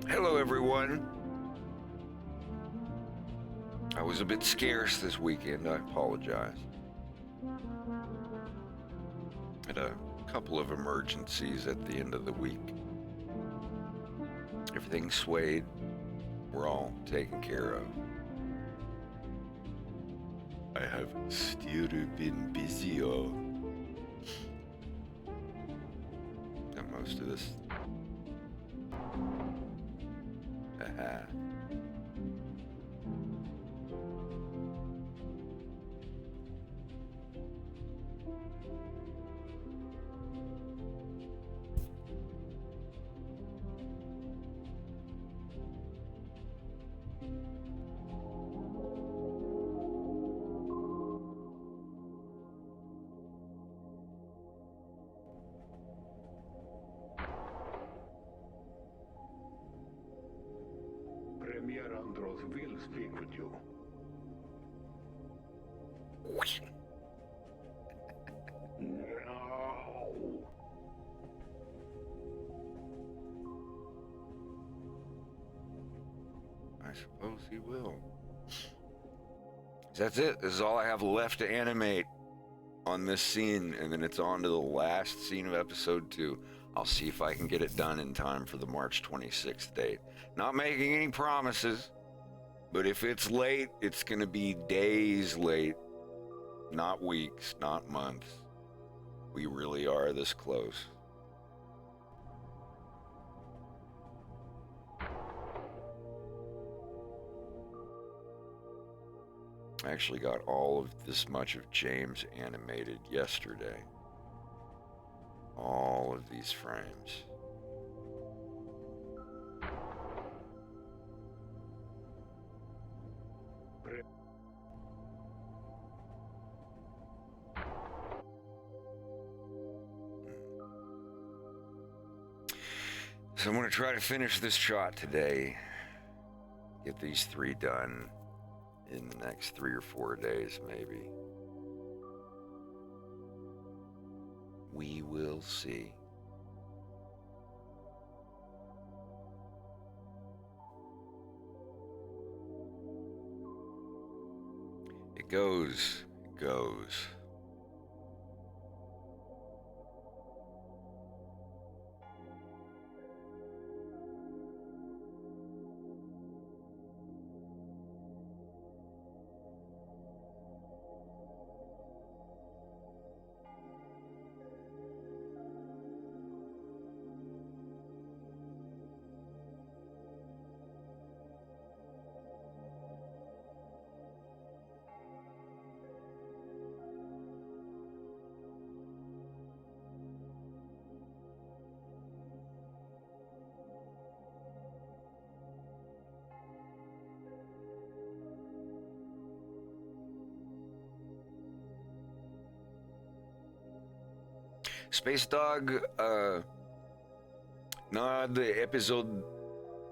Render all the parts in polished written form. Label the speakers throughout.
Speaker 1: Hello, everyone. I was a bit scarce this weekend. I apologize. Had a couple of emergencies at the end of the week. Everything swayed. We're all taken care of. I have still been busy, and most of this.
Speaker 2: Premier Andros will speak with you. No.
Speaker 1: I suppose he will. That's it. This is all I have left to animate on this scene, and then it's on to the last scene of episode 2. I'll see if I can get it done in time for the March 26th date. Not making any promises, but if it's late, it's going to be days late, not weeks, not months. We really are this close. I actually got all of this much of James animated yesterday. All of these frames. So I'm going to try to finish this shot today. Get these 3 done in the next 3 or 4 days, maybe. We will see. It goes. Space Dog над эпизод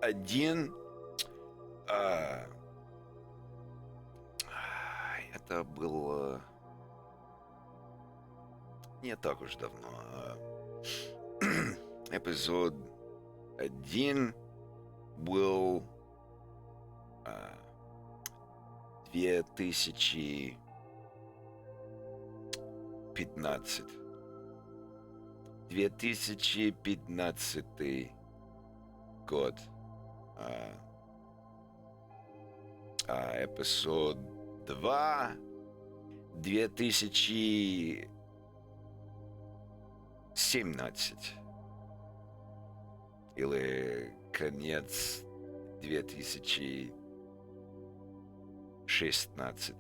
Speaker 1: 1 это было не так уж давно. Эпизод 1 был 2015. 2015 год. Эпизод 2 2017. Или конец 2016.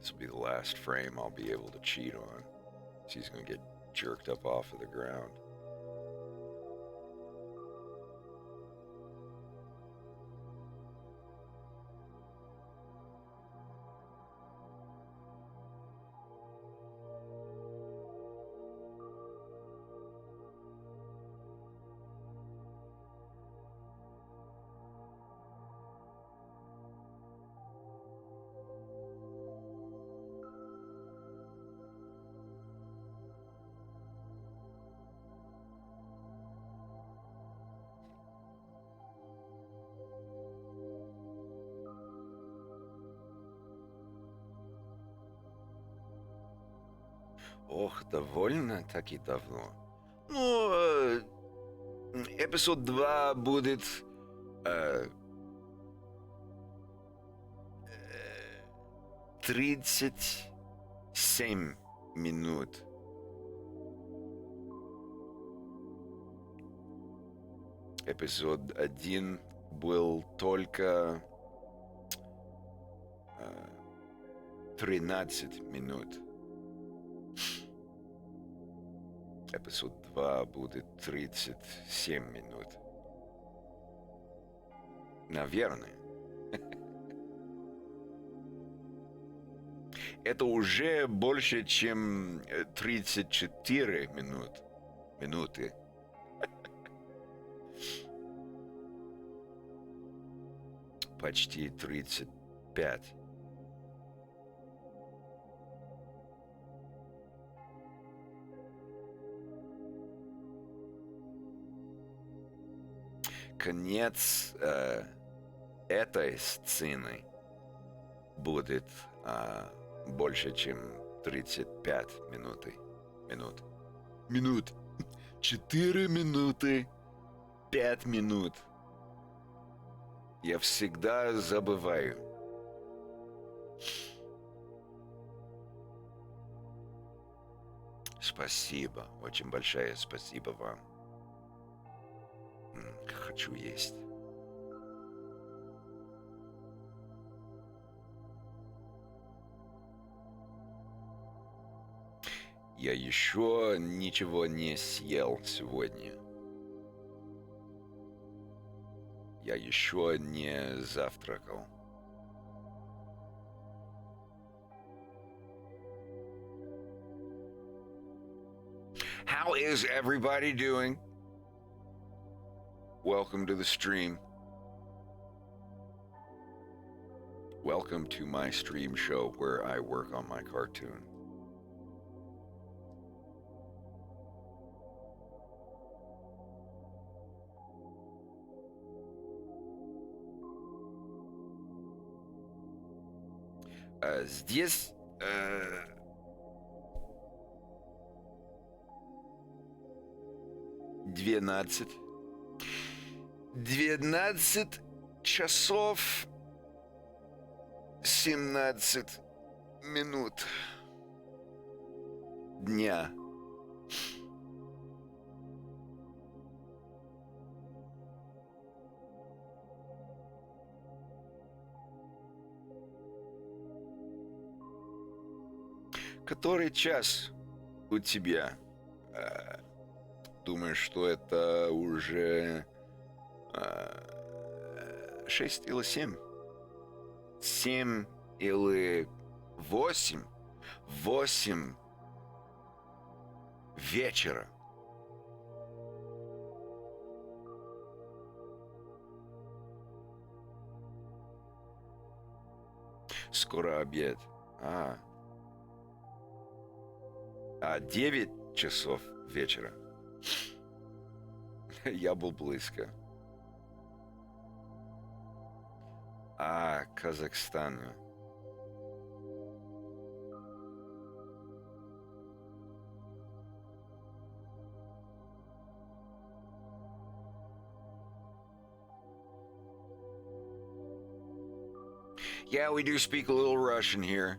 Speaker 1: This will be the last frame I'll be able to cheat on. She's going to get jerked up off of the ground. Ох, довольно-таки давно. Ну, эпизод 2 будет 37 минут. Эпизод 1 был только 13 минут. Эпизод 2 будет 37 минут. Наверное. Это уже больше, чем 34 минуты. Почти 35. Конец этой сцены будет больше, чем 35 минут. 4 минуты. 5 минут. Я всегда забываю. Спасибо. Очень большое спасибо вам. Хочу есть. Я еще ничего не съел сегодня. Я еще не завтракал. How is everybody doing? Welcome to the stream. Welcome to my stream show where I work on my cartoon. Здесь 12 часов 17 минут дня. Который час у тебя? Думаешь, что это уже 6 или 7? 7 или 8? 8 вечера. Скоро обед. 9 часов вечера. Я был близко. Казахстан. Yeah, we do speak a little Russian here.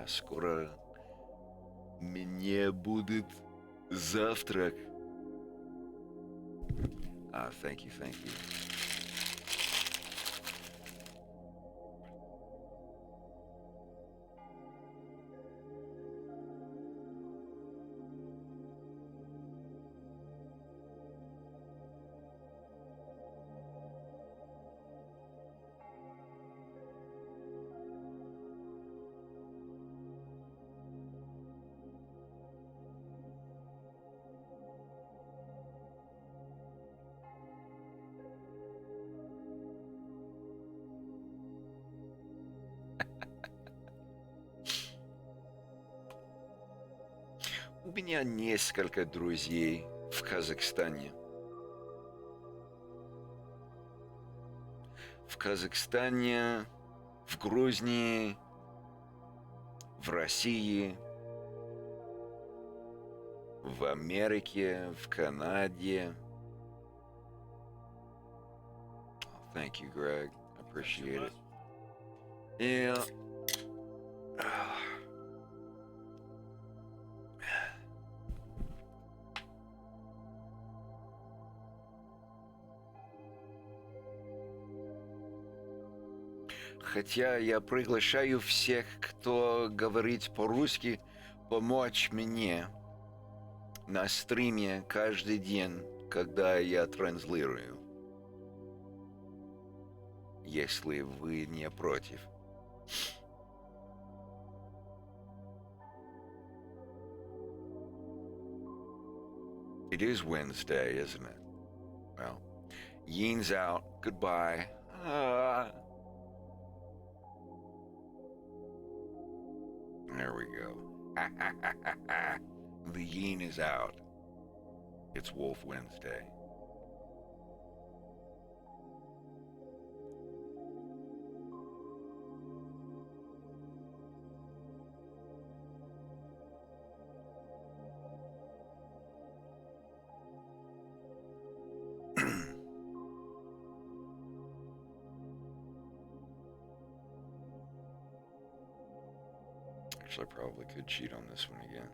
Speaker 1: Скоро мне будет завтрак. Thank you, thank you. У меня несколько друзей в Казахстане. В Казахстане, в Грузии, в России, в Америке, в Канаде. Thank you, Greg. I appreciate it. Yeah. Хотя я приглашаю всех, кто говорит по-русски, помочь мне на стриме каждый день, когда я транслирую. Если вы не против. It is Wednesday, isn't it? Well, Yin's out. Goodbye. There we go. The yin is out. It's Wolf Wednesday. Actually, I probably could cheat on this one again.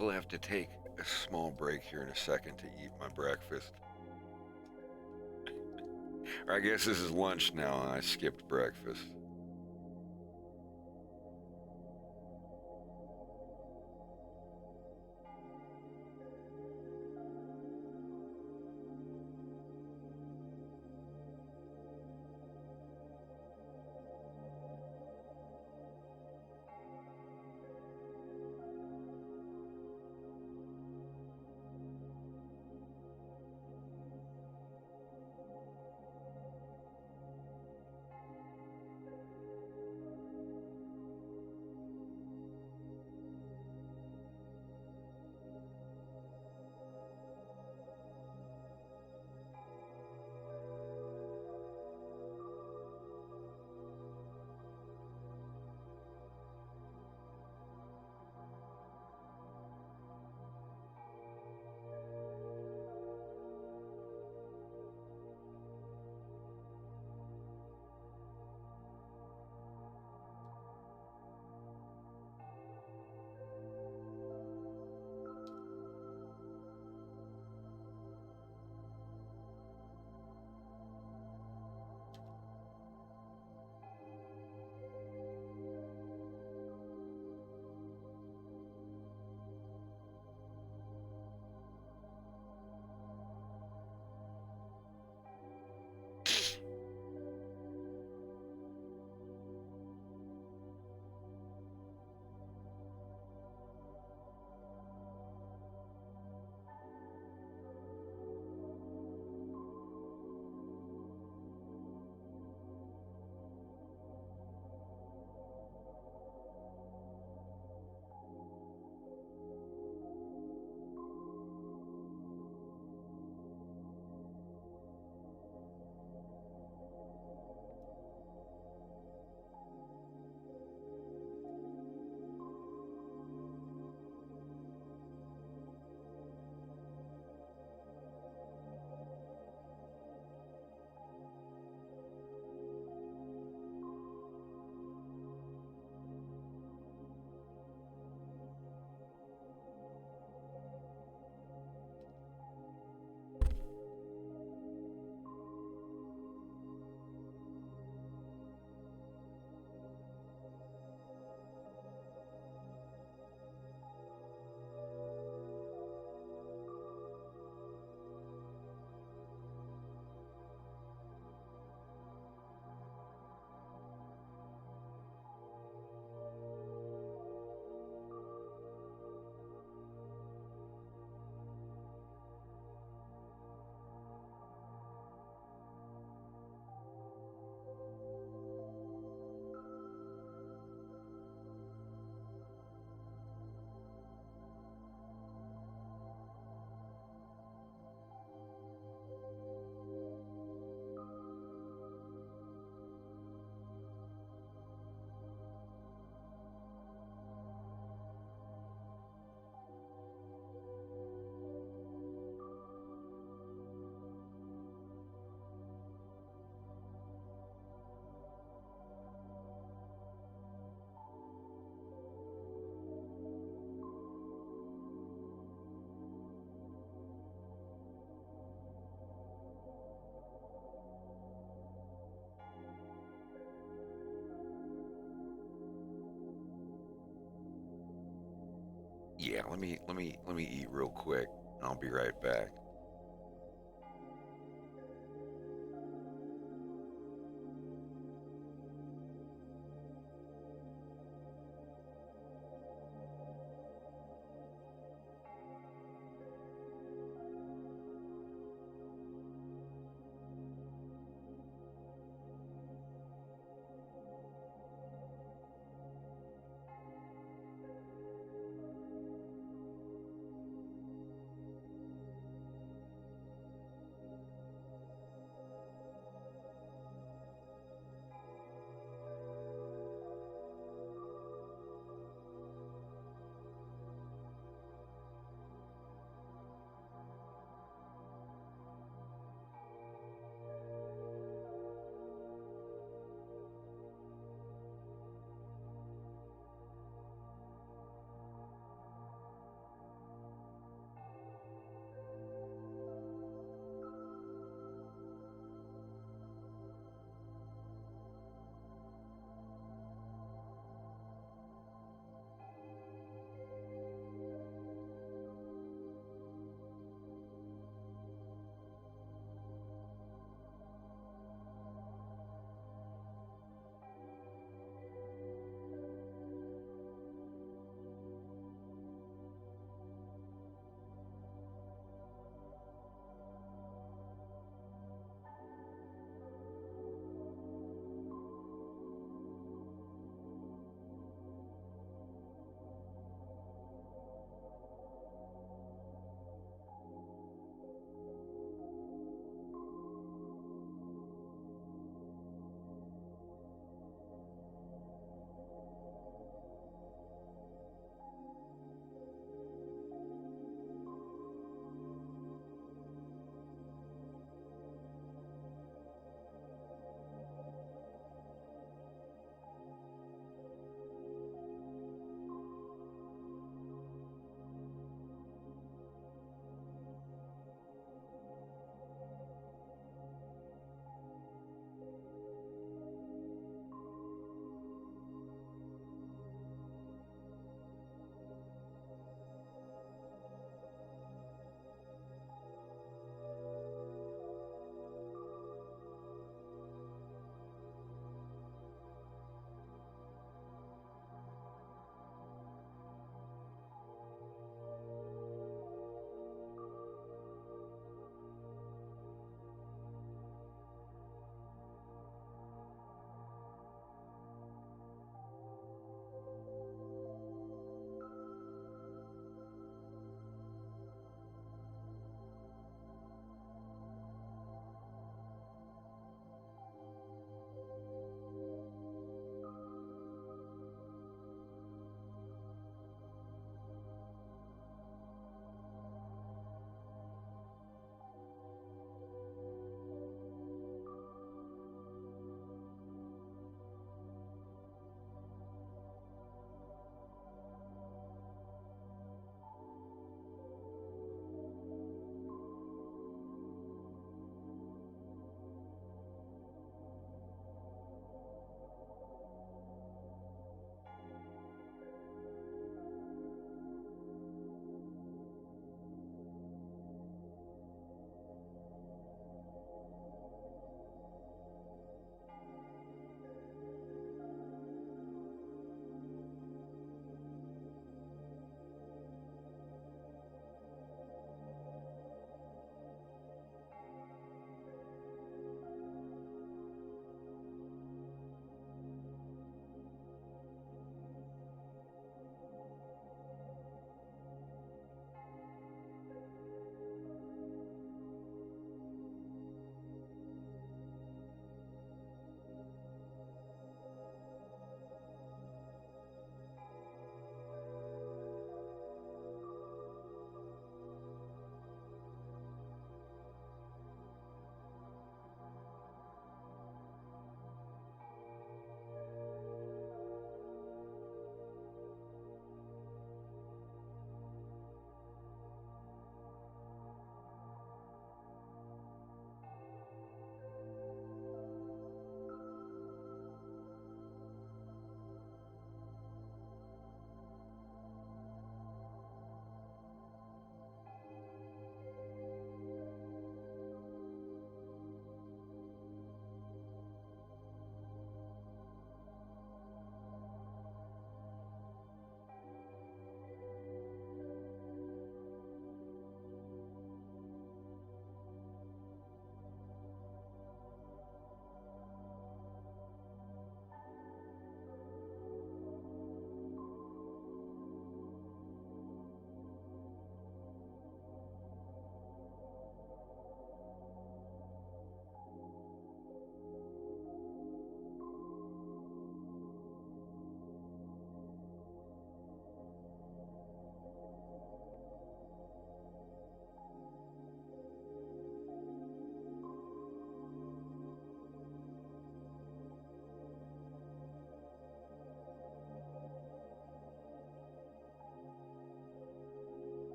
Speaker 1: will have to take a small break here in a second to eat my breakfast. Or I guess this is lunch now, and I skipped breakfast. Yeah, let me eat real quick, and I'll be right back.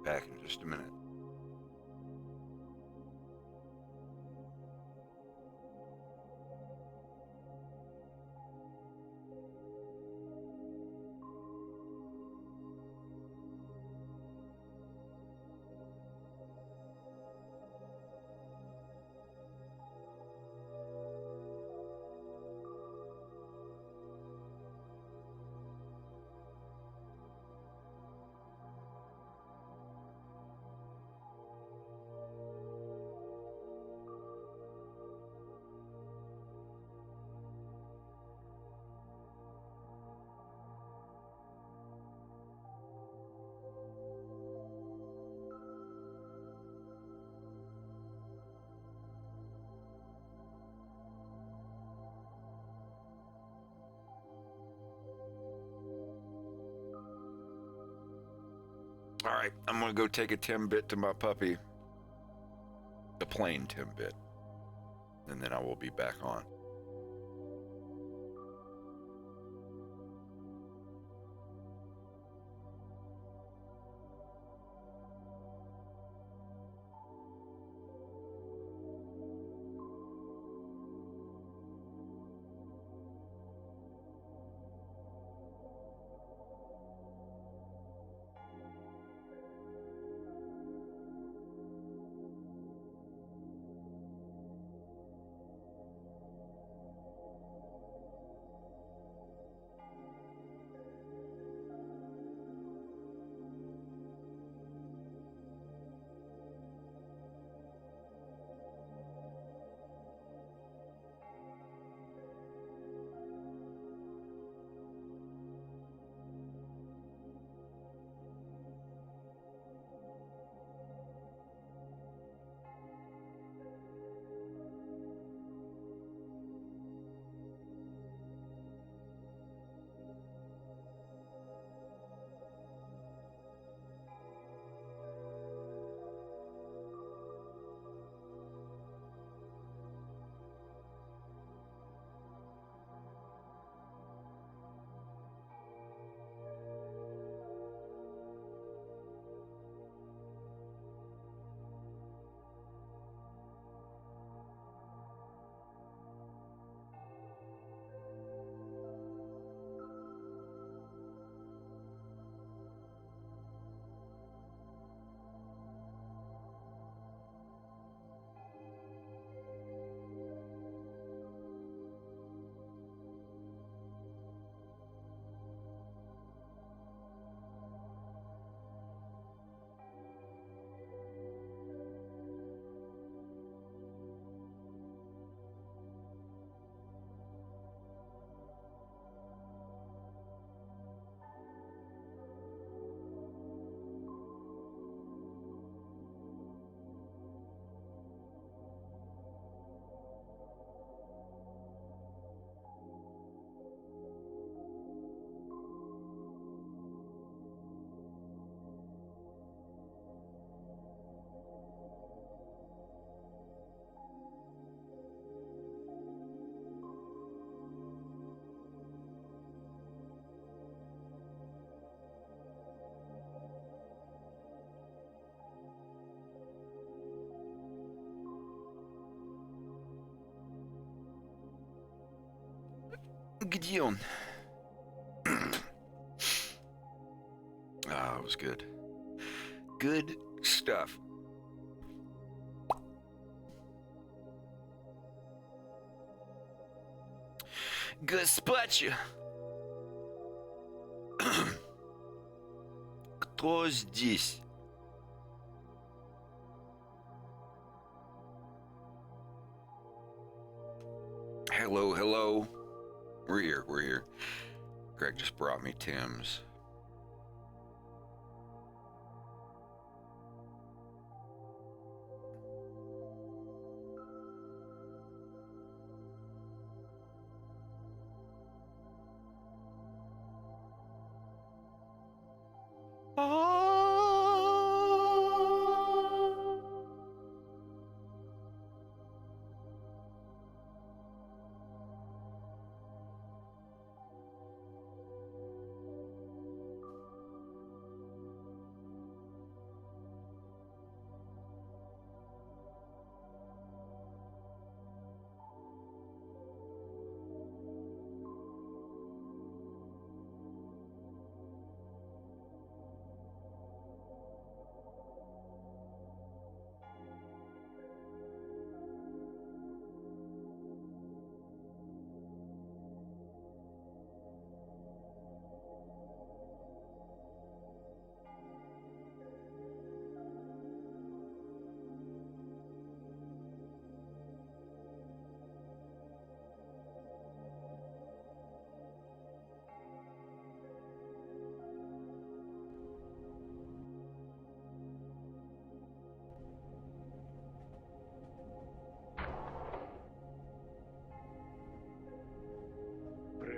Speaker 1: back in just a minute. All right, I'm gonna go take a Timbit to my puppy, the plain Timbit, and then I will be back on. Gideon. Ah, it was good. Good stuff. Господи! Кто здесь? Hello, hello. We're here, we're here. Greg just brought me Tim's.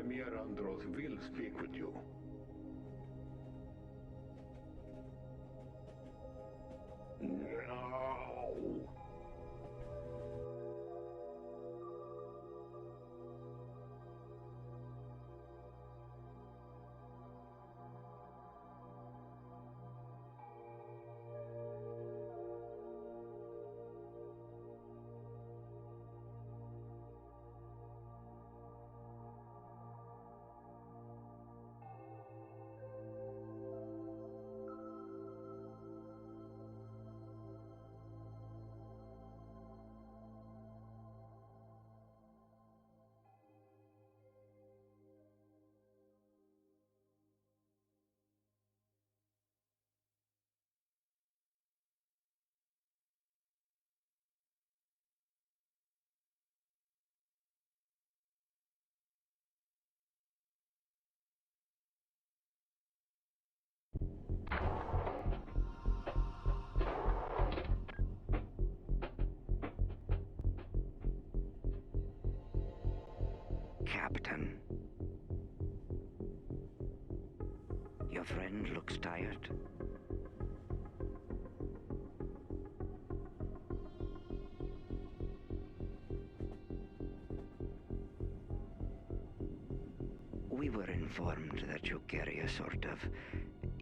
Speaker 2: Premier Andros will speak with you. Now!
Speaker 3: Captain. Your friend looks tired. We were informed that you carry a sort of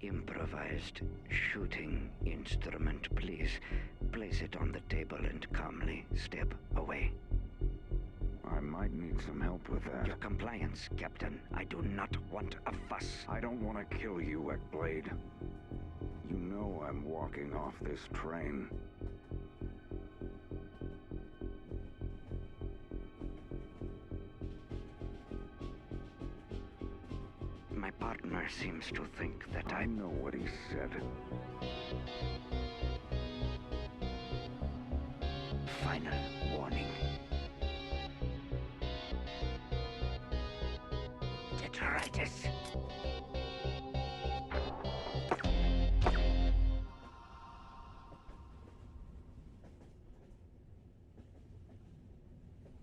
Speaker 3: improvised shooting instrument. Please place it on the table and calmly step away.
Speaker 4: I might need some help with that.
Speaker 3: Your compliance, Captain. I do not want a fuss.
Speaker 4: I don't want to kill you, Ekblade. You know I'm walking off this train.
Speaker 3: My partner seems to think that
Speaker 4: I know what he said.
Speaker 3: Final warning. Detritus.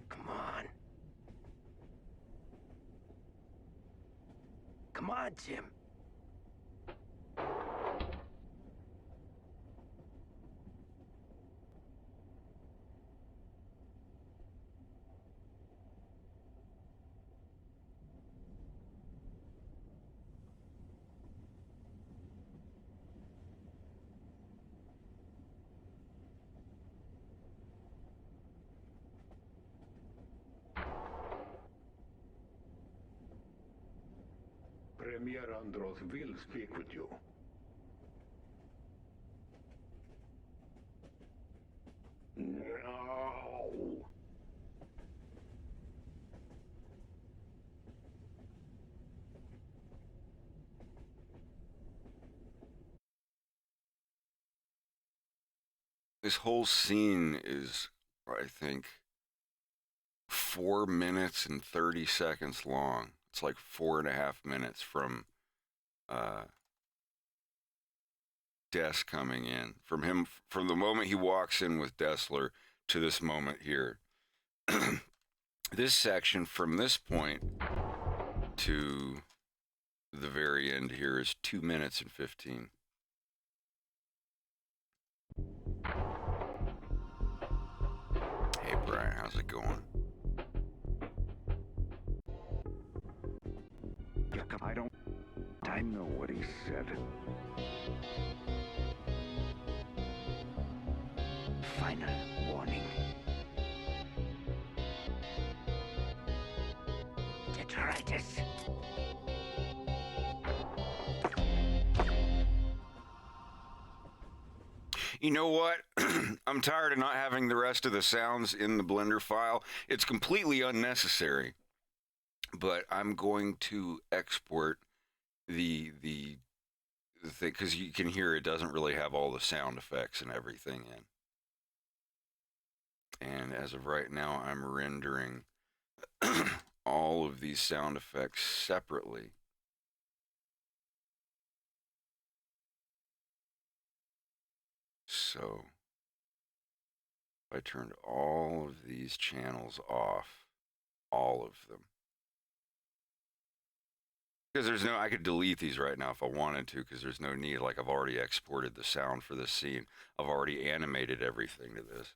Speaker 3: Come on. Come on, Jim.
Speaker 2: Premier Andros will speak with you. Now!
Speaker 1: This whole scene is, I think, 4 minutes and 30 seconds long. It's like 4.5 minutes from Des coming in. From the moment he walks in with Dessler to this moment here. This section from this point to the very end here is 2 minutes and 15. Hey Brian, how's it going?
Speaker 4: I know what he said.
Speaker 3: Final warning. Detritus.
Speaker 1: You know what? I'm tired of not having the rest of the sounds in the Blender file. It's completely unnecessary. But I'm going to export the thing, because you can hear it doesn't really have all the sound effects and everything in. And as of right now, I'm rendering all of these sound effects separately. So if I turned all of these channels off, all of them, Because there's no, I could delete these right now if I wanted to, because there's no need. Like, I've already exported the sound for this scene. I've already animated everything to this.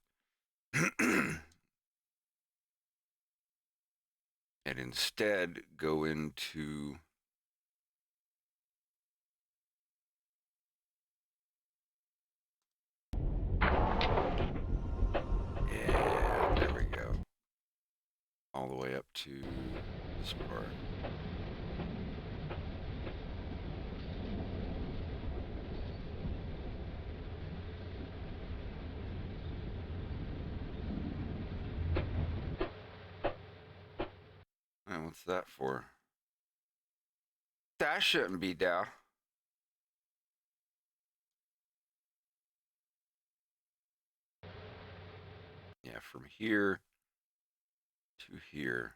Speaker 1: And instead, go into... Yeah, there we go. All the way up to this part. And what's that for? That shouldn't be down. Yeah, from here to here.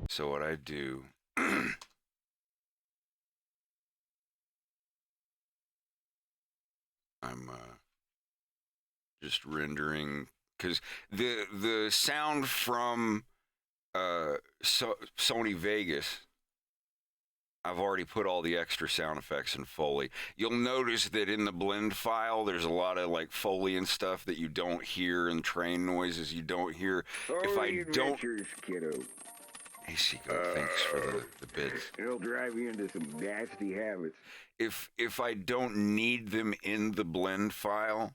Speaker 1: So what I do, I'm just rendering, because the sound from Sony Vegas, I've already put all the extra sound effects in Foley. You'll notice that in the blend file, there's a lot of like Foley and stuff that you don't hear, and train noises you don't hear. If I don't,
Speaker 4: kiddo.
Speaker 1: hey Seago, thanks for the bids.
Speaker 4: It'll drive you into some nasty habits.
Speaker 1: If I don't need them in the blend file,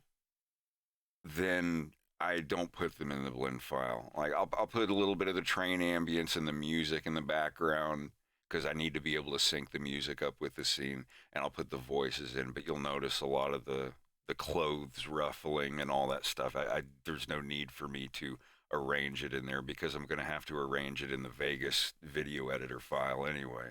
Speaker 1: then I don't put them in the blend file. Like, I'll put a little bit of the train ambience and the music in the background, because I need to be able to sync the music up with the scene, and I'll put the voices in. But you'll notice a lot of the clothes ruffling and all that stuff. There's no need for me to arrange it in there, because I'm going to have to arrange it in the Vegas video editor file anyway.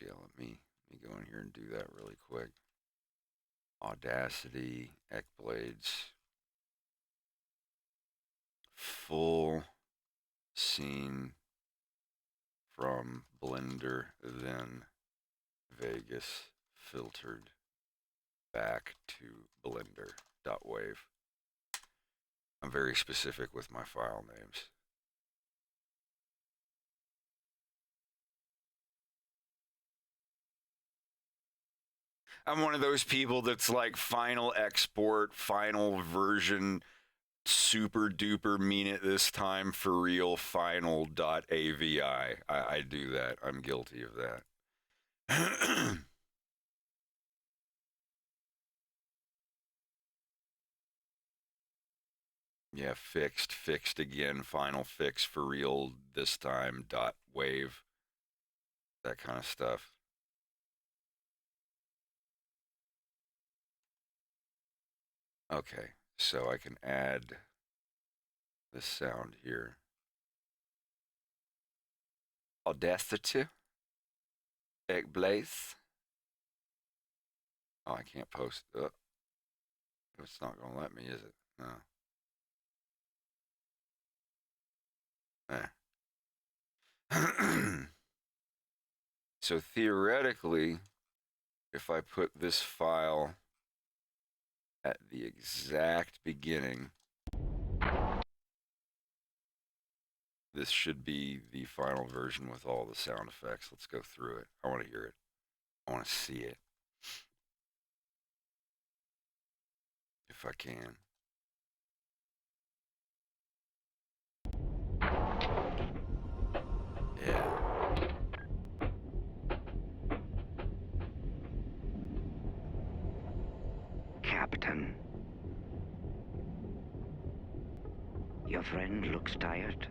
Speaker 1: Yeah, let me go in here and do that really quick. Audacity, Ekblades, full scene from Blender, then Vegas, filtered back to Blender.wave. I'm very specific with my file names. I'm one of those people that's like final export, final version, super duper mean it this time for real, final.avi. I do that. I'm guilty of that. Yeah, fixed again, final fix for real this time, .wave, that kind of stuff. Okay, so I can add this sound here. Audacity, Ekblades. Oh, I can't post. It's not going to let me, is it? No. So theoretically, if I put this file at the exact beginning, this should be the final version with all the sound effects. Let's go through it. I want to hear it. I want to see it. If I can. Yeah.
Speaker 3: Captain. Your friend looks tired.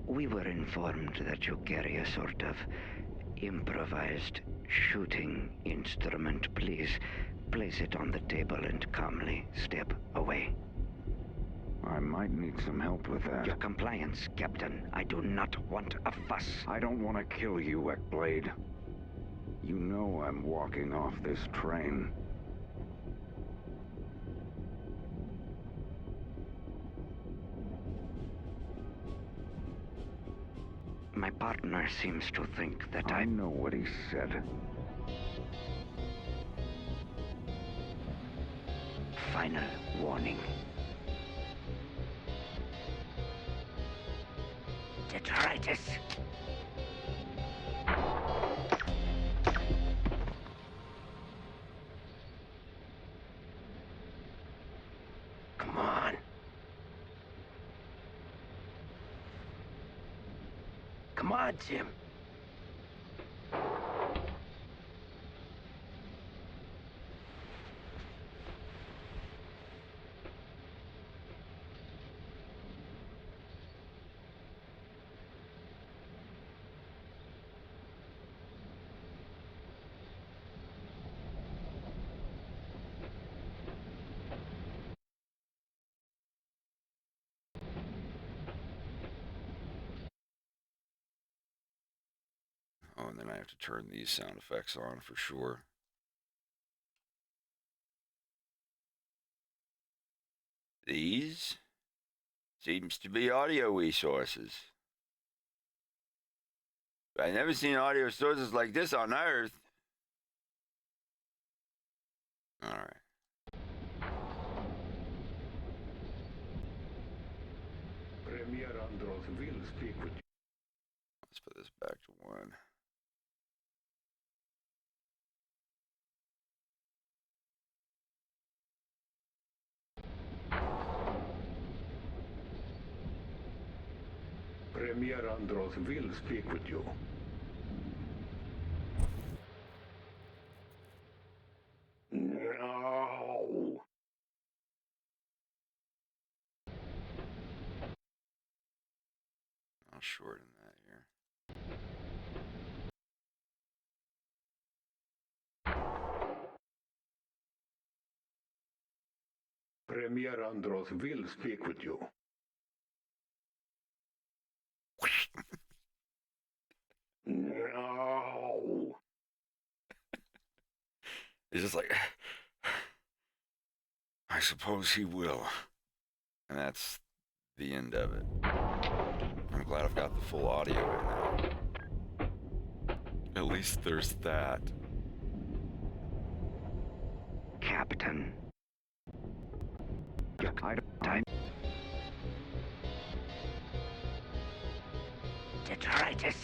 Speaker 3: We were informed that you carry a sort of improvised shooting instrument. Please place it on the table and calmly step away.
Speaker 4: I might need some help with that.
Speaker 3: Your compliance, Captain. I do not want a fuss.
Speaker 4: I don't want to kill you, Ekblade. You know I'm walking off this train.
Speaker 3: My partner seems to think that
Speaker 4: I know what he said.
Speaker 3: Final warning. Detritus. Come on. Come on, Jim.
Speaker 1: Oh, and then I have to turn these sound effects on for sure. These seems to be audio resources. I never seen audio sources like this on Earth. All right.
Speaker 2: Premier Andros will speak with you.
Speaker 1: Let's put this back to 1.
Speaker 2: Premier Andros will speak with you. No.
Speaker 1: I'll shorten that here.
Speaker 2: Premier Andros will speak with you. No.
Speaker 1: It's just like, I suppose he will. And that's the end of it. I'm glad I've got the full audio in now. At least there's that.
Speaker 3: Captain. Time. Detritus.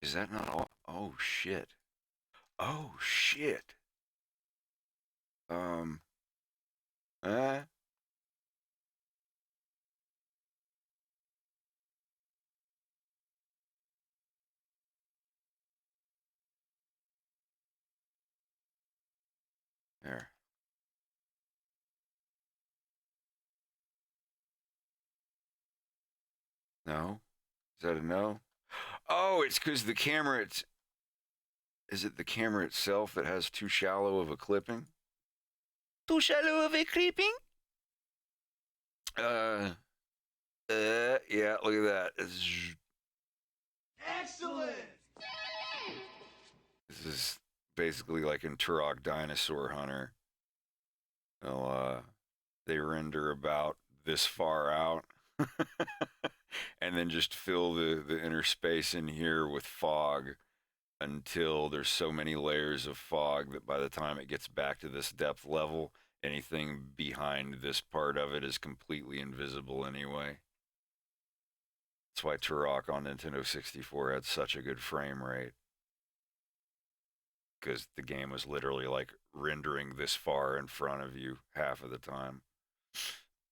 Speaker 1: Is that not all? Oh, shit. Oh, shit. Eh? There. No? Is that a no? Oh, it's because the camera, is it the camera itself that has too shallow of a clipping? Too shallow of a clipping? Yeah, look at that.
Speaker 5: Excellent!
Speaker 1: This is basically like in Turok Dinosaur Hunter. They'll, they render about this far out and then just fill the inner space in here with fog until there's so many layers of fog that by the time it gets back to this depth level, anything behind this part of it is completely invisible anyway. That's why Turok on Nintendo 64 had such a good frame rate. Because the game was literally like rendering this far in front of you half of the time.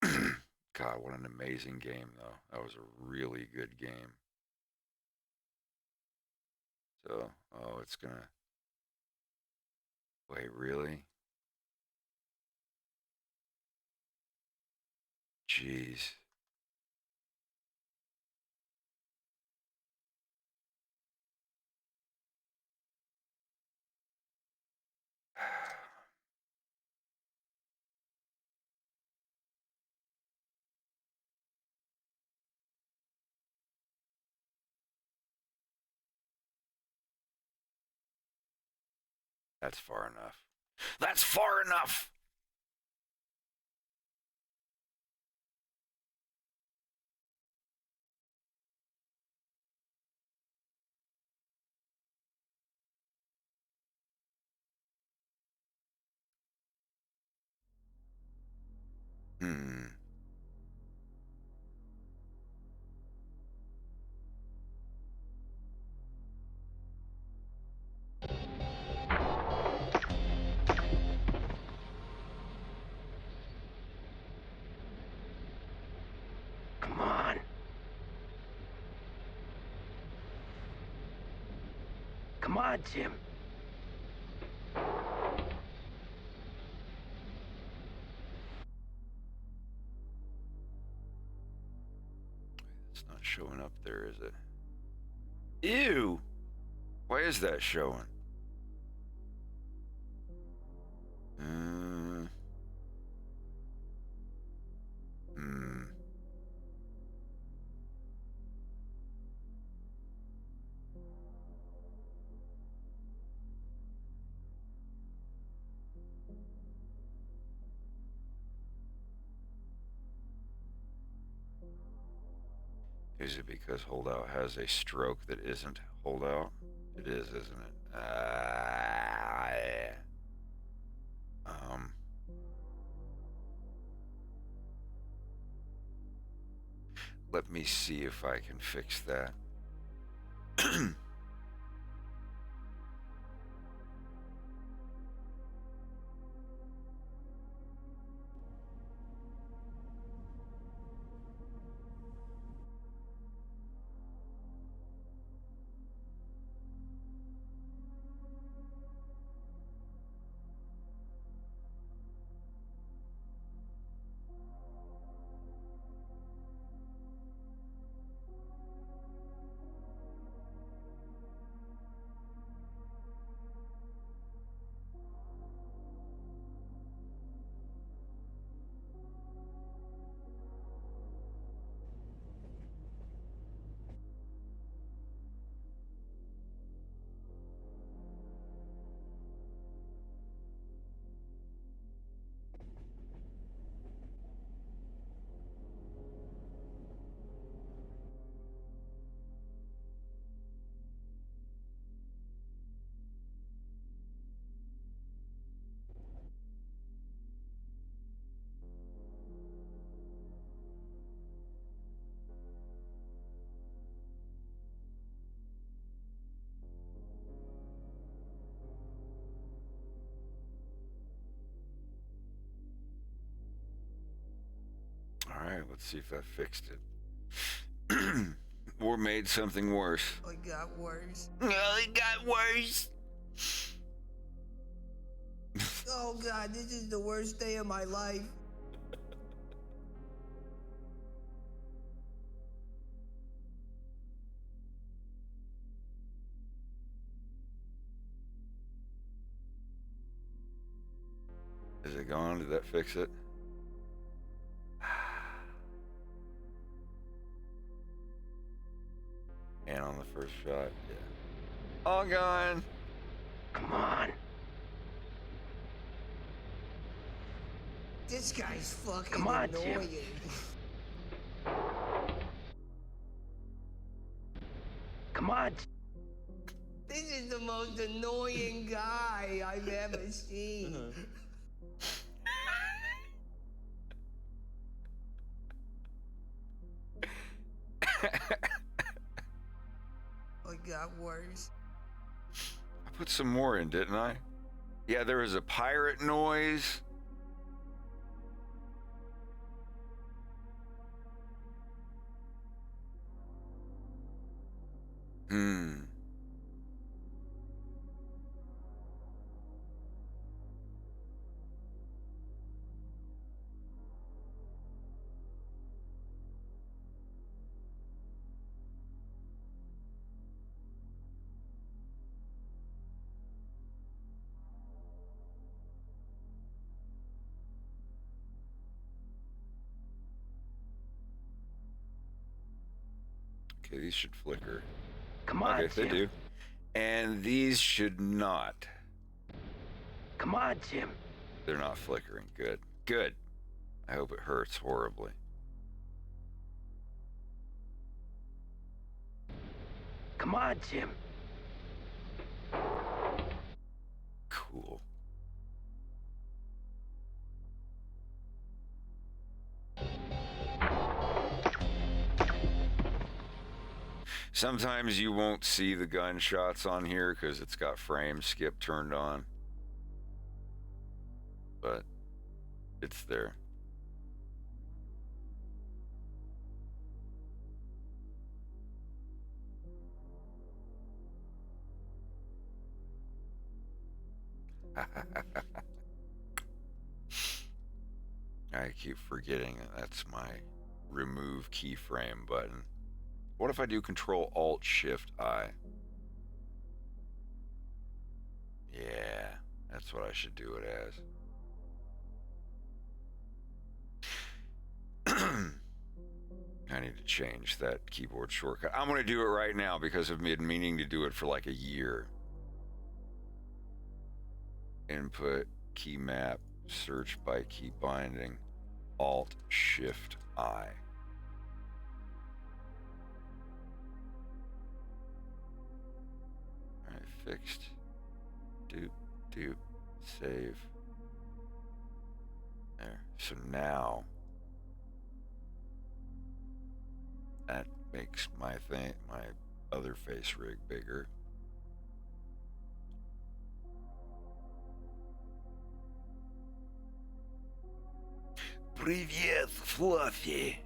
Speaker 1: God, what an amazing game, though. That was a really good game. So, oh, it's gonna. Wait, really? Jeez. That's far enough. That's far enough! Hmm.
Speaker 3: Come on. Come on, Jim.
Speaker 1: It's not showing up there, is it? Ew! Why is that showing? Hmm. Is it because holdout has a stroke that isn't holdout? It is, isn't it? Let me see if I can fix that. All right, let's see if that fixed it. Or made something worse.
Speaker 5: Oh, it got worse.
Speaker 1: Oh, it got worse.
Speaker 5: Oh God, this is the worst day of my life.
Speaker 1: Is it gone? Did that fix it? And on the first shot, yeah. All gone.
Speaker 3: Come on.
Speaker 5: This guy's fucking
Speaker 3: Come on, Jim.
Speaker 5: annoying.
Speaker 3: Come on.
Speaker 5: This is the most annoying guy I've ever seen. Oh, it got worse.
Speaker 1: I put some more in, didn't I? Yeah, there was a pirate noise. Okay, these should flicker.
Speaker 3: Come on,
Speaker 1: Okay, they
Speaker 3: Jim.
Speaker 1: do. And these should not.
Speaker 3: Come on, Jim.
Speaker 1: They're not flickering. Good. Good. I hope it hurts horribly.
Speaker 3: Come on, Jim.
Speaker 1: Cool. Sometimes you won't see the gunshots on here because it's got frame skip turned on. But it's there. I keep forgetting that's my remove keyframe button. What if I do Control Alt Shift I? Yeah, that's what I should do it as. I need to change that keyboard shortcut. I'm going to do it right now because I've been meaning to do it for like a year. Input, key map, search by key binding, Alt Shift I. Alright, fixed. Doop, save. There. So now that makes my other face rig bigger. Привет, Fluffy.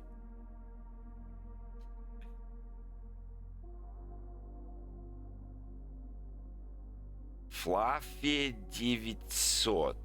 Speaker 1: Fluffy 900.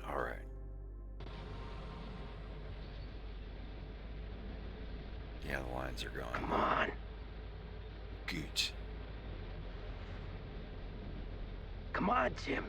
Speaker 1: All right. Yeah, the lines are gone.
Speaker 3: Come on.
Speaker 1: Good.
Speaker 3: Come on, Jim.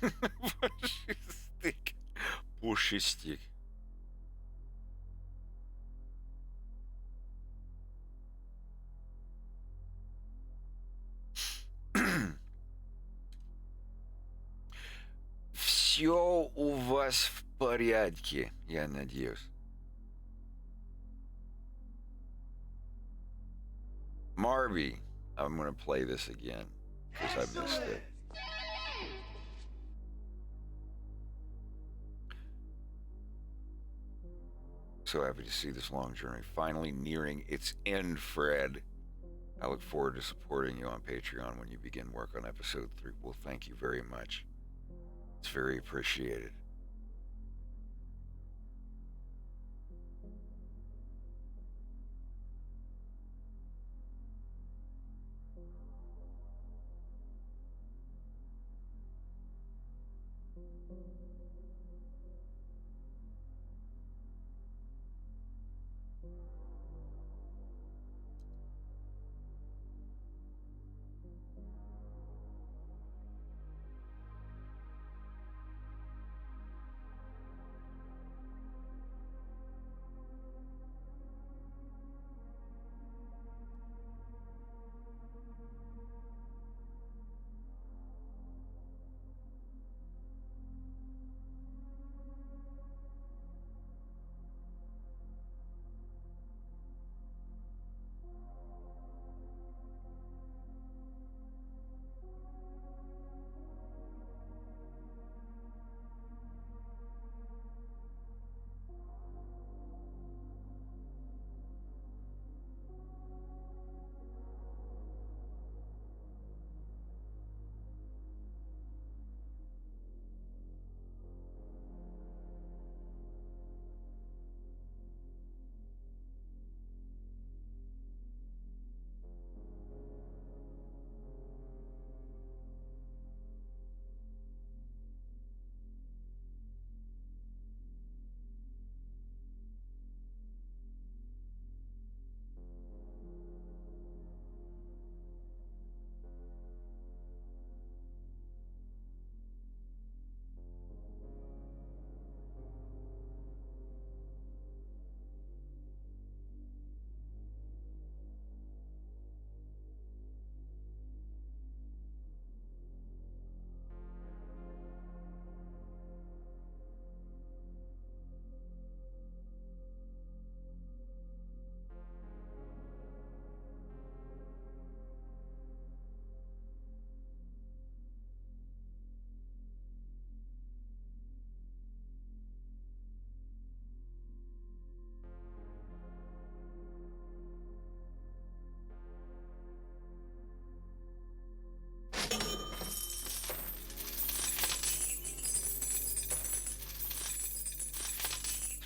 Speaker 1: Пушистик. Пушистик. Все у вас в порядке, я надеюсь. Marby, I'm going to play this again because I missed it. So happy to see this long journey finally nearing its end, Fred. I look forward to supporting you on Patreon when you begin work on episode 3. Well, thank you very much. It's very appreciated.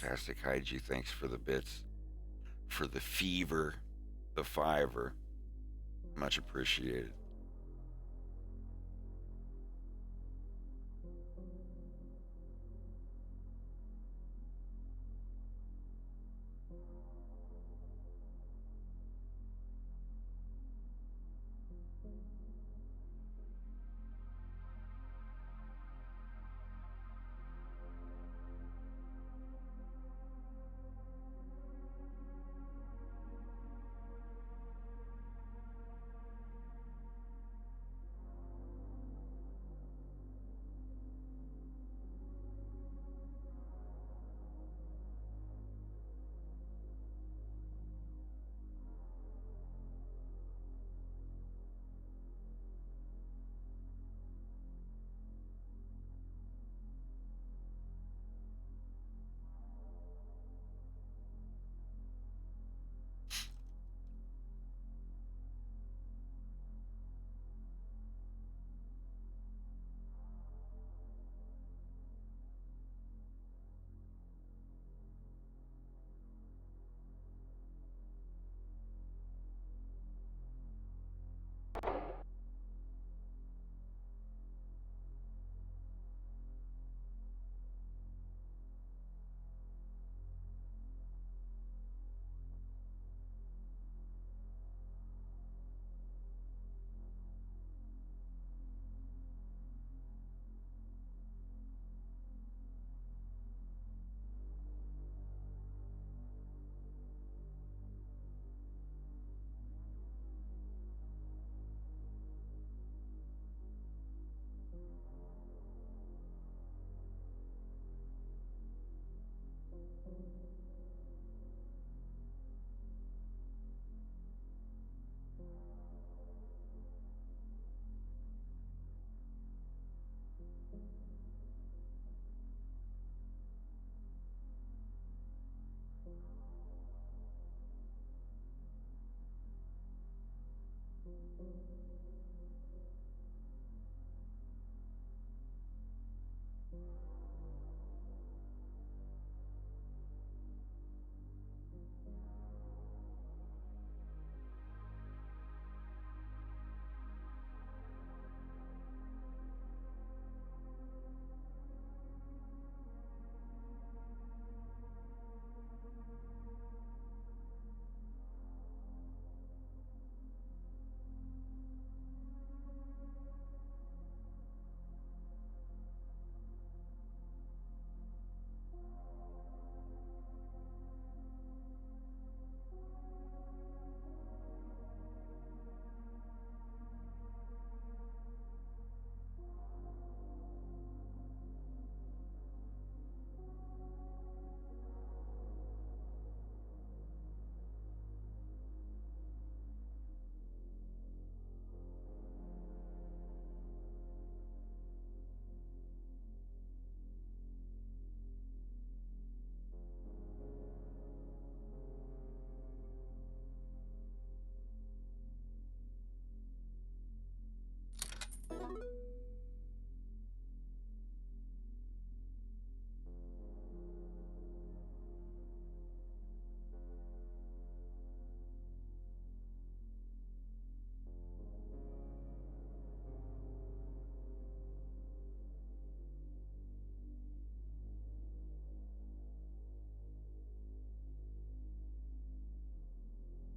Speaker 1: Fantastic Hygie, thanks for the bits. For the fever, the fiver. Much appreciated.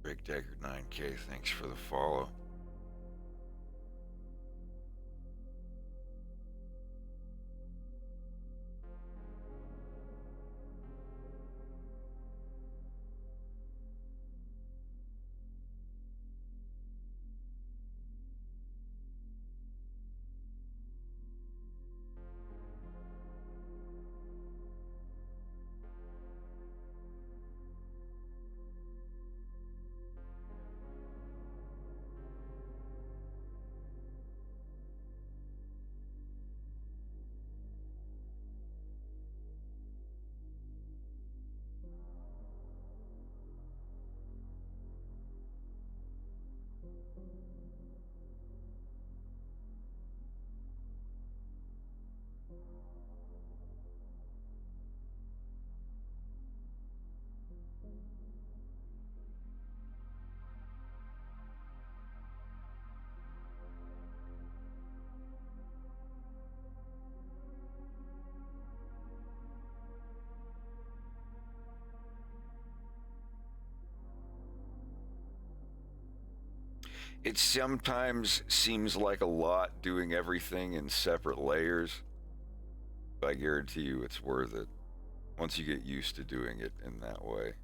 Speaker 1: Big Decker 9K, thanks for the follow. It sometimes seems like a lot doing everything in separate layers, but I guarantee you it's worth it once you get used to doing it in that way.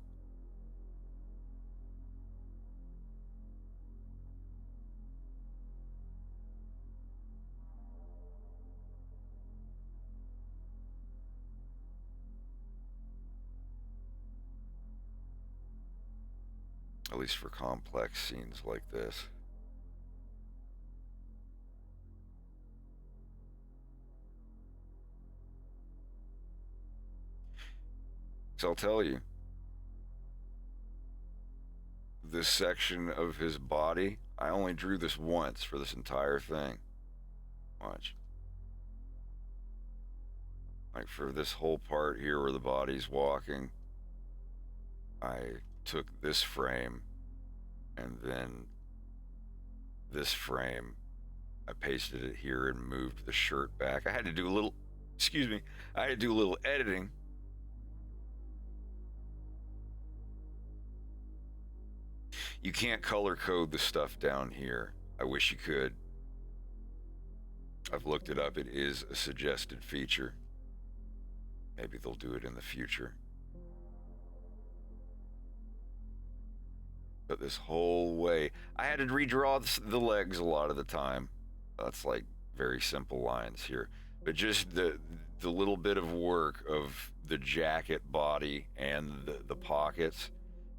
Speaker 1: At least for complex scenes like this. So I'll tell you, this section of his body, I only drew this once for this entire thing. Watch. Like for this whole part here where the body's walking, I took this frame and then this frame. I pasted it here and moved the shirt back. I had to do a little, excuse me, I had to do a little editing. You can't color code the stuff down here. I wish you could. I've looked it up. It is a suggested feature. Maybe they'll do it in the future. But this whole way, I had to redraw the legs a lot of the time. That's like very simple lines here. But just the little bit of work of the jacket body and the pockets,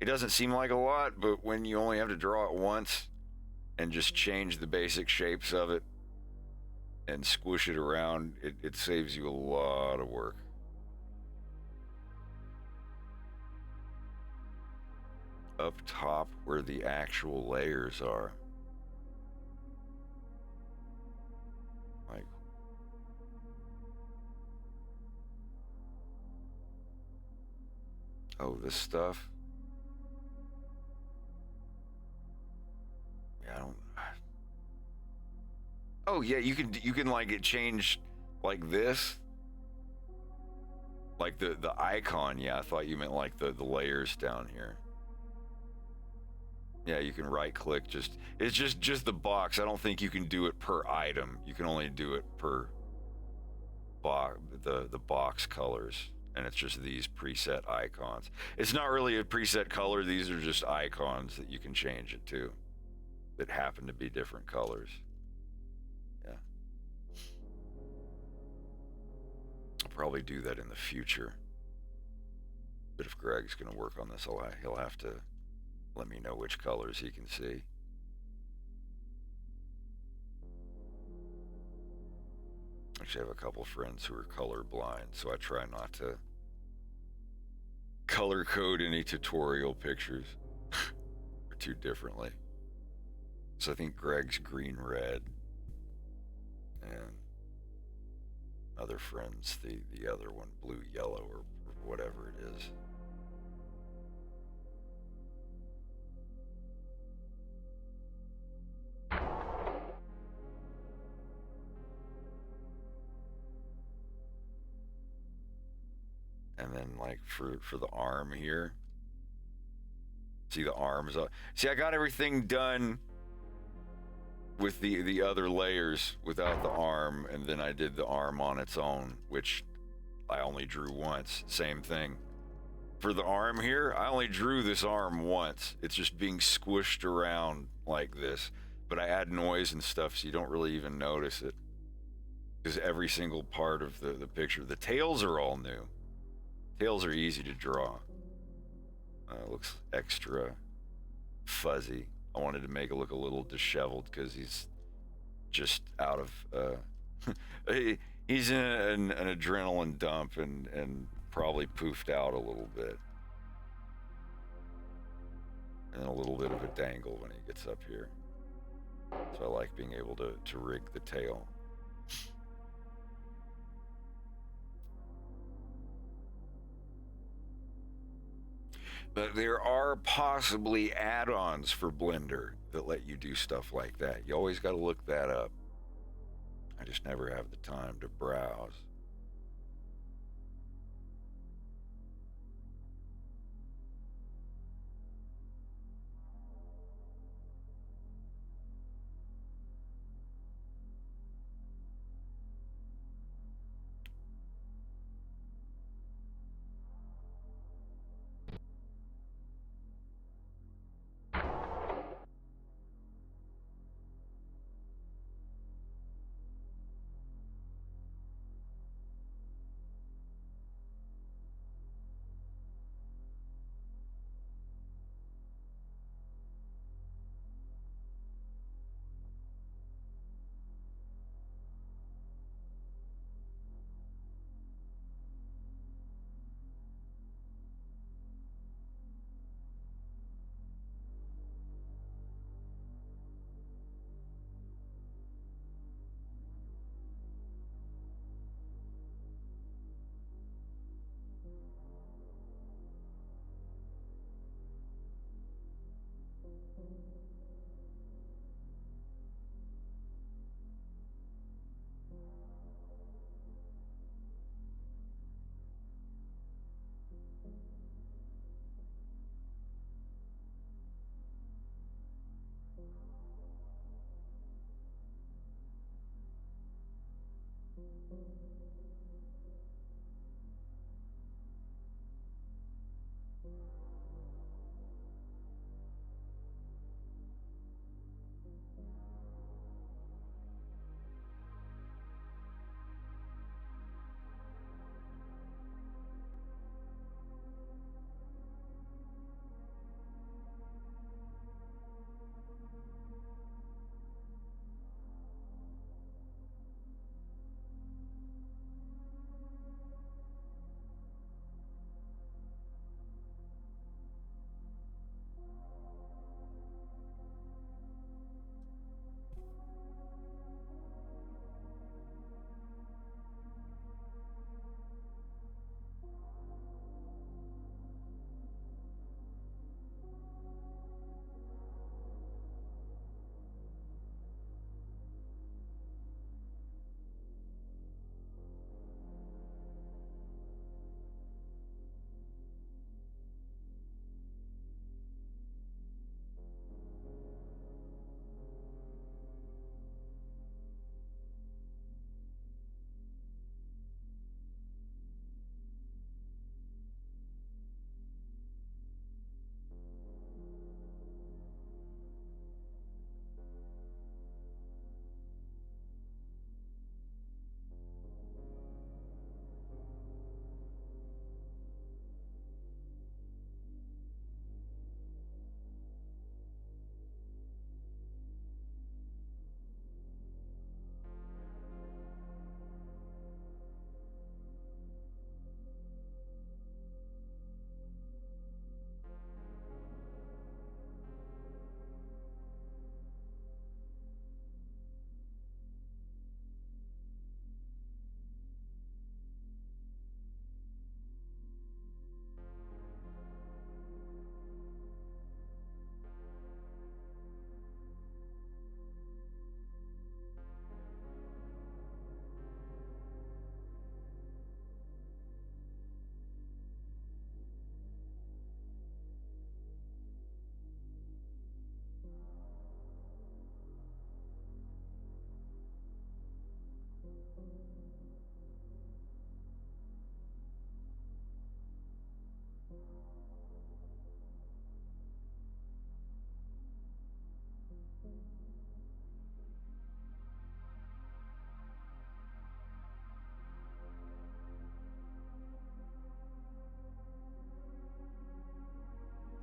Speaker 1: it doesn't seem like a lot, but when you only have to draw it once and just change the basic shapes of it and squish it around, it saves you a lot of work. Up top where the actual layers are, Oh, this stuff. Yeah, I don't. Oh yeah, you can like it change like this, like the icon. Yeah, I thought you meant like the layers down here. Yeah, you can right click. It's just the box. I don't think you can do it per item. You can only do it per box, the box colors, and it's just these preset icons. It's not really a preset color. These are just icons that you can change it to that happen to be different colors. Yeah. I'll probably do that in the future. But if Greg's going to work on this, he'll have to let me know which colors he can see. Actually, I have a couple friends who are colorblind, so I try not to color code any tutorial pictures or too differently. So I think Greg's green red, and other friends the other one blue yellow or whatever it is. And then like for the arm here, see the arms up. See, I got everything done with the other layers without the arm, and then I did the arm on its own, which I only drew once. Same thing for the arm here. I only drew this arm once. It's just being squished around like this, but I add noise and stuff so you don't really even notice it, because every single part of the picture. The tails are all new. Tails are easy to draw. It looks extra fuzzy. I wanted to make it look a little disheveled because he's just out of he's in an adrenaline dump and probably poofed out a little bit, and a little bit of a dangle when he gets up here. So I like being able to rig the tail. But there are possibly add-ons for Blender that let you do stuff like that. You always got to look that up. I just never have the time to browse.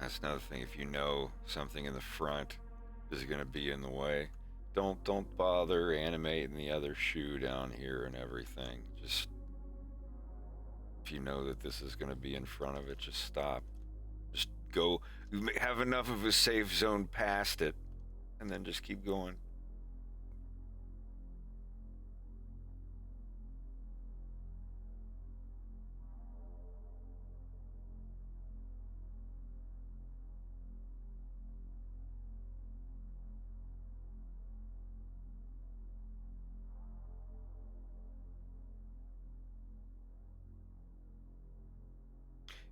Speaker 1: That's another thing. If you know something in the front is going to be in the way, don't bother animating the other shoe down here and everything. Just if you know that this is going to be in front of it, just stop. Just go. Have enough of a safe zone past it, and then just keep going.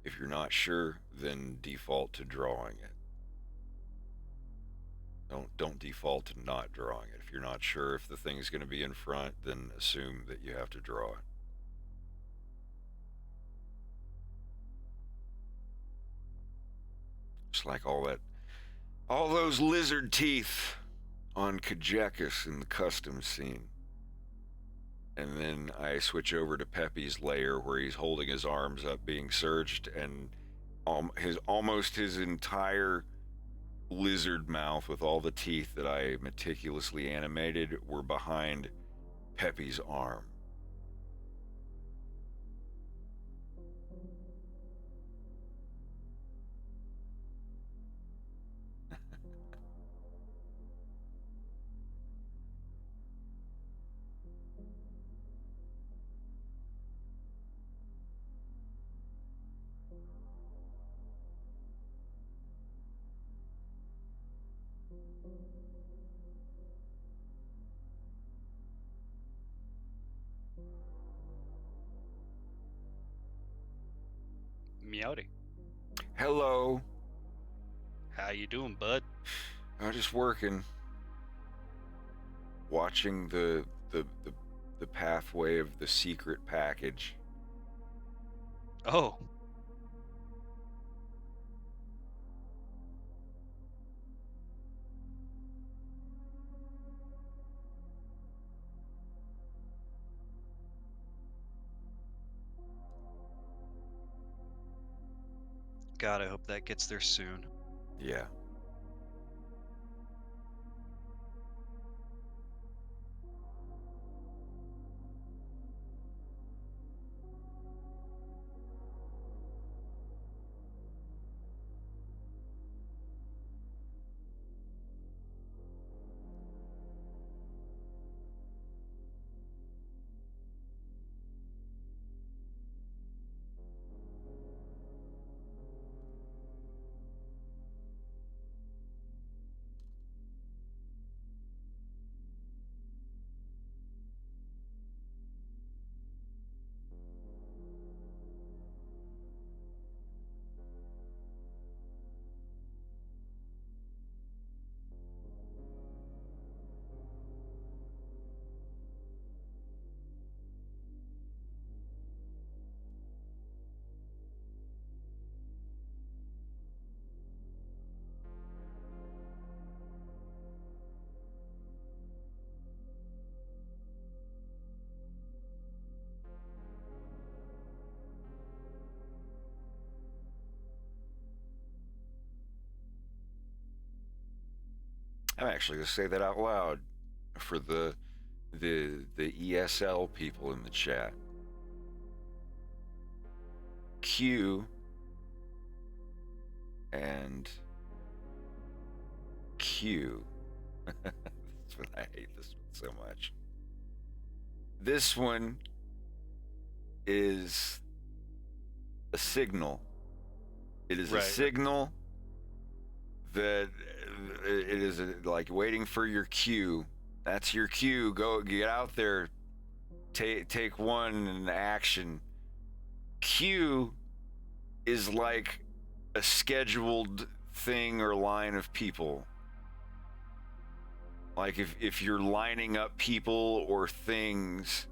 Speaker 1: If you're not sure, then default to drawing it. Don't default to not drawing it. If you're not sure if the thing's going to be in front, then assume that you have to draw it. Just like all those lizard teeth on Kajekis in the custom scene. And then I switch over to Pepe's lair where he's holding his arms up being searched, and almost his entire lizard mouth with all the teeth that I meticulously animated were behind Pepe's arm.
Speaker 6: Meowdy.
Speaker 1: Hello.
Speaker 6: How you doing, bud?
Speaker 1: I'm just working. Watching the pathway of the secret package.
Speaker 6: Oh. God, I hope that gets there soon.
Speaker 1: Yeah. I'm actually going to say that out loud for the ESL people in the chat. Q and Q. That's what I hate this one so much. This one is a signal. It is a signal that it is like waiting for your cue. That's your cue. Go get out there. Take one in action. Q is like a scheduled thing or line of people. Like if you're lining up people or things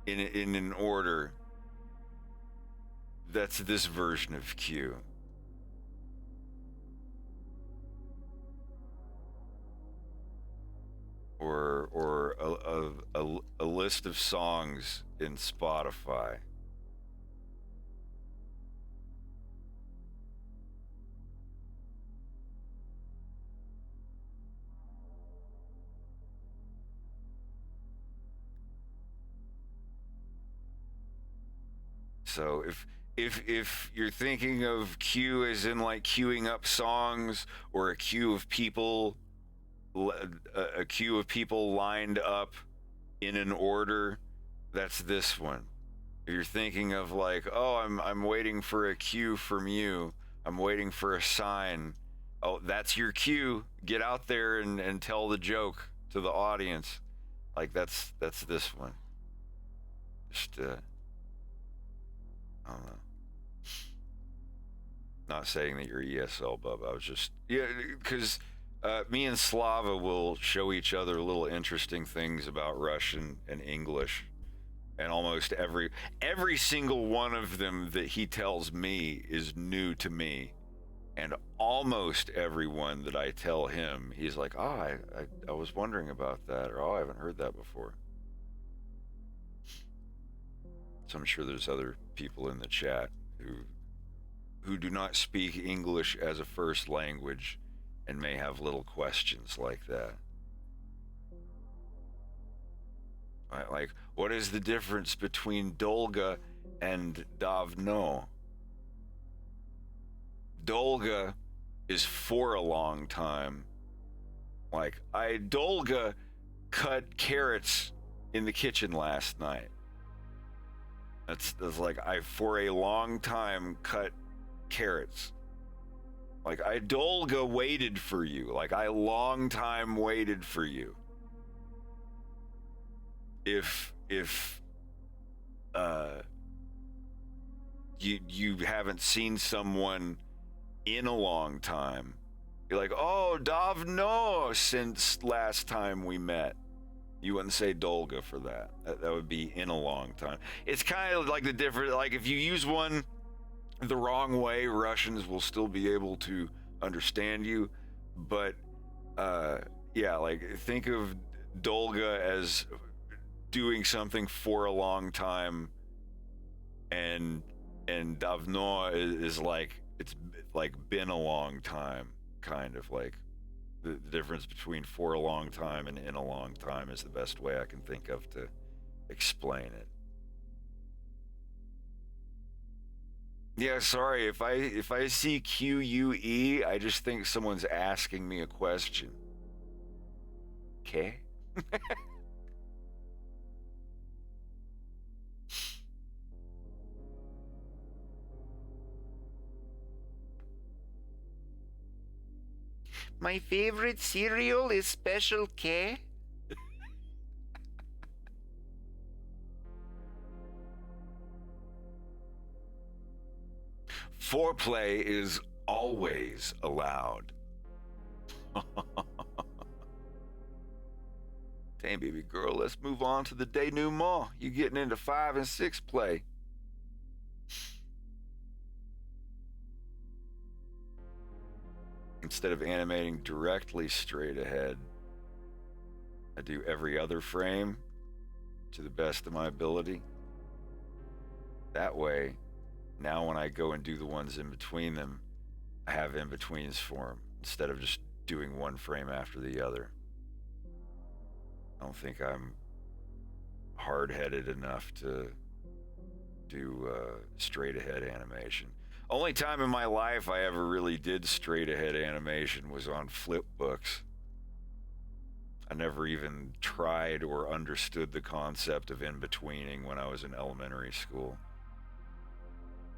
Speaker 1: in an order, that's this version of Q. Or a list of songs in Spotify. So if you're thinking of queue as in like queuing up songs or a queue of people, a queue of people lined up in an order, that's this one. If you're thinking of like, oh, I'm waiting for a cue from you, I'm waiting for a sign. Oh, that's your cue. Get out there and tell the joke to the audience. Like that's this one. Just I don't know. Not saying that you're ESL, bub. I was just because me and Slava will show each other little interesting things about Russian and English, and almost every single one of them that he tells me is new to me, and almost everyone that I tell him, he's like, oh, I was wondering about that, or oh, I haven't heard that before. So I'm sure there's other people in the chat who do not speak English as a first language and may have little questions like that. Right, like, what is the difference between Dolga and Davno? Dolga is for a long time. Like, Dolga cut carrots in the kitchen last night. That's like, I for a long time cut carrots. Like, I Dolga waited for you. Like, I long time waited for you. If you haven't seen someone in a long time, you're like, oh, Davno, since last time we met. You wouldn't say Dolga for that. That would be in a long time. It's kind of like the different, like if you use one the wrong way, Russians will still be able to understand you. But yeah, like think of Dolga as doing something for a long time, and Davno is like, it's like been a long time, kind of like. The difference between for a long time and in a long time is the best way I can think of to explain it. Yeah, sorry, if I see QUE, I just think someone's asking me a question. Okay? My favorite cereal is Special K. Foreplay is always allowed. Damn, baby girl, let's move on to the denouement. You getting into 5 and 6 play. Instead of animating directly straight ahead, I do every other frame to the best of my ability. That way, now when I go and do the ones in between them, I have in-betweens for them, instead of just doing one frame after the other. I don't think I'm hard-headed enough to do straight ahead animation. Only time in my life I ever really did straight ahead animation was on flip books. I never even tried or understood the concept of in-betweening when I was in elementary school.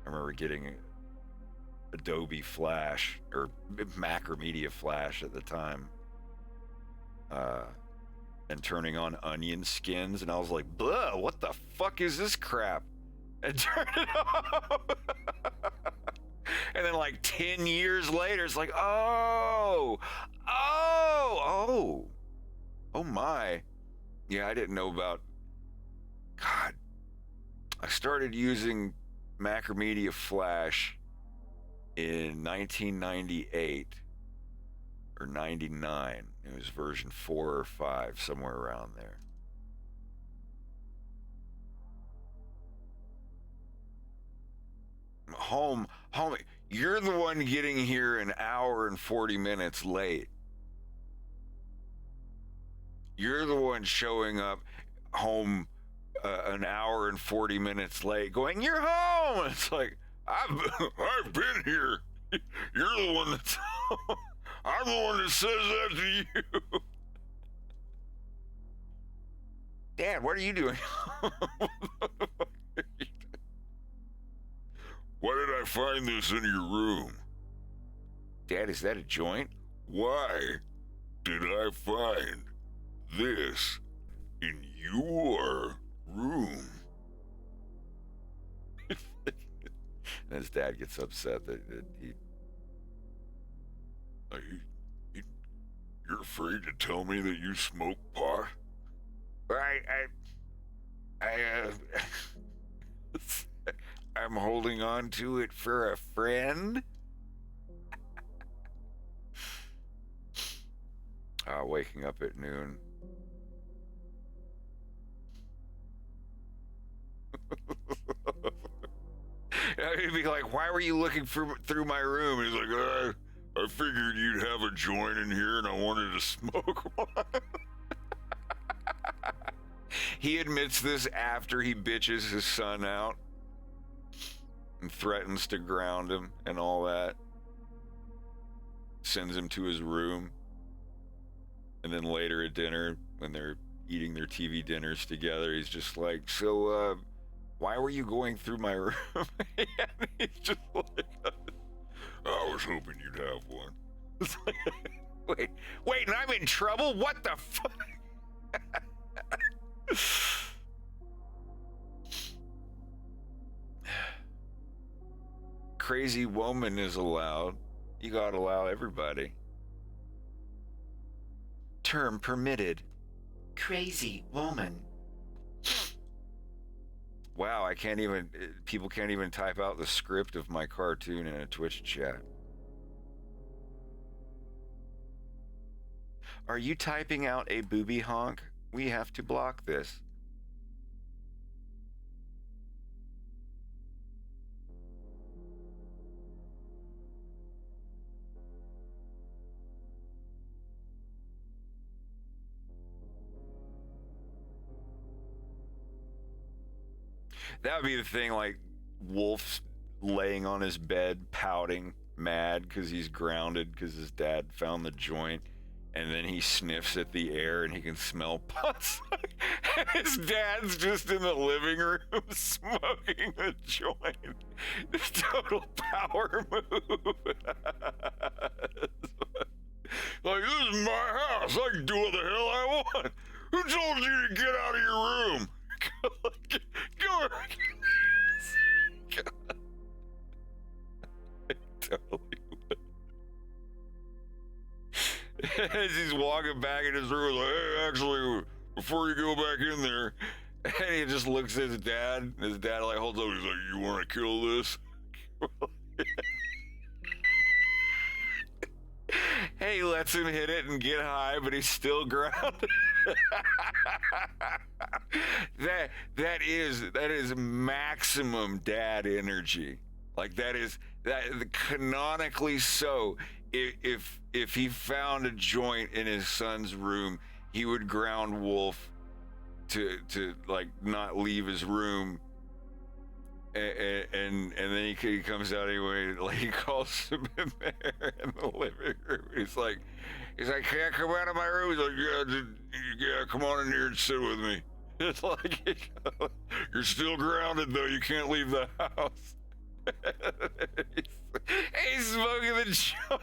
Speaker 1: I remember getting Adobe Flash, or Macromedia Flash at the time, and turning on onion skins, and I was like, "Bleh, what the fuck is this crap?" And turn it off. And then like 10 years later, it's like, oh my. Yeah, I didn't know about, God, I started using Macromedia Flash in 1998 or 99. It was version 4 or 5, somewhere around there. Home, you're the one getting here an hour and 40 minutes late. You're the one showing up home an hour and 40 minutes late going, "You're home." It's like, I've been here. You're the one that's I'm the one that says that to you. Dad, what are you doing? Why did I find this in your room? Dad, is that a joint? Why did I find this in your room? And his dad gets upset that you're afraid to tell me that you smoke pot? I'm holding on to it for a friend. Waking up at noon. He'd be like, "Why were you looking through my room?" He's like, I figured you'd have a joint in here and I wanted to smoke one." He admits this after he bitches his son out and threatens to ground him and all that. Sends him to his room. And then later at dinner, when they're eating their TV dinners together, he's just like, "So, why were you going through my room?" And he's just like, "I was hoping you'd have one." It's like, wait, and I'm in trouble? What the fuck? Crazy woman is allowed. You gotta allow everybody. Term permitted. Crazy woman. Wow, people can't even type out the script of my cartoon in a Twitch chat. Are you typing out a booby honk? We have to block this. That would be the thing, like Wolf's laying on his bed, pouting, mad because he's grounded because his dad found the joint, and then he sniffs at the air and he can smell pus. And his dad's just in the living room smoking a joint. Total power move. Like, this is my house. I can do what the hell I want. Who told you to get out of your room? Go. Totally. As he's walking back in his room, like, "Hey, actually, before you go back in there," and he just looks at his dad, and his dad like holds up, he's like, "You want to kill this?" Hey, he lets him hit it and get high, but he's still grounded. that is maximum dad energy. Like that canonically so. If he found a joint in his son's room, he would ground Wolf to like not leave his room. And then he comes out anyway. Like he calls him in there in the living room. He's like, "Can't come out of my room." He's like, yeah, come on in here and sit with me. It's like, "You're still grounded though. You can't leave the house." He's smoking the joint.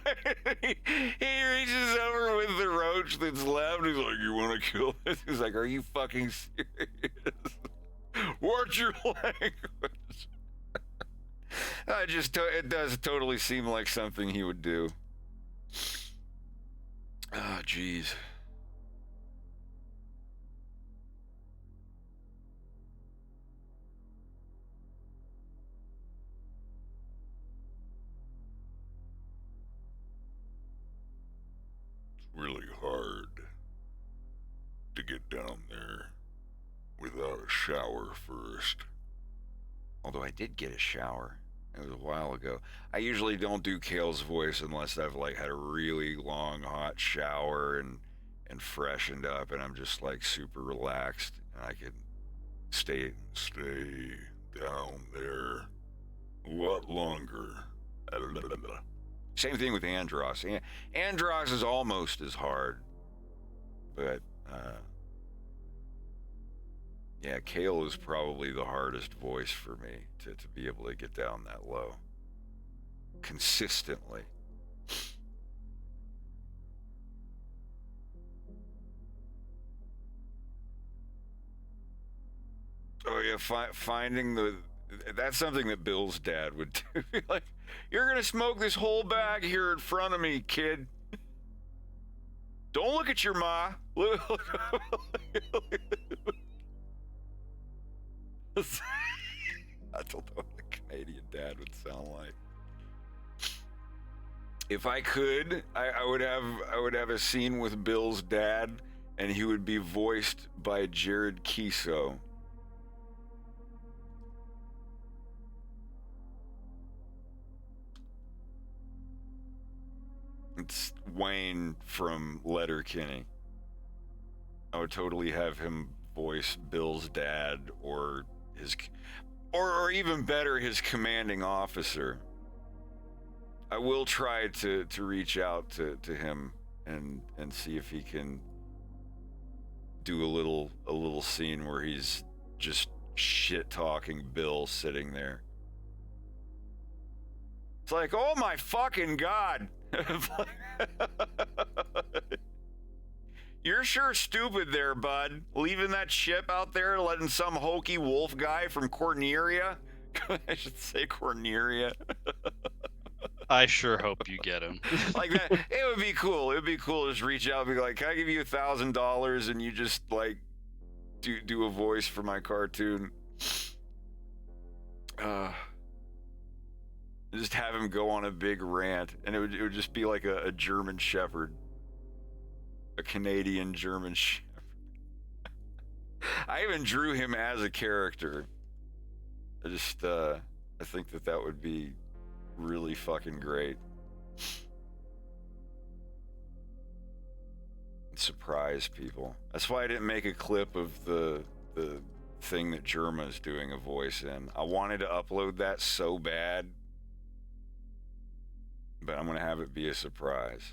Speaker 1: He reaches over with the roach that's left. He's like, "You want to kill this?" He's like, "Are you fucking serious? Watch your language." It does totally seem like something he would do. Oh, jeez. It's really hard to get down there without a shower first. Although I did get a shower. It was a while ago. I usually don't do Kale's voice unless I've like had a really long hot shower and freshened up and I'm just like super relaxed and I can Stay down there. What longer? Same thing with Andros. Andros is almost as hard, but yeah, Kale is probably the hardest voice for me to be able to get down that low consistently. Oh yeah, finding that's something that Bill's dad would do. Like, you're gonna smoke this whole bag here in front of me, kid. Don't look at your ma. I don't know what a Canadian dad would sound like. If I could, I would have a scene with Bill's dad, and he would be voiced by Jared Kiso. It's Wayne from Letterkenny. I would totally have him voice Bill's dad, or even better, his commanding officer. I will try to reach out to him and see if he can do a little scene where he's just shit talking Bill sitting there. It's like, oh my fucking God. You're sure stupid there, bud. Leaving that ship out there, letting some hokey wolf guy from Corneria, I should say Corneria.
Speaker 6: I sure hope you get him.
Speaker 1: Like that, it would be cool. It would be cool to just reach out and be like, can I give you $1,000 and you just like do a voice for my cartoon? Just have him go on a big rant, and it would just be like a German Shepherd, a Canadian German Shepherd. I even drew him as a character. I think that would be really fucking great. Surprise people. That's why I didn't make a clip of the thing that Germa's doing a voice in. I wanted to upload that so bad, but I'm going to have it be a surprise.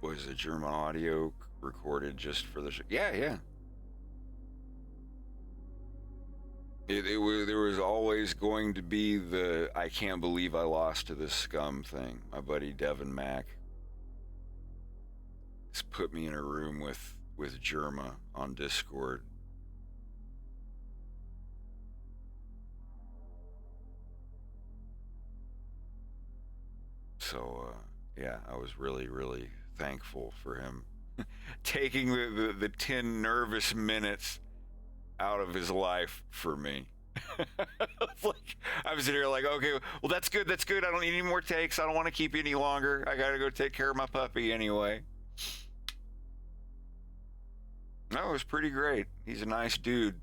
Speaker 1: Was the German audio recorded just for the show? Yeah. There was always going to be the I can't believe I lost to this scum thing. My buddy Devin Mack just put me in a room with Germa on Discord. So yeah, I was really thankful for him taking the 10 nervous minutes out of his life for me. Like, I was here like, okay, well, that's good. I don't need any more takes. I don't want to keep you any longer. I gotta go take care of my puppy anyway. No, it was pretty great. He's a nice dude.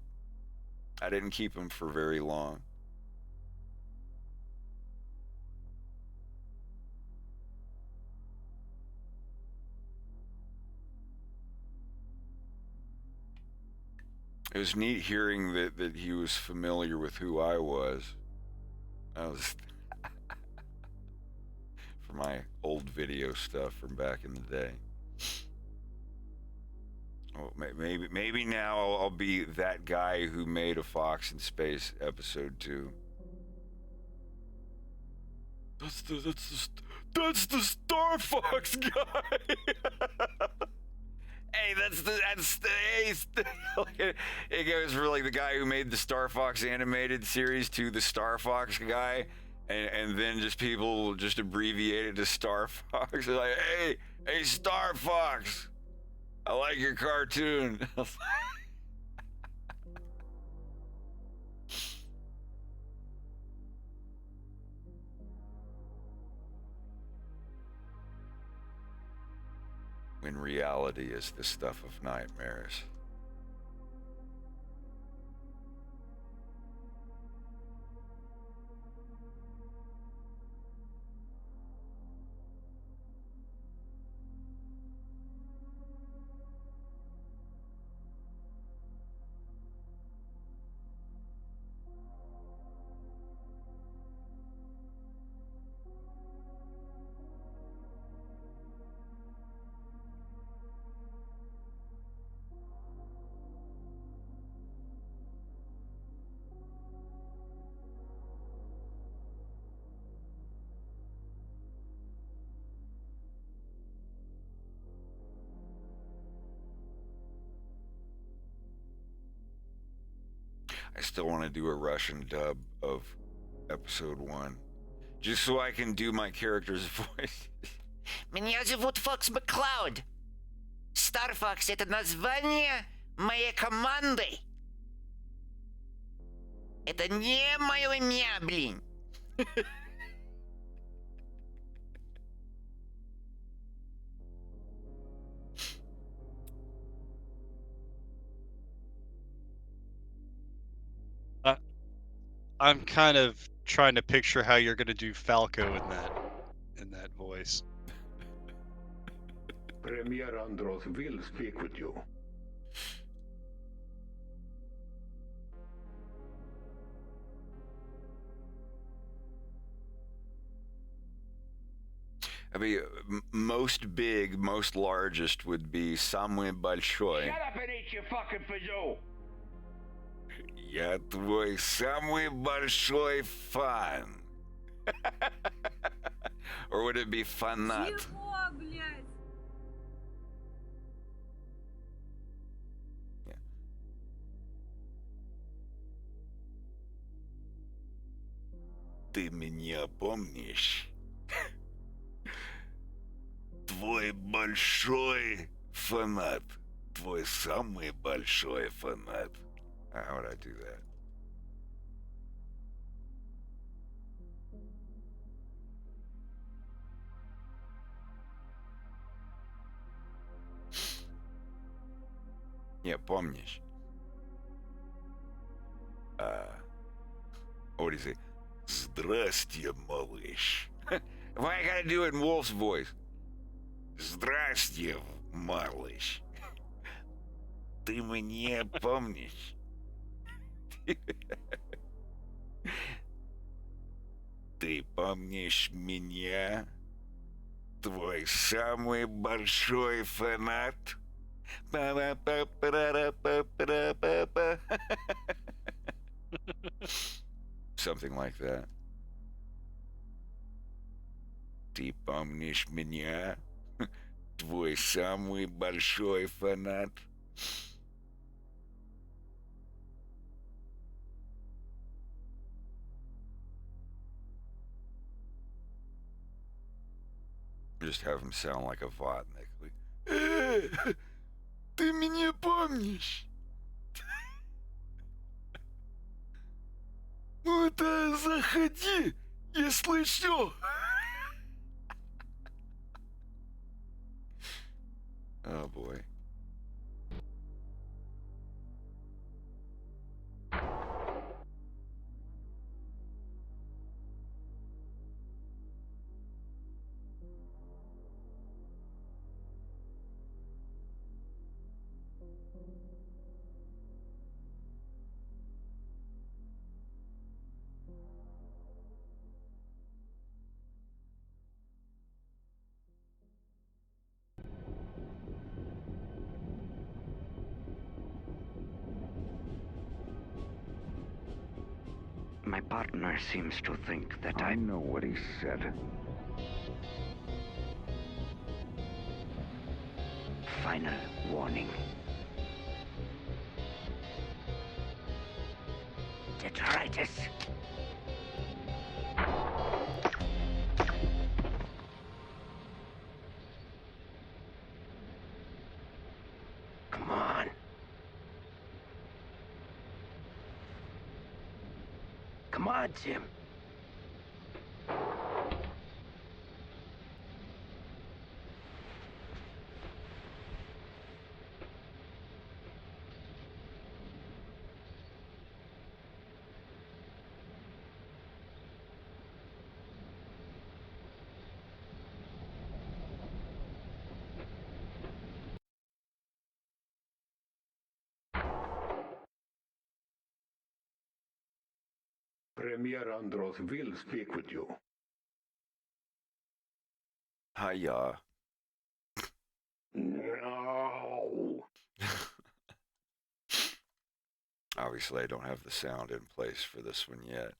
Speaker 1: I didn't keep him for very long. It was neat hearing that he was familiar with who I was. I was for my old video stuff from back in the day. Oh, maybe now I'll be that guy who made a Fox in Space That's the Star Fox guy. Hey, that's the it goes for like the guy who made the Star Fox animated series to the Star Fox guy, and then just people just abbreviate it to Star Fox. They're like, hey, Star Fox, I like your cartoon. When reality is the stuff of nightmares. I still want to do a Russian dub of episode 1, just so I can do my character's voice.
Speaker 7: Меня зовут Фокс Маклауд. Star Fox — это название моей команды. Это не мое имя, блин.
Speaker 6: I'm kind of trying to picture how you're gonna do Falco in that voice.
Speaker 2: Premier Andros will speak with you.
Speaker 1: I mean, most big, most largest would be самый большой.
Speaker 8: Shut up and eat your fucking fazoo!
Speaker 1: Я твой самый большой фан. Or would it be фанат?
Speaker 9: Чего, блядь?
Speaker 1: Yeah. Ты меня помнишь? Твой большой фанат. Твой самый большой фанат. How would I do that? Yeah, помнишь. What do you say? Здрасте, малыш. Why I gotta do it in Wolf's voice? Здрасте, малыш. Ты меня помнишь? Ты помнишь меня? Твой самый большой фанат? Something like that. Ты помнишь меня? Твой самый большой фанат? Just have him sound like a vodnik. Ты меня помнишь? Ну да, заходи, если что. Oh boy.
Speaker 3: My partner seems to think that
Speaker 4: I know what he said.
Speaker 3: final warning. Detritus. Come on. Come on, Jim.
Speaker 2: Premier Andros will speak with you.
Speaker 1: Hiya.
Speaker 2: No.
Speaker 1: Obviously, I don't have the sound in place for this one yet.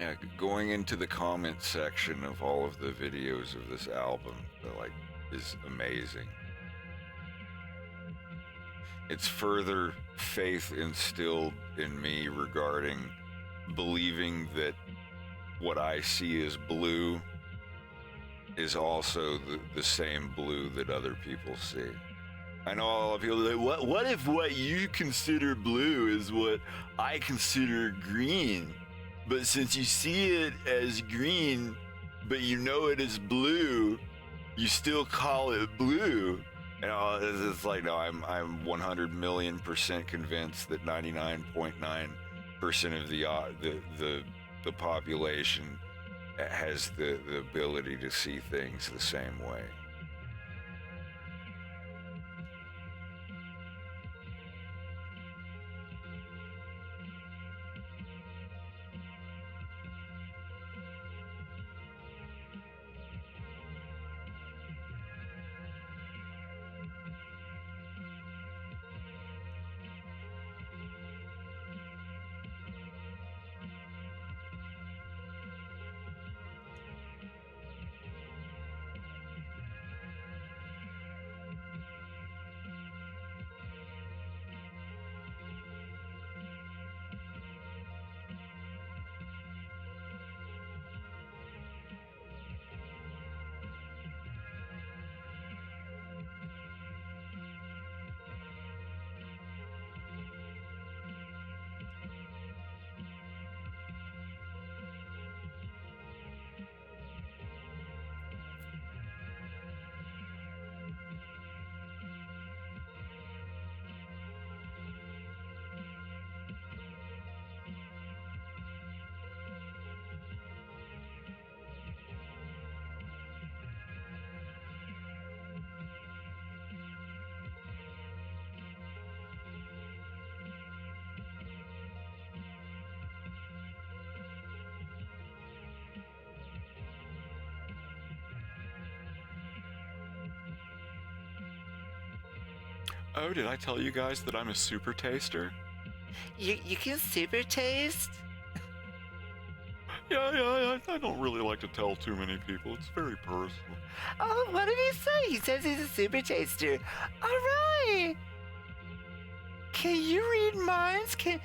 Speaker 1: Yeah, going into the comment section of all of the videos of this album, like, is amazing. It's further faith instilled in me regarding believing that what I see as blue is also the same blue that other people see. I know all of people are like, what if what you consider blue is what I consider green? But since you see it as green, but you know it is blue, you still call it blue. And it's like, no, I'm 100,000,000% convinced that 99.9% of the population has the ability to see things the same way.
Speaker 9: Oh, did I tell you guys that I'm a super taster?
Speaker 7: You can super taste?
Speaker 9: Yeah, I don't really like to tell too many people. It's very personal.
Speaker 7: Oh, what did he say? He says he's a super taster. All right. Can you read minds? Can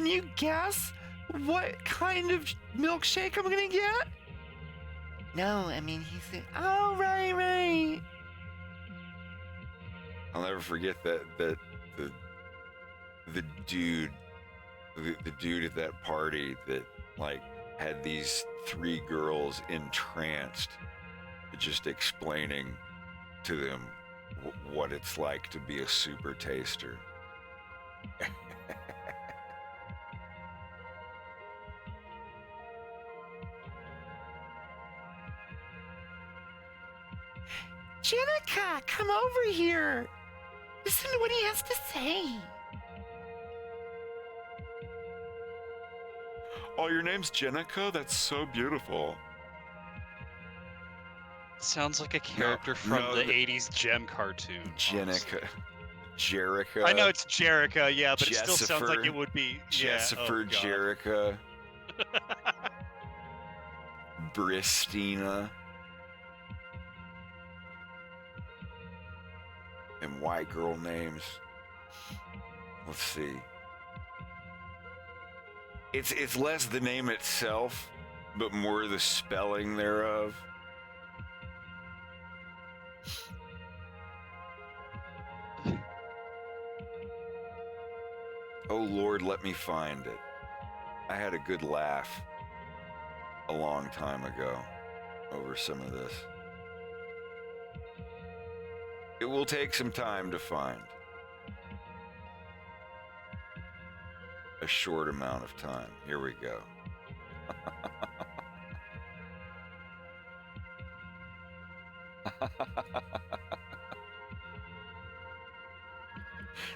Speaker 7: you guess what kind of milkshake I'm gonna get? No, I mean he said. Oh, right.
Speaker 1: I'll never forget that the dude at that party that like had these 3 girls entranced, just explaining to them what it's like to be a super taster.
Speaker 7: Jenica, come over here. Listen to what he has to say.
Speaker 9: Oh, your name's Jenica? That's so beautiful.
Speaker 6: Sounds like a character from
Speaker 1: no,
Speaker 6: the
Speaker 1: the-
Speaker 6: 80s Gem cartoon.
Speaker 1: Jenica. Jerica.
Speaker 6: I know it's Jerica, yeah, but it still sounds like
Speaker 1: Jessifer-
Speaker 6: it would be.
Speaker 1: Jessifer,
Speaker 6: yeah, oh, God.
Speaker 1: Jerica. Bristina. And white girl names. Let's see. It's less the name itself, but more the spelling thereof. Oh Lord, let me find it. I had a good laugh a long time ago over some of this. It will take some time to find. A short amount of time. Here we go.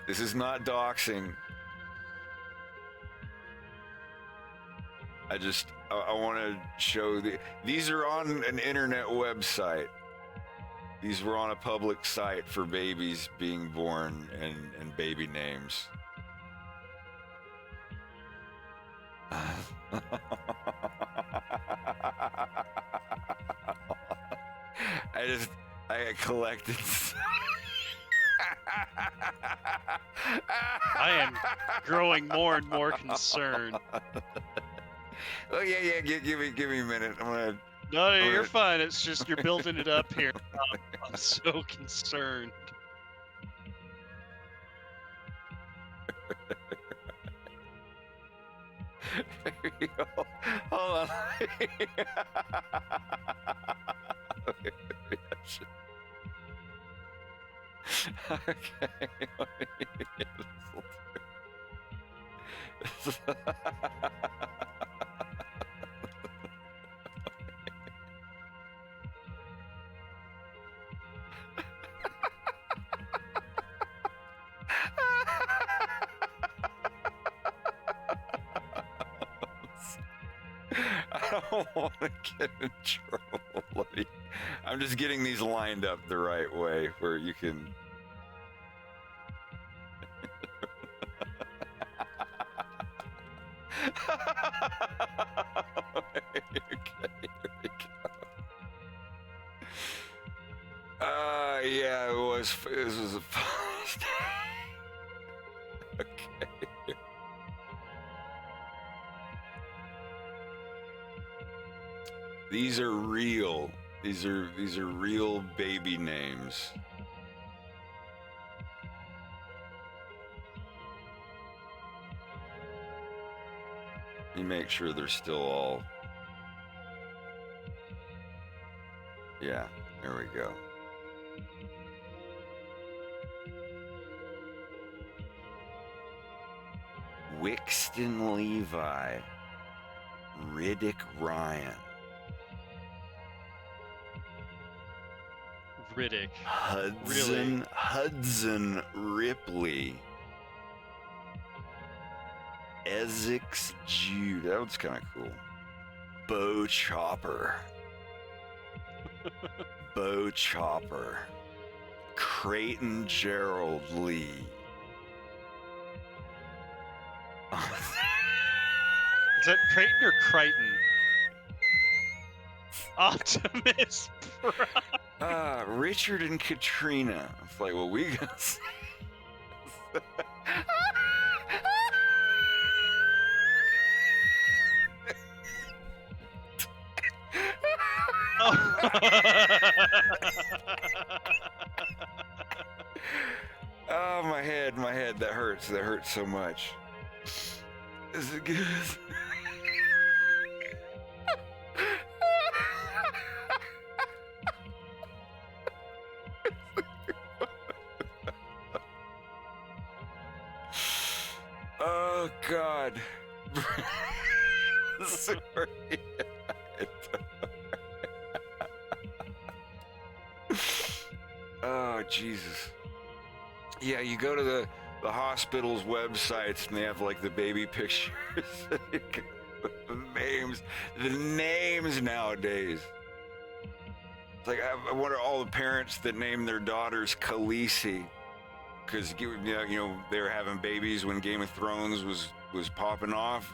Speaker 1: This is not doxing. I want to show these are on an internet website. These were on a public site for babies being born and baby names. I collected.
Speaker 6: I am growing more and more concerned.
Speaker 1: Oh yeah. Give me a minute. I'm gonna.
Speaker 6: No, you're fine. It's just you're building it up here. I'm so concerned.
Speaker 1: There you go. Hold on. Okay. I don't want to get in trouble, buddy. I'm just getting these lined up the right way where you can. Okay, here we go. Yeah, it was. This was a fast. Okay. These are real. These are real baby names. Let me make sure they're still all. Yeah, there we go. Wixton Levi, Riddick Ryan,
Speaker 6: Riddick.
Speaker 1: Hudson Ripley, Essex Jude. That was kind of cool. Bo Chopper. Bo Chopper. Creighton Gerald Lee.
Speaker 6: Is that Creighton or Crichton? Optimus Prime.
Speaker 1: Richard and Katrina. It's like, well, we got. Oh, my head, that hurts so much. Is it good? Oh, God. Sorry. Oh, Jesus. Yeah, you go to the hospital's websites and they have like the baby pictures. the names nowadays. It's like I wonder all the parents that name their daughters Khaleesi because you know they were having babies when Game of Thrones was popping off,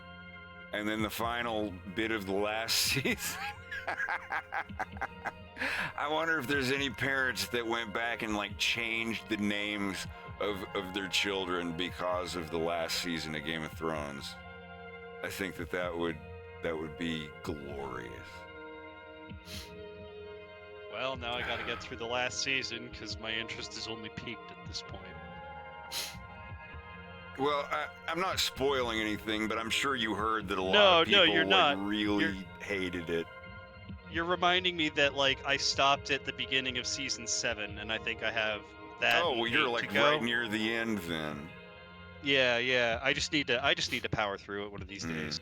Speaker 1: and then the final bit of the last season. I wonder if there's any parents that went back and like changed the names of their children because of the last season of Game of Thrones. I think that would be glorious.
Speaker 6: Well, now I gotta get through the last season because my interest is only peaked at this point.
Speaker 1: Well, I'm not spoiling anything, but I'm sure you heard that a lot of people
Speaker 6: you're not.
Speaker 1: really hated it.
Speaker 6: You're reminding me that like I stopped at the beginning of season 7, and I think I have that.
Speaker 1: Oh, well, you're
Speaker 6: 8
Speaker 1: like
Speaker 6: to go.
Speaker 1: right near the end then.
Speaker 6: Yeah. I just need to power through it one of these days.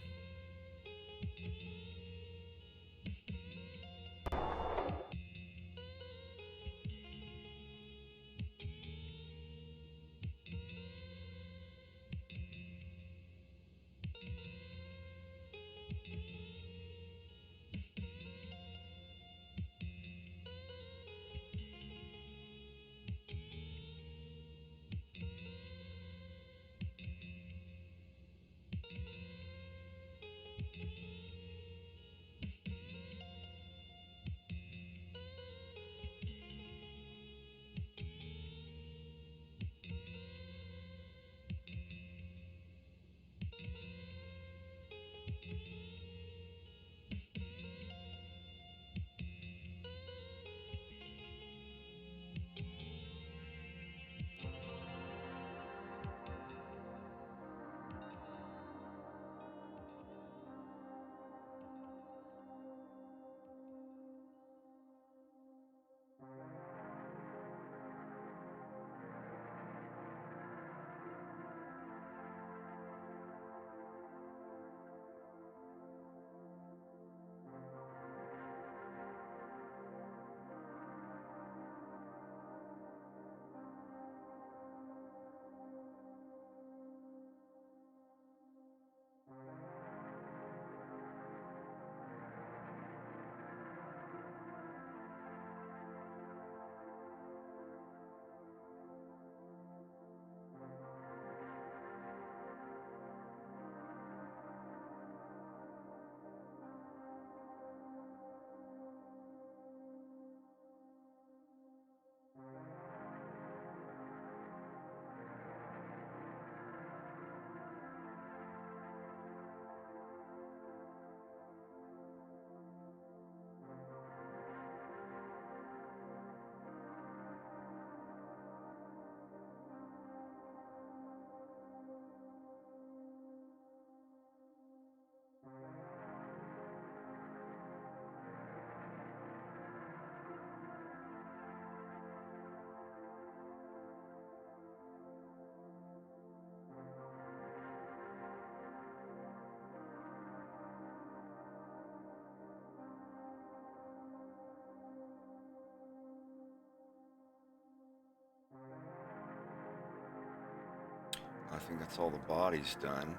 Speaker 1: I think that's all the body's done.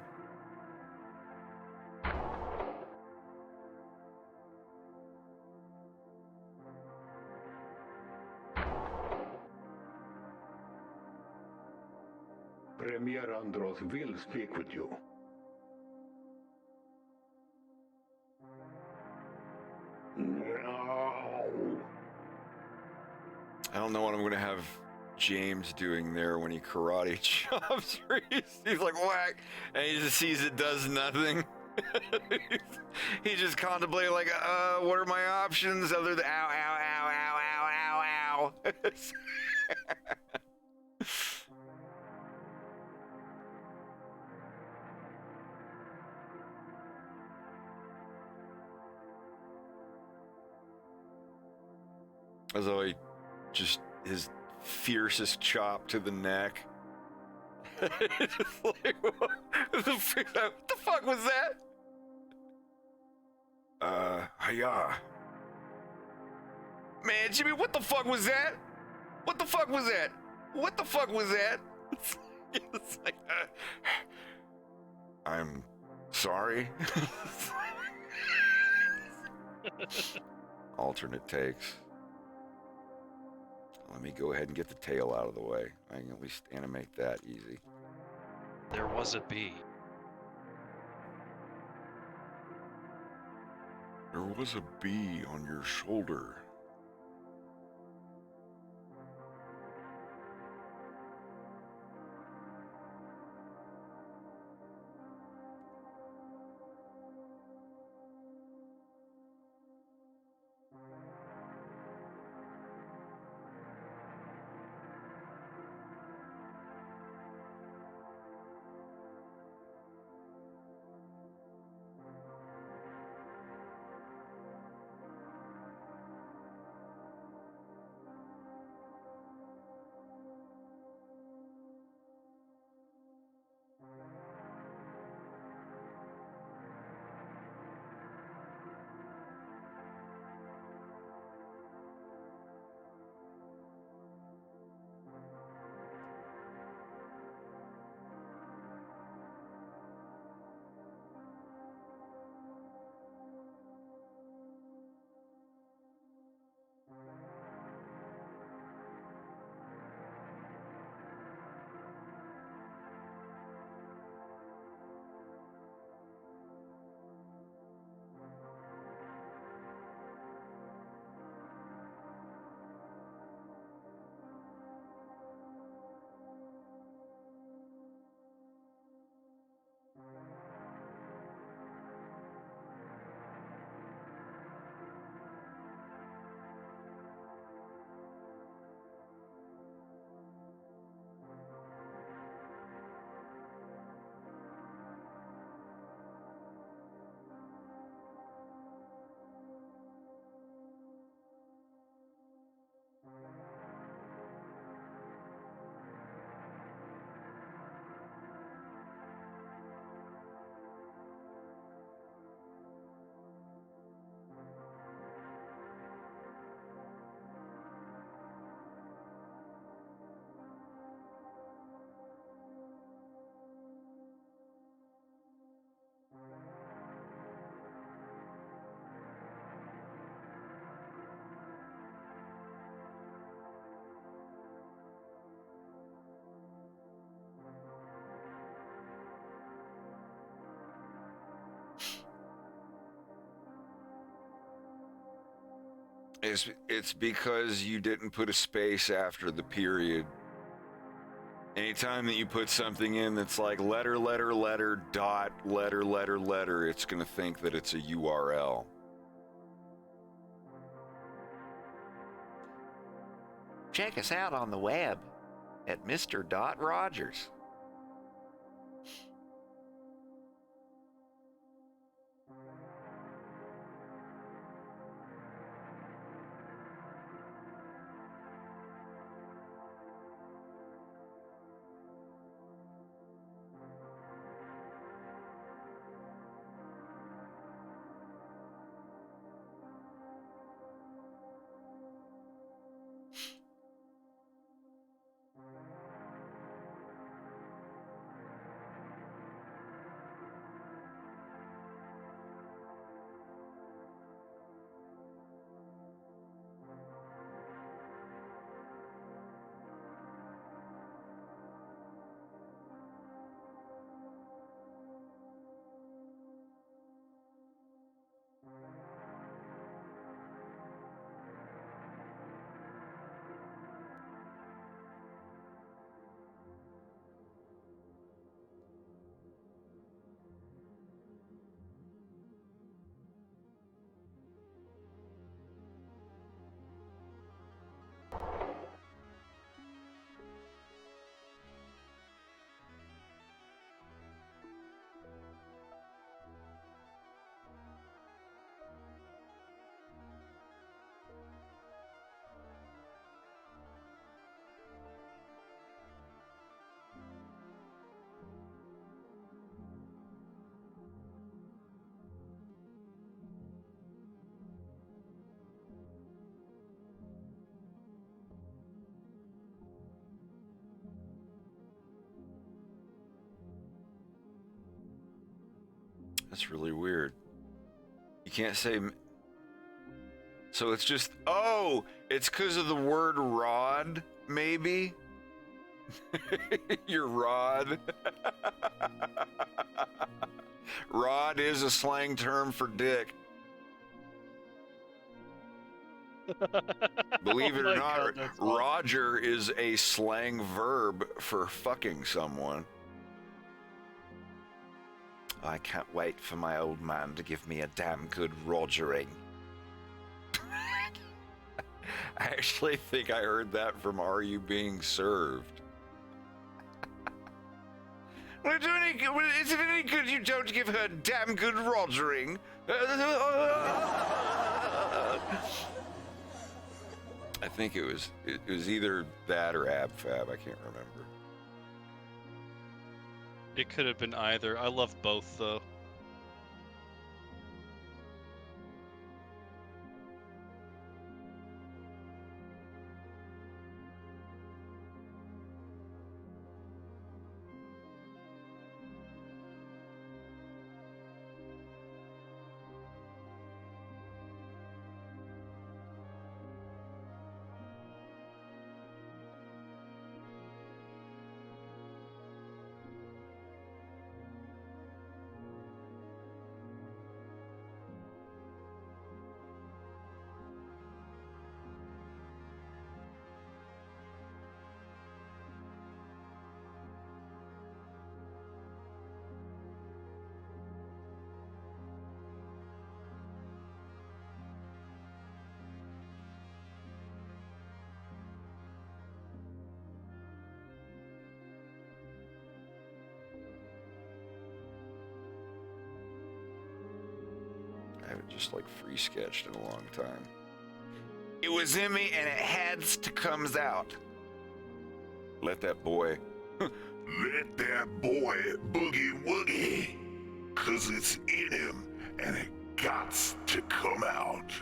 Speaker 2: Premier Andros will speak with you. No.
Speaker 1: I don't know what I'm gonna have James doing there when he karate chops. He's like whack, and he just sees it does nothing. He's just contemplating like, what are my options other than ow, ow, ow, ow, ow, ow, ow. As though he just his fiercest chop to the neck. Just like, what the fuck was that? Hiya. Man, Jimmy, what the fuck was that? What the fuck was that? What the fuck was that? It's like, I'm sorry. Alternate takes. Let me go ahead and get the tail out of the way. I can at least animate that easy.
Speaker 6: There was a bee.
Speaker 9: There was a bee on your shoulder.
Speaker 1: It's because you didn't put a space after the period. Anytime that you put something in that's like letter, letter, letter, dot, letter, letter, letter, it's going to think that it's a URL.
Speaker 7: Check us out on the web at Mr. Rogers.
Speaker 1: That's really weird. You can't say... So it's just... Oh! It's because of the word rod, maybe? Your rod. Rod is a slang term for dick. Believe it
Speaker 6: Oh
Speaker 1: or
Speaker 6: my
Speaker 1: not,
Speaker 6: God, that's awesome.
Speaker 1: Roger is a slang verb for fucking someone. I can't wait for my old man to give me a damn good rogering. I actually think I heard that from Are You Being Served? Well, is it any good you don't give her a damn good rogering? I think it was either that or AbFab. I can't remember.
Speaker 6: It could have been either. I love both, though.
Speaker 1: I haven't just like free sketched in a long time. It was in me and it had to comes out. Let that boy.
Speaker 10: Let that boy boogie woogie. 'Cause it's in him and it gots to come out.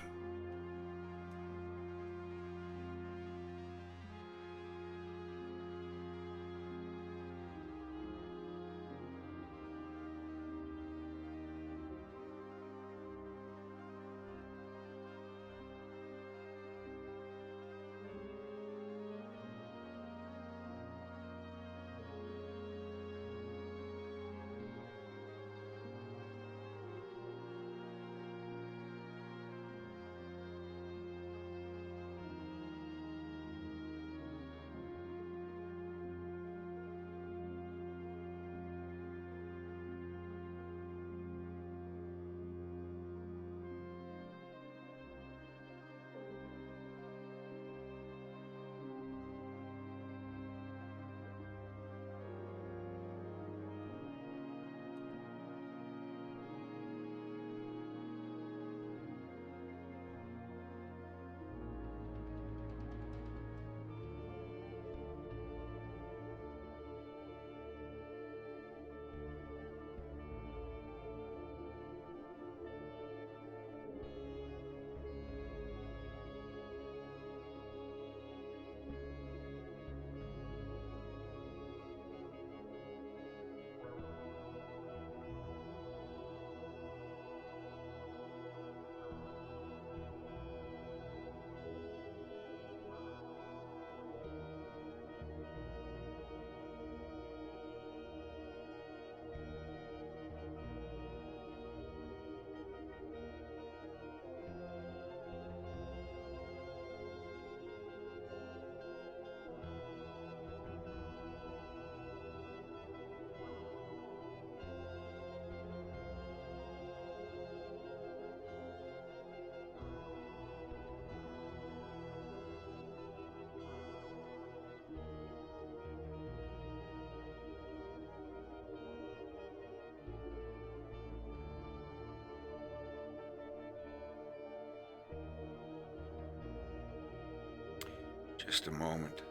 Speaker 1: Just a moment.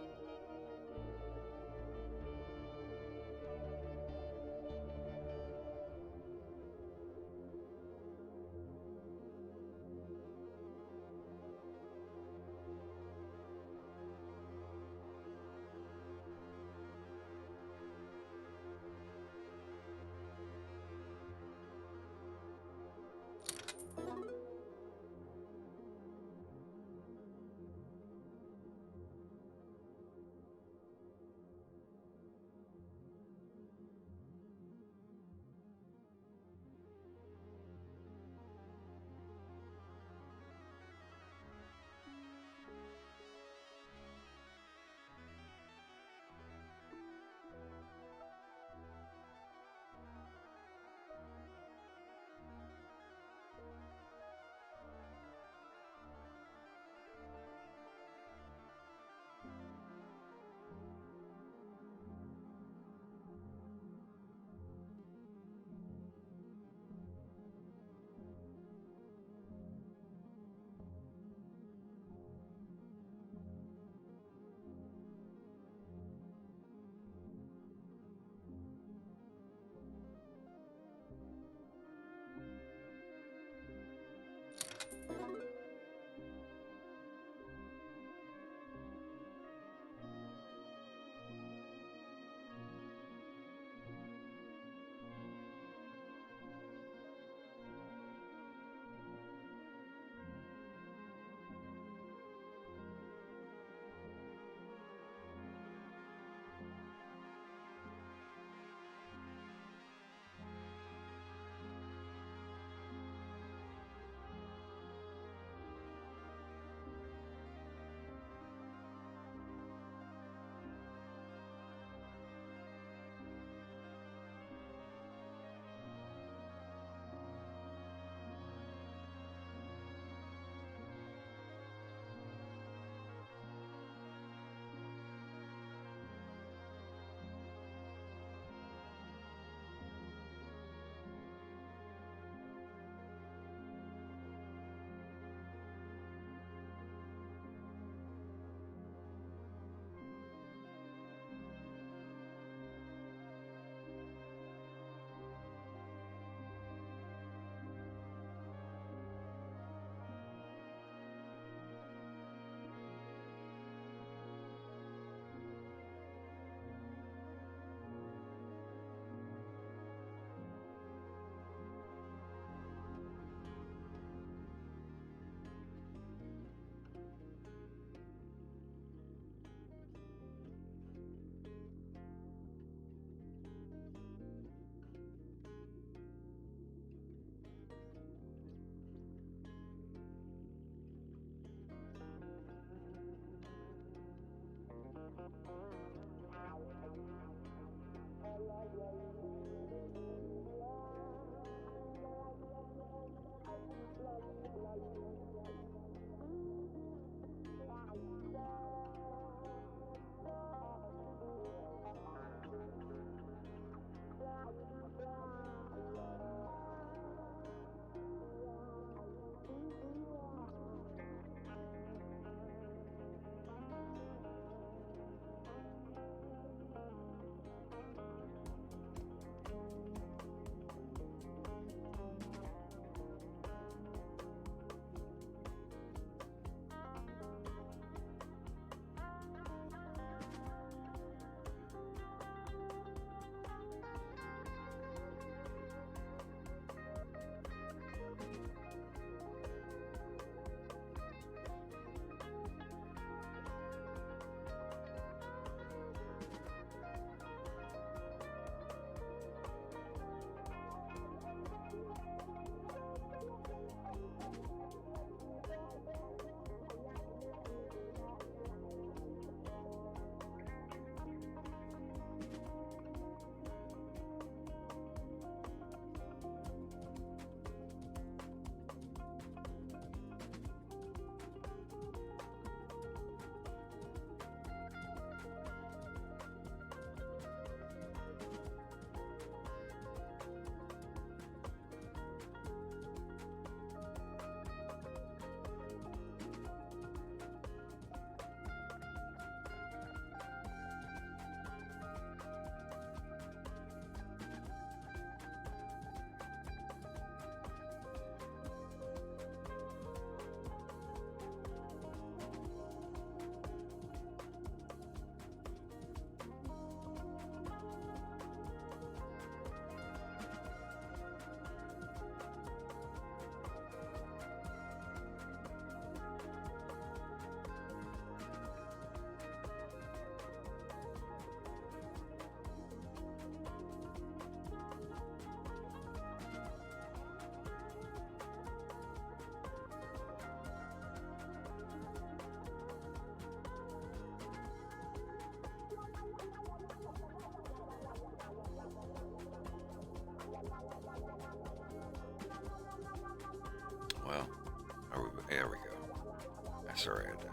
Speaker 1: Well, there we go. Sorry, I had to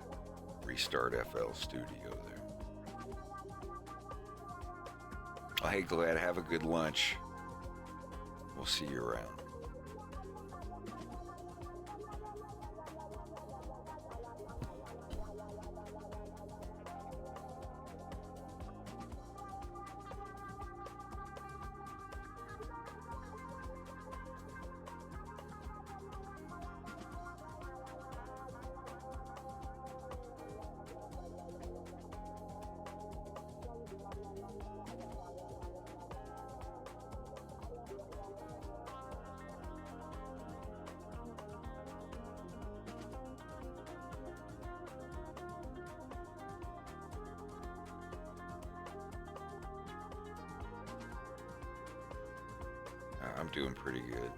Speaker 1: restart FL Studio there. Oh, hey, Glad, have a good lunch. We'll see you around. I'm doing pretty good.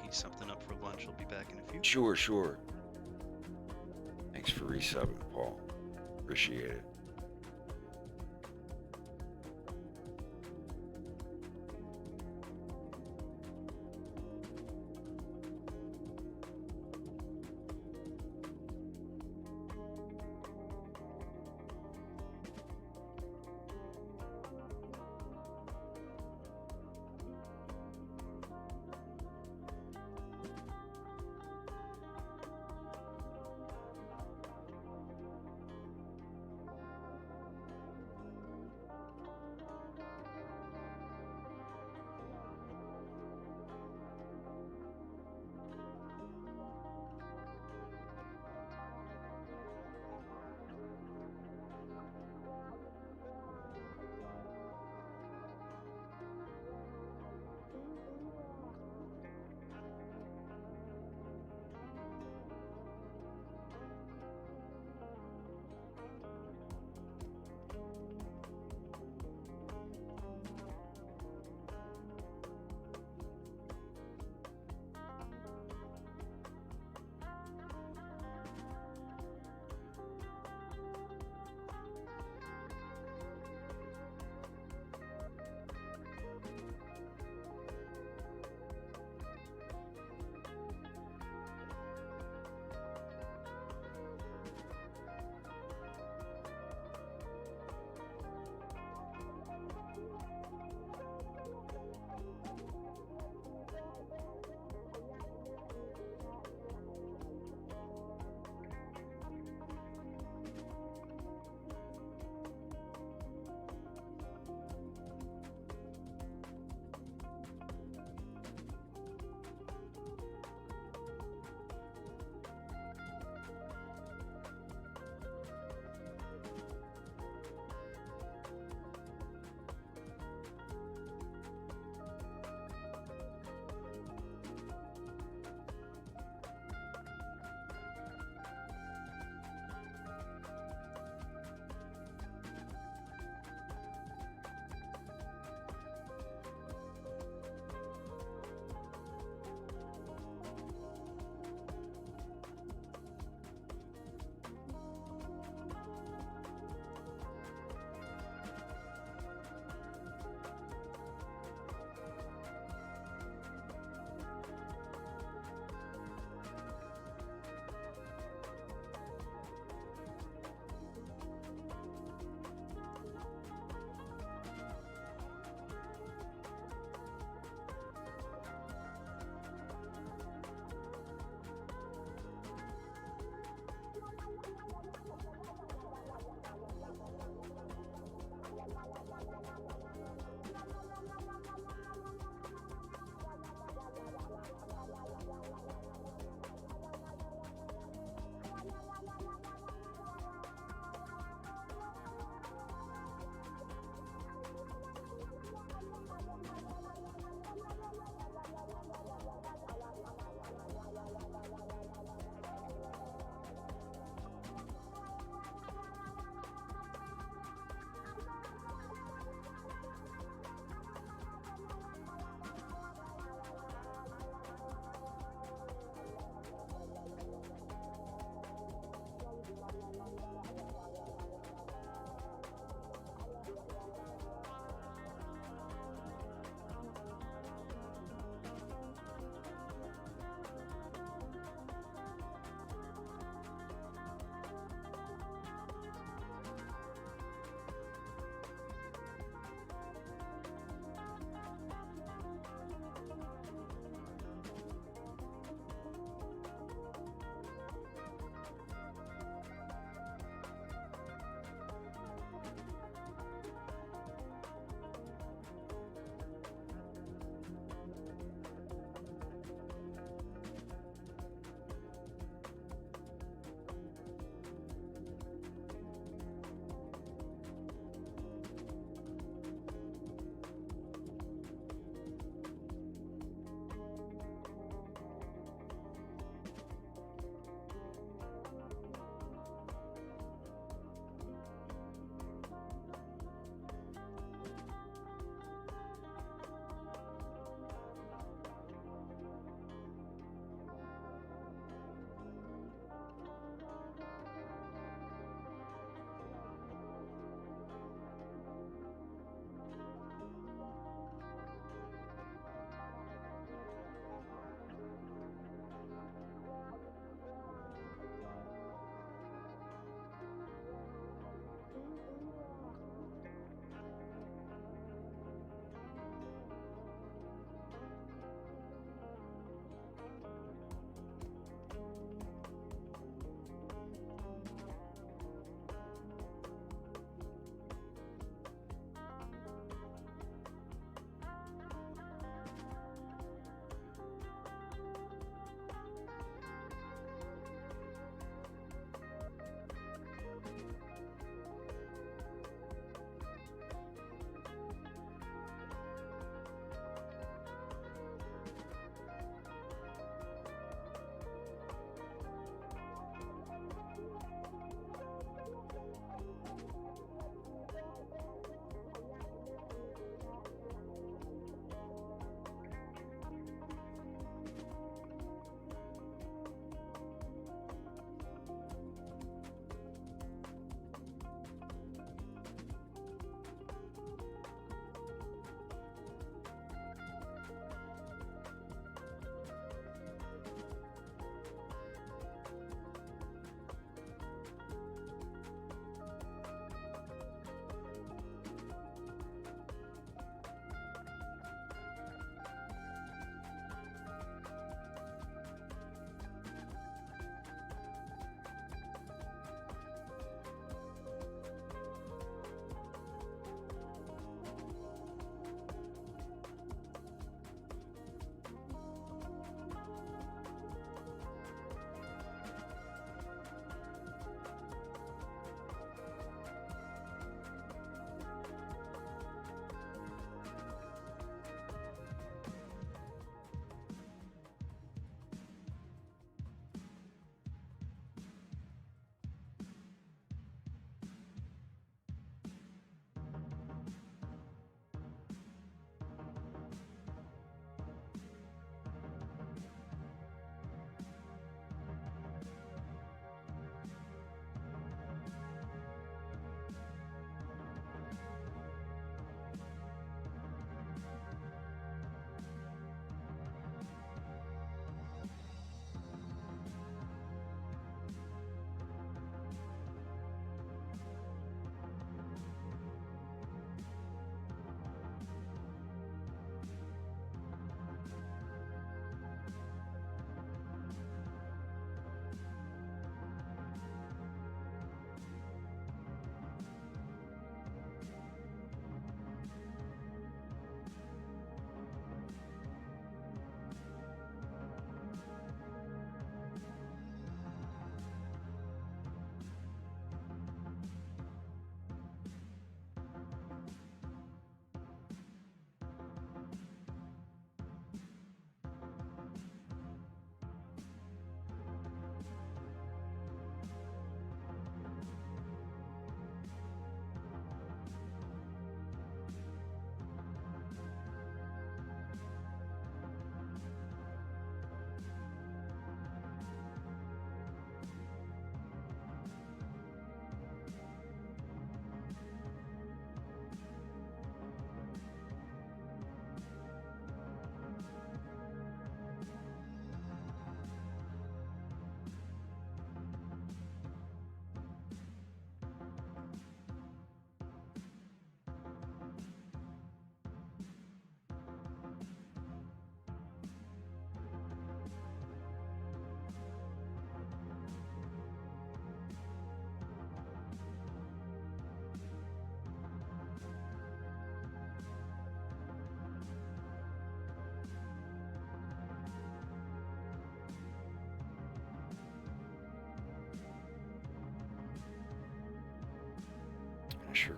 Speaker 6: eat something up for lunch. I'll be back in a few.
Speaker 1: Sure, sure. Thanks for resubbing, Paul. Appreciate it.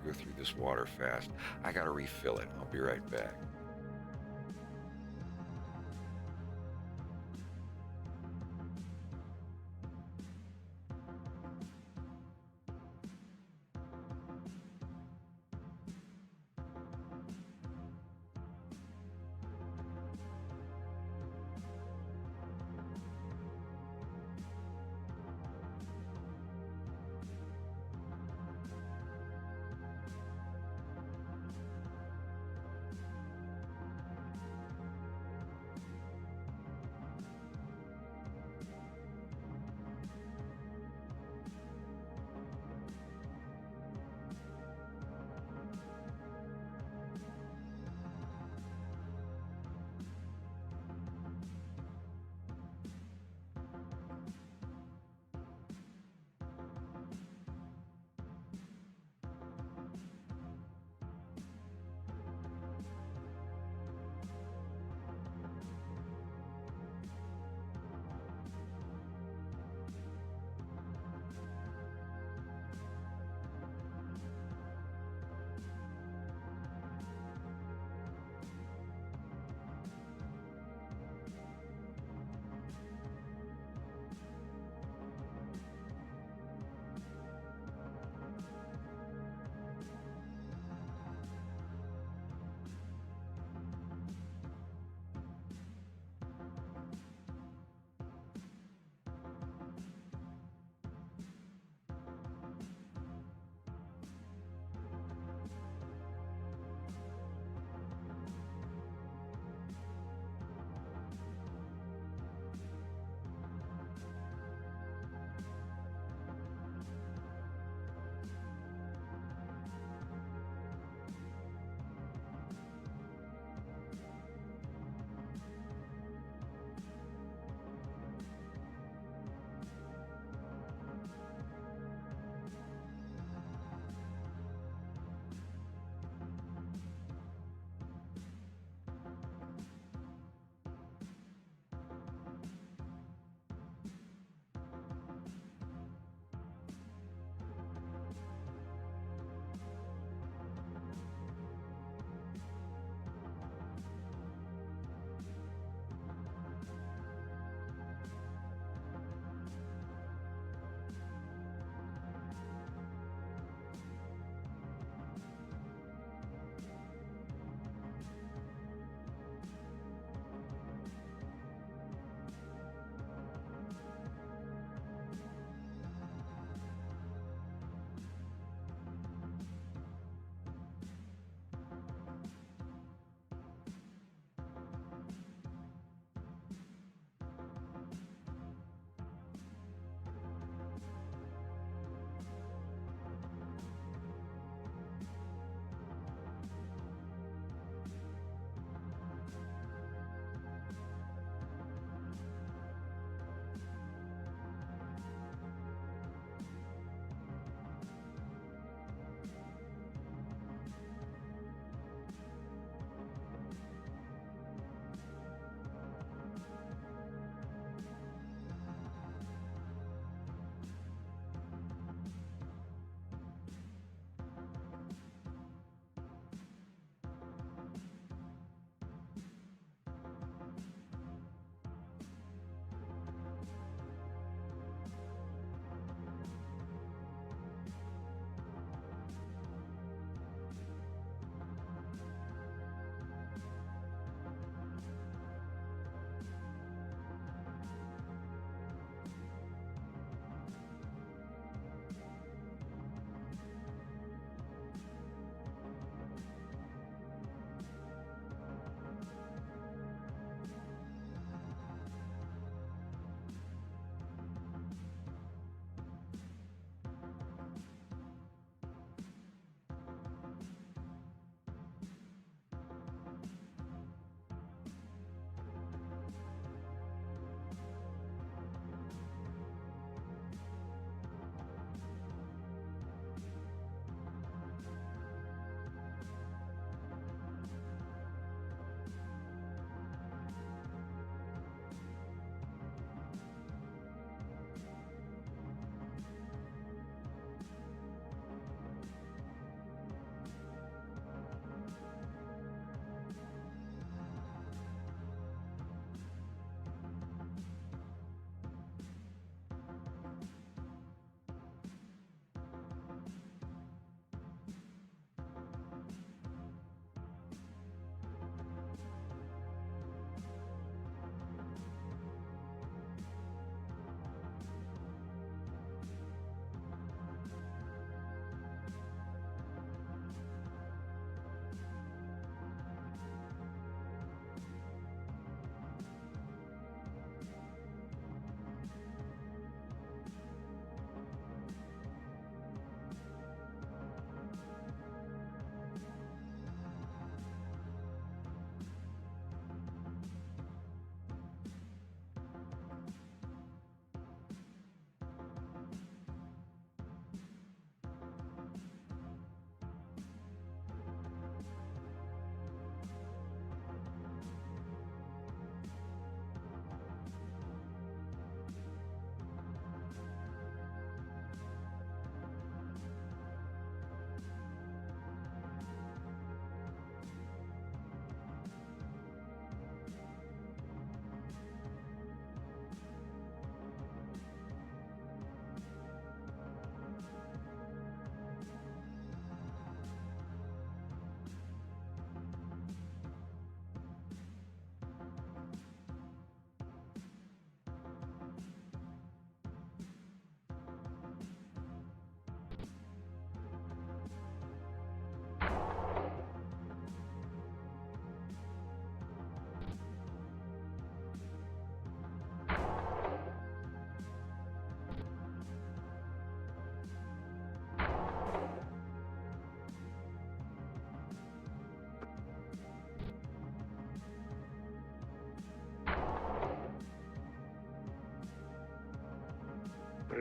Speaker 1: go through this water fast. I gotta refill it. I'll be right back.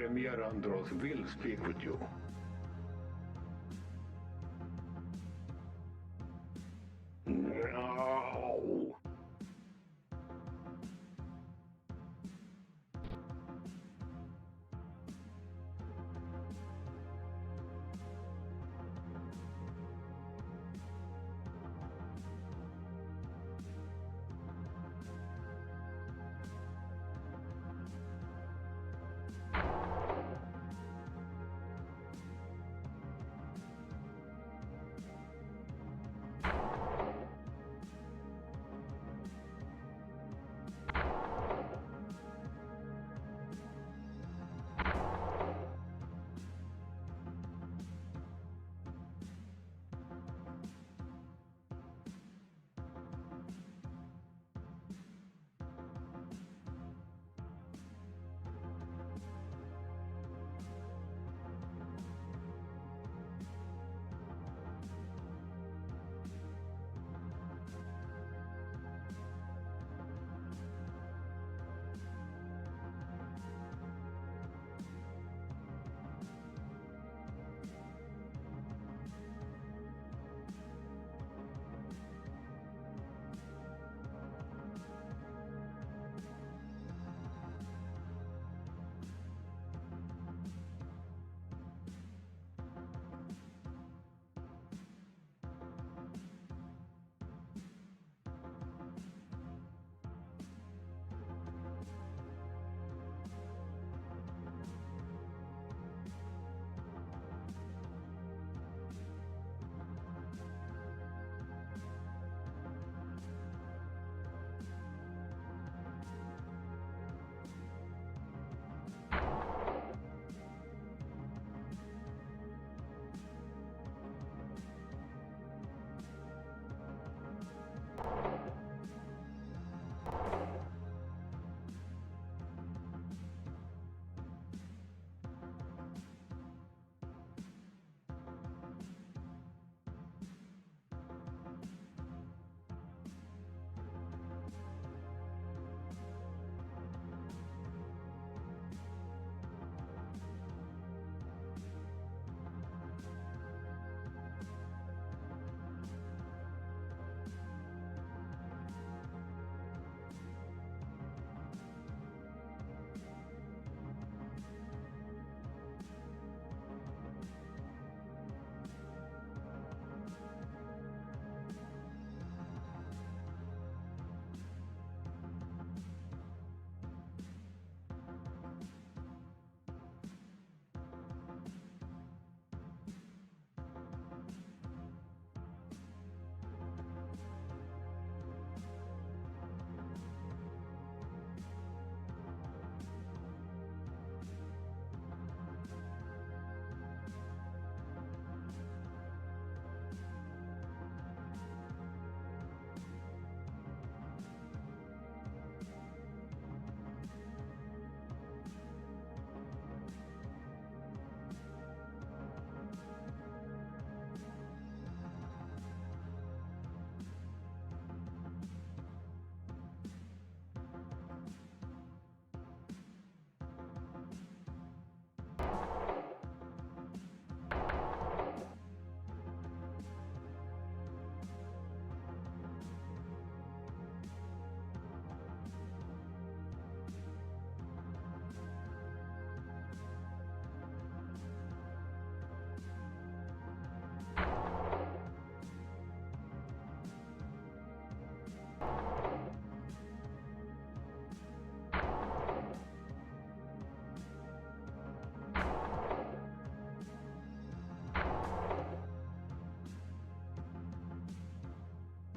Speaker 2: Premier Andros will speak with you. No!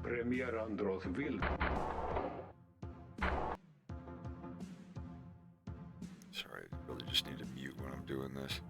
Speaker 2: Premier Andros will.
Speaker 1: Sorry, I really just need to mute when I'm doing this.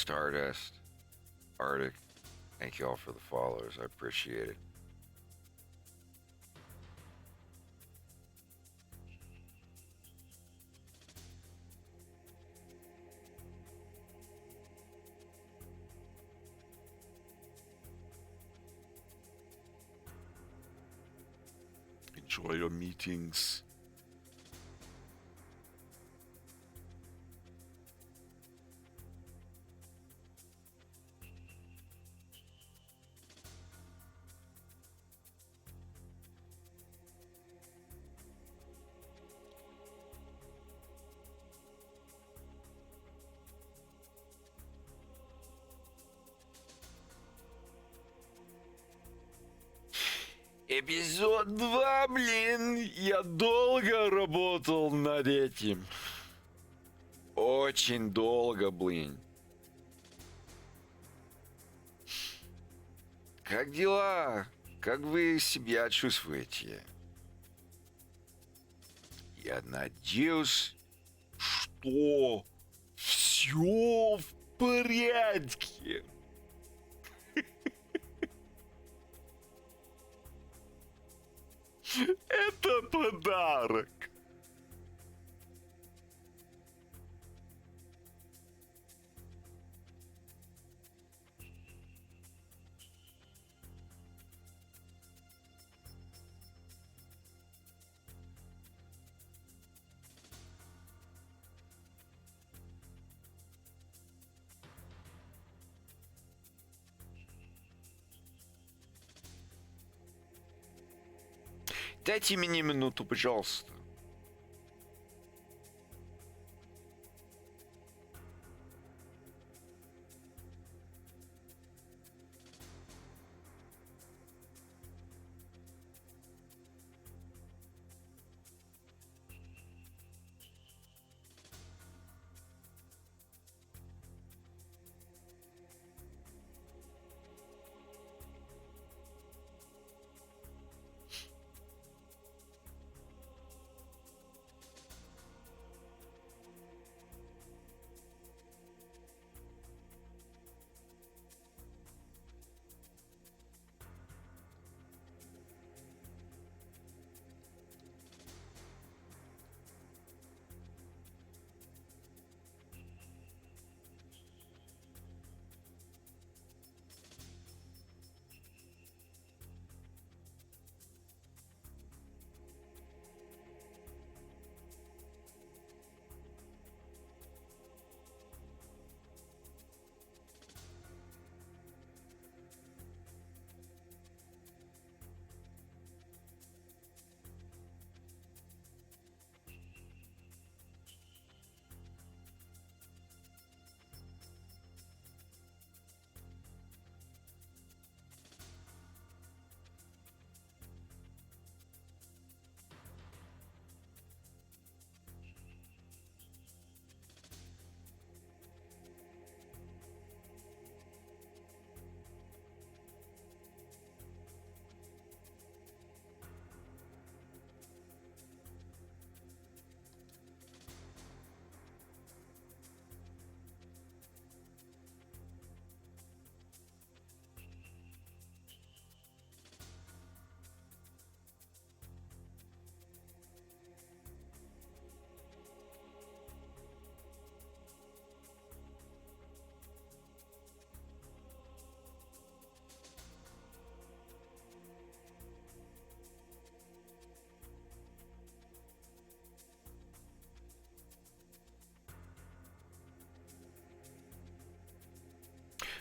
Speaker 1: Stardust, Arctic, thank you all for the followers. I appreciate it.
Speaker 9: Enjoy your meetings.
Speaker 1: Эпизод 2, блин, я долго работал над этим. Очень долго, блин. Как дела? Как вы себя чувствуете? Я надеюсь, что все в порядке. Это подарок. Дайте мне минуту, пожалуйста.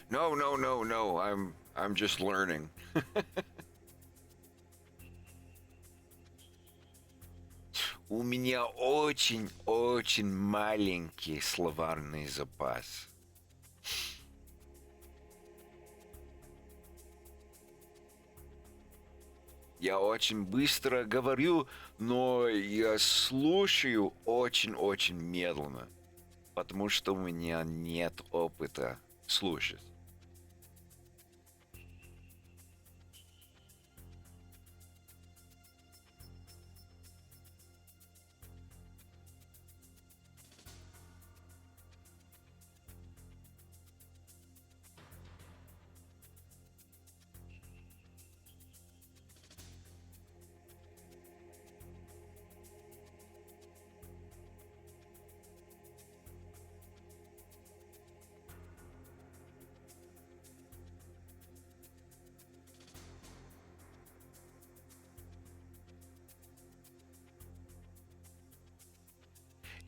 Speaker 1: No. I'm just learning. У меня очень маленький словарный запас. Я очень быстро говорю, но я слушаю очень медленно, потому что у меня нет опыта слушать.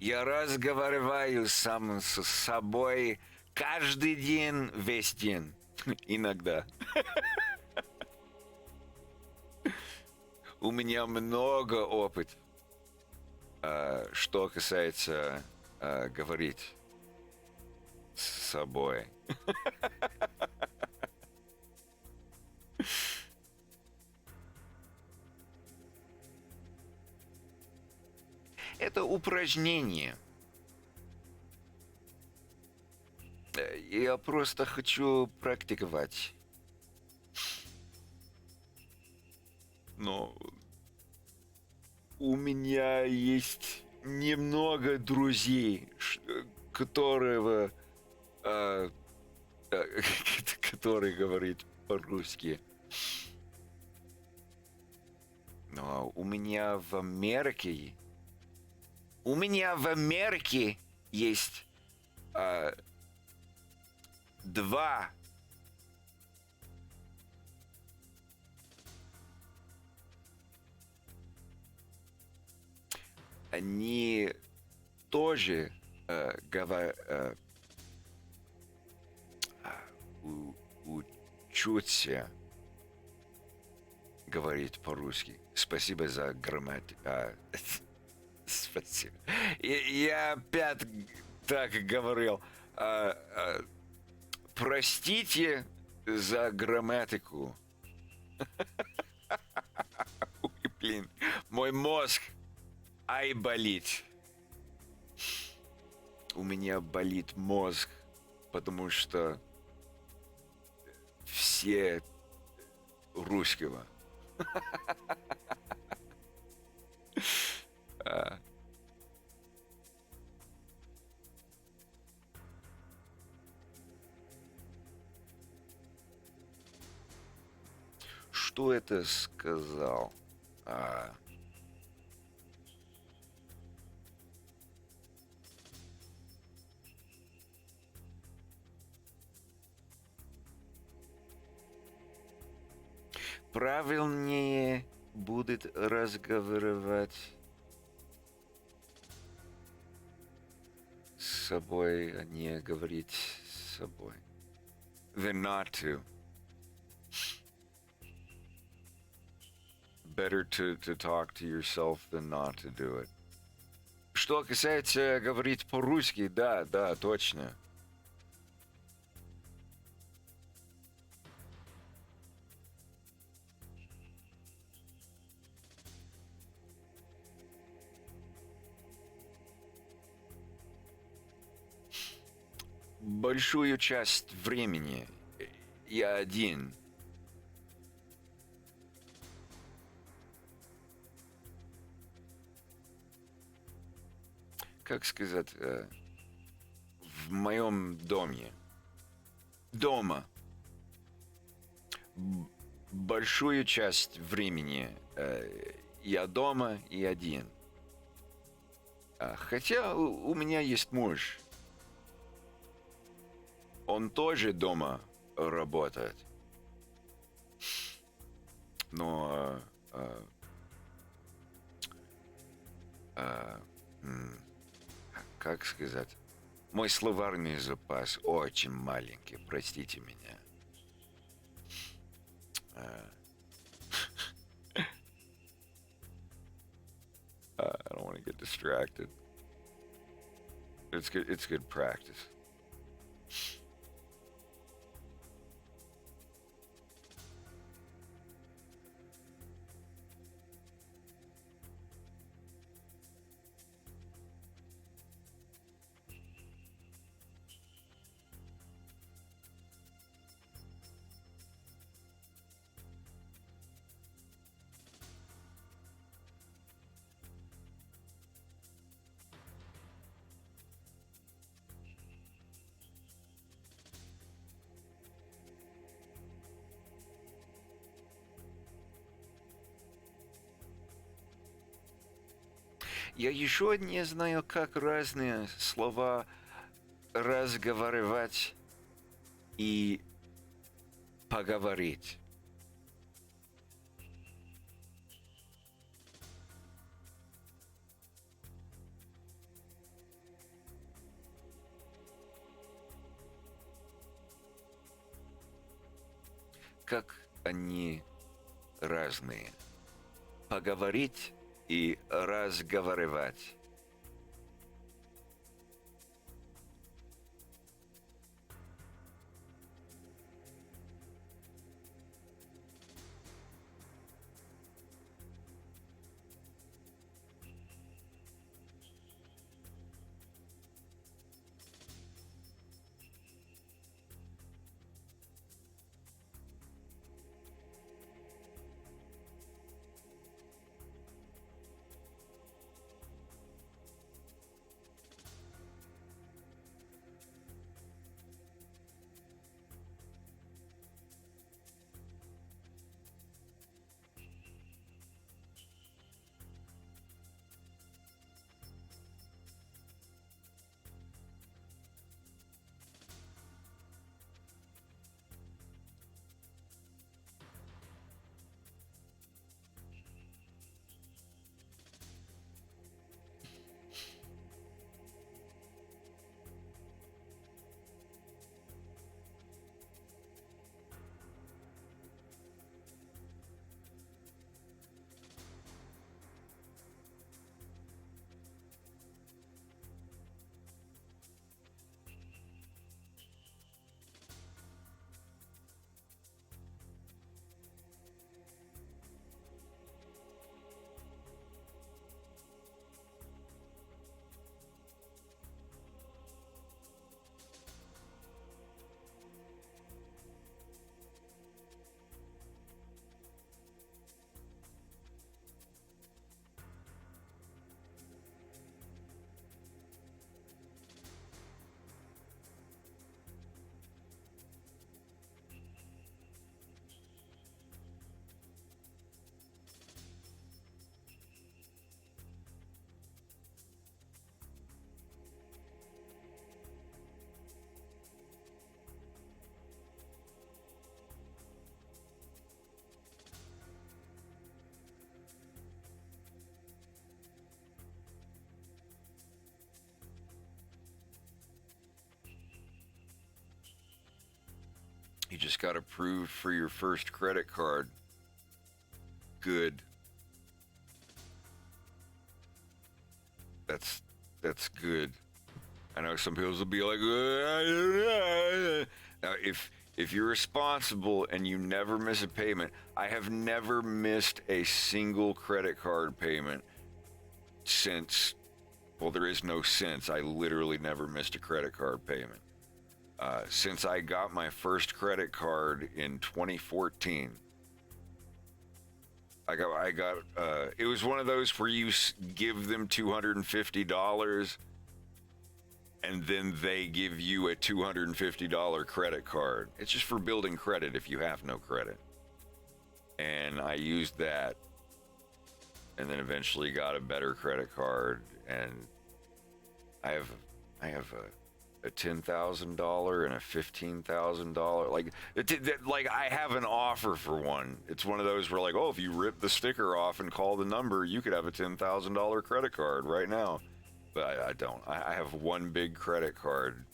Speaker 1: Я разговариваю сам с собой каждый день, весь день. Иногда. У меня много опыта, что касается говорить с собой. Это упражнение. Я просто хочу практиковать. Но у меня есть немного друзей, которые говорят по-русски. Но у меня в Америке есть два они тоже учатся говорить по-русски. Спасибо за грамматику. Спасибо. Я опять так говорил. Простите за грамматику. Ой, блин, мой мозг болит. У меня болит мозг, потому что все русского. Что это сказал? Правильнее будет разговаривать с собой, а не говорить с собой. Than not to. Better to talk to yourself than not to do it. Что касается говорить по-русски, да, точно. Большую часть времени я один. Как сказать, в моем доме. Дома. Большую часть времени я дома и один. Хотя у меня есть муж. Он тоже дома работает. Но как сказать, мой словарный запас очень маленький, простите меня. I don't want to get distracted. It's good practice. Я еще не знаю, как разные слова разговаривать и поговорить. как они разные. Поговорить и разговаривать. You just got approved for your first credit card. Good. That's good. I know some people will be like, now if you're responsible and you never miss a payment, I have never missed a single credit card payment since, well, there is no since. I literally never missed a credit card payment. Since I got my first credit card in 2014, I got it was one of those where you give them $250 and then they give you a $250 credit card. It's just for building credit if you have no credit. And I used that and then eventually got a better credit card, and I have a $10,000 and a $15,000. Like I have an offer for one. It's one of those where like, oh, if you rip the sticker off and call the number, you could have a $10,000 credit card right now. But I don't. I have one big credit card,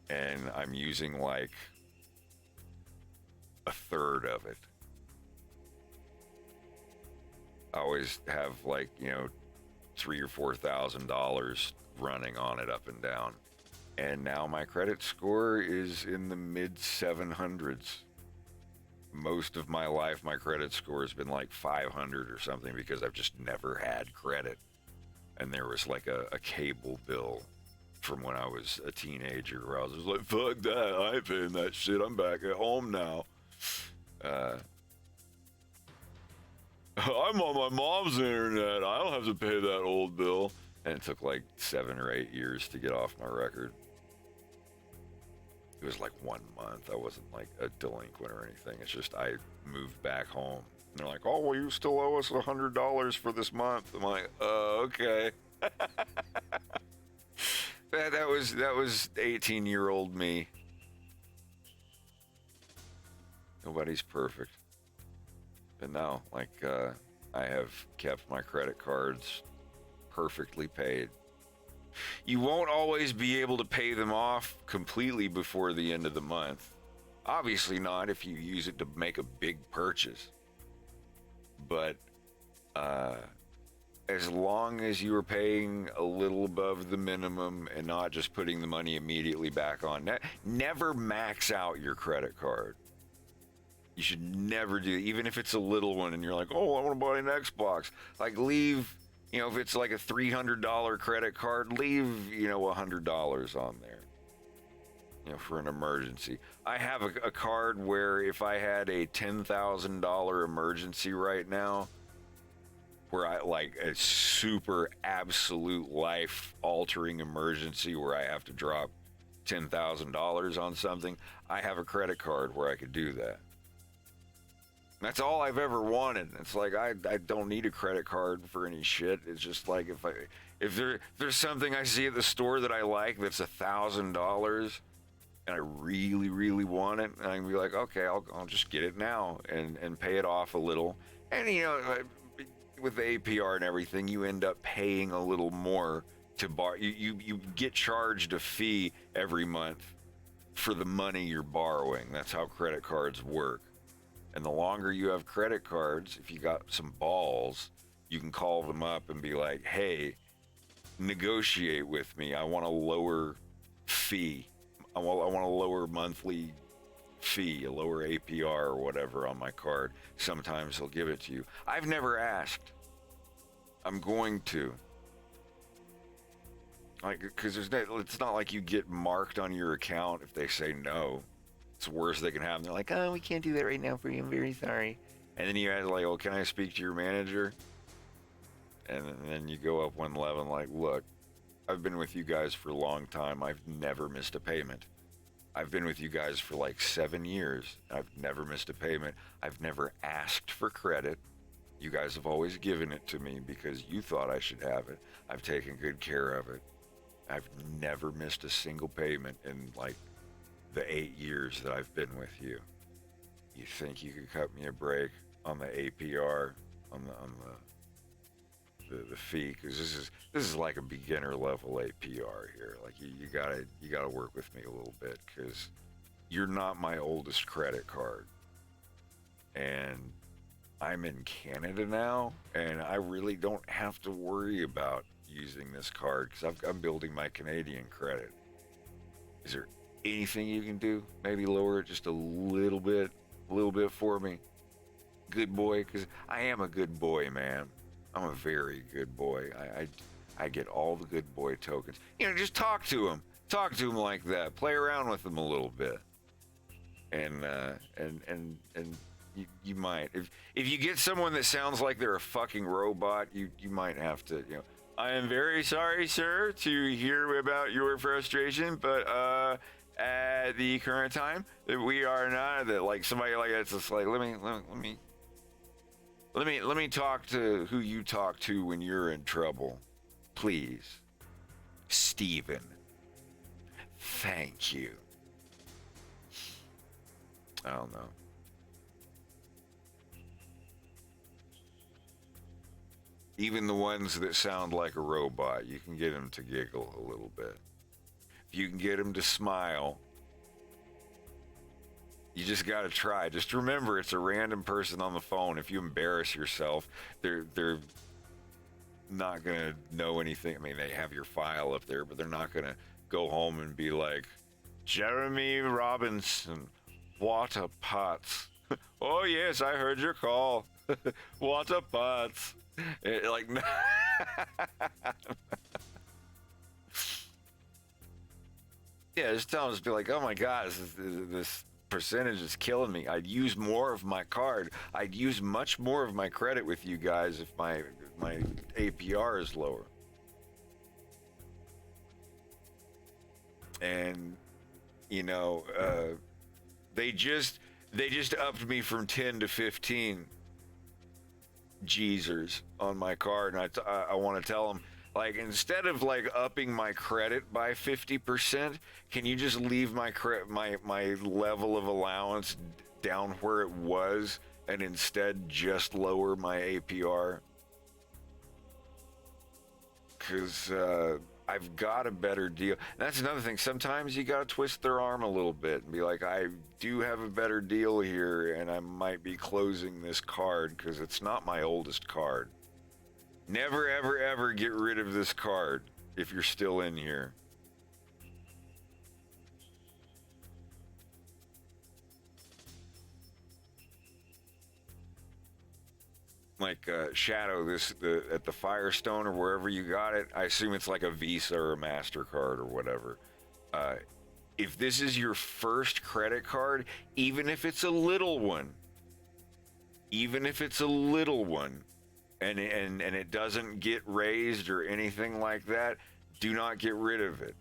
Speaker 1: and I'm using like a third of it. I always have like, $3,000 or $4,000 running on it up and down. And now my credit score is in the mid 700s. Most of my life, my credit score has been like 500 or something because I've just never had credit. And there was like a cable bill from when I was a teenager where I was just like, fuck that, I ain't paying that shit, I'm back at home now. I'm on my mom's internet, I don't have to pay that old bill. And it took like 7 or 8 years to get off my record. It was like 1 month. I wasn't like a delinquent or anything. It's just I moved back home. And they're like, oh, well, you still owe us $100 for this month. I'm like, okay. that was 18-year-old me. Nobody's perfect. But now, I have kept my credit cards perfectly paid. You won't always be able to pay them off completely before the end of the month. Obviously not if you use it to make a big purchase. But as long as you are paying a little above the minimum and not just putting the money immediately back on, never max out your credit card. You should never do, even if it's a little one and you're like, oh, I want to buy an Xbox. Like, leave, if it's like a $300 credit card, leave, $100 on there, for an emergency. I have a card where if I had a $10,000 emergency right now, where I like a super absolute life altering emergency where I have to drop $10,000 on something, I have a credit card where I could do that. That's all I've ever wanted. It's like I don't need a credit card for any shit. It's just like if there's something I see at the store that I like that's $1,000 and I really, really want it, and I can be like, okay, I'll just get it now and pay it off a little. And with the APR and everything, you end up paying a little more to borrow. You get charged a fee every month for the money you're borrowing. That's how credit cards work. And the longer you have credit cards, if you got some balls, you can call them up and be like, hey, negotiate with me. I want a lower fee. I want a lower monthly fee, a lower APR or whatever on my card. Sometimes they'll give it to you. I've never asked. I'm going to. Because it's not like you get marked on your account if they say no. It's the worst they can have. And they're like, oh, we can't do that right now for you. I'm very sorry. And then you add like, oh, can I speak to your manager? And then you go up one level and like, look, I've been with you guys for a long time. I've never missed a payment. I've been with you guys for like 7 years. I've never missed a payment. I've never asked for credit. You guys have always given it to me because you thought I should have it. I've taken good care of it. I've never missed a single payment in like the 8 years that I've been with you. You think you could cut me a break on the APR, on the fee? Because this is like a beginner level APR here. Like you gotta work with me a little bit because you're not my oldest credit card, and I'm in Canada now, and I really don't have to worry about using this card because I'm building my Canadian credit. Is there anything you can do? Maybe lower it just a little bit for me, good boy, because I am a good boy, man. I'm a very good boy. I get all the good boy tokens. Just talk to him like that. Play around with him a little bit, and you might, if you get someone that sounds like they're a fucking robot, you might have to, I am very sorry, sir, to hear about your frustration, but at the current time that we are not, that like somebody like that's just like, let me talk to who you talk to when you're in trouble, please, Steven. Thank you. I don't know. Even the ones that sound like a robot, you can get them to giggle a little bit. If you can get them to smile, you just got to try. Just remember, it's a random person on the phone. If you embarrass yourself, they're not going to know anything. I mean, they have your file up there, but they're not going to go home and be like, Jeremy Robinson, what a putz. Oh, yes, I heard your call. What a putz. Like, yeah, just tell them, just be like, oh my God, this percentage is killing me. I'd use more of my card. I'd use much more of my credit with you guys if my APR is lower. And they just upped me from 10 to 15 Geezers on my card, and I want to tell them, like, instead of like upping my credit by 50%, can you just leave my level of allowance down where it was, and instead just lower my APR? Because I've got a better deal. And that's another thing. Sometimes you got to twist their arm a little bit and be like, I do have a better deal here, and I might be closing this card because it's not my oldest card. Never, ever, ever get rid of this card if you're still in here. Like Shadow, at the Firestone or wherever you got it, I assume it's like a Visa or a MasterCard or whatever. If this is your first credit card, even if it's a little one, and it doesn't get raised or anything like that, do not get rid of it.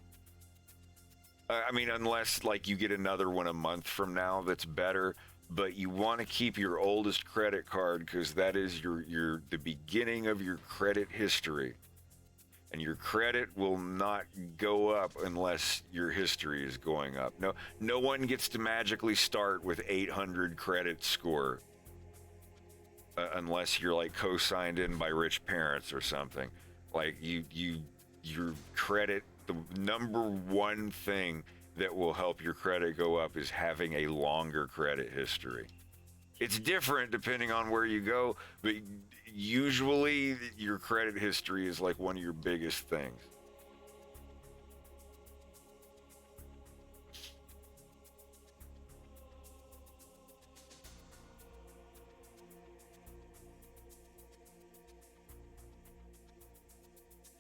Speaker 1: I mean, unless like you get another one a month from now that's better. But you want to keep your oldest credit card because that is the beginning of your credit history. And your credit will not go up unless your history is going up. No one gets to magically start with 800 credit score unless you're like co-signed in by rich parents or something. Like your credit, the number one thing that will help your credit go up is having a longer credit history. It's different depending on where you go, but usually your credit history is like one of your biggest things.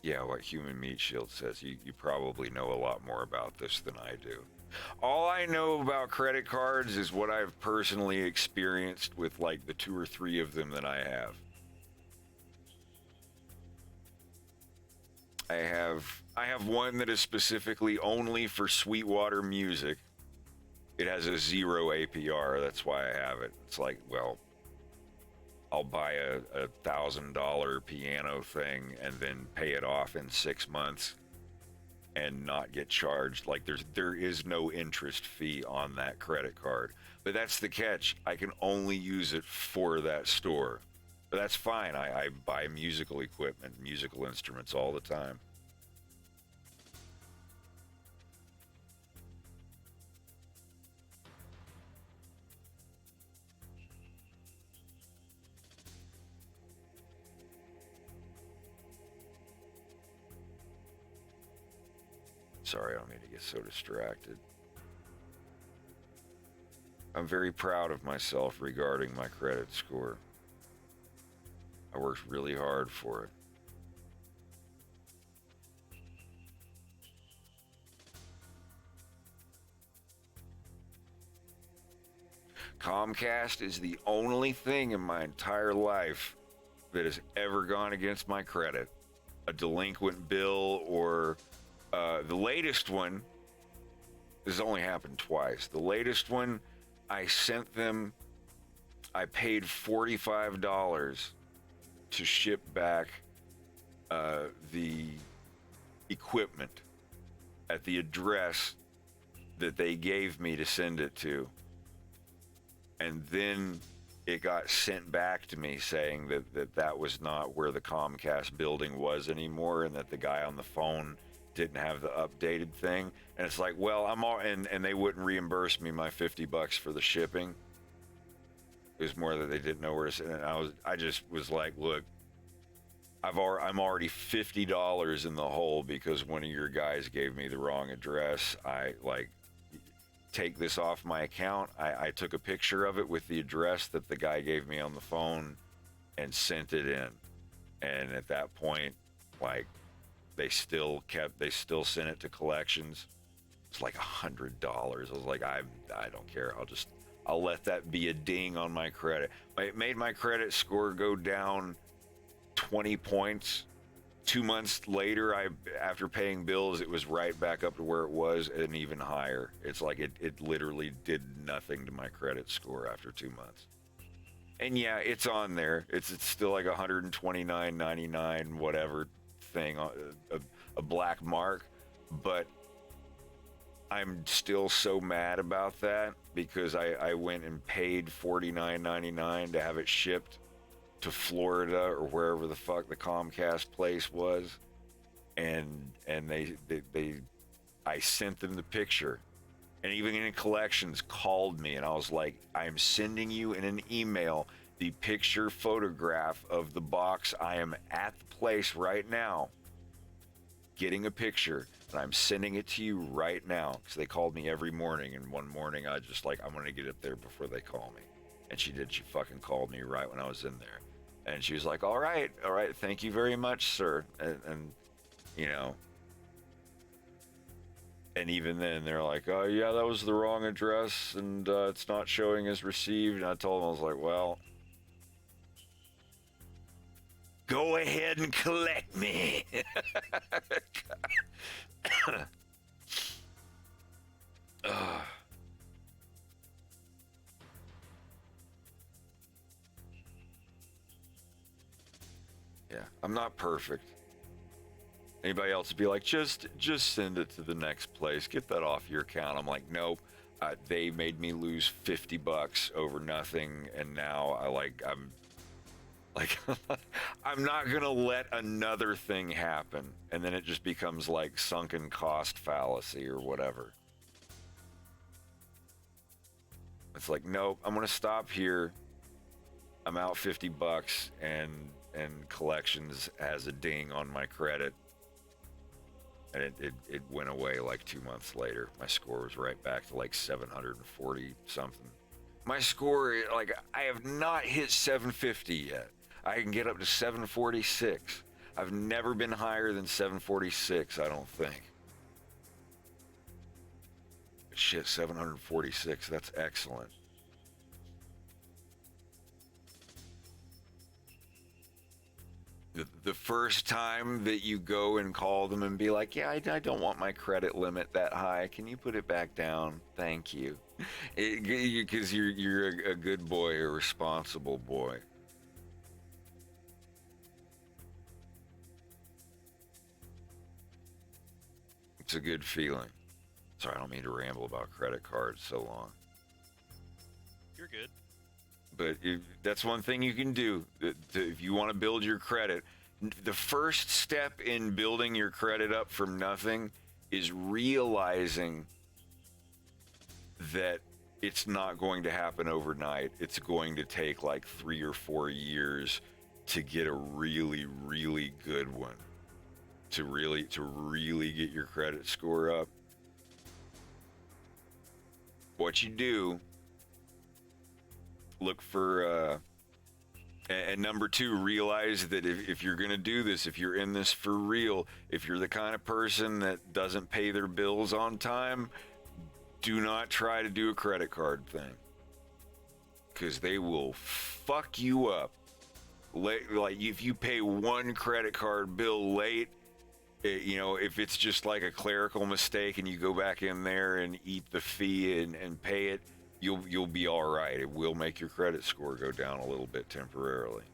Speaker 1: Yeah, what Human Meat Shield says, you probably know a lot more about this than I do. All I know about credit cards is what I've personally experienced with like the 2 or 3 of them that I have. I have one that is specifically only for Sweetwater Music. It has a 0 APR, that's why I have it. It's like, well, I'll buy a $1,000 piano thing and then pay it off in 6 months and not get charged. Like there is no interest fee on that credit card. But that's the catch. I can only use it for that store. But that's fine. I buy musical equipment, musical instruments all the time. Sorry, I don't mean to get so distracted. I'm very proud of myself regarding my credit score. I worked really hard for it. Comcast is the only thing in my entire life that has ever gone against my credit. A delinquent bill or the latest one, this has only happened twice. The latest one, I paid $45 to ship back the equipment at the address that they gave me to send it to. And then it got sent back to me saying that was not where the Comcast building was anymore, and that the guy on the phone didn't have the updated thing. And it's like, well, and they wouldn't reimburse me my $50 for the shipping. It was more that they didn't know where to send it. And I just was like, look, I'm already $50 in the hole because one of your guys gave me the wrong address. I take this off my account. I took a picture of it with the address that the guy gave me on the phone and sent it in. And at that point, like, they still sent it to collections. It's like $100. I was like, I don't care. I'll let that be a ding on my credit. It made my credit score go down 20 points. 2 months later, after paying bills, it was right back up to where it was and even higher. It's like it literally did nothing to my credit score after 2 months. And yeah, it's on there. It's still like $129.99 whatever thing, a black mark. But I'm still so mad about that because I went and paid $49.99 to have it shipped to Florida or wherever the fuck the Comcast place was. and I sent them the picture, and even in collections called me, and I was like, I'm sending you in an email the picture photograph of the box. I am at the place right now getting a picture, and I'm sending it to you right now, because they called me every morning, and one morning I just like, I'm gonna get it there before they call me. And she did. She fucking called me right when I was in there, and she was like, all right, thank you very much, sir. And you know, and even then they're like, oh yeah, that was the wrong address, and it's not showing as received. And I told them, I was like, well, go ahead and collect me. Yeah, I'm not perfect. Anybody else would be like, just send it to the next place. Get that off your account. I'm like, nope. They made me lose $50 over nothing, and now I'm I'm not gonna let another thing happen, and then it just becomes like sunken cost fallacy or whatever. It's like, nope, I'm gonna stop here. I'm out $50, and collections has a ding on my credit, and it went away like 2 months later. My score was right back to like 740 something. My score, like, I have not hit 750 yet. I can get up to 746. I've never been higher than 746, I don't think. Shit, 746, that's excellent. The first time that you go and call them and be like, yeah, I don't want my credit limit that high. Can you put it back down? Thank you. Because you're a good boy, a responsible boy. It's a good feeling. Sorry, I don't mean to ramble about credit cards so long.
Speaker 6: You're good.
Speaker 1: But that's one thing you can do. If you want to build your credit, the first step in building your credit up from nothing is realizing that it's not going to happen overnight. It's going to take like 3 or 4 years to get a really, really good one. To really get your credit score up. What you do, look for, and number 2, realize that if you're going to do this, if you're in this for real, if you're the kind of person that doesn't pay their bills on time, do not try to do a credit card thing. Because they will fuck you up. Like, if you pay one credit card bill late, if it's just like a clerical mistake and you go back in there and eat the fee and pay it, you'll be all right. It will make your credit score go down a little bit temporarily.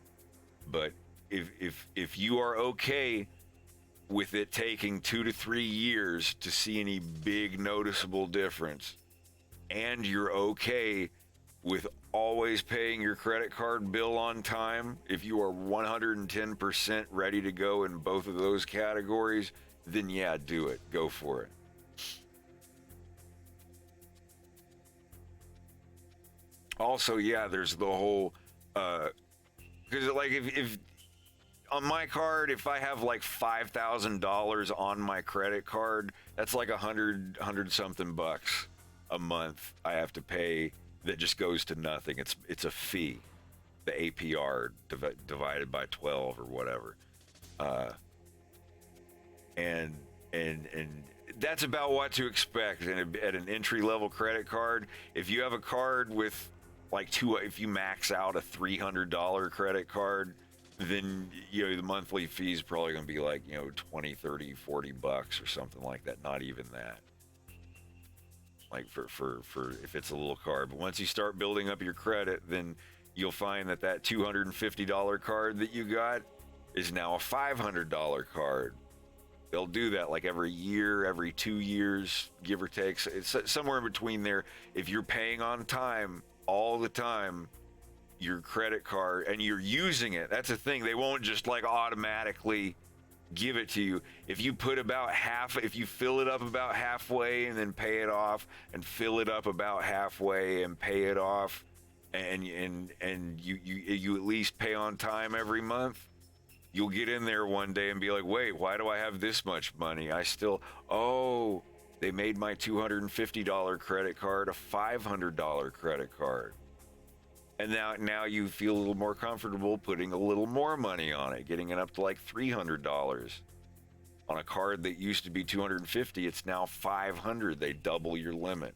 Speaker 1: But if you are okay with it taking 2 to 3 years to see any big noticeable difference, and you're okay with always paying your credit card bill on time, if you are 110% ready to go in both of those categories, then yeah, do it. Go for it. Also, yeah, there's the whole, because like if on my card, if I have like $5,000 on my credit card, that's like 100 something bucks a month I have to pay. That just goes to nothing. It's a fee, the APR divided by 12 or whatever, and that's about what to expect at an entry level credit card. If you have a card with like if you max out a $300 credit card, then the monthly fee is probably going to be like 20, 30, 40 bucks or something like that. Not even that. Like for if it's a little card. But once you start building up your credit, then you'll find that $250 card that you got is now a $500 card. They'll do that like every year, every 2 years, give or take. It's somewhere in between there. If you're paying on time all the time, your credit card, and you're using it, that's the thing. They won't just like automatically give it to you. If you put about half, if you fill it up about halfway and then pay it off, and fill it up about halfway and pay it off, and you at least pay on time every month, you'll get in there one day and be like, wait, why do I have this much money? Oh, they made my $250 credit card a $500 credit card. And now you feel a little more comfortable putting a little more money on it, getting it up to like $300. On a card that used to be $250, it's now $500. They double your limit.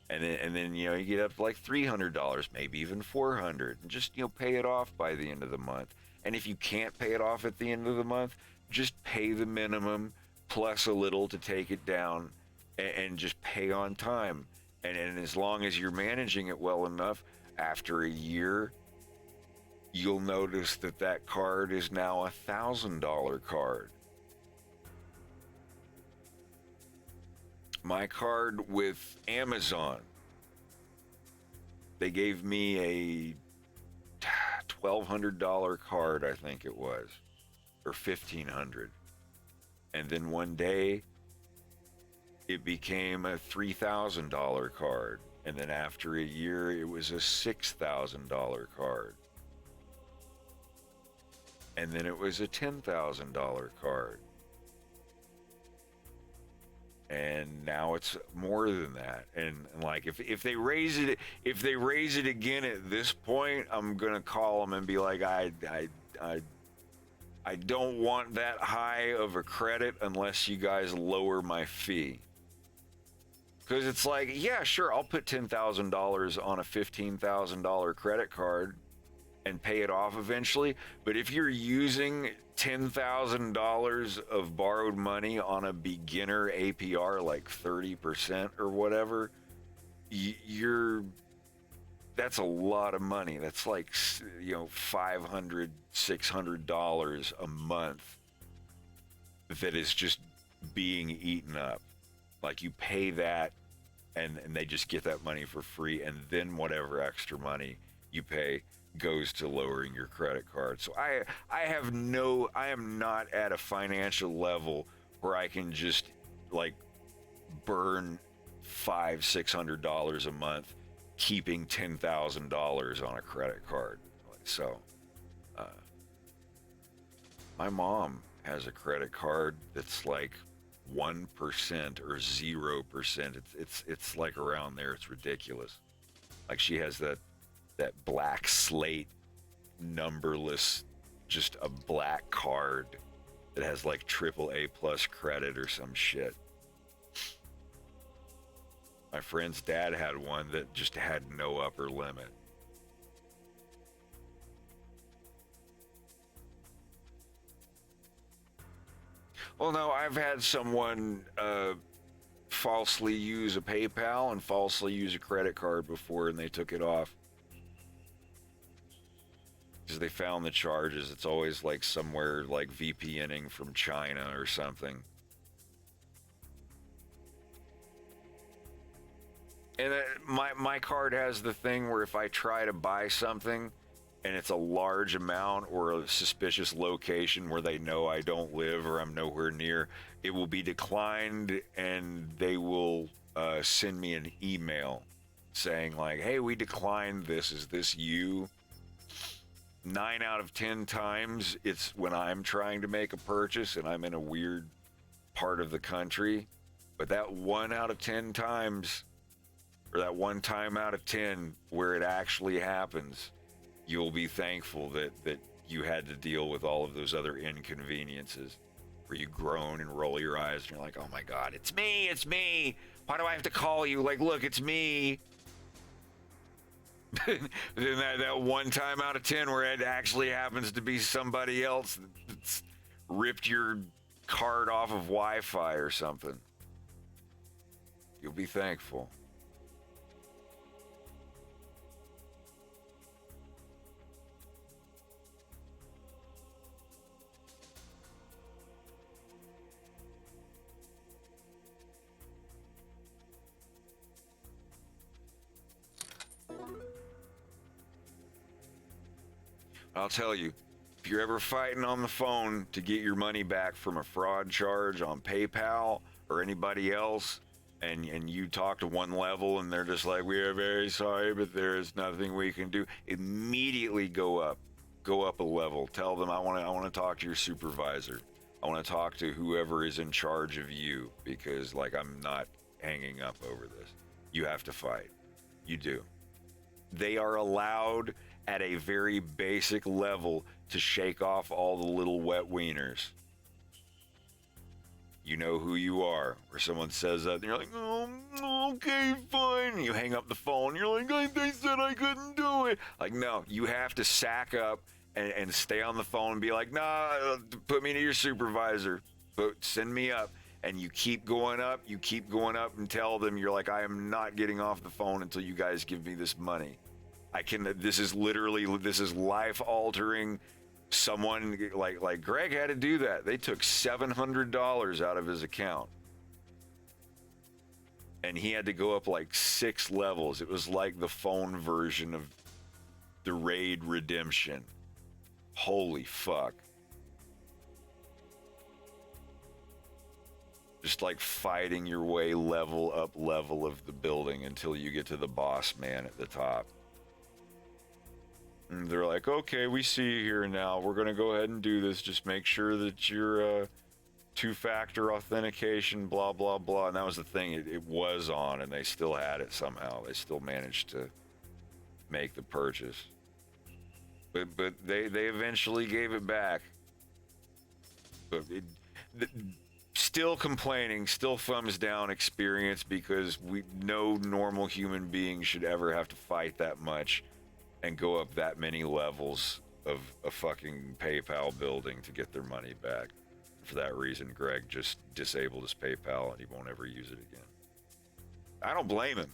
Speaker 1: And then you get up to like $300, maybe even $400. And just, pay it off by the end of the month. And if you can't pay it off at the end of the month, just pay the minimum plus a little to take it down, and just pay on time. And as long as you're managing it well enough, after a year, you'll notice that card is now a $1,000 card. My card with Amazon, they gave me a $1,200 card, I think it was, or $1,500. And then one day, it became a $3,000 card. And then after a year, it was a $6,000 card. And then it was a $10,000 card. And now it's more than that. And like, if they raise it again at this point, I'm gonna call them and be like, I don't want that high of a credit unless you guys lower my fee. Because it's like, yeah, sure, I'll put $10,000 on a $15,000 credit card and pay it off eventually. But if you're using $10,000 of borrowed money on a beginner APR, like 30% or whatever, that's a lot of money. That's like, $500, $600 a month that is just being eaten up. Like, you pay that, and they just get that money for free, and then whatever extra money you pay goes to lowering your credit card. So I am not at a financial level where I can just like burn $500-$600 a month keeping $10,000 on a credit card. So my mom has a credit card that's like 1% or 0%. It's like around there. It's ridiculous. Like, she has that black slate, numberless, just a black card that has like AAA plus credit or some shit. My friend's dad had one that just had no upper limit. Well, no, I've had someone falsely use a PayPal and falsely use a credit card before, and they took it off. Because they found the charges. It's always like somewhere like VPNing from China or something. And my card has the thing where if I try to buy something and it's a large amount or a suspicious location where they know I don't live or I'm nowhere near, it will be declined, and they will send me an email saying like, hey, we declined this. Is this you? 9 out of 10 times it's when I'm trying to make a purchase and I'm in a weird part of the country. But that 1 out of 10 times, or that one time out of 10 where it actually happens, you'll be thankful that you had to deal with all of those other inconveniences where you groan and roll your eyes and you're like, oh my God, it's me. Why do I have to call you? Like, look, it's me. Then that 1 time out of 10 where it actually happens to be somebody else that's ripped your card off of Wi-Fi or something. You'll be thankful. I'll tell you, if you're ever fighting on the phone to get your money back from a fraud charge on PayPal or anybody else, and you talk to one level and they're just like, we are very sorry, but there is nothing we can do, immediately go up a level. Tell them, I want to talk to your supervisor. I want to talk to whoever is in charge of you, because like, I'm not hanging up over this. You have to fight. You do. They are allowed at a very basic level to shake off all the little wet wieners. You know who you are. Where someone says that, and you're like, oh, okay, fine. And you hang up the phone. You're like, they said I couldn't do it. Like, no, you have to sack up and stay on the phone and be like, nah, put me to your supervisor. Send me up. And you keep going up. You keep going up and tell them, you're like, I am not getting off the phone until you guys give me this money. This is life altering. Someone like Greg had to do that. They took $700 out of his account. And he had to go up like 6 levels. It was like the phone version of the Raid Redemption. Holy fuck. Just like fighting your way level of the building until you get to the boss man at the top. And they're like, okay, we see you here now. We're going to go ahead and do this. Just make sure that your two-factor authentication, blah, blah, blah. And that was the thing. It was on, and they still had it somehow. They still managed to make the purchase. But they eventually gave it back. But still complaining, still thumbs down experience, because no normal human being should ever have to fight that much and go up that many levels of a fucking PayPal building to get their money back. For that reason, Greg just disabled his PayPal and he won't ever use it again. I don't blame him.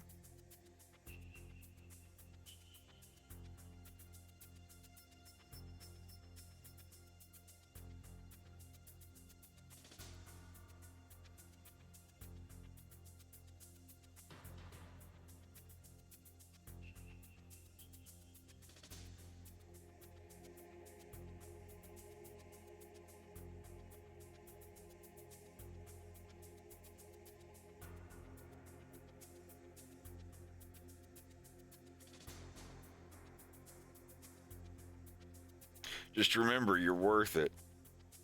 Speaker 1: Just remember, you're worth it.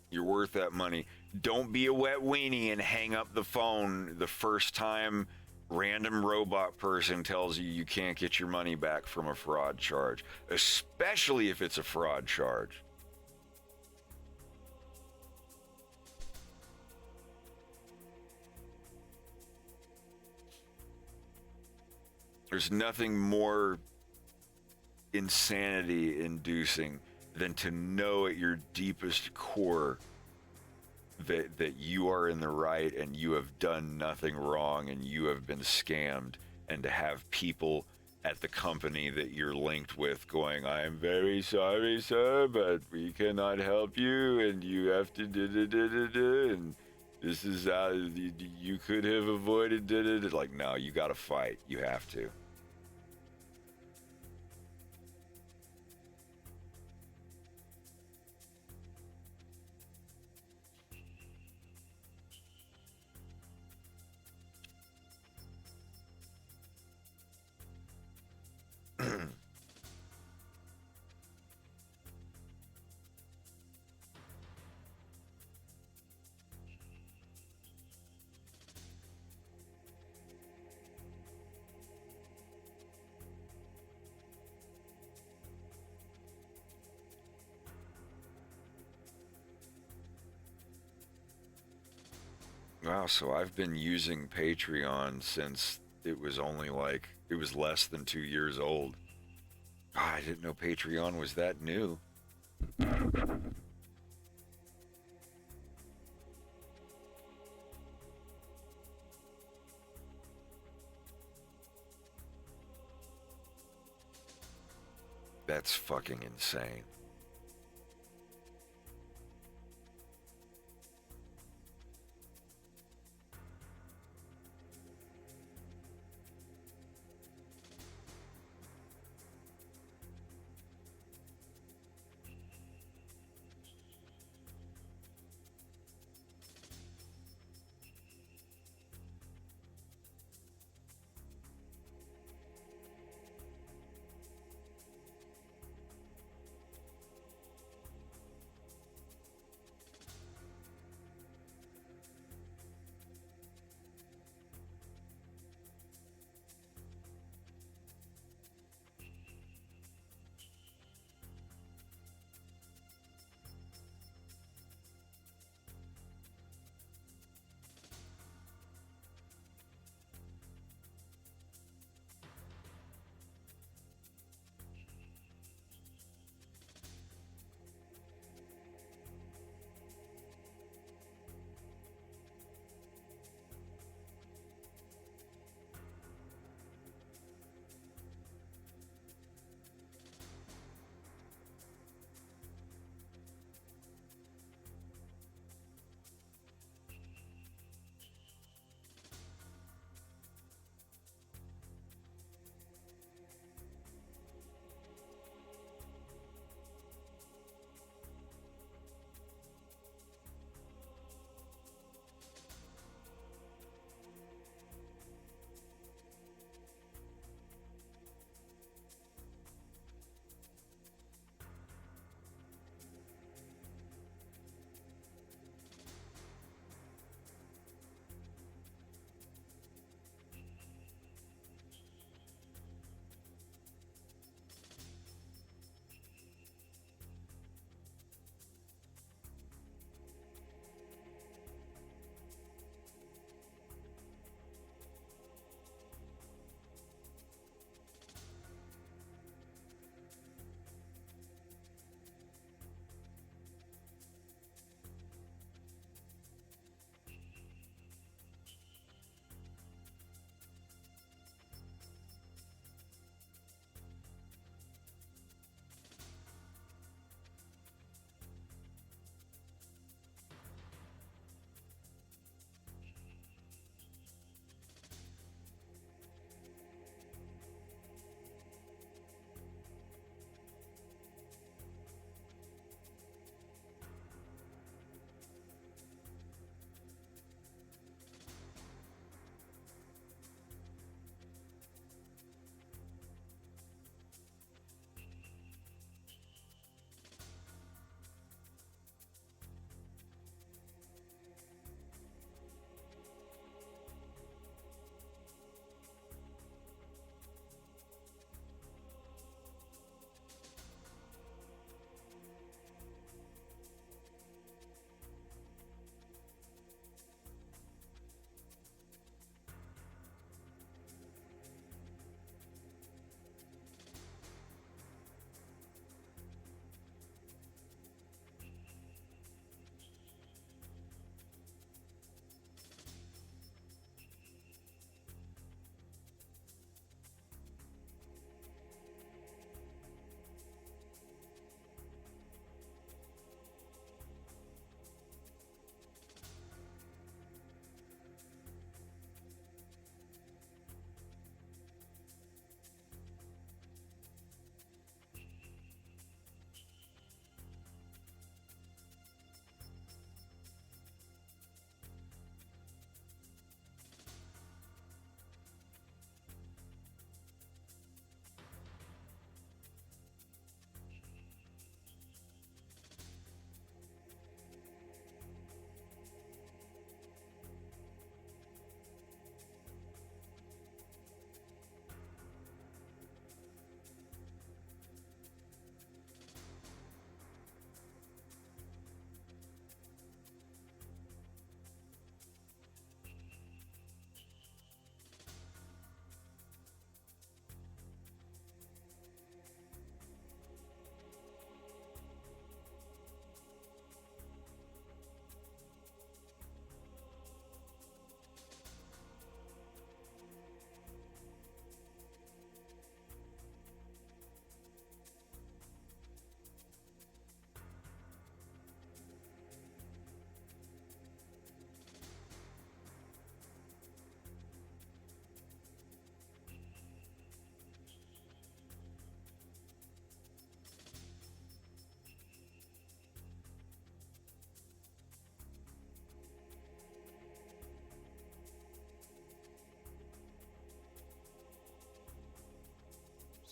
Speaker 1: You're worth that money. Don't be a wet weenie and hang up the phone the first time random robot person tells you you can't get your money back from a fraud charge, especially if it's a fraud charge. There's nothing more insanity-inducing than to know at your deepest core that you are in the right and you have done nothing wrong and you have been scammed, and to have people at the company that you're linked with going, I am very sorry, sir, but we cannot help you, and you have to and this is how you could have avoided Like, no, you gotta fight. You have to. Wow, so I've been using Patreon since it was less than 2 years old. Oh, I didn't know Patreon was that new. That's fucking insane.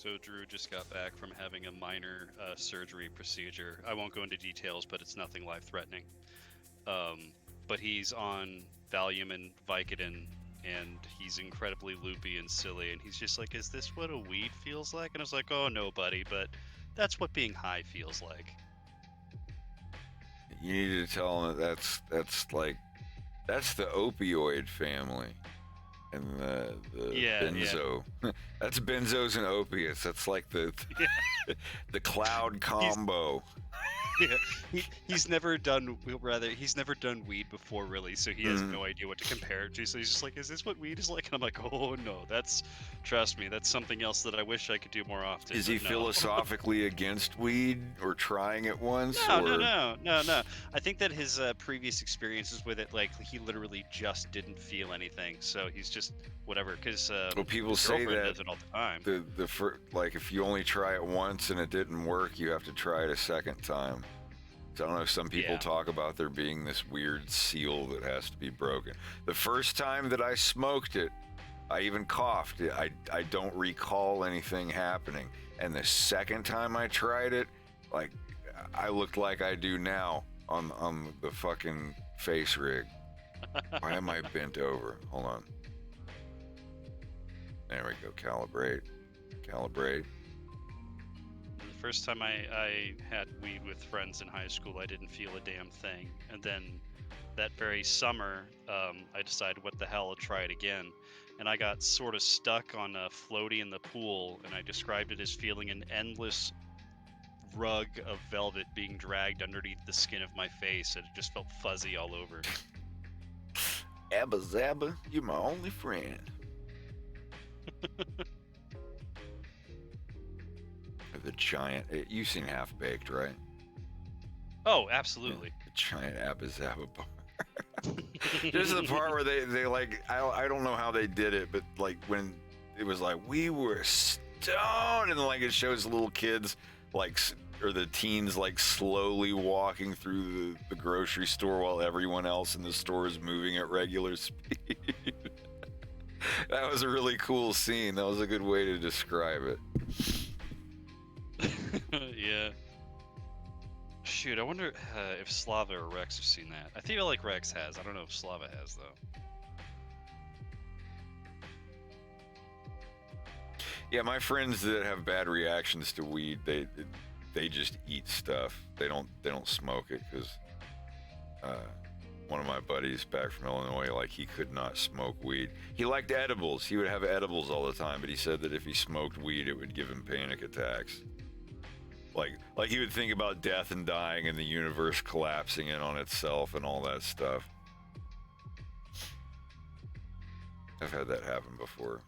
Speaker 6: So Drew just got back from having a minor surgery procedure. I won't go into details, but it's nothing life-threatening. But he's on Valium and Vicodin, and he's incredibly loopy and silly. And he's just like, "Is this what a weed feels like?" And I was like, "Oh no, buddy, but that's what being high feels like."
Speaker 1: You need to tell him that's the opioid family, and the benzo. Yeah. That's benzos and opiates. That's like the the cloud combo.
Speaker 6: Yeah, he's never done weed before, really, so he has no idea what to compare it to. So he's just like, "Is this what weed is like?" And I'm like, "Oh no, trust me, that's something else that I wish I could do more often."
Speaker 1: Is he philosophically against weed or trying it once?
Speaker 6: No. I think that his previous experiences with it, like, he literally just didn't feel anything. So he's just whatever. Because
Speaker 1: well, people say that
Speaker 6: does it all the time.
Speaker 1: Like if you only try it once and it didn't work, you have to try it a second time. So I don't know. Some people talk about there being this weird seal that has to be broken. The first time that I smoked it, I even coughed. I don't recall anything happening. And the second time I tried it, like I looked like I do now on the fucking face rig. Why am I bent over? Hold on. There we go. Calibrate.
Speaker 6: The first time I had weed with friends in high school, I didn't feel a damn thing. And then that very summer, I decided, what the hell, I'll try it again. And I got sort of stuck on a floaty in the pool, and I described it as feeling an endless rug of velvet being dragged underneath the skin of my face, and it just felt fuzzy all over.
Speaker 1: Abba Zabba, you're my only friend. The giant, you've seen Half Baked, right?
Speaker 6: Oh, absolutely.
Speaker 1: The giant Abba Zabba bar. This is the part where they like, I don't know how they did it, but like when it was like, we were stoned, and like it shows little kids like, or the teens like slowly walking through the grocery store while everyone else in the store is moving at regular speed. That was a really cool scene. That was a good way to describe it.
Speaker 6: Yeah. Shoot, I wonder if Slava or Rex have seen that. I feel like Rex has. I don't know if Slava has, though.
Speaker 1: Yeah, my friends that have bad reactions to weed, they just eat stuff. They don't smoke it because one of my buddies back from Illinois, like, he could not smoke weed. He liked edibles. He would have edibles all the time, but he said that if he smoked weed, it would give him panic attacks. Like he would think about death and dying and the universe collapsing in on itself and all that stuff. I've had that happen before.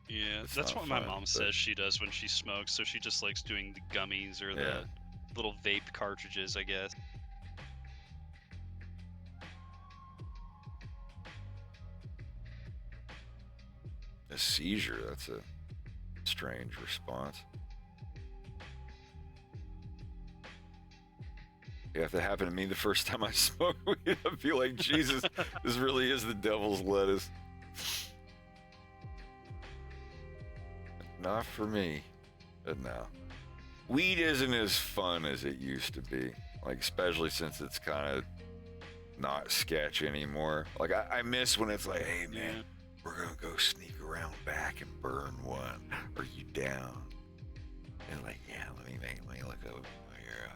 Speaker 6: Yeah, that's what my mom says she does when she smokes. So she just likes doing the gummies or the little vape cartridges, I guess.
Speaker 1: A seizure, that's a strange response. Yeah, if that happened to me the first time I smoked weed, I'd be like, Jesus, this really is the devil's lettuce. Not for me. But no. Weed isn't as fun as it used to be. Like, especially since it's kind of not sketch anymore. Like, I miss when it's like, hey, man, we're going to go sneak around back and burn one. Are you down? And like, yeah, let me look over here.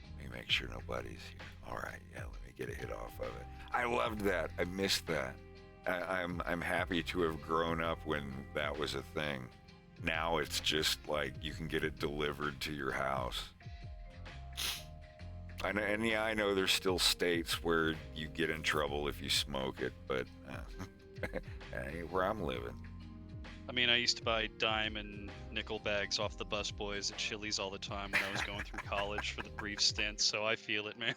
Speaker 1: Let me make sure nobody's here. All right, yeah, let me get a hit off of it. I loved that. I missed that. I'm happy to have grown up when that was a thing. Now it's just like you can get it delivered to your house. And yeah, I know there's still states where you get in trouble if you smoke it, but that ain't where I'm living.
Speaker 6: I mean, I used to buy dime and nickel bags off the busboys at Chili's all the time when I was going through college for the brief stint, so I feel it, man.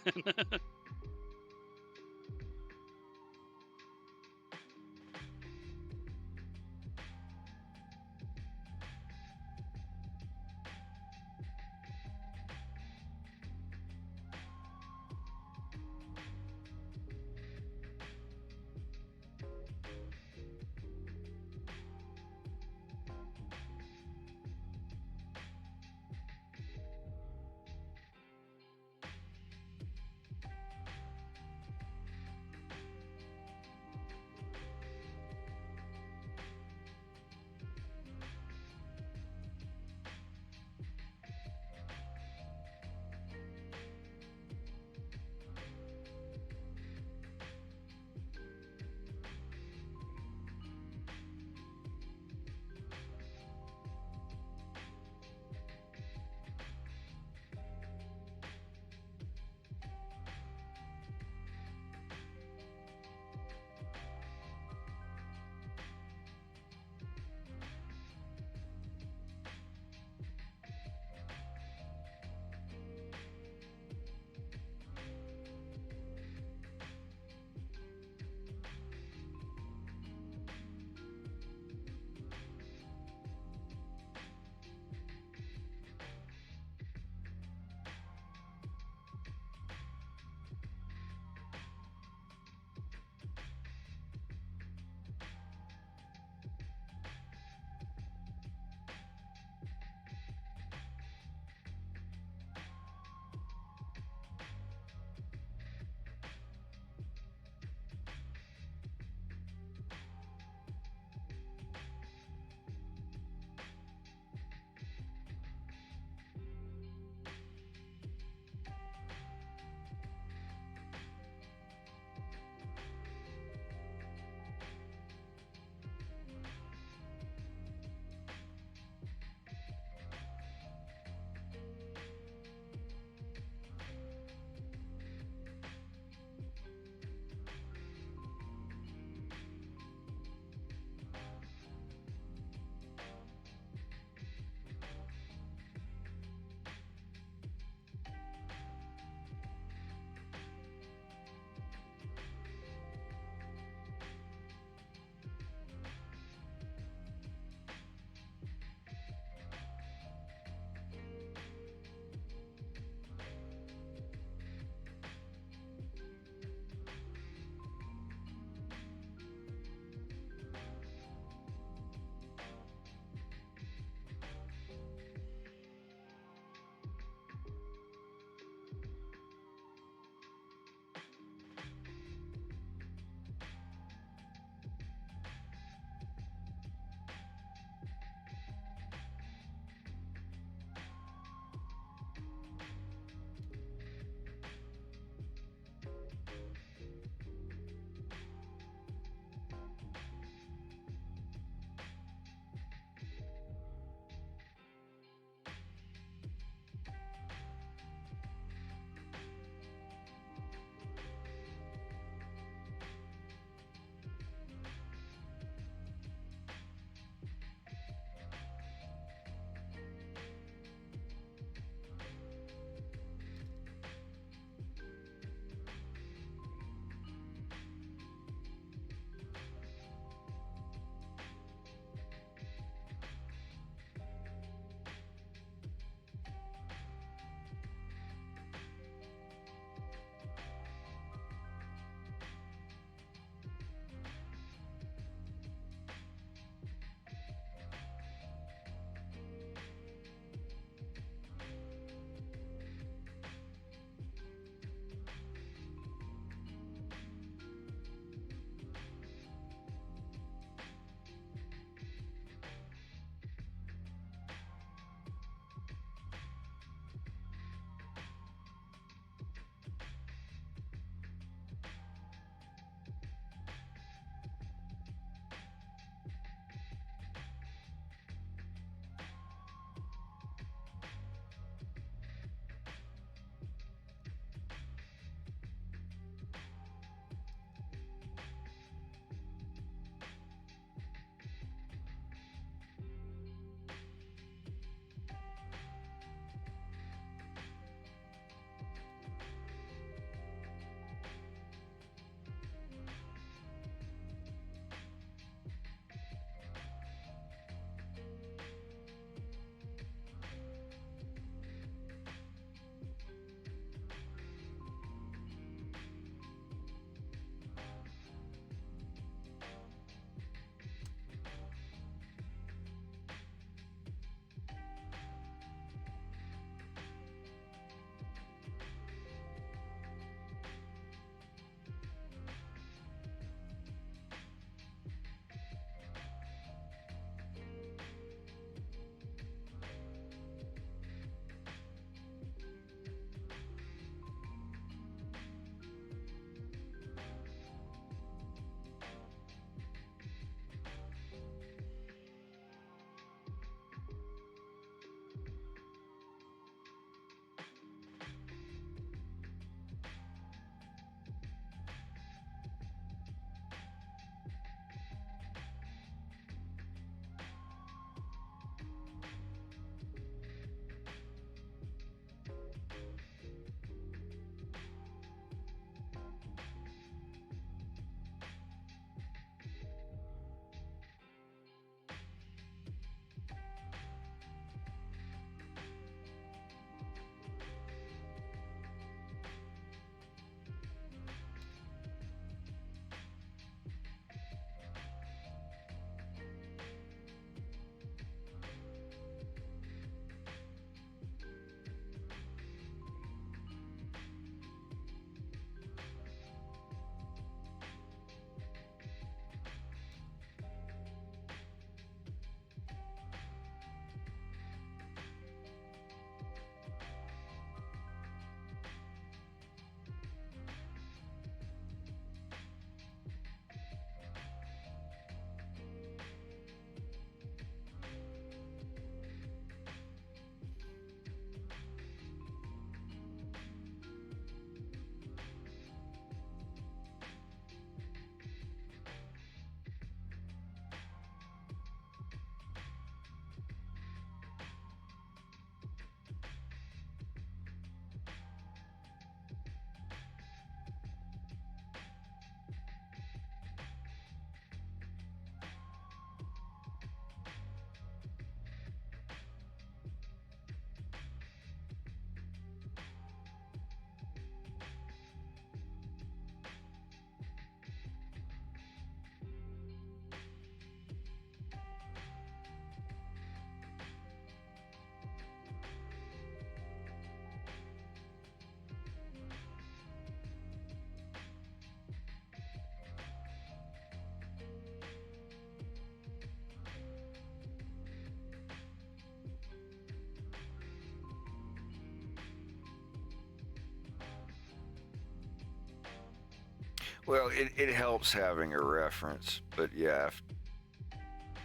Speaker 1: Well, it helps having a reference, but yeah,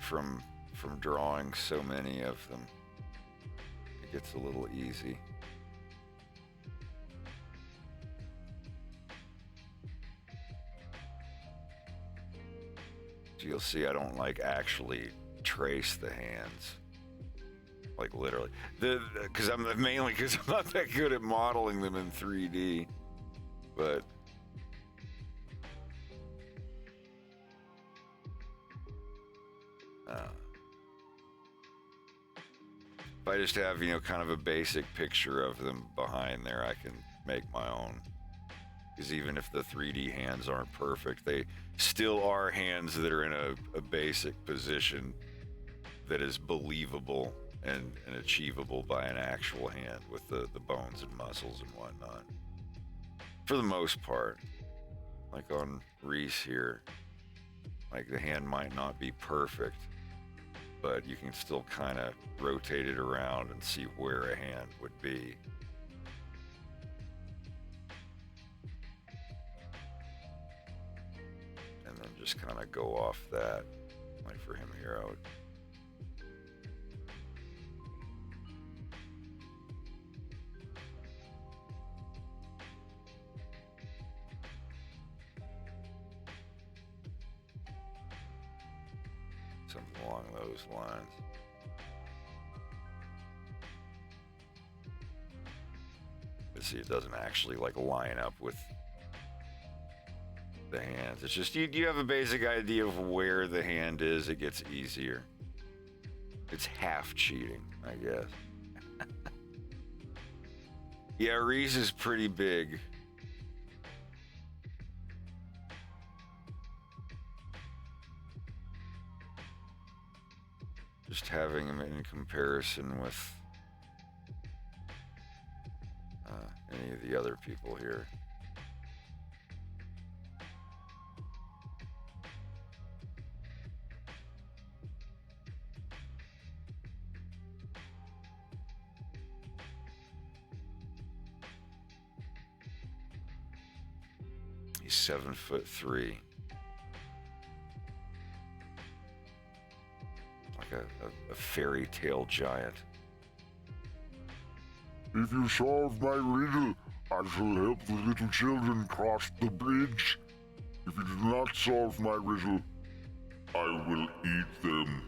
Speaker 1: from drawing so many of them, it gets a little easy. So you'll see I don't like actually trace the hands, like literally. Because I'm not that good at modeling them in 3D, but. If I just have, kind of a basic picture of them behind there, I can make my own. Because even if the 3D hands aren't perfect, they still are hands that are in a basic position that is believable and achievable by an actual hand with the bones and muscles and whatnot. For the most part. Like on Reese here, like the hand might not be perfect, but you can still kind of rotate it around and see where a hand would be. And then just kind of go off that. Like for him here, I would. Something along those lines. But see, it doesn't actually like line up with the hands. It's just you have a basic idea of where the hand is, it gets easier. It's half cheating, I guess. Yeah, Reese is pretty big. Just having him in comparison with any of the other people here. He's 7'3". Like a fairy tale giant.
Speaker 10: If you solve my riddle, I shall help the little children cross the bridge. If you do not solve my riddle, I will eat them.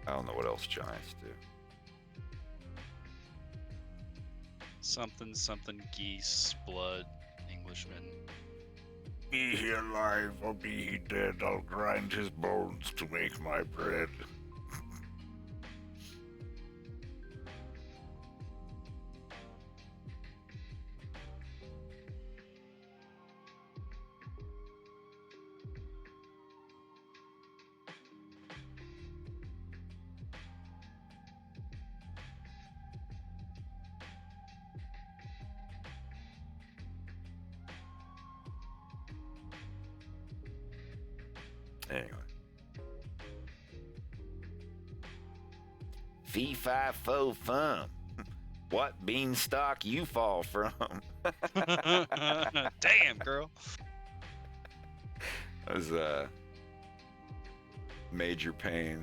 Speaker 1: I don't know what else giants do.
Speaker 6: Something geese, blood, Englishman.
Speaker 10: Be he alive or be he dead, I'll grind his bones to make my bread.
Speaker 1: Anyway. Fee, fi, fo, fum. What beanstalk you fall from?
Speaker 6: Damn, girl.
Speaker 1: That was Major Pain.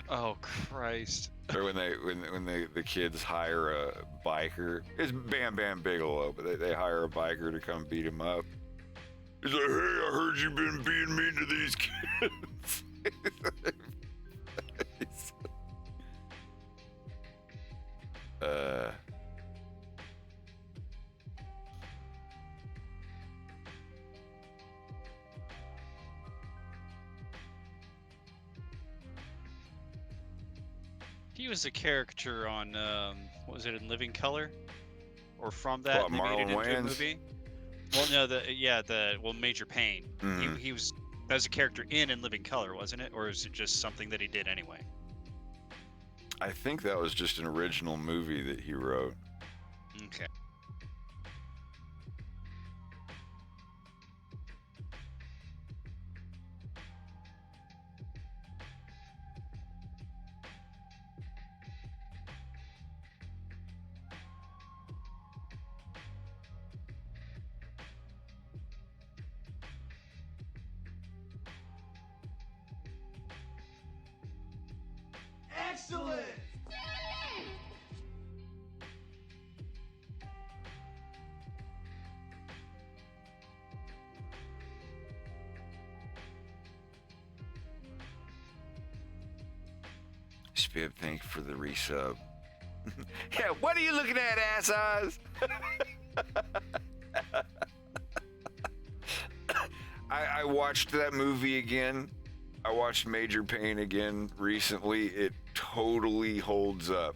Speaker 6: Oh Christ.
Speaker 1: Or when the kids hire a biker, it's Bam Bam Bigelow, but they hire a biker to come beat him up. He's like, hey, I heard you've been being mean to these kids.
Speaker 6: He was a character on, what was it, in Living Color? Or from that,
Speaker 1: What,
Speaker 6: they made it
Speaker 1: Marlon
Speaker 6: into a
Speaker 1: Wayans?
Speaker 6: movie? Well, no, Major Payne.
Speaker 1: Mhm.
Speaker 6: He was, that was a character in Living Color, wasn't it? Or is it just something that he did anyway?
Speaker 1: I think that was just an original movie that he wrote.
Speaker 6: Okay.
Speaker 5: Excellent!
Speaker 1: Spib, thank you for the resub. Yeah, what are you looking at, ass eyes? I watched that movie again. I watched Major Payne again recently. It totally holds up.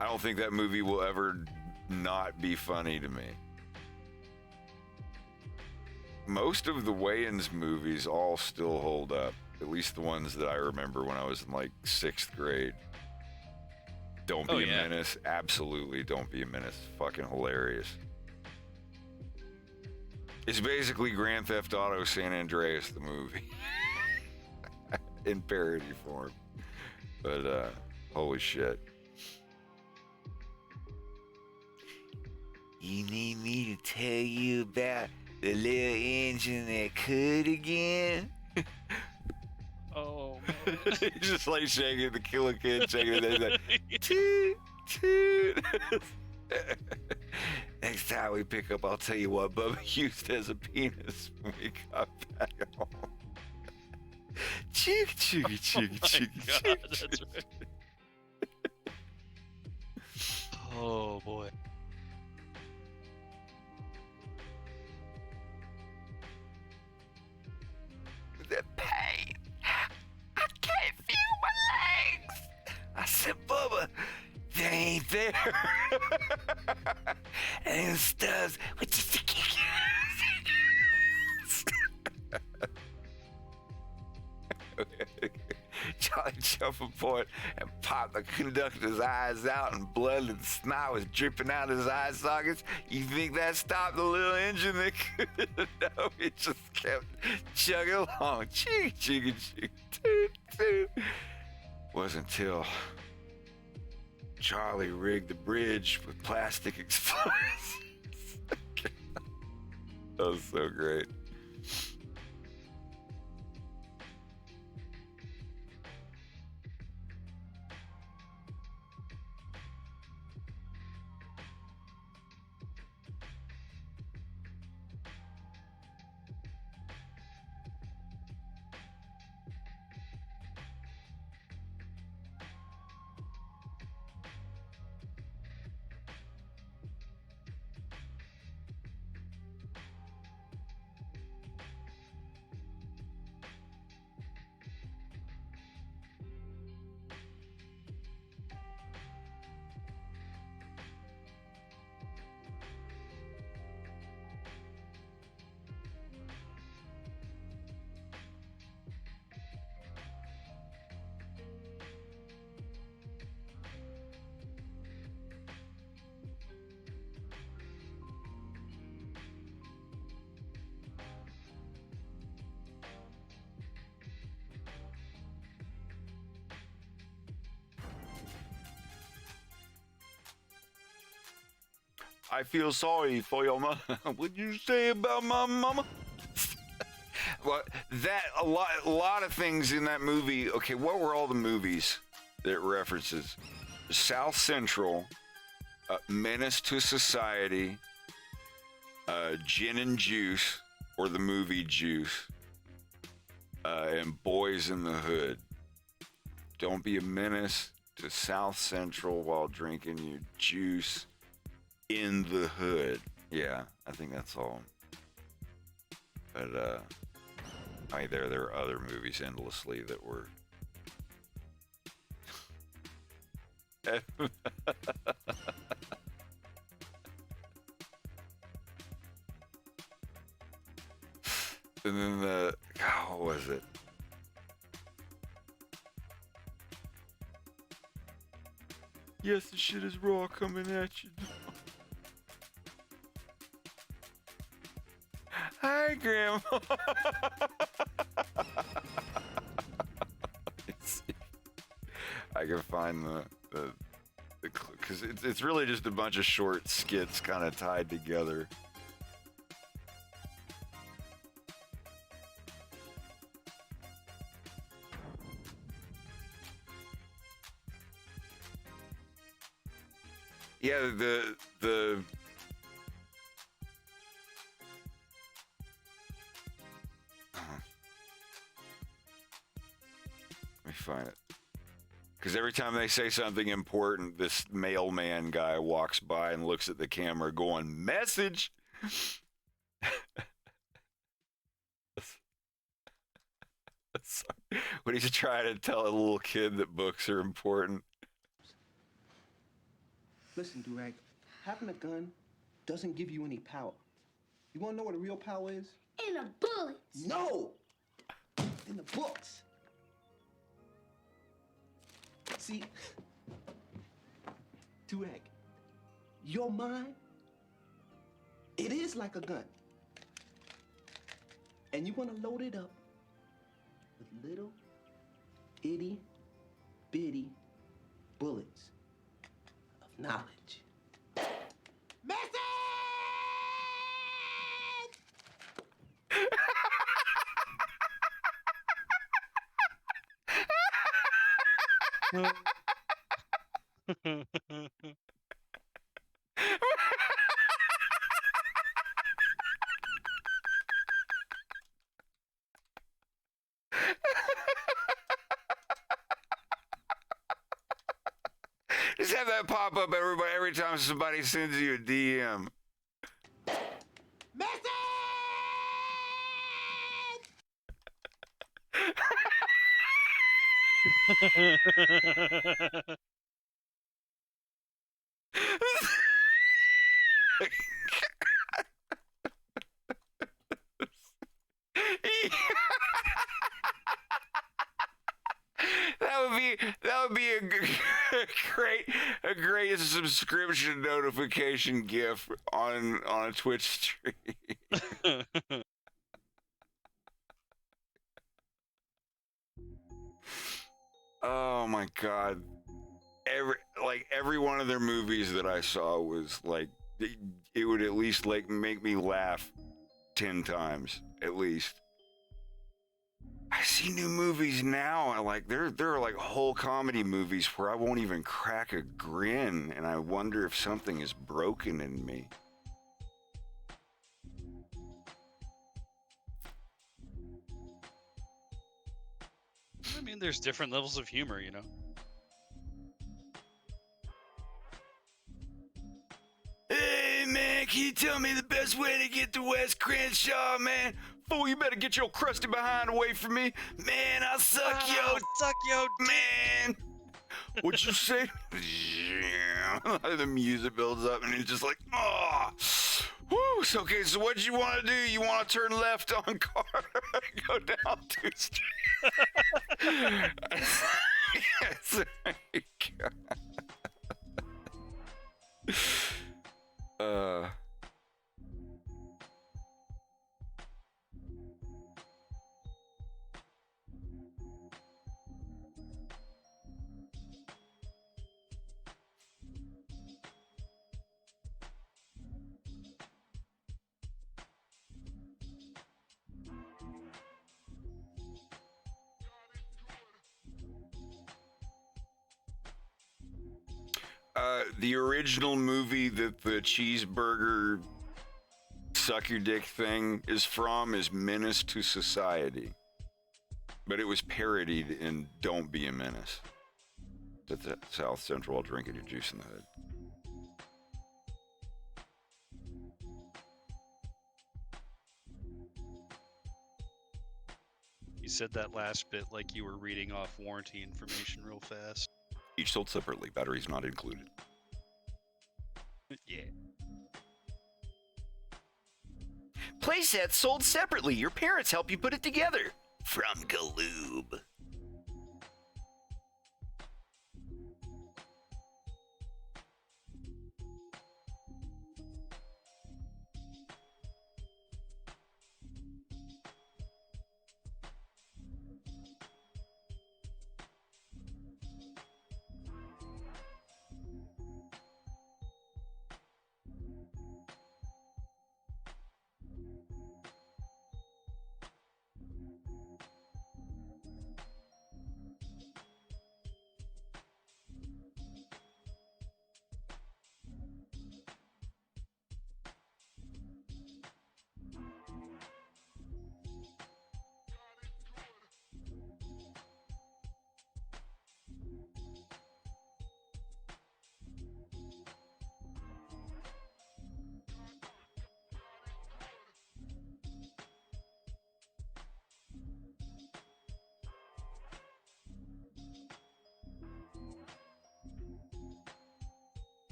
Speaker 1: I don't think that movie will ever not be funny to me. Most of the Wayans movies all still hold up. At least the ones that I remember when I was in like 6th grade. Don't Be a Menace. Absolutely Don't Be a Menace. Fucking hilarious. It's basically Grand Theft Auto San Andreas, the movie. In parody form. But, holy shit. You need me to tell you about the little engine that could again?
Speaker 6: Oh,
Speaker 1: He's just like shaking the Killer Kid, shaking it. He's like, toot, toot. Next time we pick up, I'll tell you what Bubba used as a penis when we got back home. Chugga, chugga, chugga, chugga,
Speaker 6: God,
Speaker 1: chugga.
Speaker 6: that's right. Oh boy.
Speaker 1: The pain. I can't feel my legs. I said, Bubba, they ain't there. And it does with just a kick. Charlie jumped aboard and popped the conductor's eyes out, and blood and snot was dripping out his eye sockets. You think that stopped the little engine that could? No, it just kept chugging along. Chugga, chugga, chugga, toot, toot. Wasn't until Charlie rigged the bridge with plastic explosives. That was so great. I feel sorry for your mother. What'd you say about my mama? Well, a lot of things in that movie. Okay, what were all the movies that it references? South Central, Menace to Society, Gin and Juice, or the movie Juice, and Boys in the Hood. Don't be a menace to South Central while drinking your juice in the hood. Yeah, I think that's all. But I mean, there are other movies endlessly that were. And then what was it? Yes, the shit is raw coming at you. Hi, Grandma. I can find the because it's really just a bunch of short skits kind of tied together. Yeah, the let me find it. Because every time they say something important, this mailman guy walks by and looks at the camera going, message! When he's trying to tell a little kid that books are important.
Speaker 11: Listen, Durag, having a gun doesn't give you any power. You want to know what a real power is?
Speaker 12: In a bullet.
Speaker 11: No! In the books. See, Durag, your mind, it is like a gun. And you want to load it up with little itty bitty bullets of knowledge.
Speaker 1: Just have that pop up every time somebody sends you a DM. That would be a great subscription notification GIF on a Twitch stream. Oh my god. Every one of their movies that I saw was like it would at least like make me laugh 10 times at least. I see new movies now, and like there are like whole comedy movies where I won't even crack a grin, and I wonder if something is broken in me.
Speaker 6: I mean, there's different levels of humor, you know.
Speaker 1: Hey man, can you tell me the best way to get to West Crenshaw, man? Fool, you better get your crusty behind away from me. Man, I'll suck yo man. What'd you say? The music builds up and it's just like, oh. Woo, so, okay, so what you want to do? You want to turn left on Carter and go down 2 streets? Yes. The original movie that the cheeseburger suck your dick thing is from is Menace to Society. But it was parodied in Don't Be a Menace. That's at South Central. I'll drink it, your juice in the hood.
Speaker 6: You said that last bit like you were reading off warranty information real fast.
Speaker 1: Each sold separately, batteries not included.
Speaker 6: Yeah.
Speaker 7: Playsets sold separately. Your parents help you put it together. From Galoob.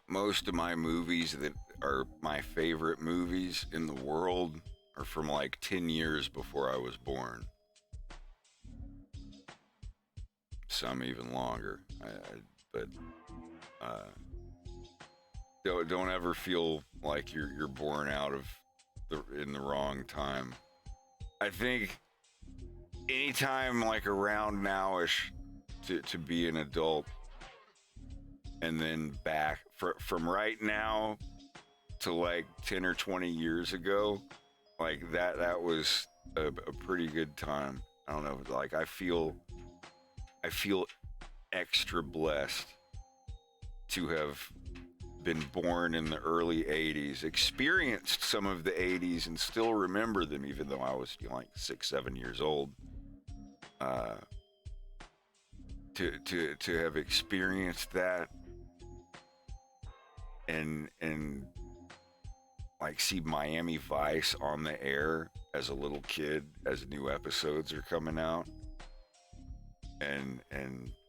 Speaker 1: most of my movies that are my favorite movies in the world are from like 10 years before I was born. Some even longer. But don't ever feel like you're born out of in the wrong time. I think anytime like around nowish to be an adult, and then back from right now to like 10 or 20 years ago, like that was a pretty good time. I don't know, like I feel extra blessed to have been born in the early 80s, experienced some of the 80s and still remember them even though I was like 6-7 years old. To have experienced that and like see Miami Vice on the air as a little kid as new episodes are coming out, and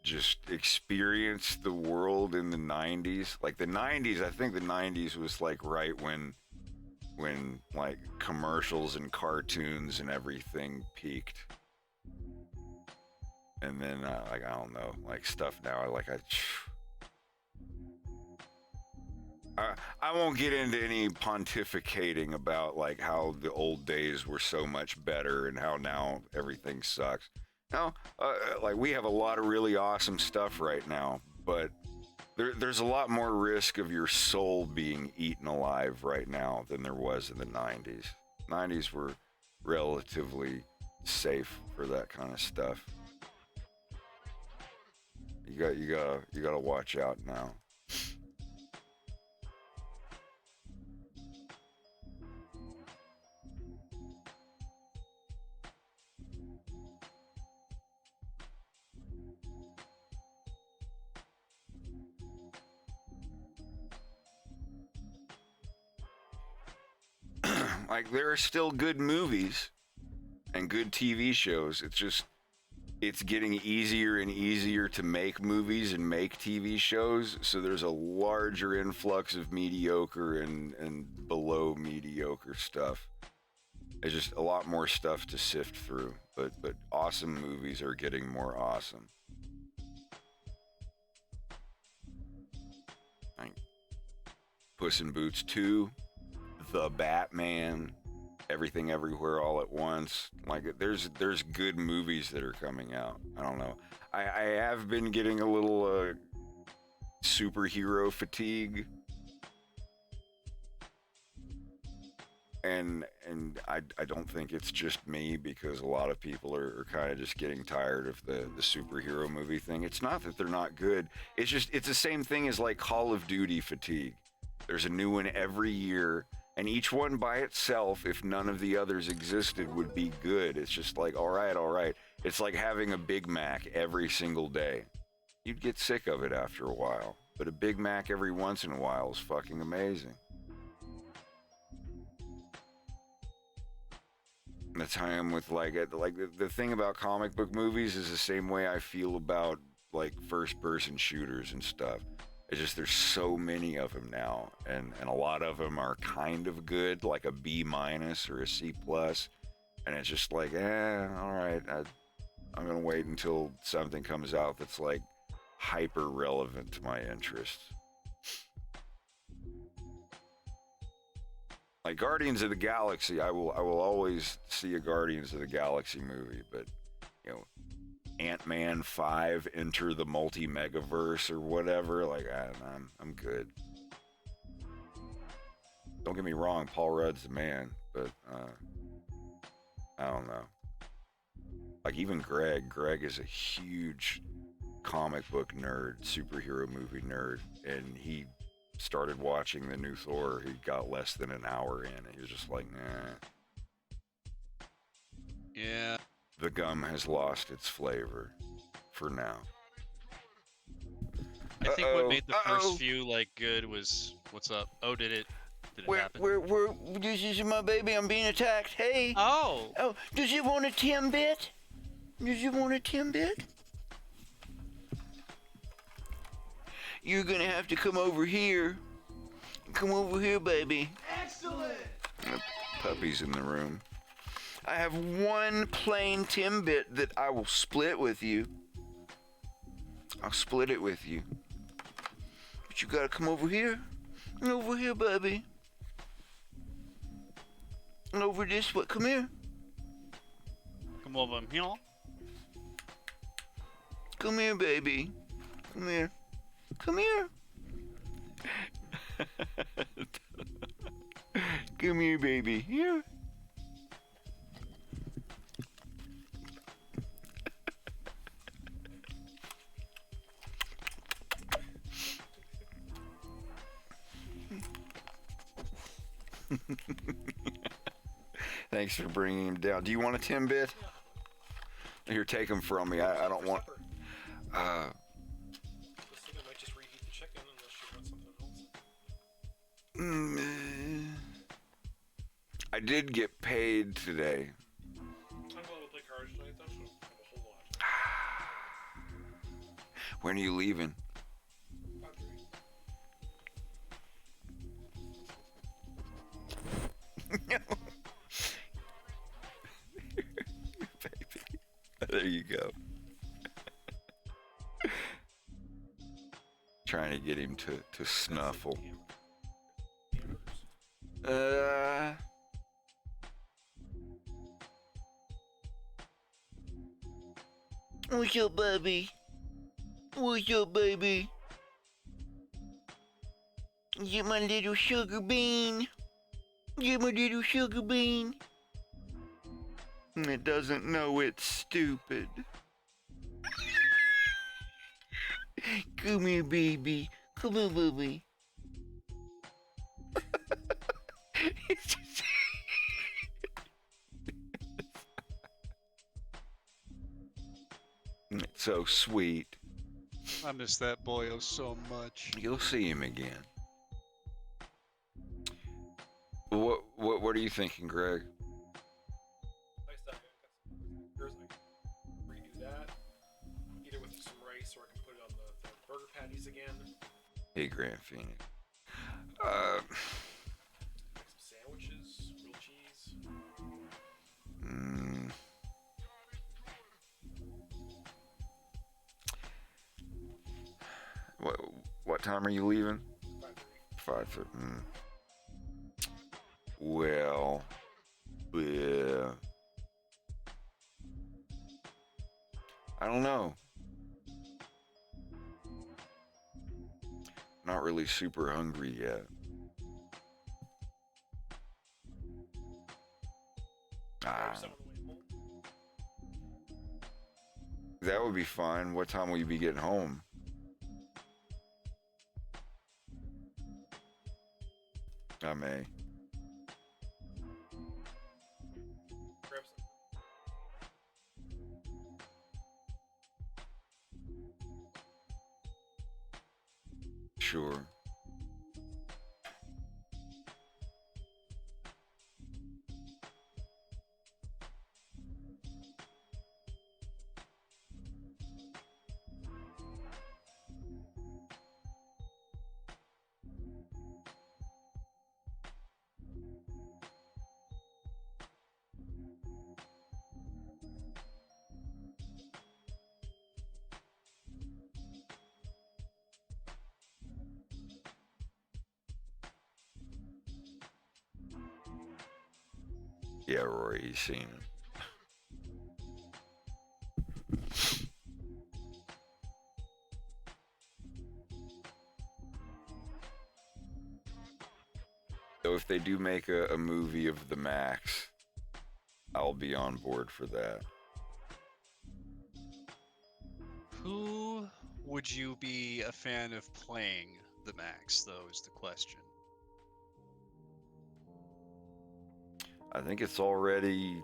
Speaker 1: just experience the world in the 90s. Like the 90s, I think the 90s was like right when like commercials and cartoons and everything peaked. And then like I don't know, like stuff now I won't get into any pontificating about like how the old days were so much better and how now everything sucks. No, like we have a lot of really awesome stuff right now, but there's a lot more risk of your soul being eaten alive right now than there was in the 90s. 90s were relatively safe for that kind of stuff. You gotta watch out now. Like there are still good movies and good TV shows. It's getting easier and easier to make movies and make TV shows, so there's a larger influx of mediocre and below mediocre stuff. There's just a lot more stuff to sift through, but awesome movies are getting more awesome. Like Puss in Boots 2, The Batman, Everything Everywhere All at Once. Like there's good movies that are coming out. I don't know. I have been getting a little superhero fatigue, and I don't think it's just me, because a lot of people are kind of just getting tired of the superhero movie thing. It's not that they're not good. It's the same thing as like Call of Duty fatigue. There's a new one every year. And each one by itself, if none of the others existed, would be good. It's just like, all right. It's like having a Big Mac every single day. You'd get sick of it after a while. But a Big Mac every once in a while is fucking amazing. And that's how I am with like the thing about comic book movies is the same way I feel about like first-person shooters and stuff. It's just there's so many of them now, and a lot of them are kind of good, like a B- or a C+, and it's just like, all right, I'm gonna wait until something comes out that's like hyper relevant to my interests. Like Guardians of the Galaxy, I will always see a Guardians of the Galaxy movie, but you know, Ant-Man 5, Enter the Multi-Megaverse or whatever, like I'm good. Don't get me wrong, Paul Rudd's the man, but I don't know. Like even Greg is a huge comic book nerd, superhero movie nerd, and he started watching the new Thor. He got less than an hour in, and he was just like, nah.
Speaker 6: Yeah.
Speaker 1: The gum has lost its flavor for now.
Speaker 6: I think what made the first few like good was what's up? Oh, did it happen?
Speaker 7: This is my baby. I'm being attacked. Hey.
Speaker 6: Oh,
Speaker 7: does you want a Timbit? Does you want a Timbit? You're gonna have to come over here.
Speaker 1: Come over here, baby.
Speaker 5: Excellent!
Speaker 1: The puppy's in the room. I have one plain Timbit that I will split with you. I'll split it with you. But you gotta come over here. Over here, baby. Over this way. Come here.
Speaker 6: Come over here.
Speaker 1: Come here, baby. Come here. Come here. Come here, baby. Here. Thanks for bringing him down. Do you want a Timbit? Here, take him from me. I don't want...
Speaker 12: I think I might just reheat the chicken unless you want something else.
Speaker 1: I did get paid today.
Speaker 12: I'm glad we'll play cards tonight, though, so I have a whole lot.
Speaker 1: When are you leaving?
Speaker 12: About 3.
Speaker 1: No. Baby. There you go. Trying to get him to snuffle. What's up, baby? What's up, baby? Get my little sugar bean. Get my little sugar bean. It doesn't know it's stupid. Come here, baby. Come on, baby. It's so sweet.
Speaker 6: I miss that boyo so much.
Speaker 1: You'll see him again. What are you thinking, Greg?
Speaker 12: Nice stuff. Here's like redo that, either with some rice or I can put it on the burger patties again.
Speaker 1: Hey, Grand Phoenix.
Speaker 12: Make some sandwiches, grilled cheese.
Speaker 1: What time are you leaving?
Speaker 12: 5:30.
Speaker 1: 5:30. Well, yeah. I don't know. Not really super hungry yet. That would be fine. What time will you be getting home? I may.
Speaker 12: Grab some.
Speaker 1: Sure. Yeah, Rory, he's seen it. So if they do make a movie of the Max, I'll be on board for that.
Speaker 6: Who would you be a fan of playing the Max, though, is the question.
Speaker 1: I think it's already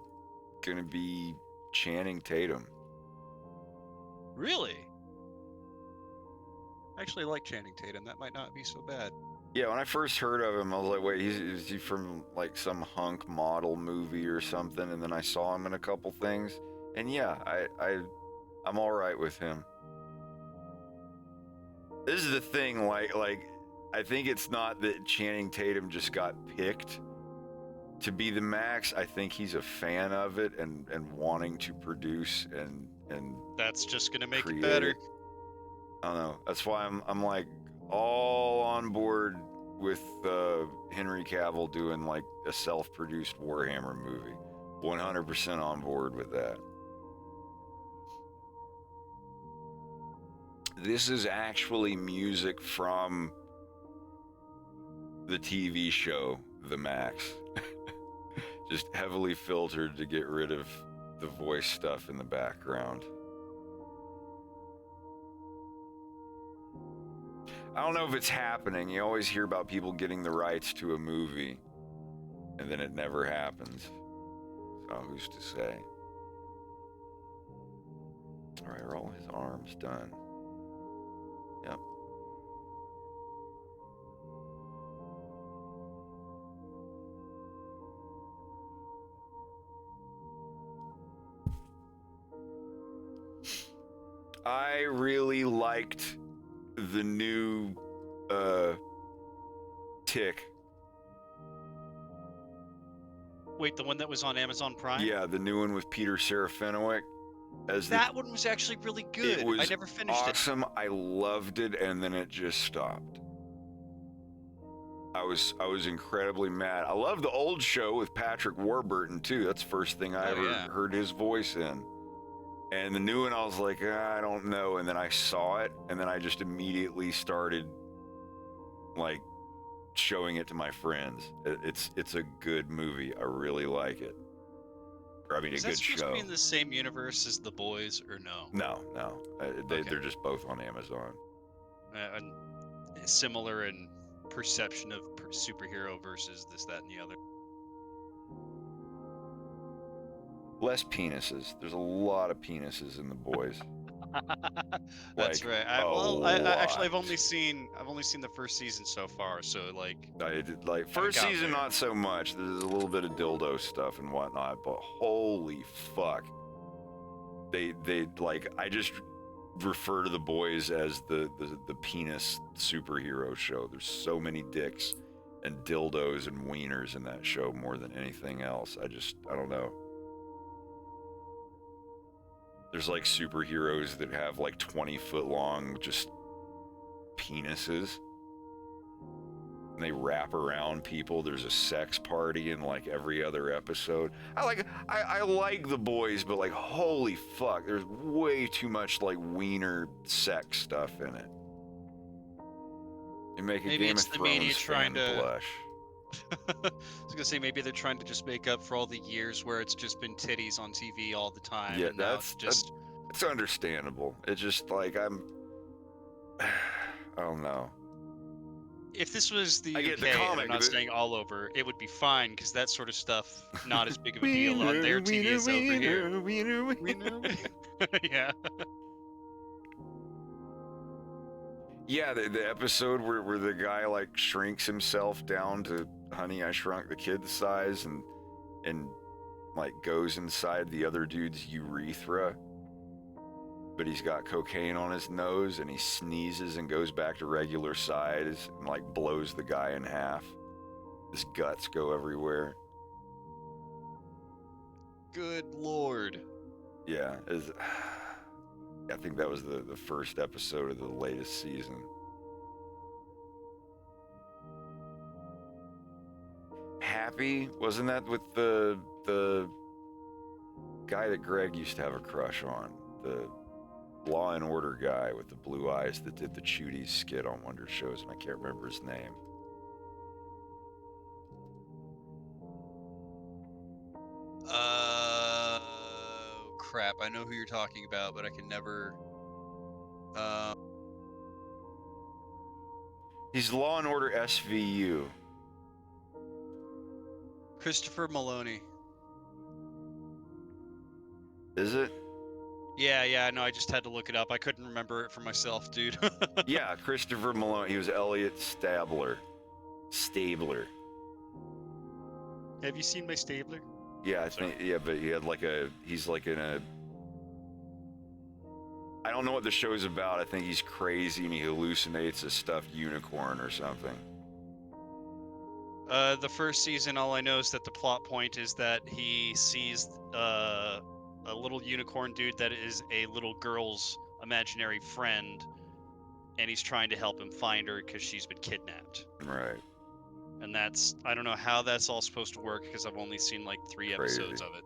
Speaker 1: going to be Channing Tatum.
Speaker 6: Really? I actually like Channing Tatum. That might not be so bad.
Speaker 1: Yeah, when I first heard of him, I was like, wait, is he from like some hunk model movie or something? And then I saw him in a couple things. And yeah, I'm all right with him. This is the thing, like I think it's not that Channing Tatum just got picked to be the Max. I think he's a fan of it and wanting to produce and
Speaker 6: That's just gonna make
Speaker 1: create
Speaker 6: it better.
Speaker 1: it. I don't know. That's why I'm like all on board with Henry Cavill doing like a self-produced Warhammer movie. 100% on board with that. This is actually music from the TV show The Max. Just heavily filtered to get rid of the voice stuff in the background. I don't know if it's happening. You always hear about people getting the rights to a movie, and then it never happens. So who's to say? All right, are all his arms done? Yep. I really liked the new Tick.
Speaker 6: Wait, the one that was on Amazon Prime?
Speaker 1: Yeah, the new one with Peter Serafinowicz.
Speaker 6: That one was actually really good.
Speaker 1: It was
Speaker 6: I never finished
Speaker 1: awesome. I loved it, and then it just stopped. I was incredibly mad. I love the old show with Patrick Warburton too. That's the first thing I ever heard his voice in. And the new one, I was like, I don't know. And then I saw it, and then I just immediately started like showing it to my friends. It's a good movie. I really like it. Or, I mean,
Speaker 6: Is
Speaker 1: a
Speaker 6: that
Speaker 1: good
Speaker 6: supposed
Speaker 1: show.
Speaker 6: to be in the same universe as The Boys, or no?
Speaker 1: No. They're just both on Amazon.
Speaker 6: And similar in perception of superhero versus this, that, and the other.
Speaker 1: Less penises. There's a lot of penises in The Boys.
Speaker 6: That's right. I've only seen the first season so far, so like.
Speaker 1: I did, like first season, not so much. There's a little bit of dildo stuff and whatnot, but holy fuck, they like. I just refer to The Boys as the penis superhero show. There's so many dicks and dildos and wieners in that show more than anything else. I don't know. There's like superheroes that have like 20-foot long just penises. And they wrap around people. There's a sex party in like every other episode. I like The Boys, but like holy fuck, there's way too much like wiener sex stuff in it. You make a
Speaker 6: Maybe
Speaker 1: Game
Speaker 6: it's
Speaker 1: of
Speaker 6: the
Speaker 1: Thrones
Speaker 6: media trying
Speaker 1: fan
Speaker 6: to
Speaker 1: blush.
Speaker 6: I was gonna say maybe they're trying to just make up for all the years where it's just been titties on TV all the time.
Speaker 1: Yeah,
Speaker 6: and now it's just.
Speaker 1: It's understandable. It's just like I don't know.
Speaker 6: If this was the
Speaker 1: I
Speaker 6: UK,
Speaker 1: get the
Speaker 6: and
Speaker 1: comic,
Speaker 6: I'm not
Speaker 1: but-
Speaker 6: saying all over, it would be fine because that sort of stuff not as big of a deal on their TV as over here. Wiener. Yeah.
Speaker 1: Yeah, the episode where the guy like shrinks himself down to Honey, I Shrunk the Kid size and like goes inside the other dude's urethra, but he's got cocaine on his nose and he sneezes and goes back to regular size and like blows the guy in half. His guts go everywhere.
Speaker 6: Good lord.
Speaker 1: Yeah, I think that was the first episode of the latest season. Happy? Wasn't that with the guy that Greg used to have a crush on? The Law and Order guy with the blue eyes that did the Chuties skit on Wonder Shows, and I can't remember his name.
Speaker 6: Crap. I know who you're talking about, but I can never.
Speaker 1: He's Law and Order SVU.
Speaker 6: Christopher Maloney.
Speaker 1: Is it?
Speaker 6: Yeah, no, I just had to look it up. I couldn't remember it for myself, dude.
Speaker 1: Yeah, Christopher Maloney. He was Elliot Stabler.
Speaker 6: Have you seen my Stabler?
Speaker 1: Yeah, I think, yeah, but he had like he's like in a, I don't know what the show's about. I think he's crazy and he hallucinates a stuffed unicorn or something.
Speaker 6: The first season, all I know is that the plot point is that he sees a little unicorn dude that is a little girl's imaginary friend, and he's trying to help him find her because she's been kidnapped.
Speaker 1: Right.
Speaker 6: And that's, I don't know how that's all supposed to work because I've only seen like 3 episodes of it.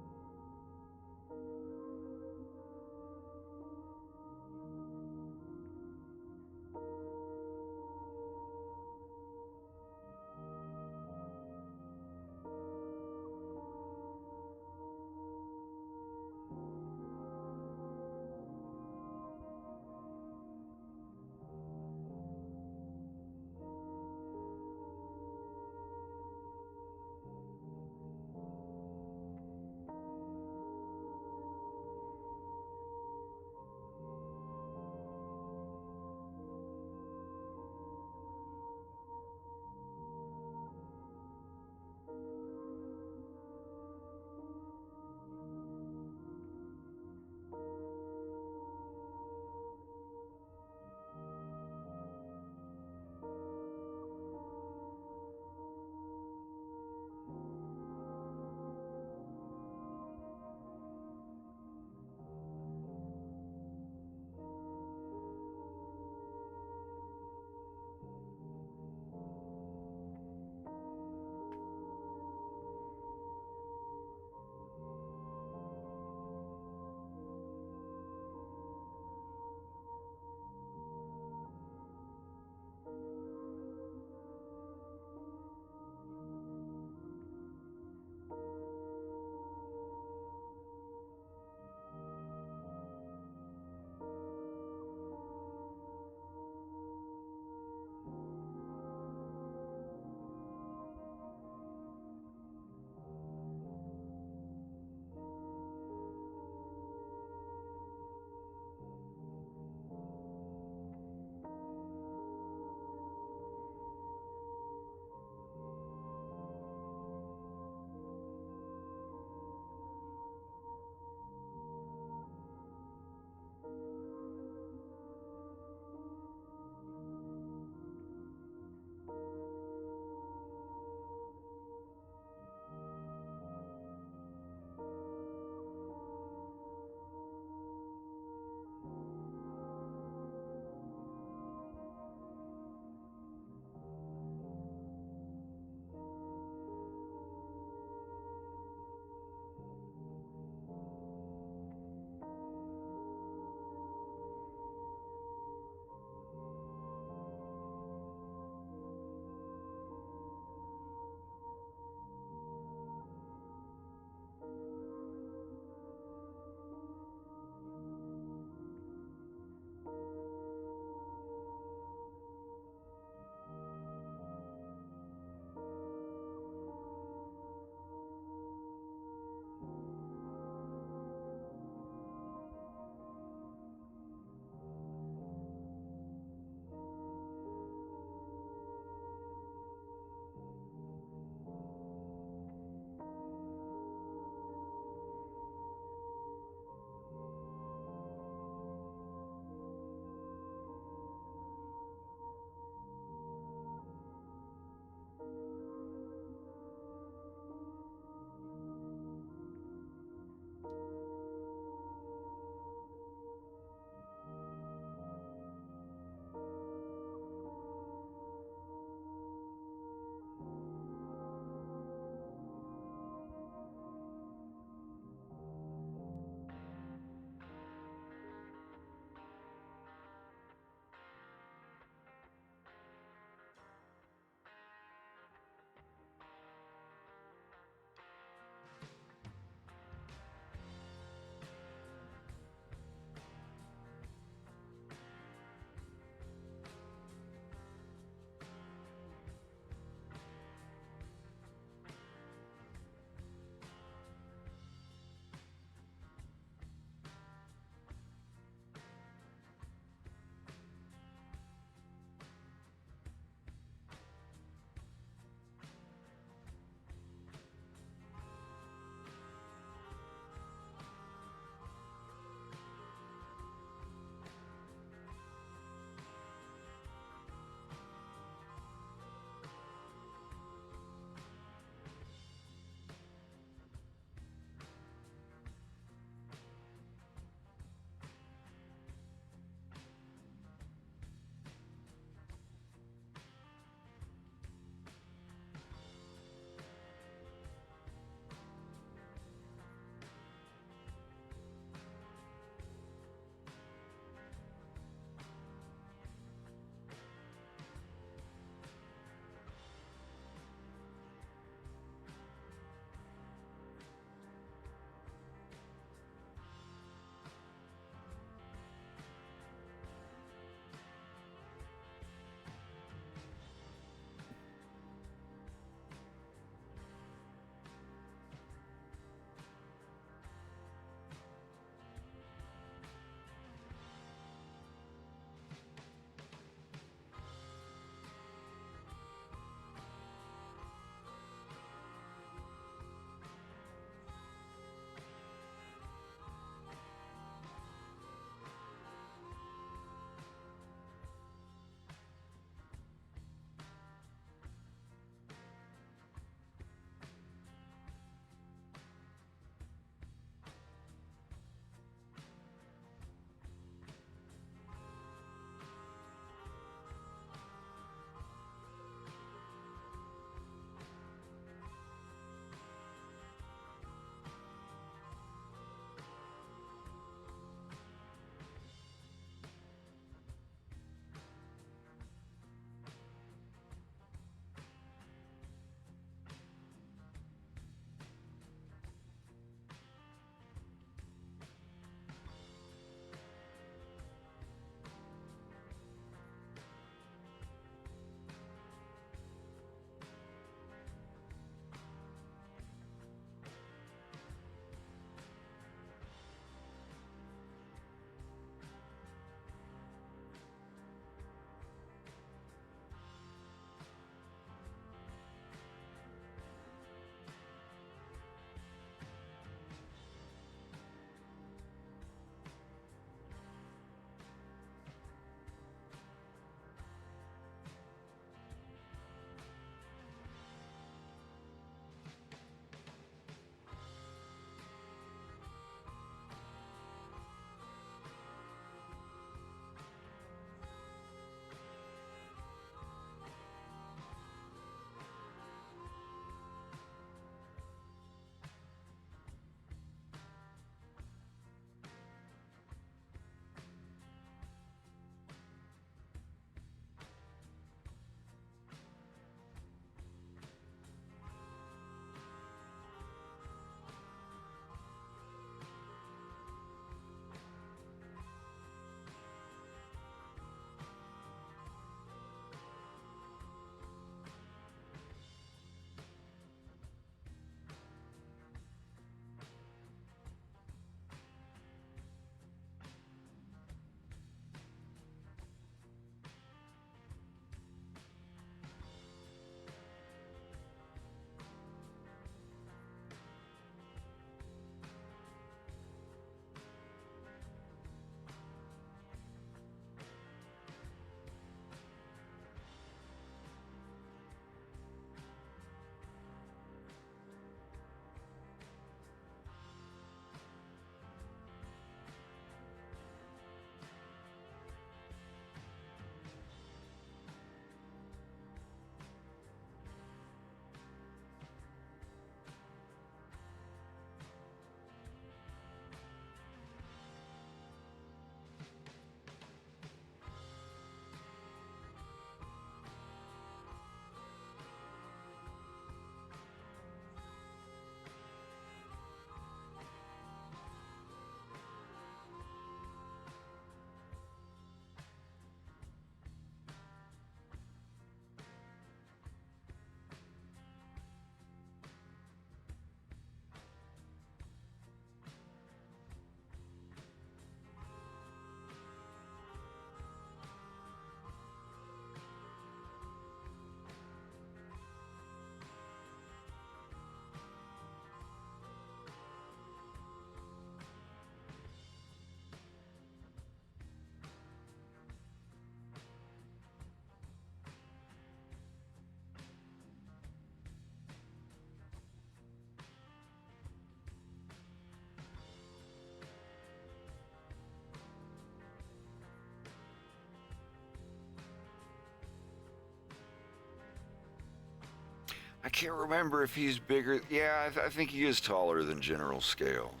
Speaker 1: I can't remember if he's bigger. Yeah, I think he is taller than General Scales.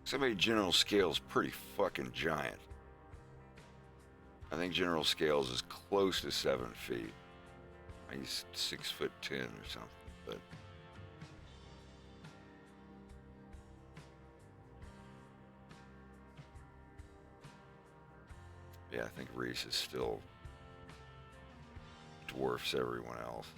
Speaker 1: Somebody General Scales pretty fucking giant. I think General Scales is close to 7 feet. He's 6'10" or something, but. Yeah, I think Reese is still dwarfs everyone else.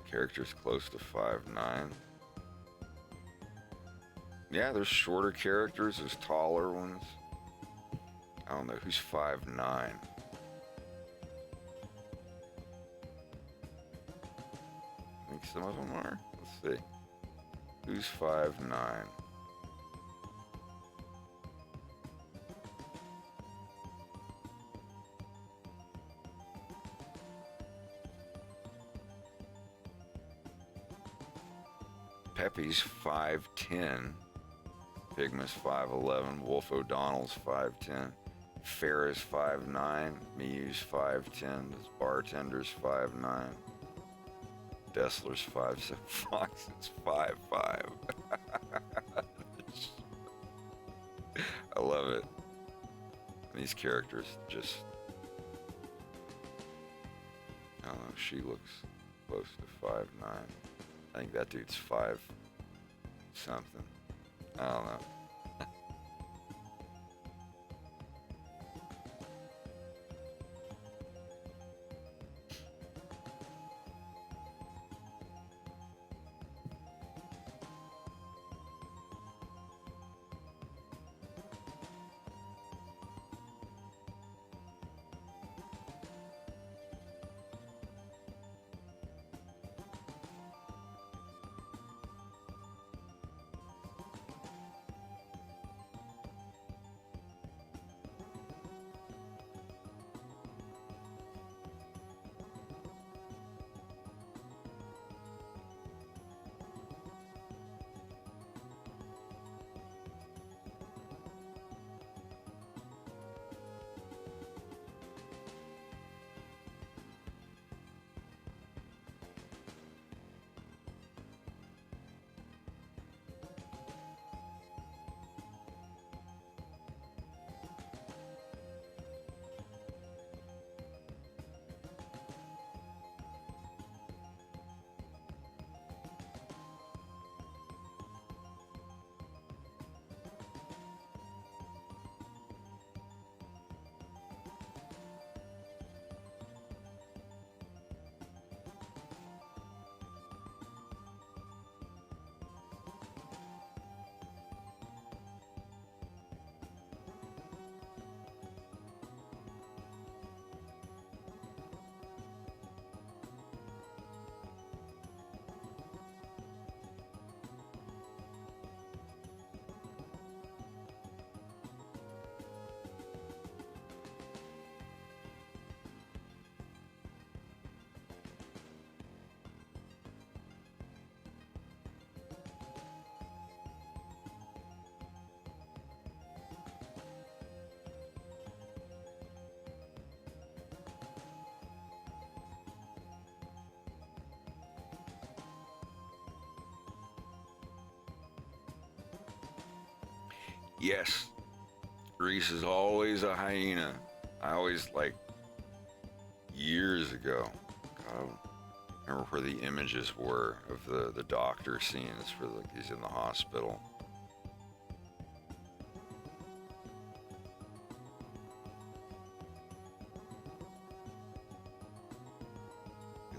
Speaker 1: Characters close to 5'9". Yeah, there's shorter characters, there's taller ones. I don't know who's 5'9". I think some of them are. Let's see. Who's 5'9"? Pepe's 5'10", Pygma's 5'11", Wolf O'Donnell's 5'10", Farrah's 5'9", Miyu's 5'10", this bartender's 5'9", Dessler's 5'7", Fox is 5'5". I love it. These characters just, I don't know, she looks close to 5'9". I think that dude's 5 something. I don't know. Yes. Reese is always a hyena. I always, like, years ago, God, I don't remember where the images were of the doctor scenes for, like, he's in the hospital.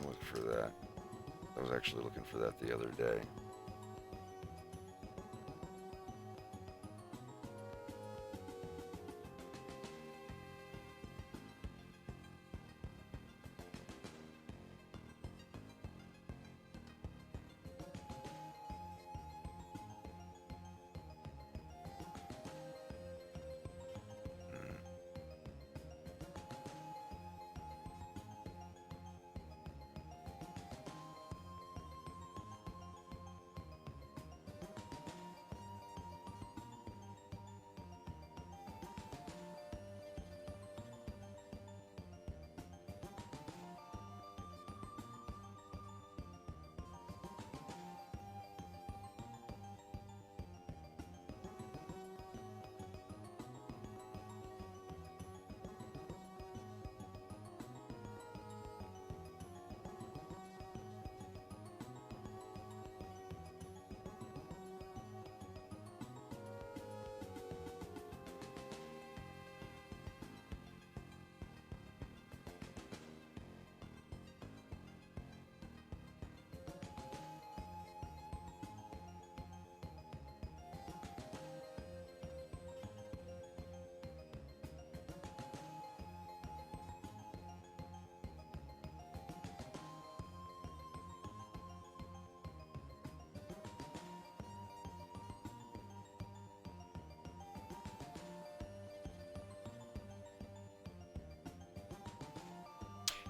Speaker 1: Look for that. I was actually looking for that the other day.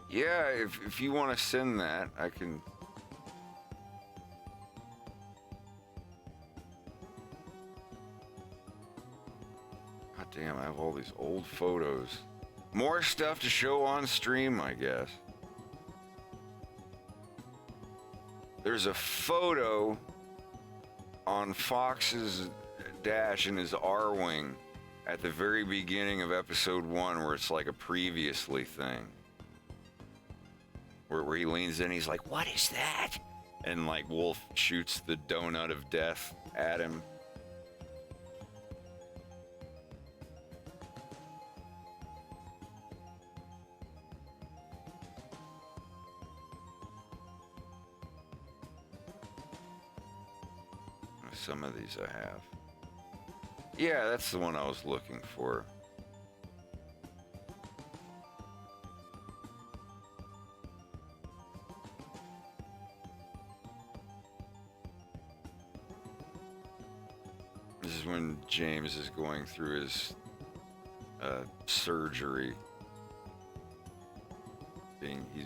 Speaker 1: Yeah, if you want to send that, I can. God damn, I have all these old photos. More stuff to show on stream, I guess. There's a photo on Fox's dash in his R-Wing at the very beginning of episode 1 where it's like a previously thing. Where he leans in, he's like, "What is that?" And like Wolf shoots the donut of death at him. Some of these I have. Yeah, that's the one I was looking for. This is when James is going through his surgery.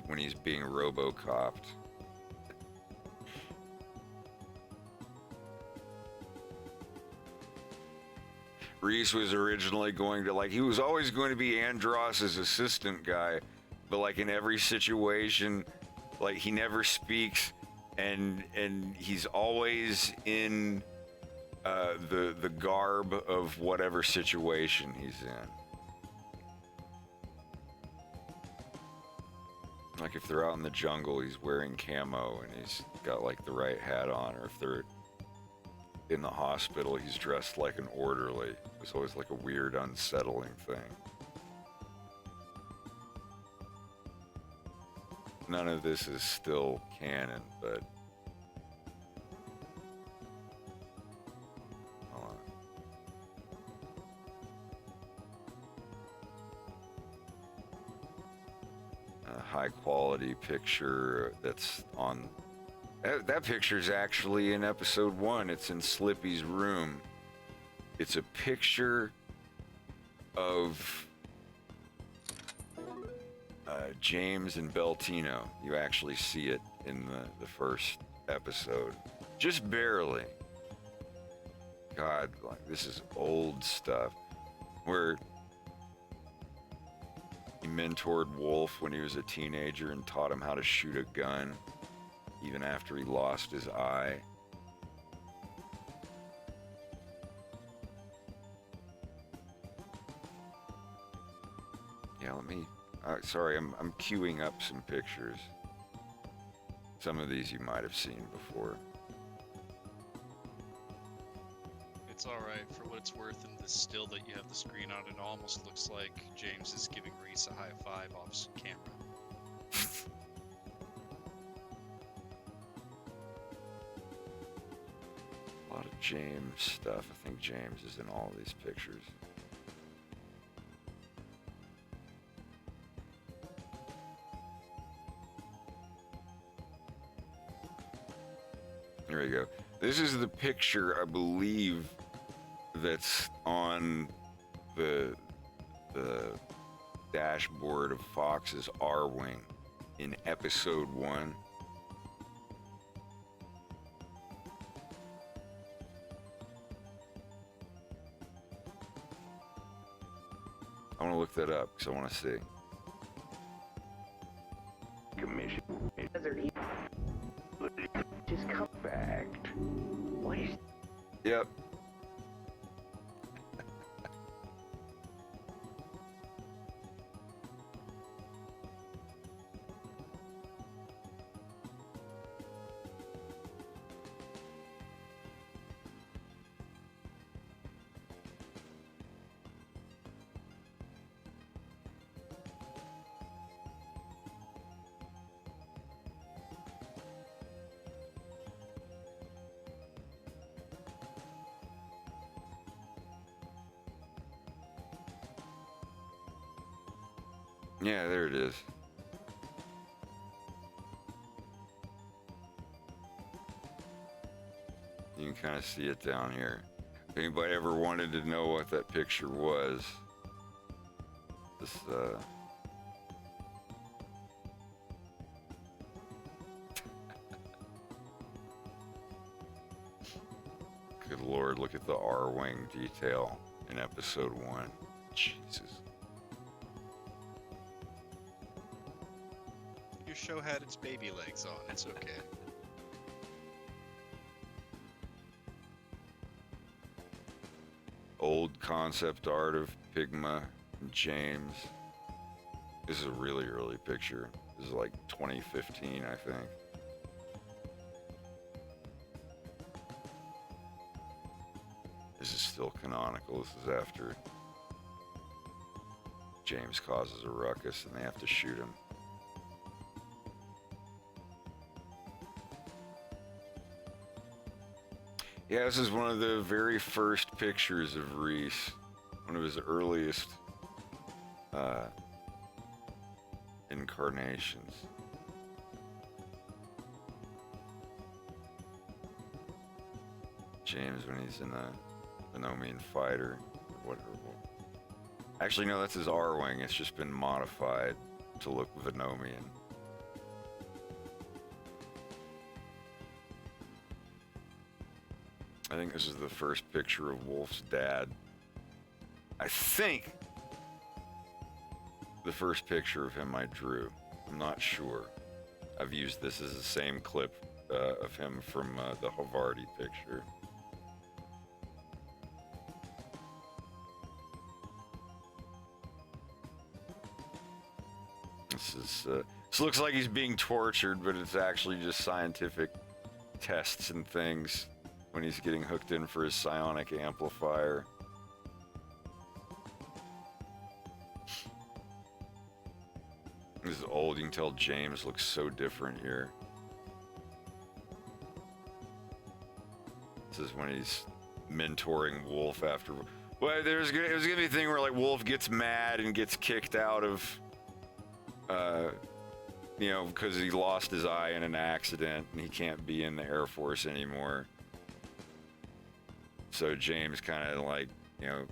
Speaker 1: When he's being robo-copped. Reese was originally going to, like, he was always going to be Andross's assistant guy, but like in every situation, like he never speaks, and he's always in the garb of whatever situation he's in. Like if they're out in the jungle, he's wearing camo and he's got like the right hat on, or if they're in the hospital, he's dressed like an orderly. It's always like a weird, unsettling thing. None of this is still canon, but hold on. A high quality picture that's on. That picture's actually in episode 1. It's in Slippy's room. It's a picture of James and Beltino. You actually see it in the first episode. Just barely. God, like this is old stuff. Where he mentored Wolf when he was a teenager and taught him how to shoot a gun. Even after he lost his eye. Yeah, let me. Sorry, I'm queuing up some pictures. Some of these you might have seen before.
Speaker 6: It's alright for what it's worth in this still that you have the screen on. It almost looks like James is giving Reese a high five off camera.
Speaker 1: A lot of James stuff. I think James is in all these pictures. There we go. This is the picture, I believe, that's on the dashboard of Fox's R-Wing in episode 1. I want to look that up because I want to see.
Speaker 4: Commission. Just come back. What is?
Speaker 1: Yep. Yeah, there it is. You can kind of see it down here. If anybody ever wanted to know what that picture was, this, good Lord, look at the R-Wing detail in episode 1. Jesus.
Speaker 6: Your show had its baby legs on. It's okay.
Speaker 1: Old concept art of Pigma and James. This is a really early picture. This is like 2015, I think. This is still canonical. This is after James causes a ruckus and they have to shoot him. Yeah, this is one of the very first pictures of Reese. One of his earliest incarnations. James when he's in the Venomian fighter. Actually, no, that's his R-Wing. It's just been modified to look Venomian. I think this is the first picture of Wolf's dad. I think the first picture of him I drew. I'm not sure. I've used this as the same clip of him from the Havarti picture. This looks like he's being tortured, but it's actually just scientific tests and things when he's getting hooked in for his psionic amplifier. This is old. You can tell James looks so different here. This is when he's mentoring Wolf after. Well, it was gonna be a thing where like Wolf gets mad and gets kicked out of, you know, because he lost his eye in an accident and he can't be in the Air Force anymore. So James kind of like, you know,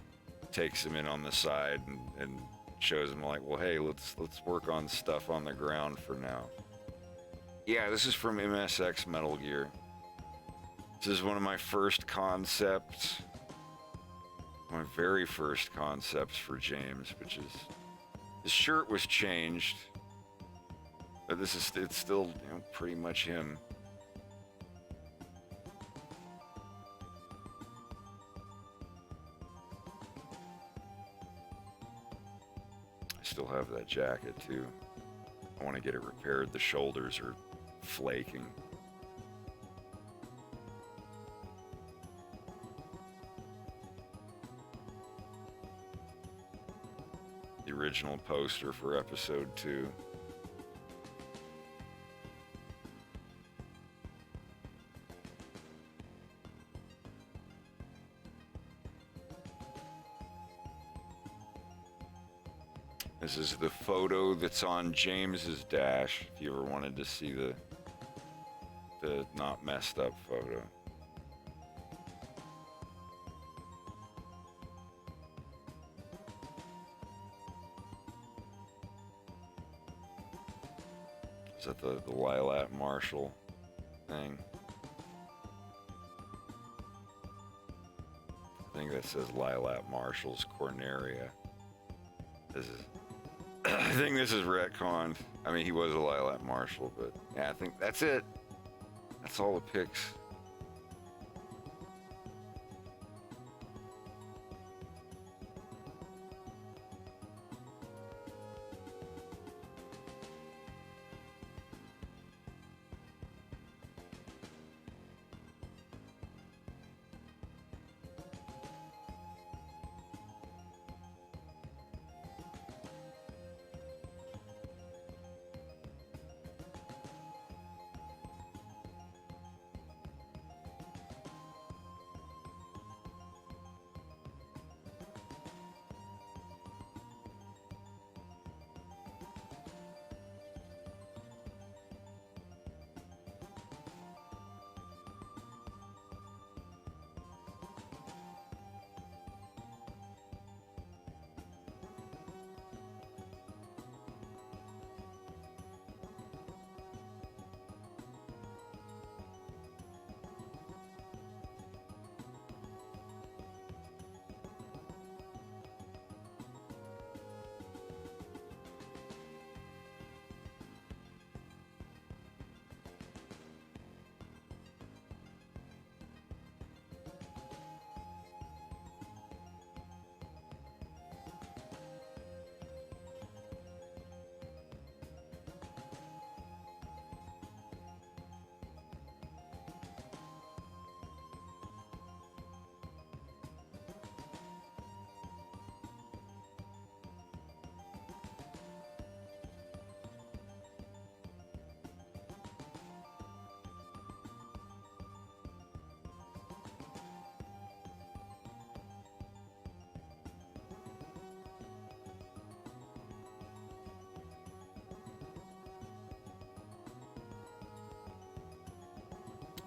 Speaker 1: takes him in on the side and shows him like, well, hey, let's work on stuff on the ground for now. Yeah, this is from MSX Metal Gear. This is one of my first concepts, my very first concepts for James, which is his shirt was changed, but it's still, you know, pretty much him. I still have love that jacket too. I want to get it repaired. The shoulders are flaking. The original poster for episode 2. This is the photo that's on James's dash, if you ever wanted to see the not messed up photo. Is that the Lilac Marshall thing? I think that says Lilac Marshall's Corneria. This is I think this is retconned. I mean, he was a Lilac Marshall, but yeah, I think that's it. That's all the pics.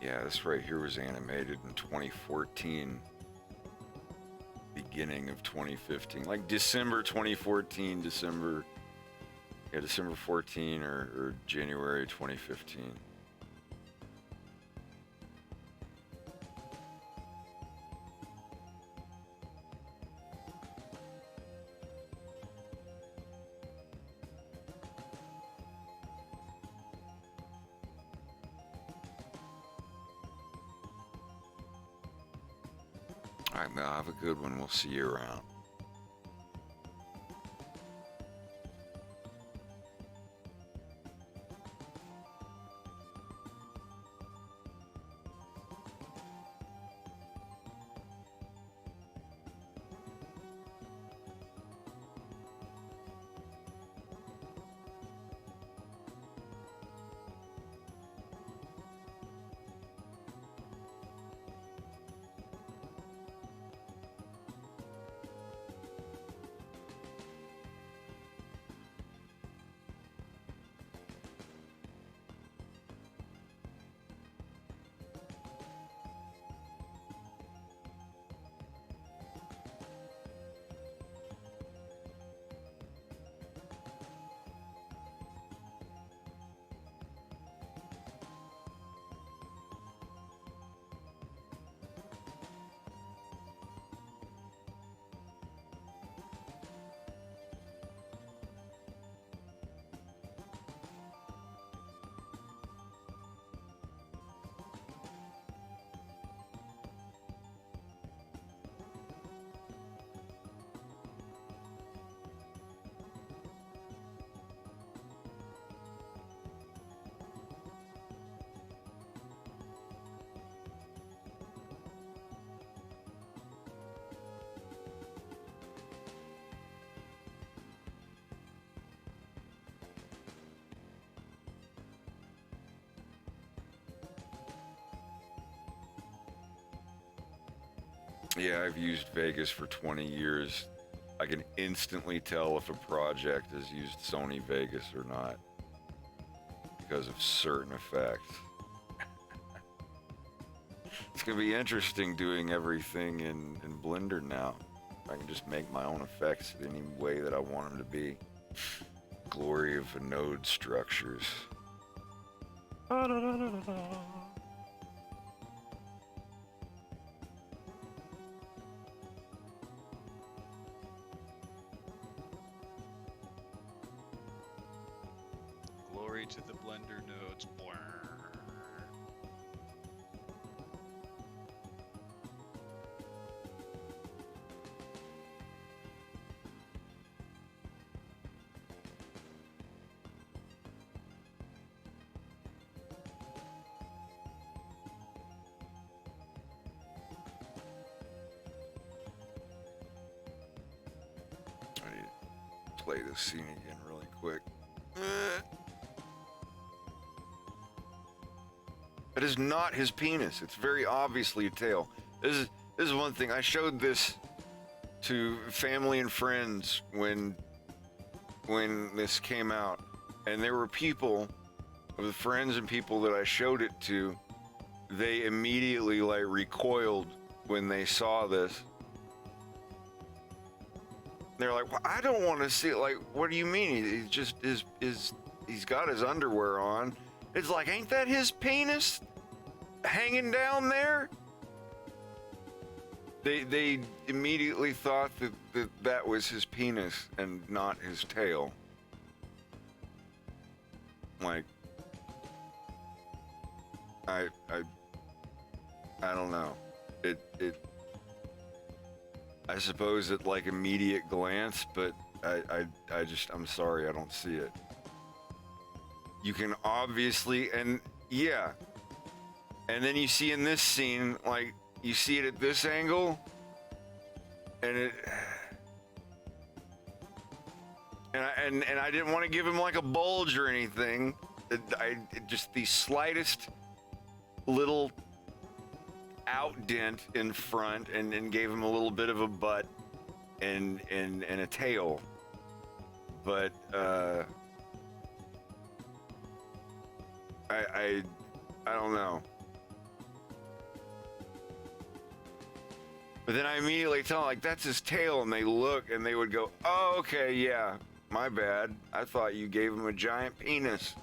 Speaker 1: Yeah, this right here was animated in 2014, beginning of 2015, like December 2014, December 14 or January 2015. All right, Mel, have a good one. We'll see you around. Yeah, I've used Vegas for 20 years. I can instantly tell if a project has used Sony Vegas or not because of certain effects. It's gonna be interesting doing everything in Blender now. I can just make my own effects any way that I want them to be. Glory of node structures.
Speaker 6: Glory to the Blender nodes.
Speaker 1: I need to play this scene again really quick. It is not his penis. It's very obviously a tail. This is one thing. I showed this to family and friends when this came out, and there were people, of the friends and people that I showed it to, they immediately like recoiled when they saw this. They're like, well, I don't want to see it. Like, what do you mean? He just he's got his underwear on. It's like, ain't that his penis hanging down there? They immediately thought that was his penis and not his tail. Like, I don't know. I suppose at like immediate glance, but I'm sorry, I don't see it. You can obviously, and yeah. And then you see in this scene, like, you see it at this angle, and I didn't want to give him like a bulge or anything. Just the slightest little outdent in front, and gave him a little bit of a butt and a tail. But I don't know. But then I immediately tell them, like, that's his tail, and they look, and they would go, oh, okay, yeah, my bad. I thought you gave him a giant penis.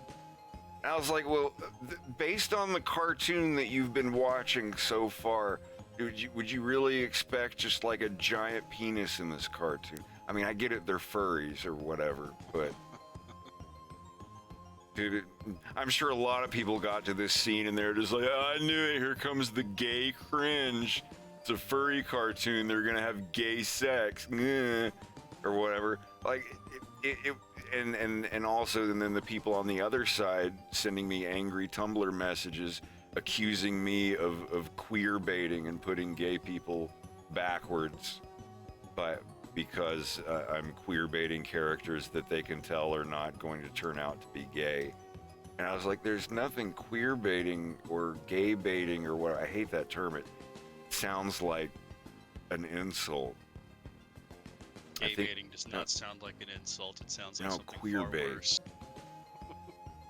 Speaker 1: And I was like, well, based on the cartoon that you've been watching so far, would you really expect just like a giant penis in this cartoon? I mean, I get it, they're furries or whatever, but... Dude, I'm sure a lot of people got to this scene and they're just like, oh, I knew it, here comes the gay cringe. It's a furry cartoon, they're gonna have gay sex, or whatever. Like, and also, and then the people on the other side sending me angry Tumblr messages accusing me of queer baiting and putting gay people backwards, because I'm queer baiting characters that they can tell are not going to turn out to be gay. And I was like, there's nothing queer baiting or gay baiting or what, I hate that term. It sounds like an insult.
Speaker 6: Gay baiting does not sound like an insult. It sounds like something
Speaker 1: queer
Speaker 6: far
Speaker 1: bait.
Speaker 6: worse.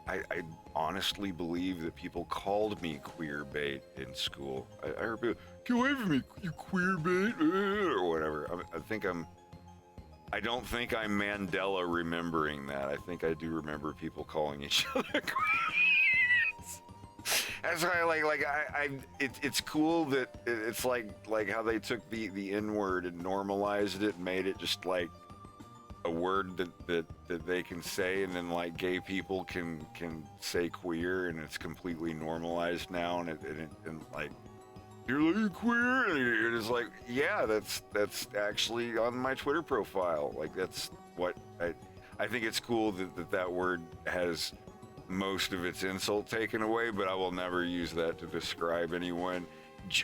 Speaker 1: I honestly believe that people called me queer bait in school. I heard people, get away from me, you queer bait, or whatever. I don't think I'm Mandela remembering that. I think I do remember people calling each other queers. That's why it's cool that it's like how they took the N-word and normalized it and made it just like a word that they can say, and then like gay people can say queer, and it's completely normalized now, and like, you're like queer, and it's like, yeah, that's actually on my Twitter profile. Like, that's what I think it's cool that word has most of its insult taken away, but I will never use that to describe anyone,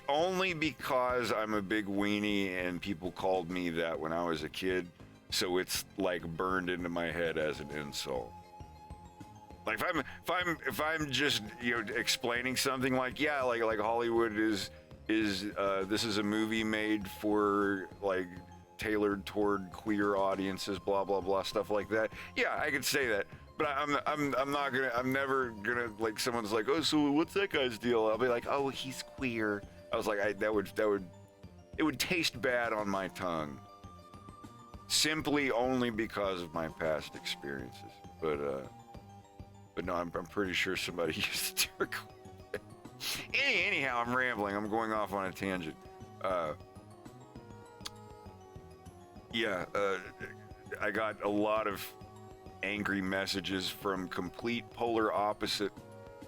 Speaker 1: only because I'm a big weenie and people called me that when I was a kid, so it's like burned into my head as an insult. Like if I'm just, you know, explaining something like, yeah, like Hollywood is this is a movie made for like tailored toward queer audiences, blah blah blah, stuff like that. Yeah, I could say that, but I'm never gonna, like, someone's like, oh, so what's that guy's deal? I'll be like, oh, he's queer. I was like, it would taste bad on my tongue, simply only because of my past experiences. But no, I'm pretty sure somebody used the term. Anyhow, I'm rambling. I'm going off on a tangent. I got a lot of angry messages from complete polar opposite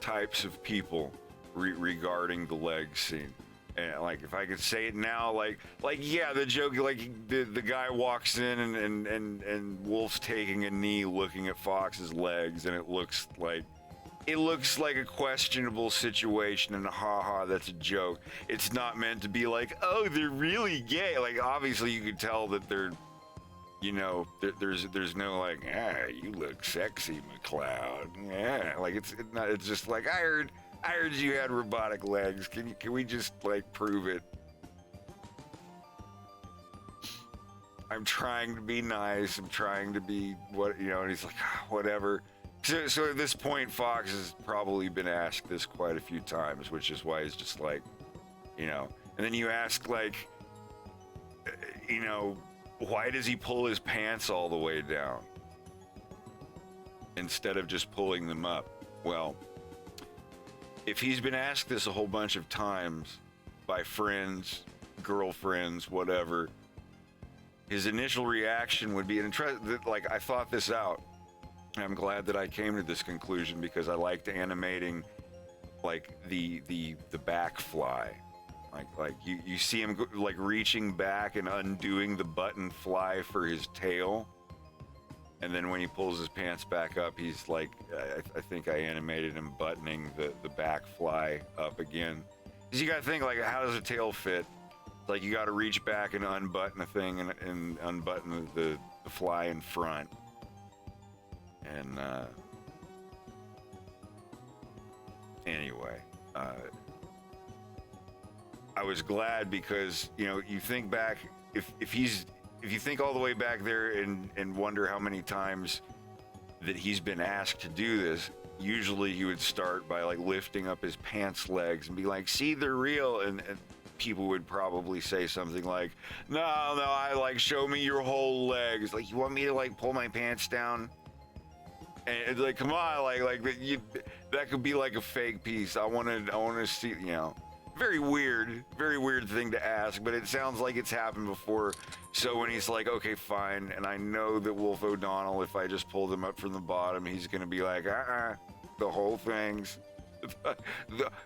Speaker 1: types of people regarding the leg scene. And like, if I could say it now, like yeah, the joke, like the guy walks in and Wolf's taking a knee, looking at Fox's legs, and it looks like a questionable situation, and haha, that's a joke. It's not meant to be like, oh, they're really gay. Like, obviously you could tell that they're, you know, there's no like, you look sexy, McLeod. Yeah, like it's not. It's just like, I heard you had robotic legs. Can we just like prove it? I'm trying to be nice. I'm trying to be what, you know. And he's like, whatever. So at this point, Fox has probably been asked this quite a few times, which is why he's just like, you know. And then you ask, like, you know, why does he pull his pants all the way down instead of just pulling them up? Well, if he's been asked this a whole bunch of times by friends, girlfriends, whatever, his initial reaction would be, like, I thought this out. I'm glad that I came to this conclusion because I liked animating, like, the back fly. Like you see him like reaching back and undoing the button fly for his tail. And then when he pulls his pants back up, he's like, I think I animated him buttoning the back fly up again. Because you gotta think, like, how does a tail fit? Like, you gotta reach back and unbutton a thing and unbutton the fly in front. And anyway, I was glad because, you know, you think back, if you think all the way back there and wonder how many times that he's been asked to do this, usually he would start by like lifting up his pants legs and be like, see, they're real, and people would probably say something like, no, I like, show me your whole legs. Like, you want me to like pull my pants down? And it's like, come on, like that could be like a fake piece. I want to see, you know. Very weird thing to ask, but it sounds like it's happened before. So when he's like, okay, fine, and I know that Wolf O'Donnell, if I just pull them up from the bottom, he's gonna be like, the whole things,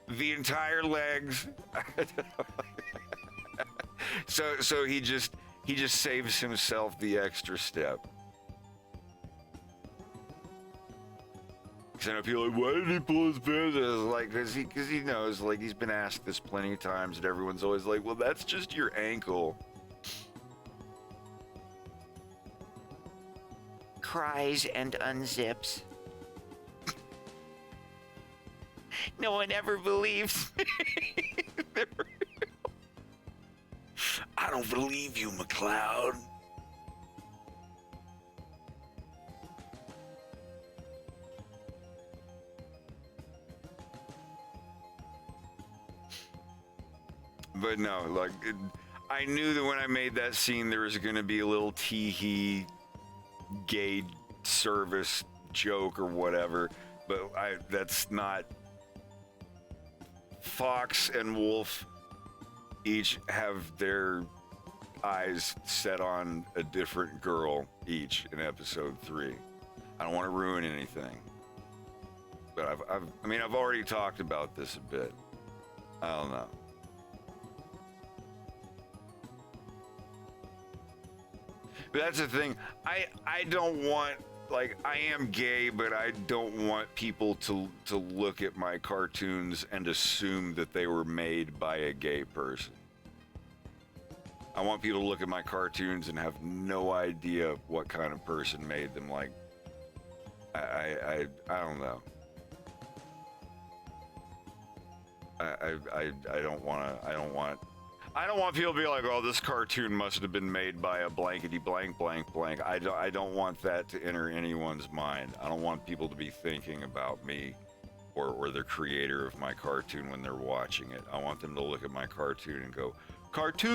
Speaker 1: the entire legs. so he just saves himself the extra step. I know people are like, why did he pull his pants? I was like, because he knows, like, he's been asked this plenty of times, and everyone's always like, well, that's just your ankle.
Speaker 7: Cries and unzips. No one ever believes me.
Speaker 1: I don't believe you, McLeod. But no, like, I knew that when I made that scene, there was going to be a little tee-hee gay service joke or whatever, but that's not. Fox and Wolf each have their eyes set on a different girl each in episode 3. I don't want to ruin anything, but I've already talked about this a bit. I don't know. But that's the thing. I don't want, like, I am gay, but I don't want people to look at my cartoons and assume that they were made by a gay person. I want people to look at my cartoons and have no idea what kind of person made them. Like, I don't know. I don't want people to be like, oh, this cartoon must have been made by a blankety blank blank blank. I don't want that to enter anyone's mind. I don't want people to be thinking about me or the creator of my cartoon when they're watching it. I want them to look at my cartoon and go, cartoon,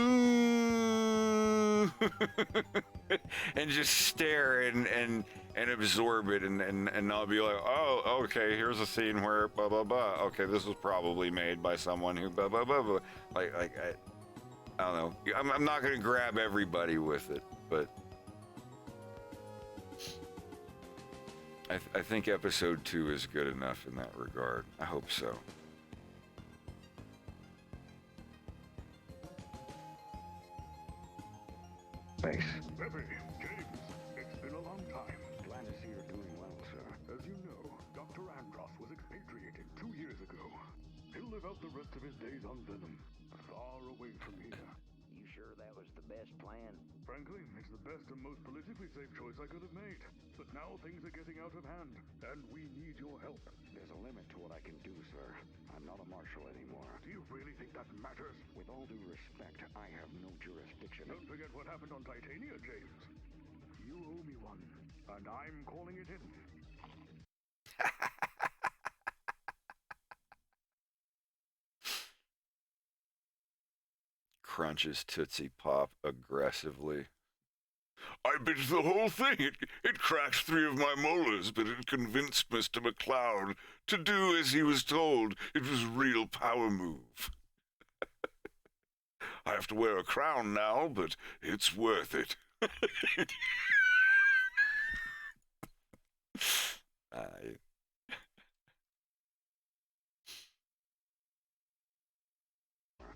Speaker 1: and just stare and absorb it, and I'll be like, oh, okay, here's a scene where blah blah blah. Okay, this was probably made by someone who blah blah blah blah. Like I don't know. I'm not gonna grab everybody with it, but I think episode 2 is good enough in that regard. I hope so.
Speaker 10: Thanks. Pepe, James, it's been a long time. Glad to see you're doing well, sir. As you know, Dr. Andros was expatriated 2 years ago. He'll live out the rest of his days on Venom, far away from here.
Speaker 3: You sure that was the best plan?
Speaker 10: Frankly, it's the best and most politically safe choice I could have made. But now things are getting out of hand, and we need your help.
Speaker 4: There's a limit to what I can do, sir. I'm not a marshal anymore.
Speaker 10: Do you really think that matters?
Speaker 4: With all due respect, I have no jurisdiction.
Speaker 10: Don't forget what happened on Titania, James. You owe me one, and I'm calling it in.
Speaker 1: Crunches Tootsie Pop aggressively. I bit the whole thing. It cracked 3 of my molars, but it convinced Mr. McCloud to do as he was told. It was a real power move. I have to wear a crown now, but it's worth it.
Speaker 10: Do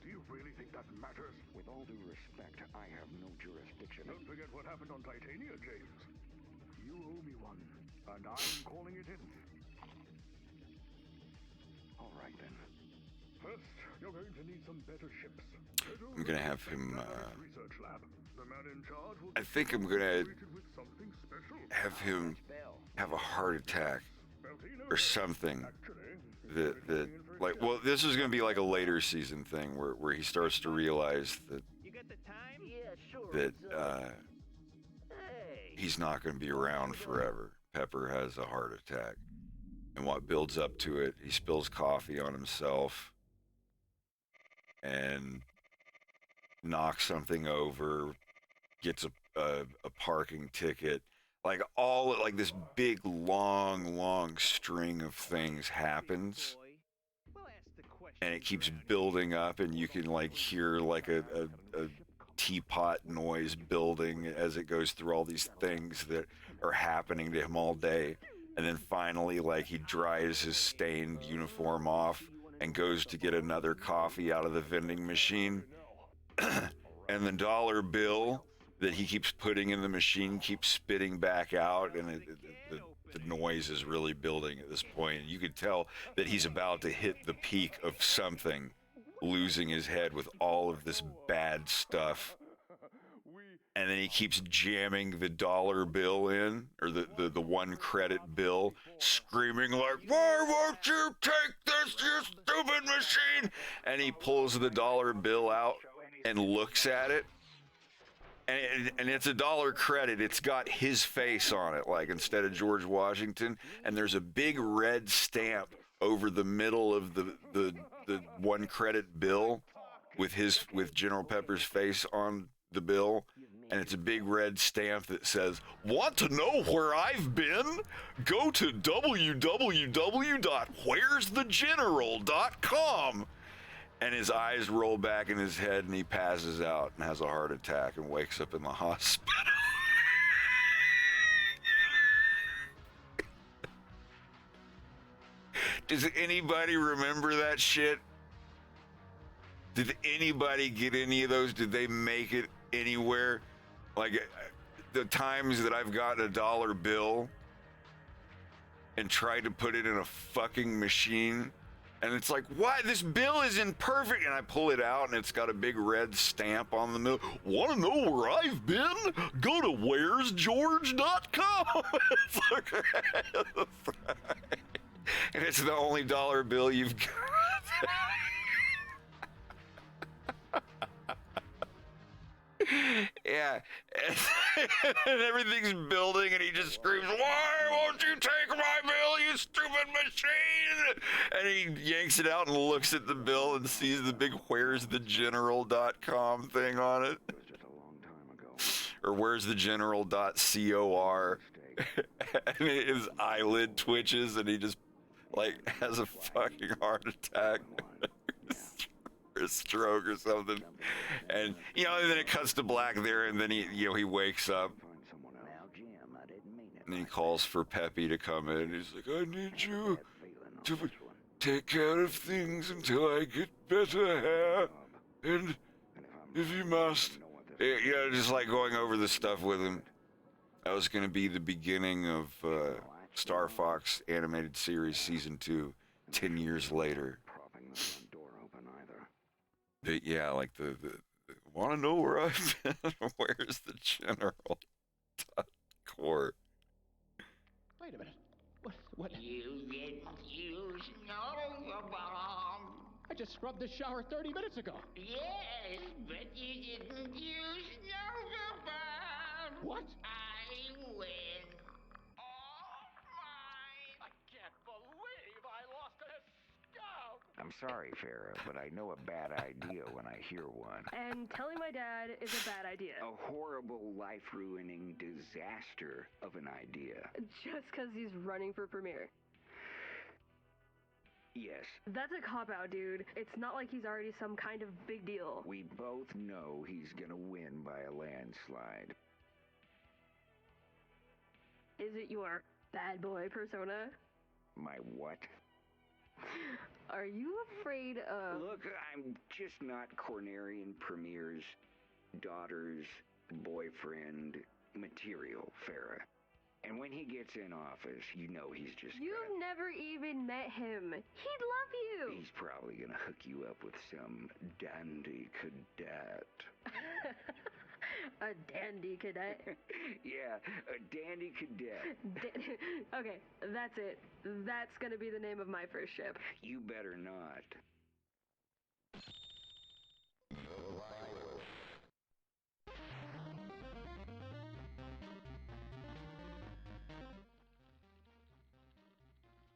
Speaker 10: you really think that matters?
Speaker 4: With all due respect, I have no jurisdiction.
Speaker 10: Don't forget what happened on Titania, James. You owe me one, and I'm calling it in.
Speaker 4: All right, then.
Speaker 10: First, you're going to need some better ships.
Speaker 1: I'm gonna have him,
Speaker 10: Research lab. The man in charge will
Speaker 1: I think I'm gonna
Speaker 10: with something special.
Speaker 1: have him have a heart attack or something that like, well, this is gonna be like a later season thing where he starts to realize that he's not gonna be around forever. Pepper has a heart attack, and what builds up to it, he spills coffee on himself and knocks something over, gets a parking ticket, like this big long string of things happens, and it keeps building up, and you can like hear like a teapot noise building as it goes through all these things that are happening to him all day, and then finally like he dries his stained uniform off and goes to get another coffee out of the vending machine, and the dollar bill that he keeps putting in the machine keeps spitting back out, and the noise is really building at this point. You could tell that he's about to hit the peak of something, losing his head with all of this bad stuff. And then he keeps jamming the dollar bill in, or the 1 credit bill, screaming like, why won't you take this, you stupid machine? And he pulls the dollar bill out and looks at it. And it's a dollar credit. It's got his face on it, like instead of George Washington. And there's a big red stamp over the middle of the 1 credit bill with General Pepper's face on the bill. And it's a big red stamp that says, want to know where I've been? Go to www.where'sthegeneral.com. And his eyes roll back in his head, and he passes out and has a heart attack and wakes up in the hospital. Does anybody remember that shit? Did anybody get any of those? Did they make it anywhere? Like, the times that I've gotten a dollar bill and tried to put it in a fucking machine, and it's like, why? This bill isn't perfect. And I pull it out, and it's got a big red stamp on the middle. Want to know where I've been? Go to where'sgeorge.com. It's like, and it's the only dollar bill you've got. Yeah, and everything's building, and he just screams, "Why won't you take my bill, you stupid machine?" And he yanks it out and looks at the bill and sees the big "Where's the General.com" thing on it.
Speaker 4: It was just a long time ago.
Speaker 1: Or "Where's the General.cor." And his eyelid twitches, and he just, like, has a fucking heart attack. Or a stroke or something. And, you know, and then it cuts to black there, and then he wakes up.
Speaker 4: Now, Jim, I didn't mean it.
Speaker 1: And he calls for Peppy to come in. He's like, "I need you to take care of things until I get better hair. And if you must." You know, just like going over the stuff with him. That was going to be the beginning of Star Fox animated series season 2, 10 years later.
Speaker 4: Propping the front door open either.
Speaker 1: But yeah, like the want to know where I've been? Where's the General? Core.
Speaker 13: Wait a minute. What?
Speaker 8: You didn't use Nova Bomb.
Speaker 13: I just scrubbed this shower 30 minutes ago.
Speaker 8: Yes, but you didn't use Nova Bomb.
Speaker 13: What?
Speaker 8: I win. All mine.
Speaker 13: I can't believe I lost to this scout.
Speaker 4: I'm sorry, Farrah, but I know a bad idea when I hear one.
Speaker 14: And telling my dad is a bad idea.
Speaker 4: A horrible, life-ruining disaster of an idea.
Speaker 14: Just because he's running for premier.
Speaker 4: Yes.
Speaker 14: That's a cop-out, dude. It's not like he's already some kind of big deal.
Speaker 4: We both know he's gonna win by a landslide.
Speaker 14: Is it your bad boy persona?
Speaker 4: My what?
Speaker 14: Are you afraid of...
Speaker 4: Look, I'm just not Cornerian Premier's daughter's boyfriend material, Farrah. And when he gets in office, you know he's just
Speaker 14: You've never even met him. He'd love you.
Speaker 4: He's probably gonna hook you up with some dandy cadet.
Speaker 14: A dandy cadet?
Speaker 4: Yeah, a dandy cadet.
Speaker 14: Okay, that's it. That's gonna be the name of my first ship.
Speaker 4: You better not.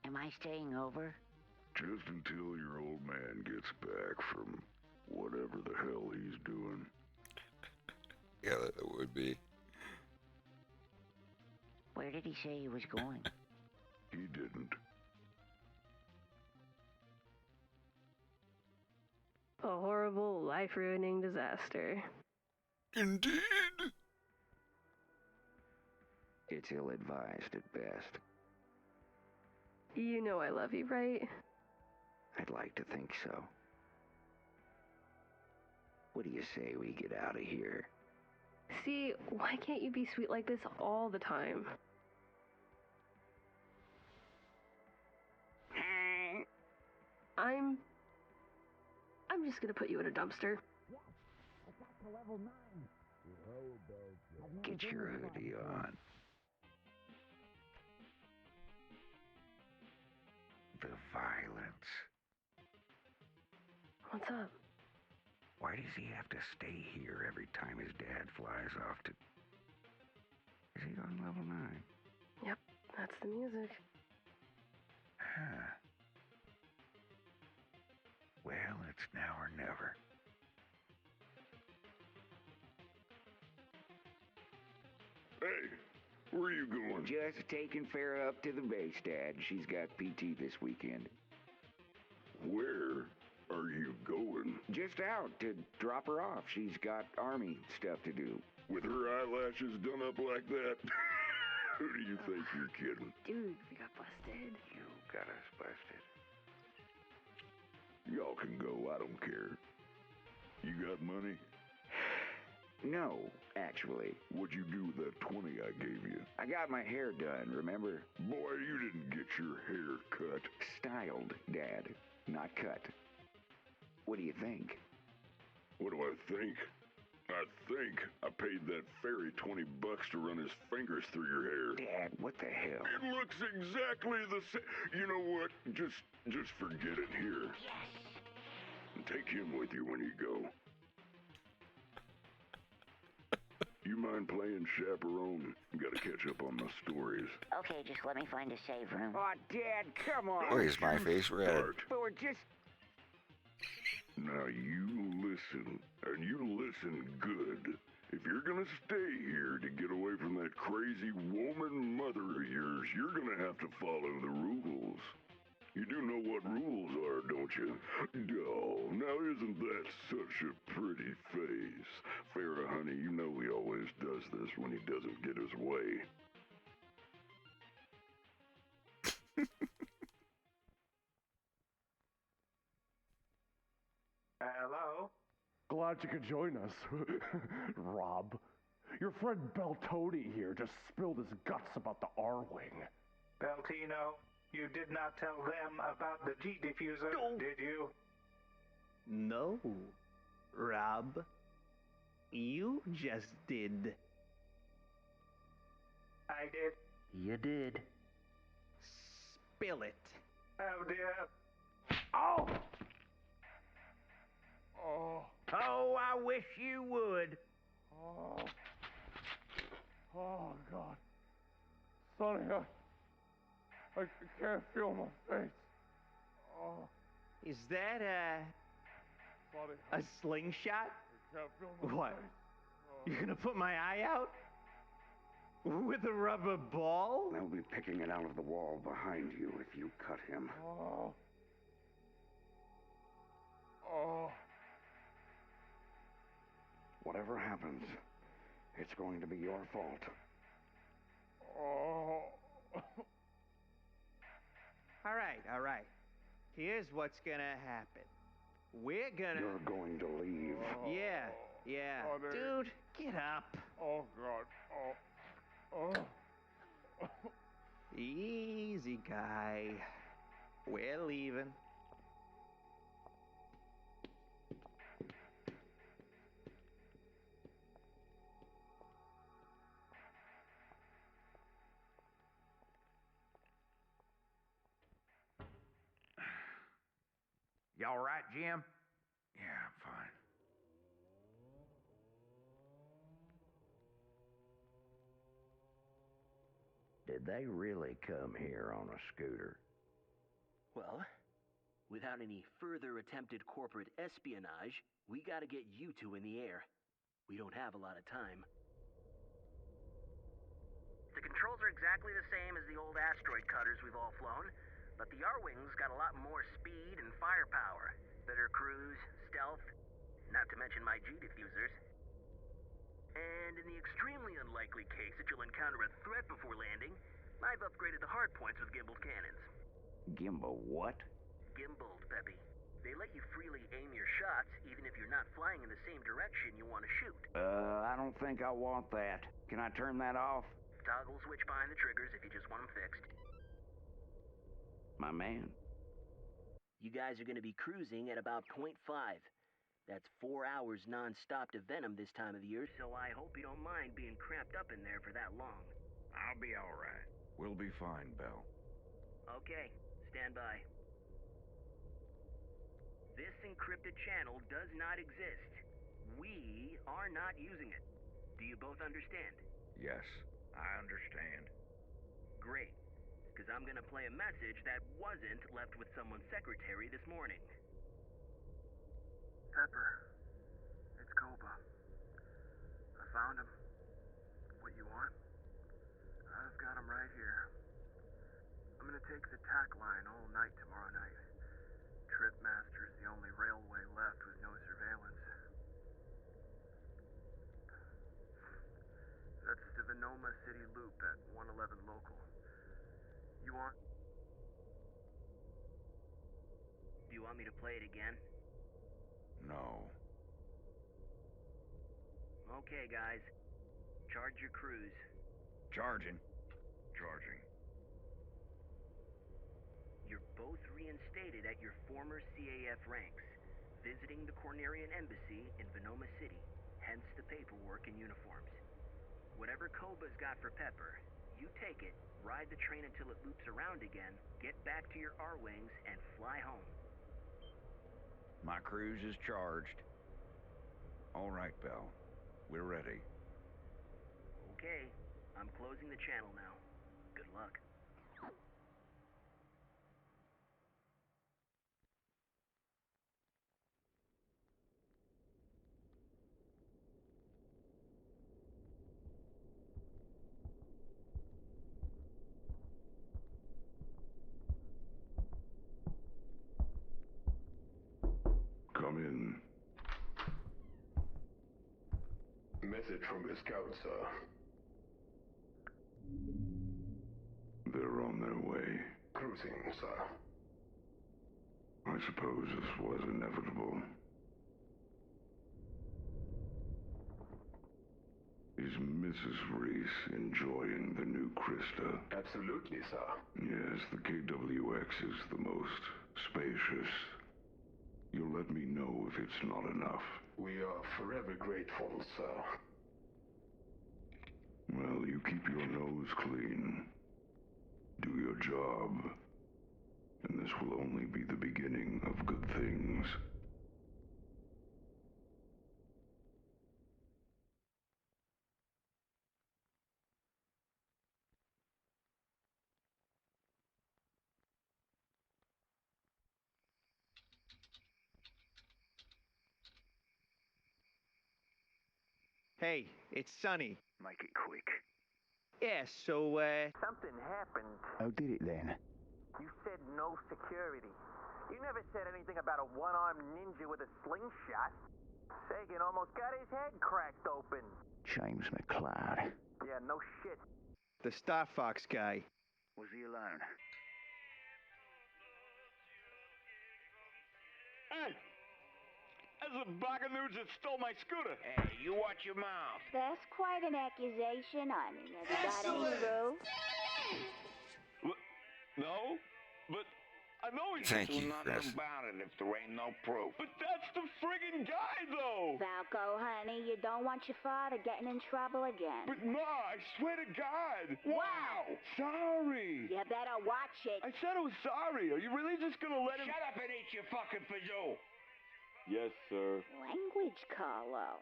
Speaker 15: Am I staying over?
Speaker 10: Just until your old man gets back from whatever the hell he's doing.
Speaker 1: Yeah, that would be.
Speaker 15: Where did he say he was going?
Speaker 10: He didn't.
Speaker 14: A horrible, life-ruining disaster.
Speaker 1: Indeed.
Speaker 4: It's ill-advised at best.
Speaker 14: You know I love you, right?
Speaker 4: I'd like to think so. What do you say we get out of here?
Speaker 14: See, why can't you be sweet like this all the time? I'm just gonna put you in a dumpster.
Speaker 4: Get your hoodie on. The violence.
Speaker 14: What's up?
Speaker 4: Why does he have to stay here every time his dad flies off to... Is he on level 9?
Speaker 14: Yep, that's the music.
Speaker 4: Huh. Well, it's now or never.
Speaker 10: Hey, where are you going?
Speaker 4: Just taking Farrah up to the base, Dad. She's got PT this weekend.
Speaker 10: Where are you going?
Speaker 4: Just out to drop her off. She's got army stuff to do.
Speaker 10: With her eyelashes done up like that? Who do you think you're kidding?
Speaker 14: Dude, we got busted.
Speaker 4: You got us busted.
Speaker 10: Y'all can go, I don't care. You got money?
Speaker 4: No, actually.
Speaker 10: What'd you do with that 20 I gave you?
Speaker 4: I got my hair done, remember?
Speaker 10: Boy, you didn't get your hair cut.
Speaker 4: Styled, Dad, not cut. What do you think?
Speaker 10: What do I think? I think I paid that fairy $20 to run his fingers through your hair.
Speaker 4: Dad, what the hell?
Speaker 10: It looks exactly the same. You know what? Just forget it here.
Speaker 15: Yes.
Speaker 10: And take him with you when you go. You mind playing chaperone? Gotta catch up on my stories.
Speaker 15: Okay, just let me find a save room.
Speaker 4: Oh, Dad, come on.
Speaker 1: Why is my face red?
Speaker 10: Start.
Speaker 4: But we're just...
Speaker 10: Now you listen, and you listen good. If you're gonna stay here to get away from that crazy woman mother of yours, you're gonna have to follow the rules. You do know what rules are, don't you? Oh, now isn't that such a pretty face? Farrah, honey, you know he always does this when he doesn't get his way.
Speaker 16: Hello?
Speaker 17: Glad you could join us, Rob. Your friend Beltoni here just spilled his guts about the R-Wing.
Speaker 16: Beltino, you did not tell them about the G diffuser, did you?
Speaker 11: No, Rob. You just did.
Speaker 16: I did.
Speaker 11: You did. Spill it.
Speaker 16: Oh dear.
Speaker 11: Oh!
Speaker 4: Oh, I wish you would.
Speaker 17: Oh, God. Sonny, I can't feel my face. Oh,
Speaker 11: Is that
Speaker 17: Sonny,
Speaker 11: a slingshot?
Speaker 17: I can't feel my
Speaker 11: What?
Speaker 17: face.
Speaker 11: You're gonna put my eye out? With a rubber ball?
Speaker 3: They'll be picking it out of the wall behind you if you cut him.
Speaker 17: Oh. Oh.
Speaker 3: Whatever happens, it's going to be your fault.
Speaker 17: Oh.
Speaker 11: All right. Here's what's gonna happen. We're gonna...
Speaker 3: You're going to leave.
Speaker 11: Yeah.
Speaker 17: Sonny.
Speaker 11: Dude, get up.
Speaker 17: Oh, God. Oh.
Speaker 11: Easy, guy. We're leaving.
Speaker 18: You all right, Jim?
Speaker 19: Yeah, I'm fine.
Speaker 3: Did they really come here on a scooter?
Speaker 20: Well, without any further attempted corporate espionage, we gotta get you two in the air. We don't have a lot of time. The controls are exactly the same as the old asteroid cutters we've all flown, but the R-Wing's got a lot more speed and firepower. Better cruise, stealth, not to mention my G diffusers. And in the extremely unlikely case that you'll encounter a threat before landing, I've upgraded the hard points with gimbaled cannons.
Speaker 3: Gimbal what?
Speaker 20: Gimbaled, Peppy. They let you freely aim your shots even if you're not flying in the same direction you want to shoot.
Speaker 3: I don't think I want that. Can I turn that off?
Speaker 20: Toggle switch behind the triggers if you just want them fixed.
Speaker 3: My man.
Speaker 20: You guys are going to be cruising at about 0.5. That's 4 hours non-stop to Venom this time of the year, so I hope you don't mind being cramped up in there for that long.
Speaker 19: I'll be all right. We'll be fine, Bell.
Speaker 20: Okay, stand by. This encrypted channel does not exist. We are not using it. Do you both understand?
Speaker 19: Yes, I understand.
Speaker 20: Great, because I'm going to play a message that wasn't left with someone's secretary this morning.
Speaker 21: Pepper, it's Koba. I found him. What you want? I've got him right here. I'm gonna take the tack line all night tomorrow night. Tripmaster's the only railway left with no surveillance. That's the Venoma City Loop at 111 local. You want...
Speaker 20: Do you want me to play it again?
Speaker 19: No.
Speaker 20: Okay, guys. Charge your cruise.
Speaker 19: Charging. Charging.
Speaker 20: You're both reinstated at your former CAF ranks, visiting the Cornerian Embassy in Venoma City, hence the paperwork and uniforms. Whatever Koba's got for Pepper, you take it, ride the train until it loops around again, get back to your R-Wings, and fly home.
Speaker 19: My cruise is charged. All right, Bell. We're ready.
Speaker 20: Okay, I'm closing the channel now. Good luck.
Speaker 10: Come in.
Speaker 2: Message from the scout, sir.
Speaker 10: They're on their way.
Speaker 2: Cruising, sir.
Speaker 10: I suppose this was inevitable. Is Mrs. Reese enjoying the new Krista?
Speaker 2: Absolutely, sir.
Speaker 10: Yes, the KWX is the most spacious. You'll let me know if it's not enough.
Speaker 2: We are forever grateful, sir.
Speaker 10: Well, you keep your nose clean. Do your job. And this will only be the beginning of good things.
Speaker 18: Hey, it's Sonny.
Speaker 20: Make it quick.
Speaker 18: Yeah, so,
Speaker 20: Something happened.
Speaker 18: how did it then?
Speaker 20: You said no security. You never said anything about a one-armed ninja with a slingshot. Sagan almost got his head cracked open.
Speaker 18: James McCloud.
Speaker 20: Yeah, no shit.
Speaker 18: The Star Fox guy.
Speaker 20: Was he alone?
Speaker 19: Hey! That's the buckaroos that stole my scooter.
Speaker 13: Hey, you watch your mouth.
Speaker 15: That's quite an accusation. I mean, have you got any proof?
Speaker 19: No, but I know he's...
Speaker 1: Thank you,
Speaker 13: Nothing
Speaker 1: Chris.
Speaker 13: about it if there ain't no proof.
Speaker 19: But that's the friggin' guy, though!
Speaker 15: Falco, honey, you don't want your father getting in trouble again.
Speaker 19: But Ma, I swear to God!
Speaker 15: Wow!
Speaker 19: Sorry!
Speaker 15: You better watch it.
Speaker 19: I said I was sorry. Are you really just gonna let him...
Speaker 13: Shut up and eat your fucking fazoo.
Speaker 19: Yes, sir.
Speaker 15: Language, Carlo.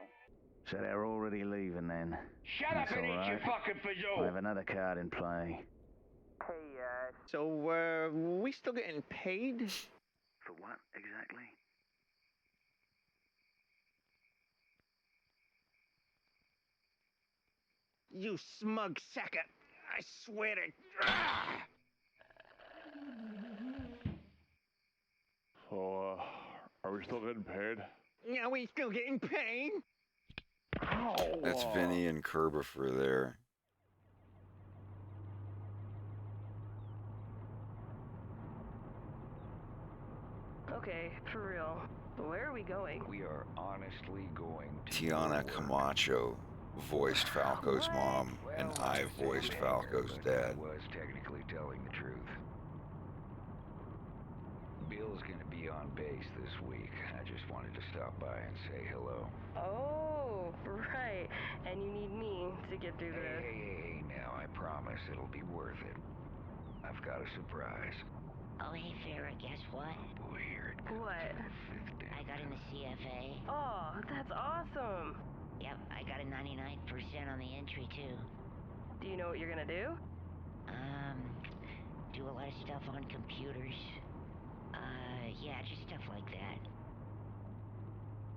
Speaker 22: So they're already leaving then.
Speaker 13: Shut up
Speaker 22: That's
Speaker 13: and
Speaker 22: all
Speaker 13: eat your
Speaker 22: right.
Speaker 13: fucking
Speaker 22: I
Speaker 13: fazoo.
Speaker 22: have another card in play.
Speaker 20: Hey,
Speaker 18: So, we still getting paid?
Speaker 20: for what exactly?
Speaker 18: You smug sacker. I swear to... Ah!
Speaker 17: So, are we still getting paid?
Speaker 18: Yeah, we still getting paid?
Speaker 1: That's Vinny and Kerbifer there.
Speaker 14: Okay, for real. Where are we going?
Speaker 19: We are honestly going to...
Speaker 1: Tiana Camacho voiced Falco's mom, and I voiced Falco's dad.
Speaker 19: I was technically telling the truth. Bill's gonna be on base this week. I just wanted to stop by and say hello.
Speaker 14: Oh, right. And you need me to get through this.
Speaker 19: Hey, now, I promise it'll be worth it. I've got a surprise.
Speaker 15: Oh, hey, Farrah, guess what?
Speaker 19: Boy, here it comes.
Speaker 14: What?
Speaker 15: I got in the CFA.
Speaker 14: Oh, that's awesome.
Speaker 15: Yep, I got a 99% on the entry, too.
Speaker 14: Do you know what you're gonna do?
Speaker 15: Do a lot of stuff on computers. Yeah, just stuff like that.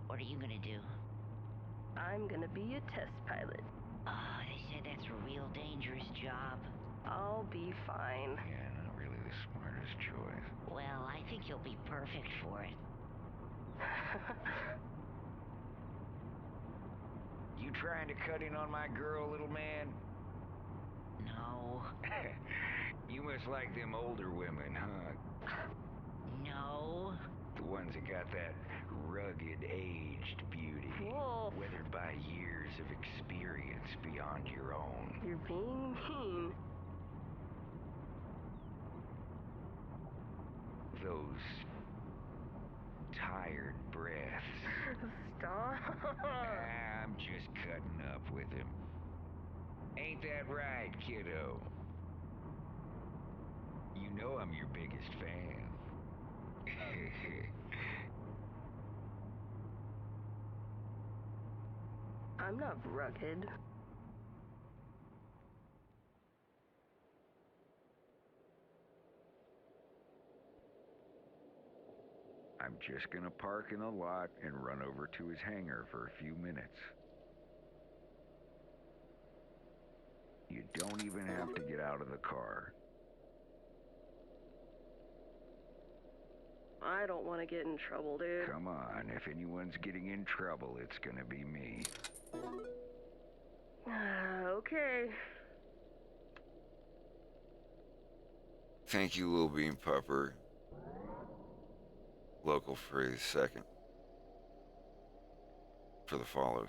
Speaker 15: What are you gonna do?
Speaker 14: I'm gonna be a test pilot.
Speaker 15: Oh, they said that's a real dangerous job.
Speaker 14: I'll be fine.
Speaker 19: Yeah, not really the smartest choice.
Speaker 15: Well, I think you'll be perfect for it.
Speaker 19: You trying to cut in on my girl, little man?
Speaker 15: No.
Speaker 19: You must like them older women, huh?
Speaker 15: No.
Speaker 19: The ones that got that rugged, aged beauty.
Speaker 14: Whoa.
Speaker 19: Weathered by years of experience beyond your own.
Speaker 14: You're being mean.
Speaker 19: Those tired breaths.
Speaker 14: Stop.
Speaker 19: I'm just cutting up with him. Ain't that right, kiddo? You know I'm your biggest fan.
Speaker 14: I'm not rugged.
Speaker 19: I'm just gonna park in the lot and run over to his hangar for a few minutes. You don't even have to get out of the car.
Speaker 14: I don't want to get in trouble, dude.
Speaker 19: Come on, if anyone's getting in trouble, it's gonna be me.
Speaker 14: Okay.
Speaker 1: Thank you, Lil Bean Pupper. Local for the second. For the follows.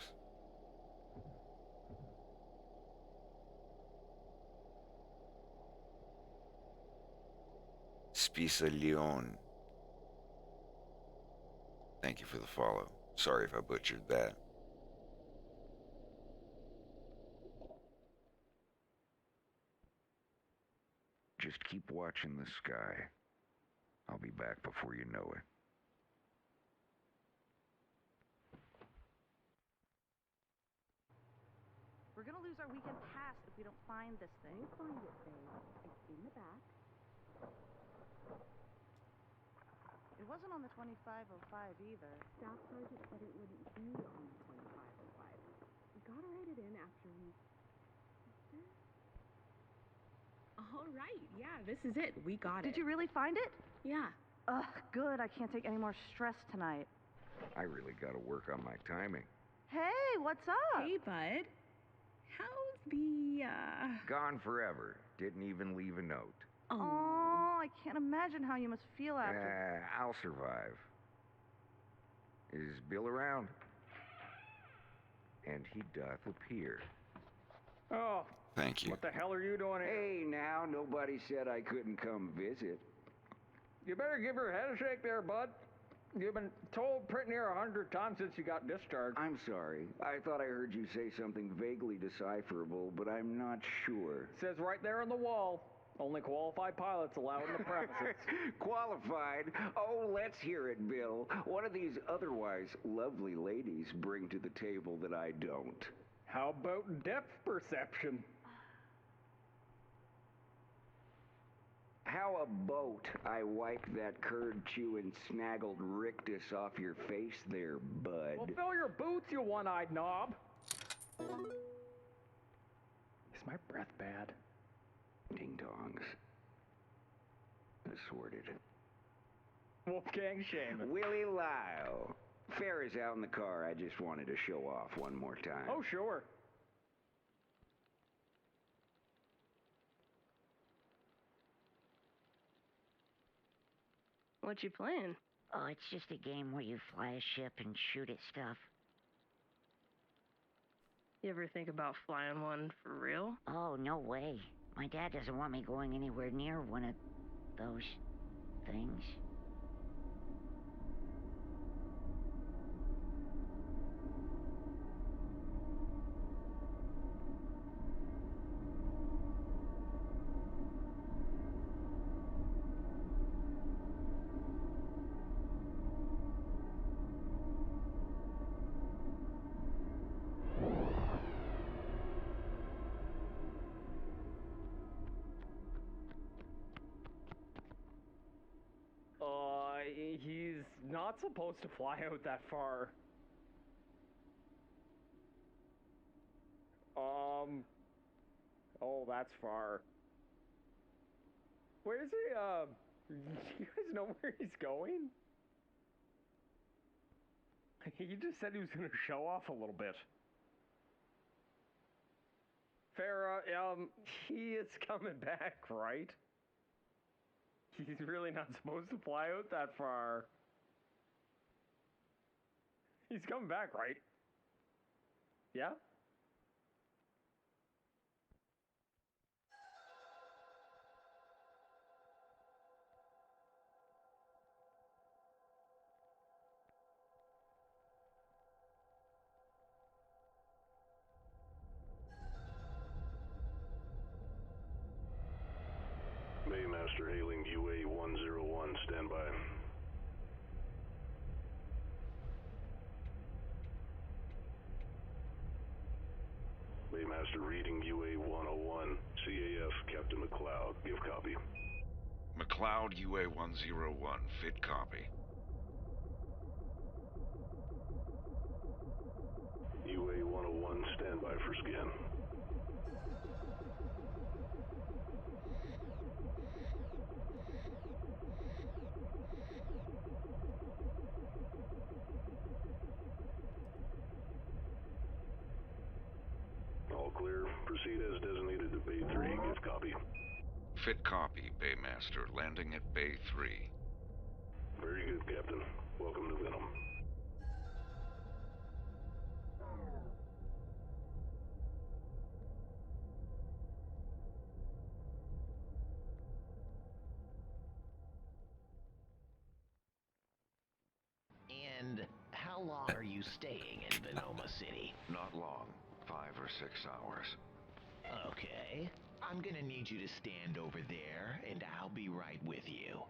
Speaker 1: Spisa Leon. Thank you for the follow. Sorry if I butchered that.
Speaker 19: Just keep watching the sky. I'll be back before you know it.
Speaker 5: We're gonna lose our weekend pass if we don't find this thing. We'll find it, babe. It's in the back. It wasn't on the 2505 either. Staff sergeant said it wouldn't be on the 2505. We gotta write it in after we...
Speaker 9: All right, yeah, this is it. We got it.
Speaker 5: Did you really find it?
Speaker 9: Yeah.
Speaker 5: Ugh, good. I can't take any more stress tonight.
Speaker 19: I really gotta work on my timing.
Speaker 5: Hey, what's up?
Speaker 9: Hey, bud. How's the,
Speaker 19: Gone forever. Didn't even leave a note.
Speaker 5: Oh, I can't imagine how you must feel after...
Speaker 19: I'll survive. Is Bill around? And he doth appear.
Speaker 18: Oh.
Speaker 1: Thank you.
Speaker 18: What the hell are you doing here?
Speaker 19: Hey, now, nobody said I couldn't come visit.
Speaker 18: You better give her a head shake there, bud. You've been told pretty near 100 times since you got discharged.
Speaker 19: I'm sorry. I thought I heard you say something vaguely decipherable, but I'm not sure.
Speaker 18: Says right there on the wall. Only qualified pilots allowed in the premises.
Speaker 19: Qualified? Oh, let's hear it, Bill. What do these otherwise lovely ladies bring to the table that I don't?
Speaker 18: How about depth perception?
Speaker 19: How about I wipe that curd-chewing, snaggled rictus off your face there, bud?
Speaker 18: Well, fill your boots, you one-eyed knob. Is my breath bad?
Speaker 19: Ding-dongs. Assorted.
Speaker 18: Wolfgang Shaman.
Speaker 19: Willie Lyle. Fair is out in the car. I just wanted to show off one more time.
Speaker 18: Oh, sure.
Speaker 14: What you playing?
Speaker 15: Oh, it's just a game where you fly a ship and shoot at stuff.
Speaker 14: You ever think about flying one for real?
Speaker 15: Oh, no way. My dad doesn't want me going anywhere near one of those things.
Speaker 18: He's not supposed to fly out that far. Oh, that's far. Where's he, you guys know where he's going? He just said he was gonna show off a little bit. Farah, he is coming back, right? He's really not supposed to fly out that far. He's coming back, right? Yeah?
Speaker 10: Maymaster hailing UA-101, stand by. Maymaster reading UA-101, CAF, Captain McLeod, give copy.
Speaker 1: McLeod UA-101, fit copy.
Speaker 10: UA-101, stand by for scan. All clear. Proceed as designated to Bay 3. Give copy.
Speaker 1: Fit copy, Baymaster. Landing at Bay 3.
Speaker 10: Very good, Captain. Welcome to Venom.
Speaker 6: And how long are you staying in Venoma City?
Speaker 1: Not long. 5 or 6 hours.
Speaker 6: Okay. I'm gonna need you to stand over there, and I'll be right with you.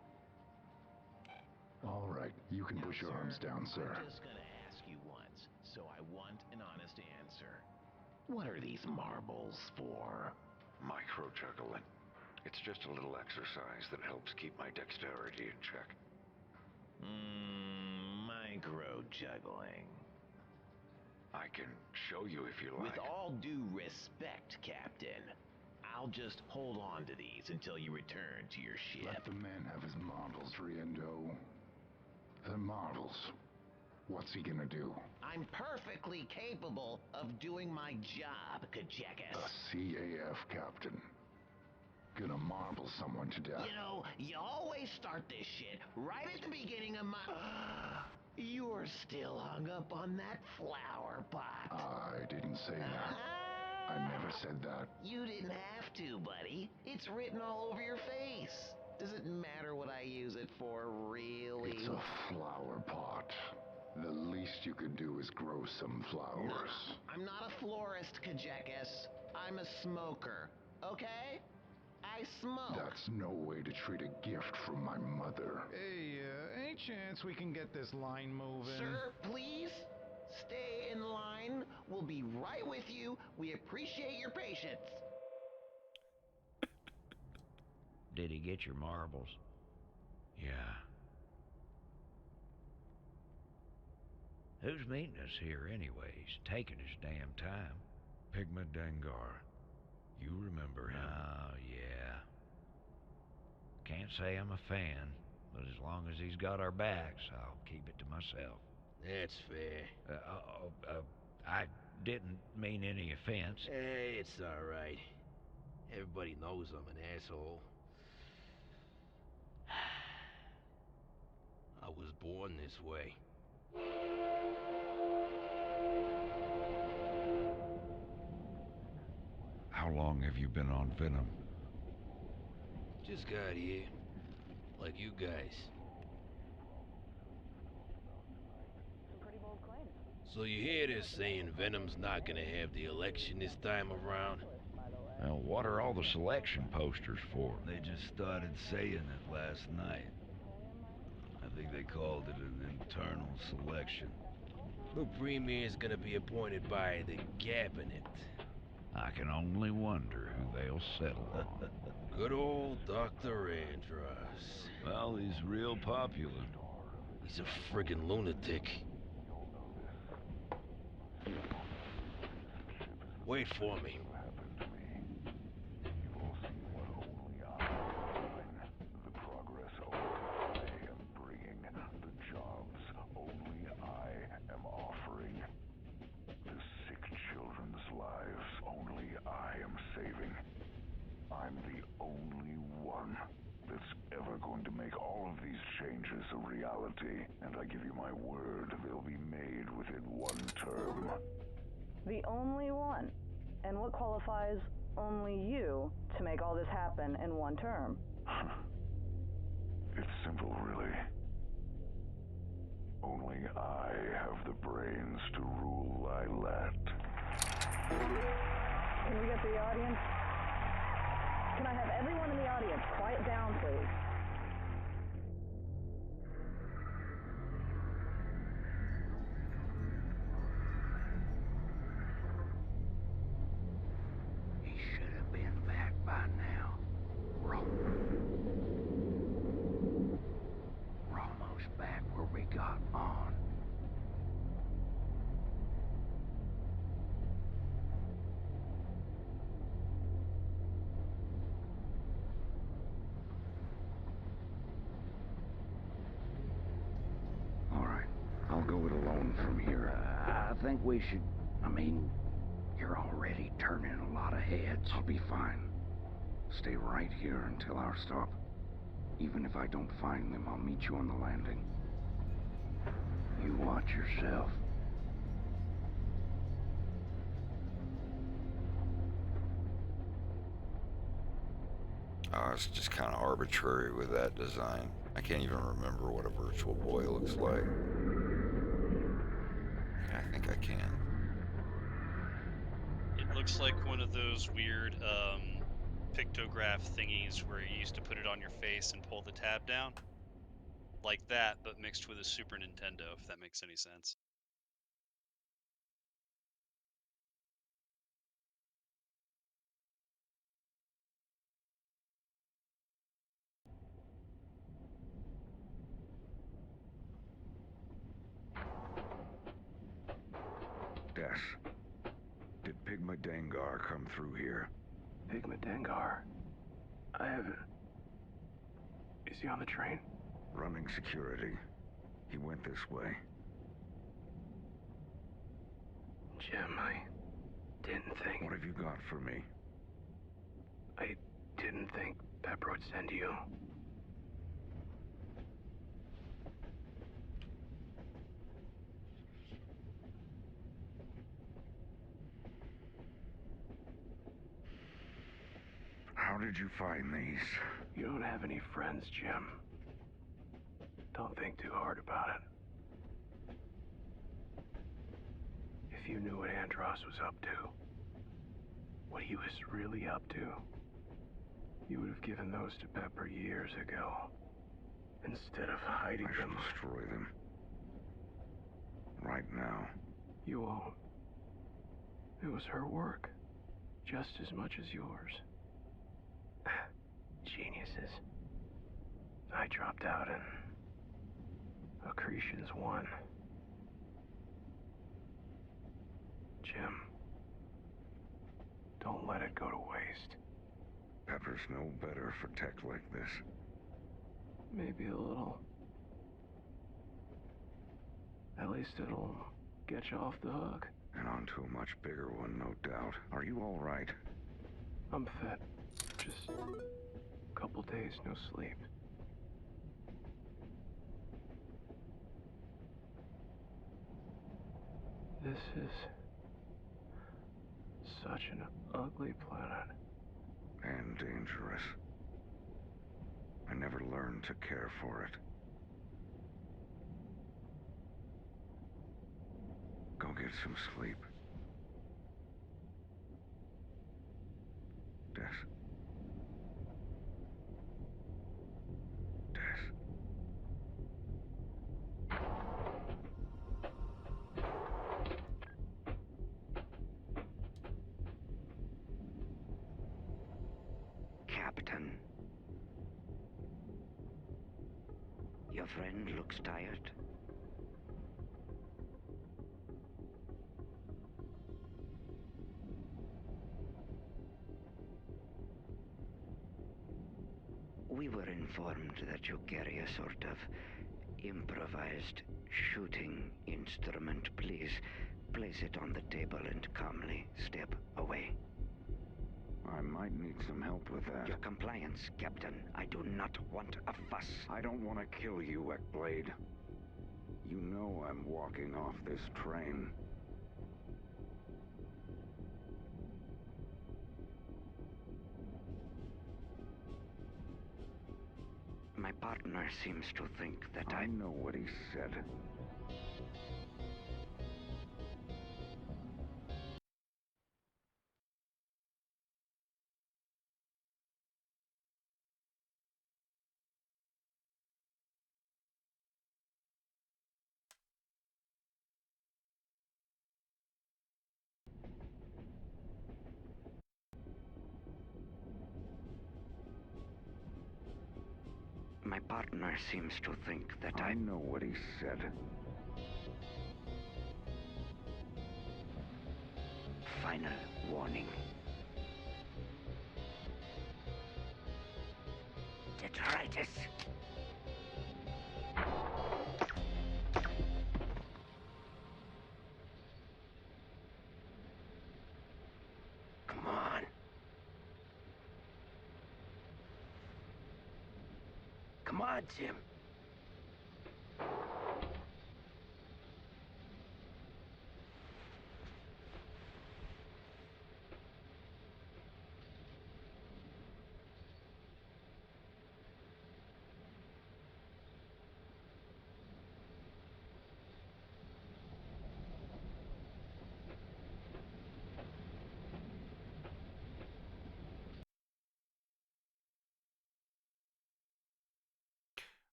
Speaker 17: All right, you can push your arms down, sir.
Speaker 6: I'm just gonna ask you once, so I want an honest answer. What are these marbles for?
Speaker 1: Micro-juggling. It's just a little exercise that helps keep my dexterity in check.
Speaker 6: Micro-juggling.
Speaker 1: I can show you if you like.
Speaker 6: With all due respect, Captain, I'll just hold on to these until you return to your ship.
Speaker 17: Let the man have his marbles, Riendo. The marbles. What's he gonna do?
Speaker 6: I'm perfectly capable of doing my job, Kajekas.
Speaker 17: A CAF captain. Gonna marble someone to death.
Speaker 6: You know, you always start this shit right at the beginning of my... You're still hung up on that flower pot.
Speaker 17: I didn't say that. I never said that.
Speaker 6: You didn't have to, buddy. It's written all over your face. Does it matter what I use it for, really?
Speaker 17: It's a flower pot. The least you could do is grow some flowers.
Speaker 6: No, I'm not a florist, Kajekas. I'm a smoker, okay? I smoke.
Speaker 17: That's no way to treat a gift from my mother.
Speaker 12: Hey, any chance we can get this line moving?
Speaker 6: Sir, please, stay in line. We'll be right with you. We appreciate your patience.
Speaker 23: Did he get your marbles?
Speaker 1: Yeah.
Speaker 23: Who's meeting us here anyways? Taking his damn time.
Speaker 1: Pigma Dengar. You remember him?
Speaker 23: Oh, yeah. Can't say I'm a fan, but as long as he's got our backs, I'll keep it to myself.
Speaker 24: That's fair.
Speaker 23: I didn't mean any offense.
Speaker 24: Hey, it's alright. Everybody knows I'm an asshole. I was born this way.
Speaker 1: How long have you been on Venom?
Speaker 24: Just got here. Like you guys.
Speaker 5: Some pretty bold claims.
Speaker 24: So you hear this saying Venom's not gonna have the election this time around?
Speaker 23: Well, what are all the selection posters for?
Speaker 25: They just started saying it last night. I think they called it an internal selection.
Speaker 24: The premier's gonna be appointed by the cabinet.
Speaker 23: I can only wonder who they'll settle on.
Speaker 24: Good old Dr. Andros.
Speaker 25: Well, he's real popular.
Speaker 24: He's a friggin' lunatic. Wait for me.
Speaker 10: The progress only I am bringing. The jobs only I am offering. The sick children's lives only I am saving. I'm the only one that's ever going to make all of these changes a reality. And I give you my word, they'll be made within one term.
Speaker 5: The only one. And what qualifies only you to make all this happen in one term?
Speaker 10: It's simple, really. Only I have the brains to rule Lilat.
Speaker 5: Can we get the audience? Can I have everyone in the audience quiet down, please?
Speaker 23: He should have been back by now. We're almost back where we got on.
Speaker 19: go it alone from here.
Speaker 22: I think we should... I mean, you're already turning a lot of heads.
Speaker 19: I'll be fine. Stay right here until our stop. Even if I don't find them, I'll meet you on the landing.
Speaker 22: You watch yourself.
Speaker 1: Oh, it's just kind of arbitrary with that design. I can't even remember what a virtual boy looks like. Yeah, I think I can.
Speaker 4: It looks like one of those weird pictograph thingies where you used to put it on your face and pull the tab down. Like that, but mixed with a Super Nintendo, if that makes any sense.
Speaker 19: Des, did Pigma Dengar come through here?
Speaker 10: Pigma Dengar? I haven't... Is he on the train?
Speaker 19: Running security. He went this way.
Speaker 10: Jim, I didn't think...
Speaker 19: What have you got for me?
Speaker 10: I didn't think Pepper would send you.
Speaker 19: How did you find these?
Speaker 10: You don't have any friends, Jim. Don't think too hard about it. If you knew what Andros was up to, what he was really up to, you would have given those to Pepper years ago. Instead of hiding them.
Speaker 19: I should destroy them. Right now.
Speaker 10: You won't. It was her work. Just as much as yours. Geniuses. I dropped out and Accretions won. Jim, don't let it go to waste.
Speaker 19: Pepper's no better for tech like this.
Speaker 10: Maybe a little. At least it'll get you off the hook.
Speaker 19: And onto a much bigger one, no doubt. Are you all right?
Speaker 10: I'm fit. Just a couple days, no sleep. This is such an ugly planet.
Speaker 19: And dangerous. I never learned to care for it. Go get some sleep. Des.
Speaker 3: Captain. Your friend looks tired. We were informed that you carry a sort of improvised shooting instrument. Please place it on the table and calmly step away.
Speaker 19: I might need some help with that.
Speaker 3: Your compliance, Captain. I do not want a fuss.
Speaker 19: I don't want to kill you, Ekblade. You know I'm walking off this train.
Speaker 3: My partner seems to think that
Speaker 19: I know what he said.
Speaker 3: My partner seems to think that
Speaker 19: I know what he said.
Speaker 3: Final warning. Detritus.
Speaker 6: wants him.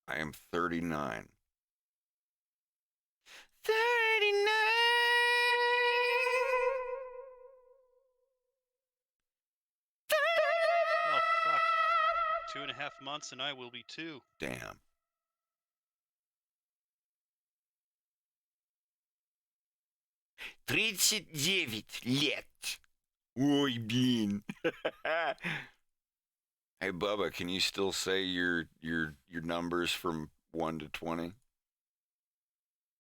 Speaker 1: I am 39.
Speaker 4: 39. Oh, fuck. 2.5 months and I will be 2.
Speaker 1: Damn. $39. Ой, блин. Hey, Bubba, can you still say your numbers from 1 to 20?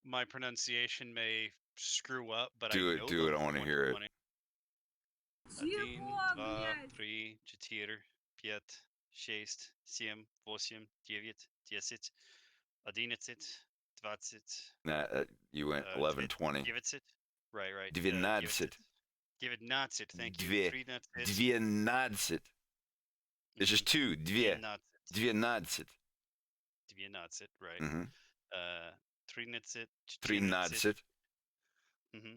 Speaker 4: My pronunciation may screw up, but
Speaker 1: Do
Speaker 4: I
Speaker 1: it,
Speaker 4: know
Speaker 1: do
Speaker 4: them
Speaker 1: it. I
Speaker 4: from
Speaker 1: want to
Speaker 4: 1
Speaker 1: hear
Speaker 4: to
Speaker 1: it.
Speaker 4: 20. 1, 2, 3, 4, 5, 6, 7, 8, 9, 10, 11, 20.
Speaker 1: Nah, you went 11, 20.
Speaker 4: 19. Right.
Speaker 1: 12.
Speaker 4: 19. Thank you.
Speaker 1: 12.
Speaker 4: 13.
Speaker 1: 12. It's just 2. 2. 12.
Speaker 4: 12, right.
Speaker 1: Mm-hmm.
Speaker 4: 13.
Speaker 1: 13.
Speaker 4: Mm-hmm.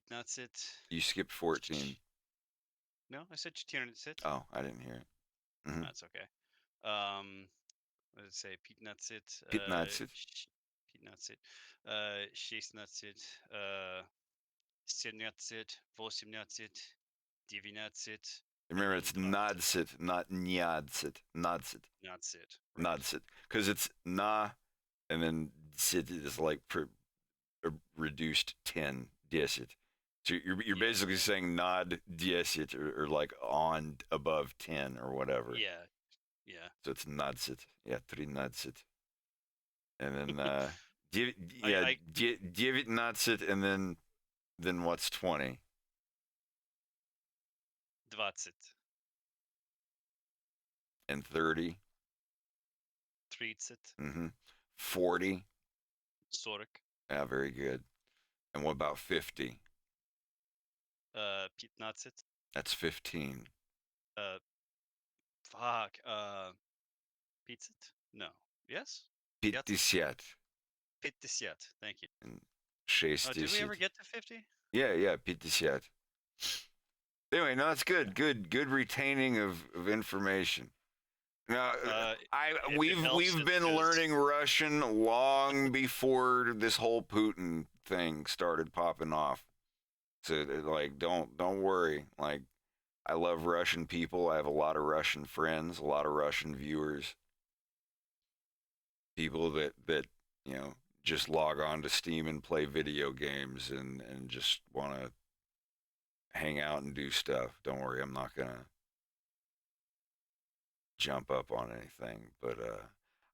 Speaker 4: 15.
Speaker 1: You skipped 14.
Speaker 4: No, I said 14.
Speaker 1: Oh, I didn't hear it. Mm-hmm.
Speaker 4: That's okay. What did it say? 15.
Speaker 1: 15.
Speaker 4: 15. 16. 17. 18. 19.
Speaker 1: Remember, it's nadsit, not nyadsit. Nadsit.
Speaker 4: Nadsit.
Speaker 1: Nadsit. Because it's na, and then sit is like reduced 10. Desit. So you're basically saying nod desit, or like on above 10 or whatever.
Speaker 4: Yeah.
Speaker 1: So it's nadsit. Yeah, 13. And then, 19, and then what's 20?
Speaker 4: 20.
Speaker 1: And 30?
Speaker 4: 30.
Speaker 1: Mm-hmm. 40?
Speaker 4: 40.
Speaker 1: Yeah, very good. And what about 50?
Speaker 4: 15.
Speaker 1: That's 15.
Speaker 4: Fuck. 50? No. Yes?
Speaker 1: 50.
Speaker 4: 50. Thank you.
Speaker 1: And
Speaker 4: Did we ever get to 50?
Speaker 1: Yeah, 50. Anyway, no, that's good. Good retaining of information. Now, we've been learning Russian long before this whole Putin thing started popping off. So, like, don't worry. Like, I love Russian people. I have a lot of Russian friends, a lot of Russian viewers. People that just log on to Steam and play video games and just want to hang out and do stuff. Don't worry, I'm not gonna jump up on anything. But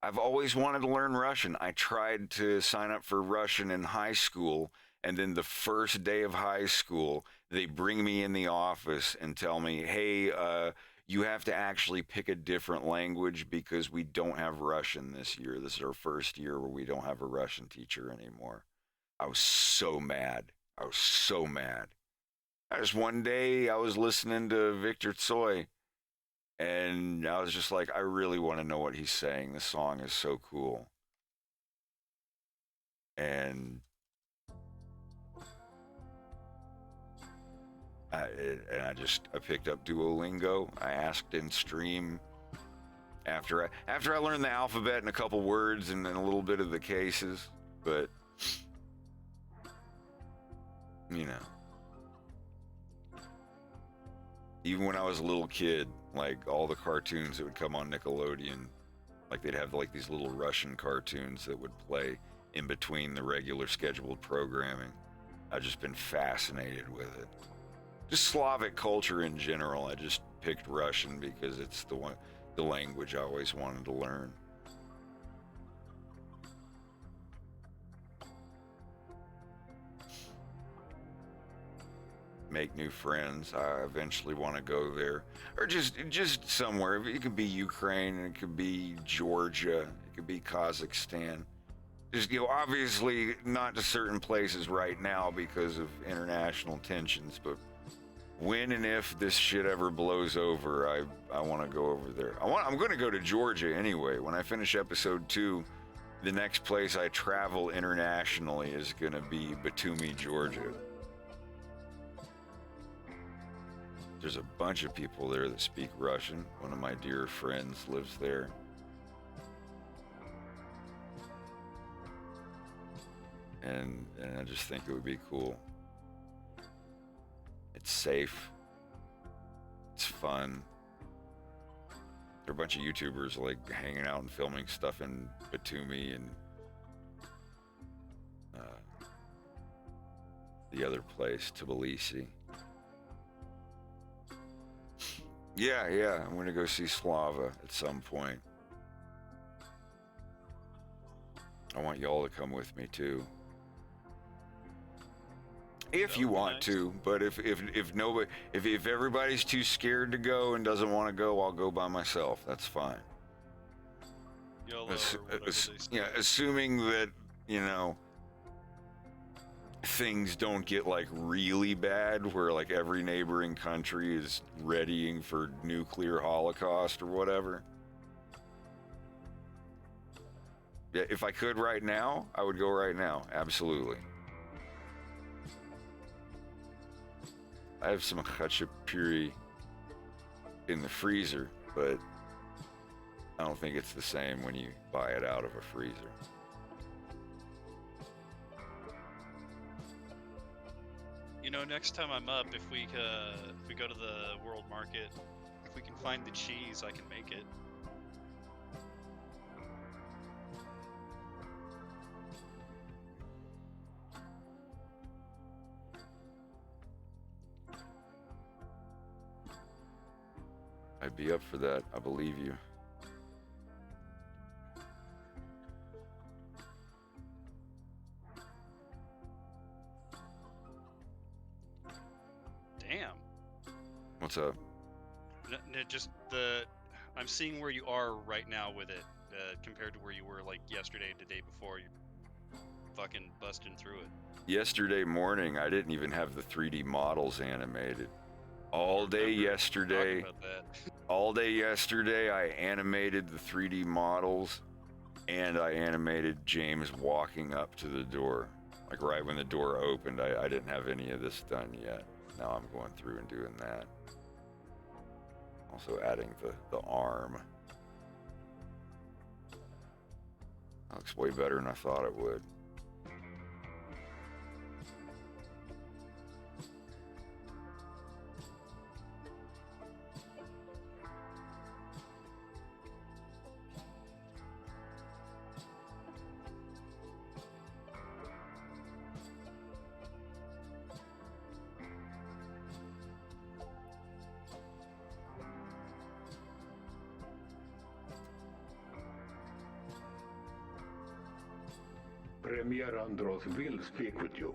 Speaker 1: I've always wanted to learn Russian. I tried to sign up for Russian in high school, and then the first day of high school, they bring me in the office and tell me, hey, you have to actually pick a different language because we don't have Russian this year. This is our first year where we don't have a Russian teacher anymore. I was so mad. Just one day I was listening to Victor Tsoi, and I was just like, I really want to know what he's saying. This song is so cool. And I picked up Duolingo. I asked in stream after I learned the alphabet and a couple words and then a little bit of the cases, but even when I was a little kid, like all the cartoons that would come on Nickelodeon, like they'd have like these little Russian cartoons that would play in between the regular scheduled programming. I've just been fascinated with it. Just Slavic culture in general. I just picked Russian because it's the language I always wanted to learn. make new friends. I eventually want to go there, or just somewhere. It could be Ukraine, it could be Georgia, it could be Kazakhstan. Just, obviously not to certain places right now because of international tensions, but when and if this shit ever blows over, I want to go over there. I'm going to go to Georgia anyway. When I finish episode 2, the next place I travel internationally is going to be Batumi, Georgia. There's a bunch of people there that speak Russian. One of my dear friends lives there. And I just think it would be cool. It's safe. It's fun. There are a bunch of YouTubers like hanging out and filming stuff in Batumi and the other place, Tbilisi. Yeah, I'm gonna go see Slava at some point. I want y'all to come with me too. If you want to, but if nobody, if everybody's too scared to go and doesn't want to go, I'll go by myself. That's fine.
Speaker 4: YOLO
Speaker 1: Assuming that things don't get like really bad, where like every neighboring country is readying for nuclear holocaust or whatever. Yeah, if I could right now, I would go right now. Absolutely. I have some khachapuri in the freezer, but I don't think it's the same when you buy it out of a freezer.
Speaker 4: Next time I'm up, if we go to the world market, if we can find the cheese, I can make it.
Speaker 1: I'd be up for that. I believe you.
Speaker 4: Damn.
Speaker 1: What's up?
Speaker 4: Just I'm seeing where you are right now with it compared to where you were like yesterday and the day before. You're fucking busting through it.
Speaker 1: Yesterday morning, I didn't even have the 3D models animated. All day yesterday, I animated the 3D models, and I animated James walking up to the door. Like right when the door opened, I didn't have any of this done yet. Now I'm going through and doing that. Also adding the arm. That looks way better than I thought it would.
Speaker 2: Premier Andros will speak with you.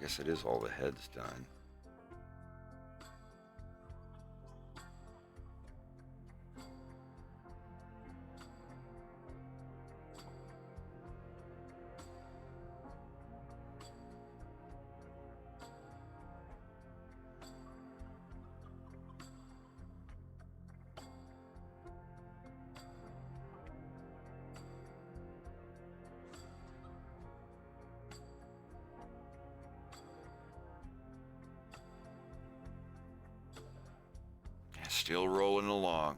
Speaker 1: I guess it is all the heads done. Still rolling along.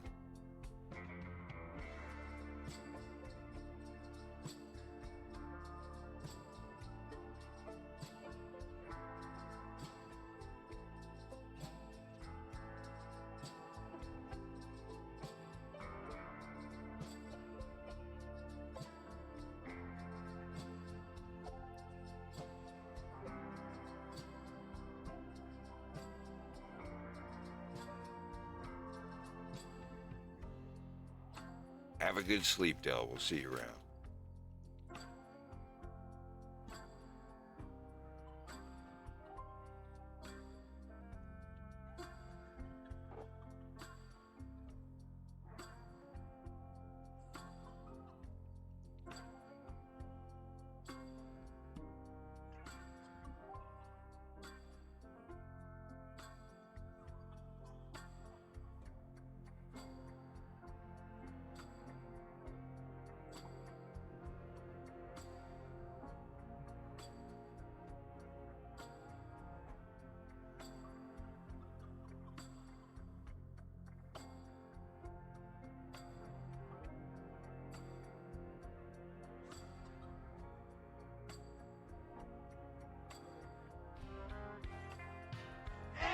Speaker 1: Have a good sleep, Del. We'll see you around.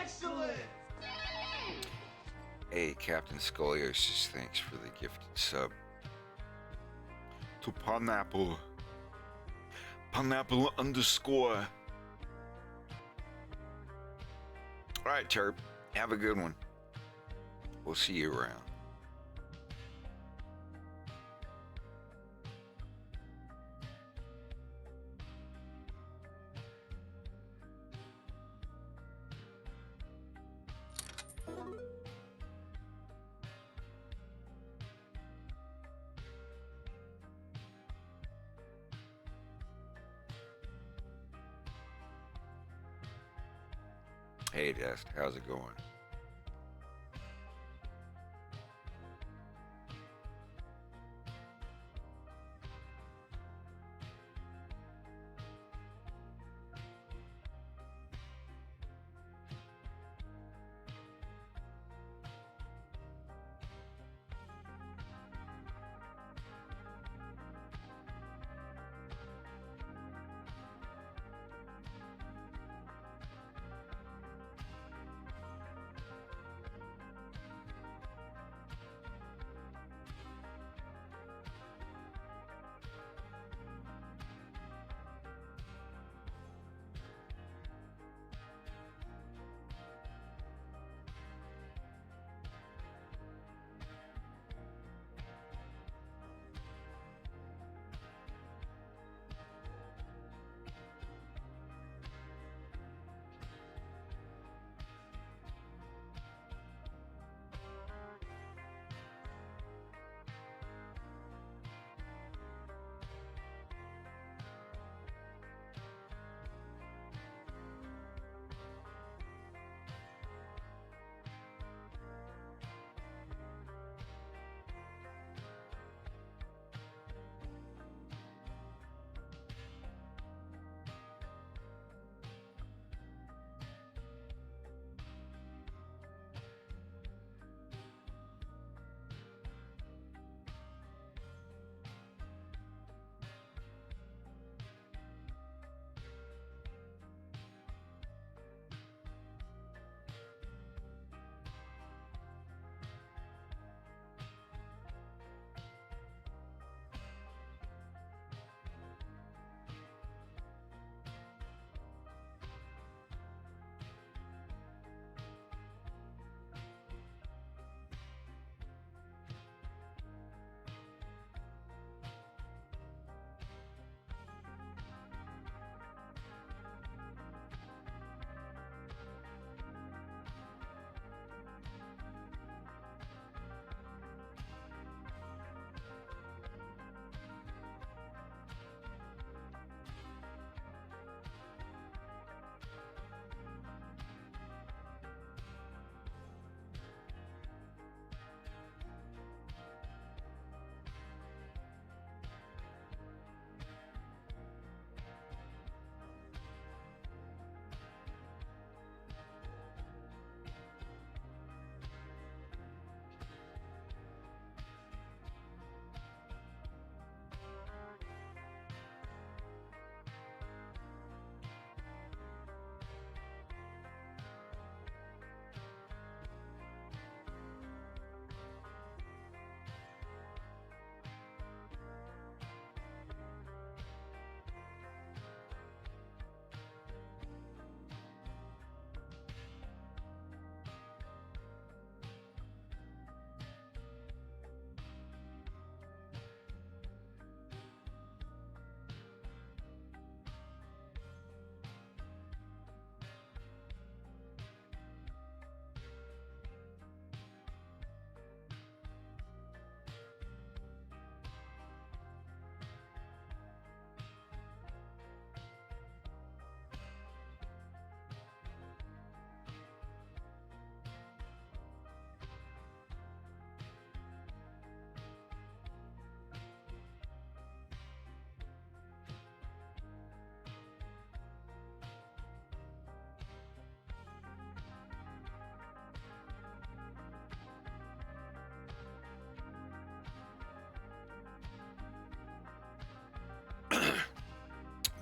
Speaker 13: Excellent!
Speaker 1: Hey, Captain Scoliosis, thanks for the gifted sub. To Pineapple. Pineapple _ Alright, Chirp. Have a good one. We'll see you around. Hey, Dest, how's it going?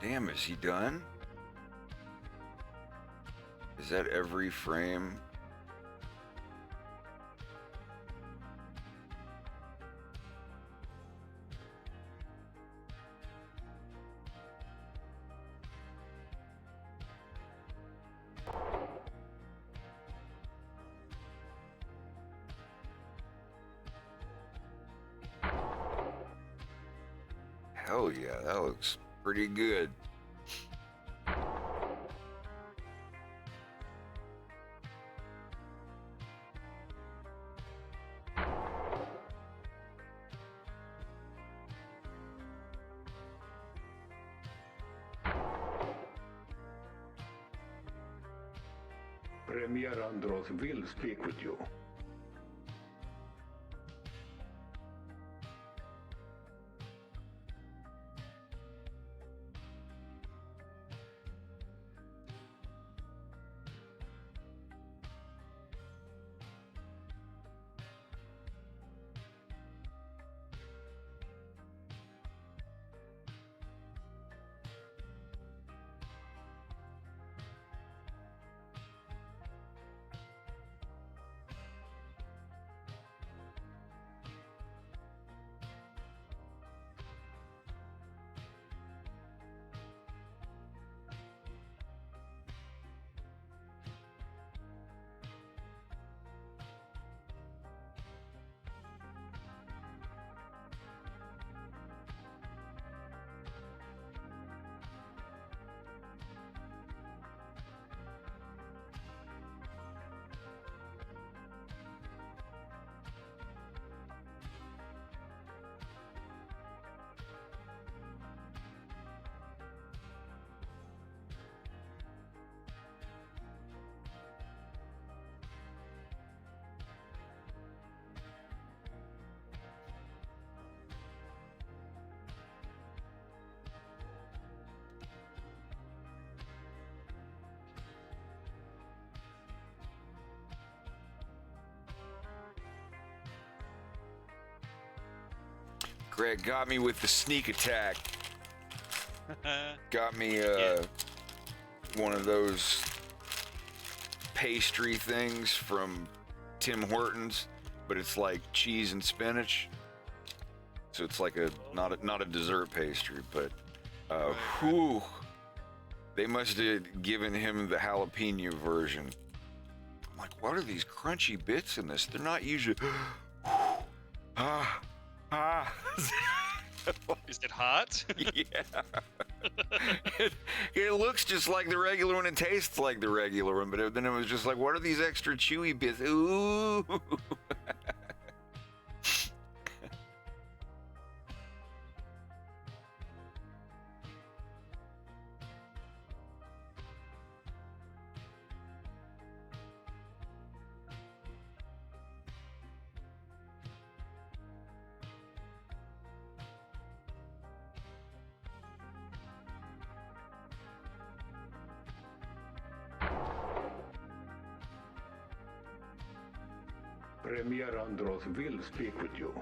Speaker 1: Damn, is he done? Is that every frame? Hell yeah, that looks pretty good.
Speaker 2: Premier Andros will speak with you.
Speaker 1: Greg got me with the sneak attack. Got me one of those pastry things from Tim Hortons, but it's like cheese and spinach. So it's like a not a dessert pastry, but whew, they must have given him the jalapeno version. I'm like, what are these crunchy bits in this? They're not usually.
Speaker 4: Is it hot?
Speaker 1: Yeah. It looks just like the regular one and tastes like the regular one, but then it was just like, what are these extra chewy bits? Ooh.
Speaker 2: Premier Andros will speak with you.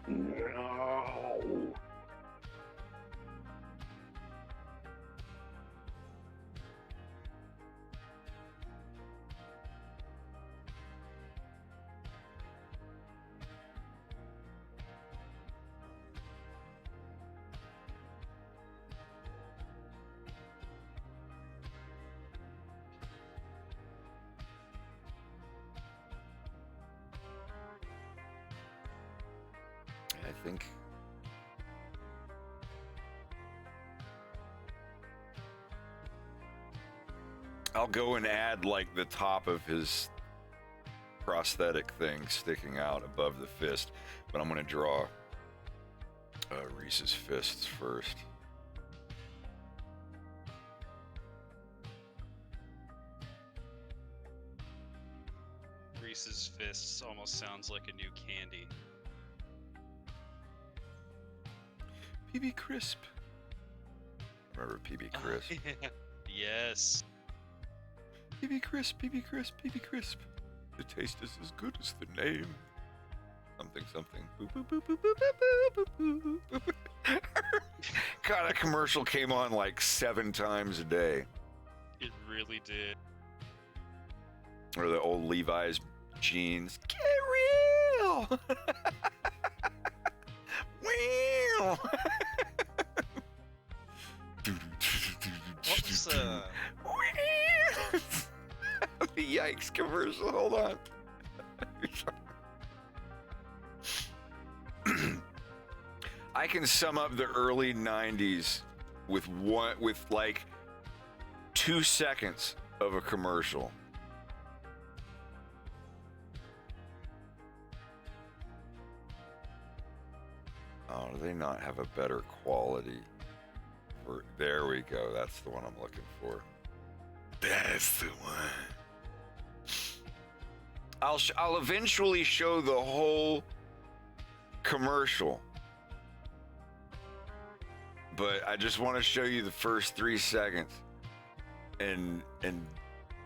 Speaker 2: No.
Speaker 1: I think I'll go and add like the top of his prosthetic thing sticking out above the fist, but I'm gonna draw Reese's fists first.
Speaker 4: Reese's Fists almost sounds like a new candy.
Speaker 1: PB Crisp. Remember PB Crisp?
Speaker 4: Yeah. Yes.
Speaker 1: PB Crisp, PB Crisp, PB Crisp. The taste is as good as the name. something something. Boop, boop, boop, boop, boop, boop, boop, boop, boop. God, that commercial came on like 7 times a day.
Speaker 4: It really did.
Speaker 1: Or the old Levi's jeans. Get real! Wow!
Speaker 4: What was
Speaker 1: the Yikes commercial? Hold on. I can sum up the early 90s with like 2 seconds of a commercial. Oh, do they not have a better quality? There we go. That's the one I'm looking for. That's the one. I'll eventually show the whole commercial, but I just want to show you the first 3 seconds, and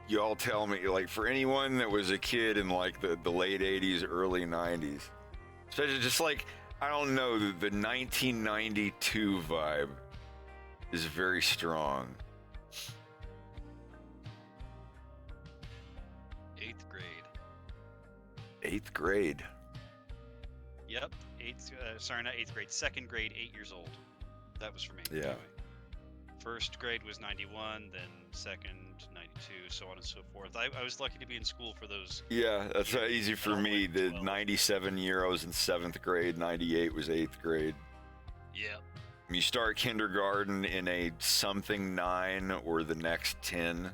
Speaker 1: you all tell me, like, for anyone that was a kid in like the late 80s, early 90s, especially just like, I don't know, the 1992 vibe is very strong.
Speaker 4: 8th grade.
Speaker 1: 8th grade.
Speaker 4: Yep. Sorry, not 8th grade. 2nd grade, 8 years old. That was for me.
Speaker 1: Yeah.
Speaker 4: Anyway. 1st grade was 91, then 2nd, 92, so on and so forth. I was lucky to be in school for those.
Speaker 1: Yeah, that's not easy for me. The 97 year I was in 7th grade, 98 was 8th grade.
Speaker 4: Yep.
Speaker 1: You start kindergarten in a something 9 or the next 10,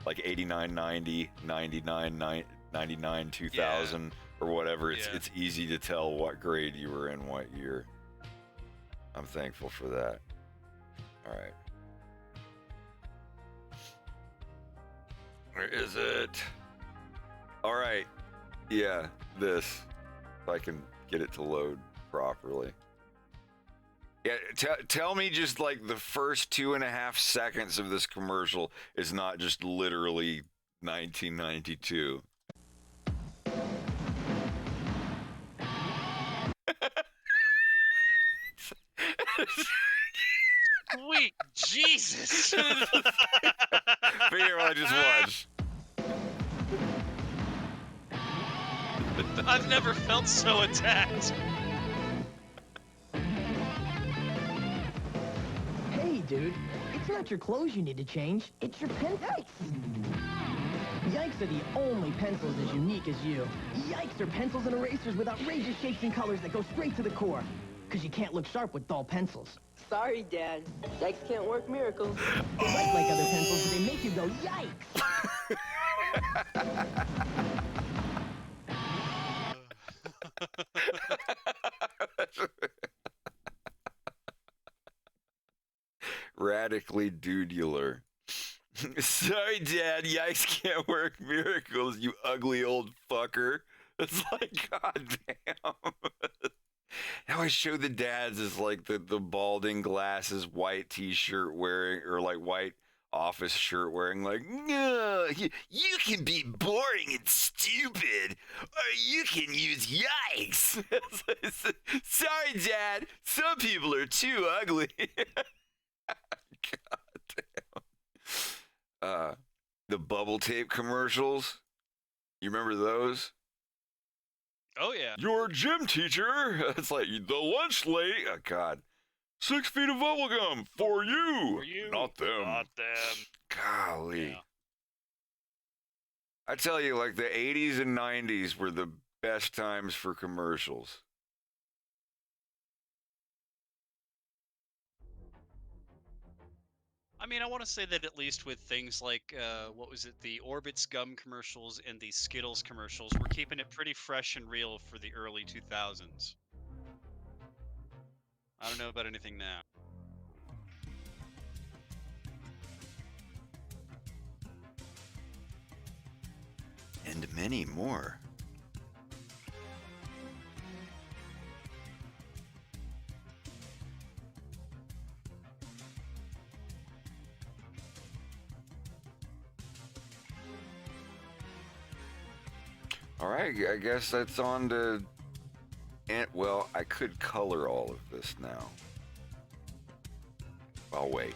Speaker 1: like 89, 90, 99, 99, 2000, or whatever. It's easy to tell what grade you were in what year. I'm thankful for that. All right. Where is it? All right. Yeah, this. If I can get it to load properly. Yeah, tell me just like the first 2.5 seconds of this commercial is not just literally 1992.
Speaker 4: Sweet Jesus!
Speaker 1: Figure what I just watched.
Speaker 4: I've never felt so attacked.
Speaker 7: Hey, dude. It's not your clothes you need to change. It's your pen. Yikes! Yikes are the only pencils as unique as you. Yikes are pencils and erasers with outrageous shapes and colors that go straight to the core. Because you can't look sharp with dull pencils.
Speaker 8: Sorry, Dad. Yikes can't work miracles.
Speaker 7: They write like other pencils, but they make you go, yikes!
Speaker 1: Radically dudular. Sorry, Dad. Yikes can't work miracles, you ugly old fucker. It's like, god damn. How I show the dads is like the balding glasses, white t-shirt wearing, or like white office shirt wearing, like, no, you can be boring and stupid, or you can use yikes. Sorry, Dad. Some people are too ugly. God damn. The bubble tape commercials. You remember those?
Speaker 4: Oh, yeah.
Speaker 1: Your gym teacher. It's like the lunch lady. Oh, God. 6 feet of bubblegum for you.
Speaker 4: For you.
Speaker 1: Not them.
Speaker 4: Not them.
Speaker 1: Golly.
Speaker 4: Yeah.
Speaker 1: I tell you, like the 80s and 90s were the best times for commercials.
Speaker 4: I mean, I want to say that at least with things like, what was it, the Orbitz gum commercials and the Skittles commercials, we're keeping it pretty fresh and real for the early 2000s. I don't know about anything now.
Speaker 1: And many more. All right, I guess that's on to And, well, I could color all of this now. I'll wait.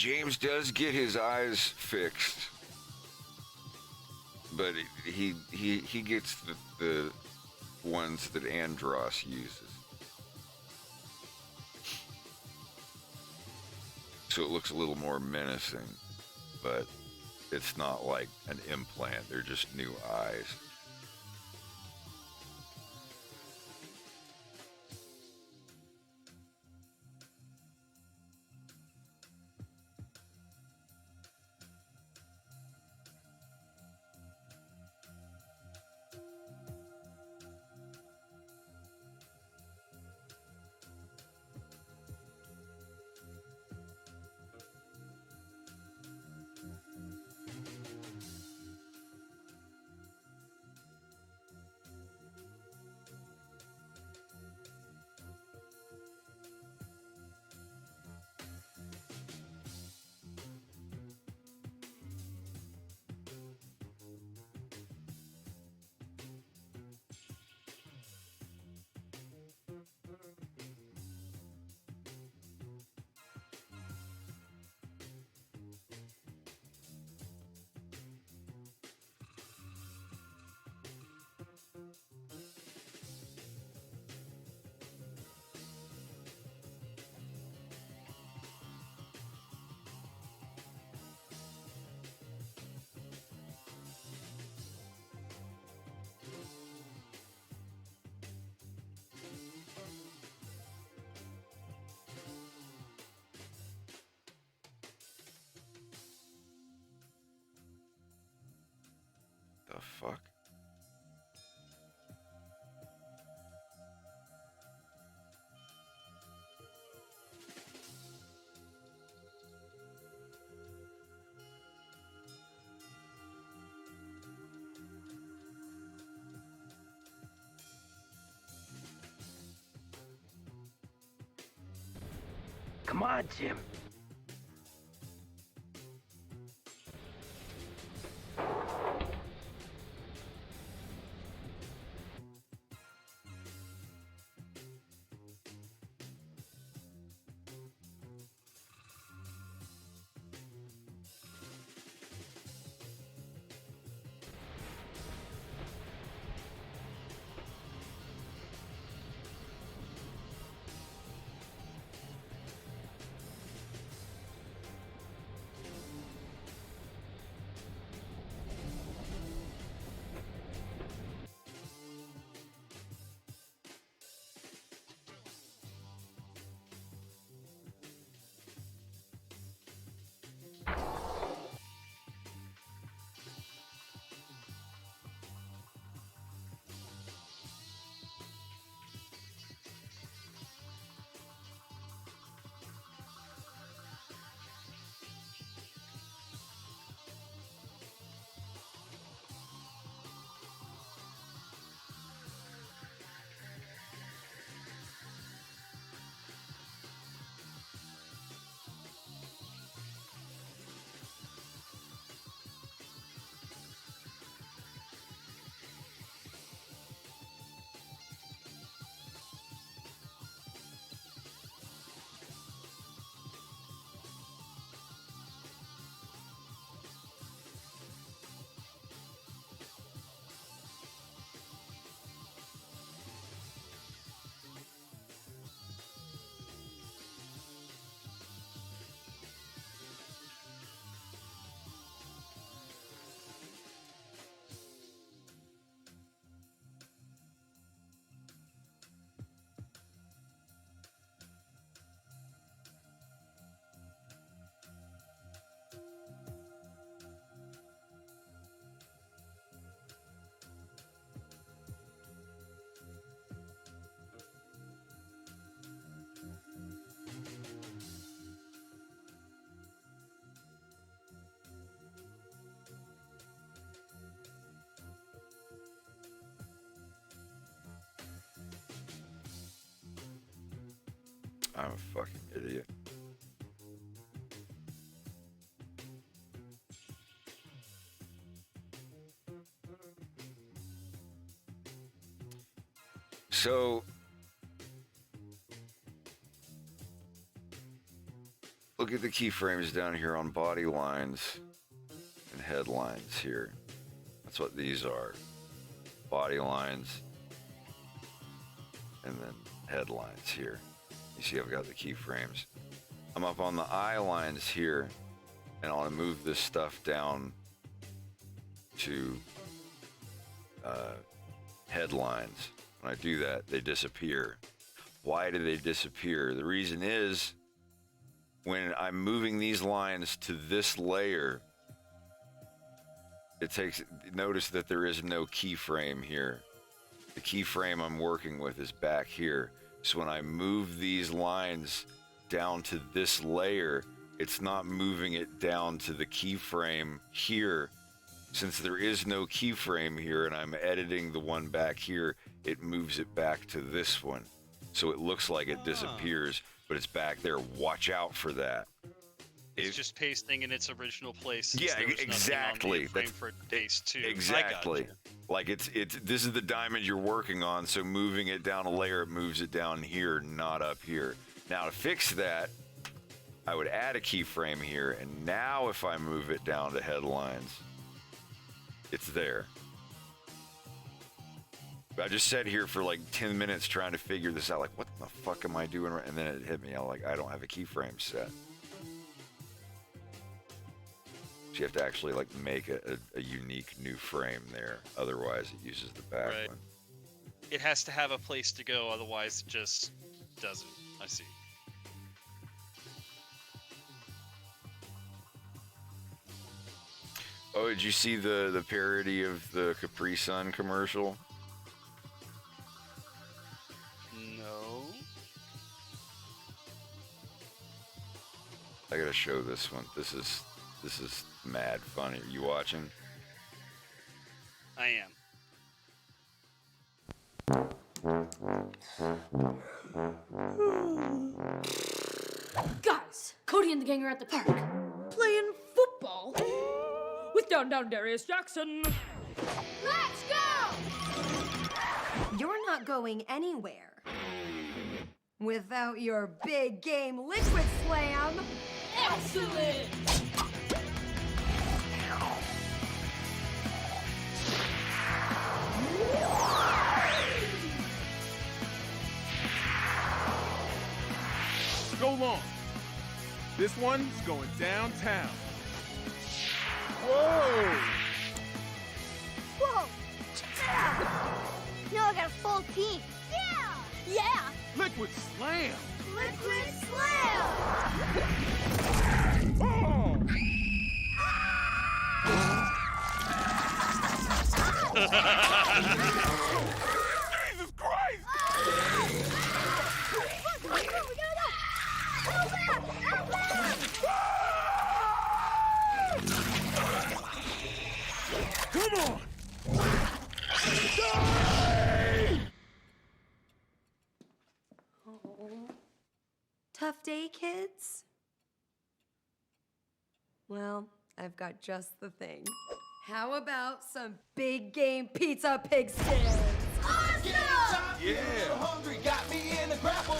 Speaker 1: James does get his eyes fixed, but he gets the ones that Andros uses. So it looks a little more menacing, but it's not like an implant. They're just new eyes. The fuck?
Speaker 6: Come on, Jim.
Speaker 1: I'm a fucking idiot. So look at the keyframes down here on body lines and headlines here. That's what these are. Body lines and then headlines here. You see I've got the keyframes. I'm up on the eye lines here, and I want to move this stuff down to headlines. When I do that, they disappear. Why do they disappear? The reason is when I'm moving these lines to this layer, notice that there is no keyframe here. The keyframe I'm working with is back here. So when I move these lines down to this layer, it's not moving it down to the keyframe here. Since there is no keyframe here and I'm editing the one back here, it moves it back to this one. So it looks like it disappears, but it's back there. Watch out for that.
Speaker 4: It's just pasting in its original place.
Speaker 1: Yeah, exactly.
Speaker 4: Frame for it to paste too.
Speaker 1: Exactly. Like it's this is the diamond you're working on, so moving it down a layer, it moves it down here, not up here. Now to fix that, I would add a keyframe here, and now if I move it down to headlines, it's there. I just sat here for like 10 minutes trying to figure this out. Like, what the fuck am I doing? And then it hit me. I'm like, I don't have a keyframe set. So you have to actually like make a unique new frame there. Otherwise, it uses the back one.
Speaker 4: It has to have a place to go, otherwise it just doesn't. I see.
Speaker 1: Oh, did you see the parody of the Capri Sun commercial?
Speaker 4: No.
Speaker 1: I gotta show this one. This is mad funny. Are you watching?
Speaker 4: I am.
Speaker 9: Guys, Cody and the gang are at the park playing football with down Darius Jackson.
Speaker 11: Let's go! You're not going anywhere without your big game liquid slam.
Speaker 9: Excellent!
Speaker 16: Go long. This one's going downtown. Whoa!
Speaker 11: Whoa! No, I got a full team. Yeah! Yeah!
Speaker 16: Liquid slam!
Speaker 11: Liquid slam!
Speaker 16: Oh! Jesus Christ!
Speaker 11: We gotta go!
Speaker 16: Come on!
Speaker 11: Oh. Tough day, kids? Well, I've got just the thing. How about some big game pizza pig skins? Awesome!
Speaker 16: Yeah!
Speaker 20: Hungry, got me in a grapple.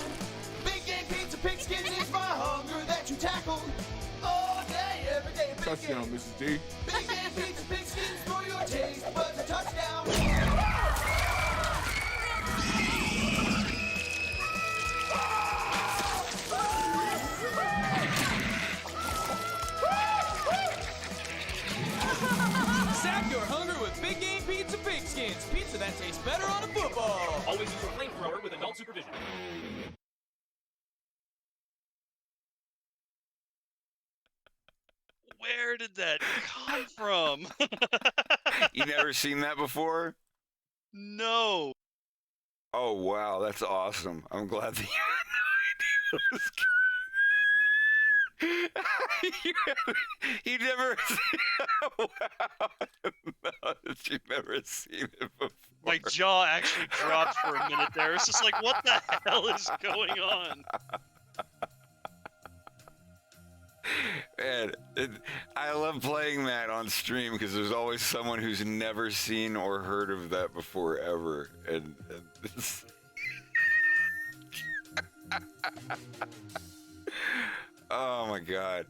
Speaker 20: Big game pizza pigskin is my hunger that you tackle. All day, every day, big
Speaker 16: Touchdown,
Speaker 20: game.
Speaker 16: Mrs. D.
Speaker 20: Big game pizza pigskins for your taste buds a touchdown.
Speaker 21: Sap your hunger with Big Game Pizza Pigskins. Pizza that tastes better on a football.
Speaker 26: Always use your flamethrower with adult supervision.
Speaker 4: Where did that come from?
Speaker 1: You never seen that before?
Speaker 4: No.
Speaker 1: Oh wow, that's awesome. I'm glad that you had no idea what was you never wow. No, that you've never seen it before.
Speaker 4: My jaw actually dropped for a minute there. It's just like, what the hell is going on?
Speaker 1: Man, I love playing that on stream because there's always someone who's never seen or heard of that before ever, and this. Oh my god.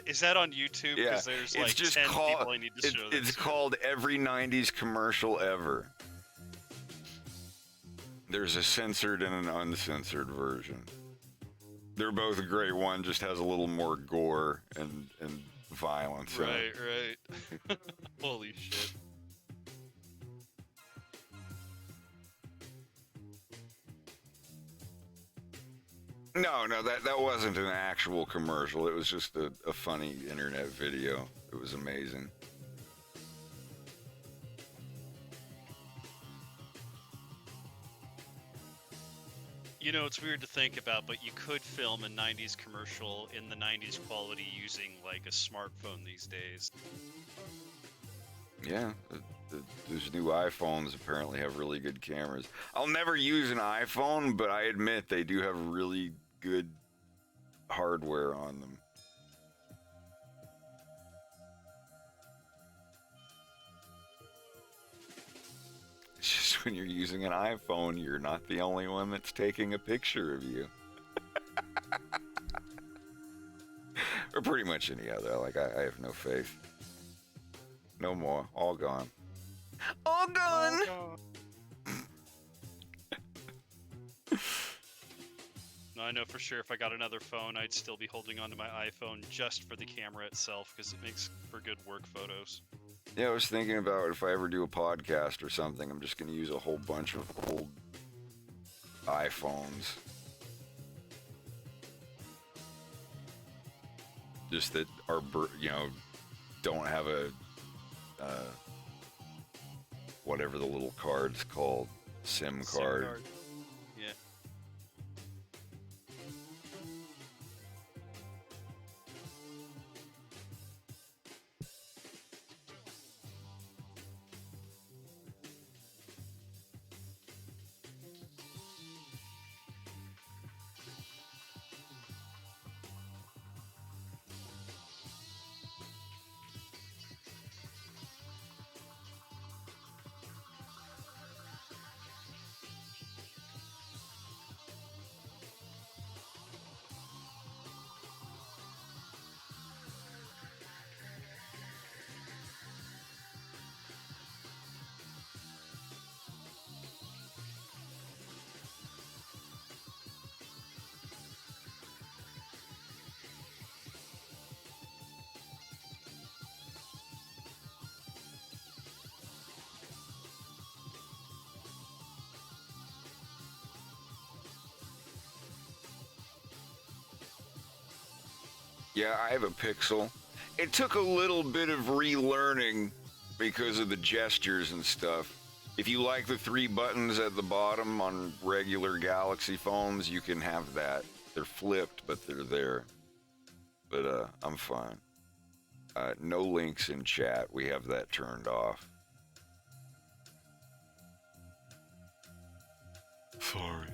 Speaker 4: Is that on YouTube?
Speaker 1: Yeah,
Speaker 4: Because there's like
Speaker 1: it's just
Speaker 4: 10
Speaker 1: called.
Speaker 4: people I need to show
Speaker 1: It's
Speaker 4: this.
Speaker 1: called Every '90s Commercial Ever. There's a censored and an uncensored version. They're both great. One just has a little more gore and violence. in it.
Speaker 4: Right. Holy shit.
Speaker 1: No, that wasn't an actual commercial. It was just a funny internet video. It was amazing.
Speaker 4: You know, it's weird to think about, but you could film a 90s commercial in the 90s quality using like a smartphone these days.
Speaker 1: Yeah, those new iPhones apparently have really good cameras. I'll never use an iPhone, but I admit they do have really good hardware on them. It's just when you're using an iPhone, you're not the only one that's taking a picture of you. Or pretty much any other. Like, I have no faith. No more. All gone. All gone!
Speaker 4: No, I know for sure if I got another phone, I'd still be holding onto my iPhone just for the camera itself, because it makes for good work photos.
Speaker 1: Yeah, I was thinking about if I ever do a podcast or something, I'm just going to use a whole bunch of old iPhones. Just that are, don't have a, whatever the little card's called, SIM card.
Speaker 4: Yeah.
Speaker 1: Yeah, I have a Pixel. It took a little bit of relearning because of the gestures and stuff. If you like the 3 buttons at the bottom on regular Galaxy phones, you can have that. They're flipped, but they're there. But I'm fine. No links in chat. We have that turned off. Sorry.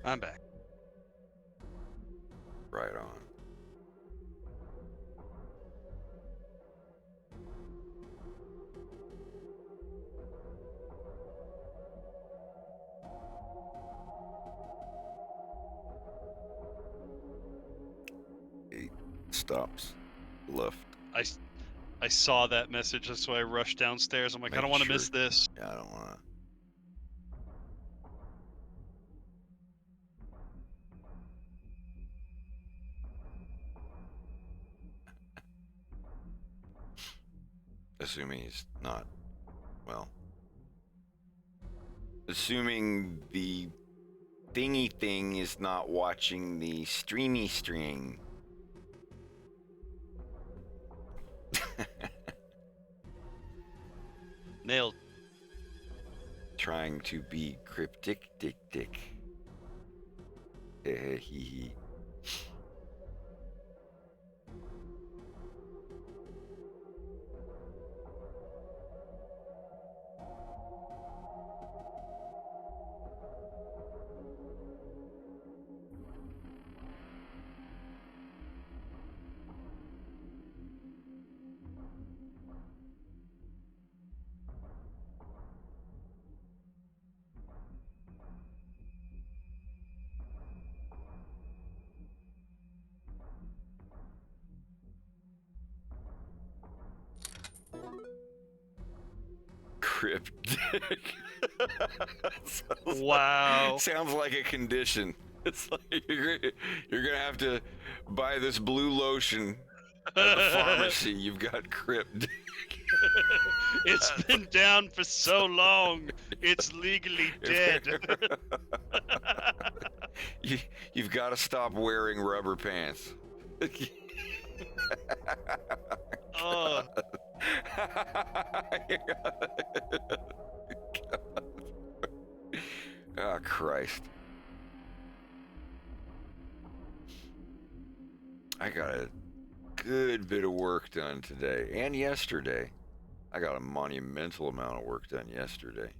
Speaker 4: I'm back.
Speaker 1: Right on. Eight stops left.
Speaker 4: I saw that message. That's why I rushed downstairs. I'm like, I don't want to miss this.
Speaker 1: Yeah, I don't want to. Assuming he's not, well, assuming the thingy thing is not watching the streamy string.
Speaker 4: Nailed.
Speaker 1: Trying to be cryptic dick. Hee hee. Cryptic.
Speaker 4: Wow.
Speaker 1: Sounds like a condition. It's like you're gonna have to buy this blue lotion at the pharmacy. You've got cryptic.
Speaker 4: It's been down for so long. It's legally dead.
Speaker 1: You've got to stop wearing rubber pants.
Speaker 4: Oh.
Speaker 1: Oh, Christ. I got a good bit of work done today and yesterday. I got a monumental amount of work done yesterday.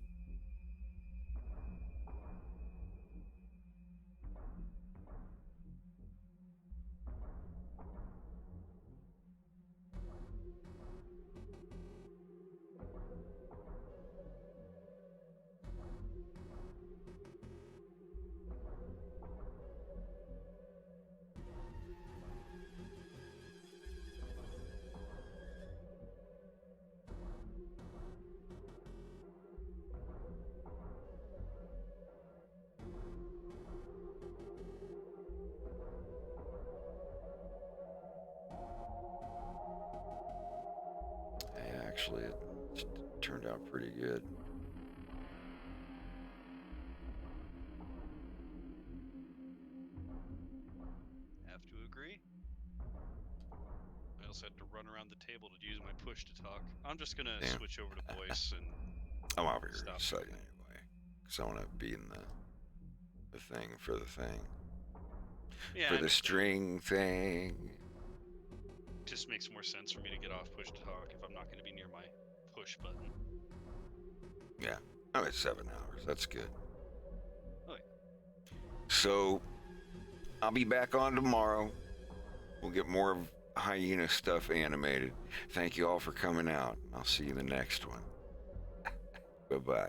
Speaker 1: Actually, it turned out pretty good.
Speaker 4: Have to agree. I also had to run around the table to use my push to talk. I'm just gonna switch over to voice and.
Speaker 1: I'm over here in a second anyway, because I want to be in the thing for the thing.
Speaker 4: Yeah,
Speaker 1: for the string thing.
Speaker 4: Just makes more sense for me to get off push to talk if I'm not going to be near my push button.
Speaker 1: Yeah, I'm at 7 hours. That's good.
Speaker 4: Oh, yeah.
Speaker 1: So, I'll be back on tomorrow. We'll get more of hyena stuff animated. Thank you all for coming out. I'll see you in the next one. Bye-bye.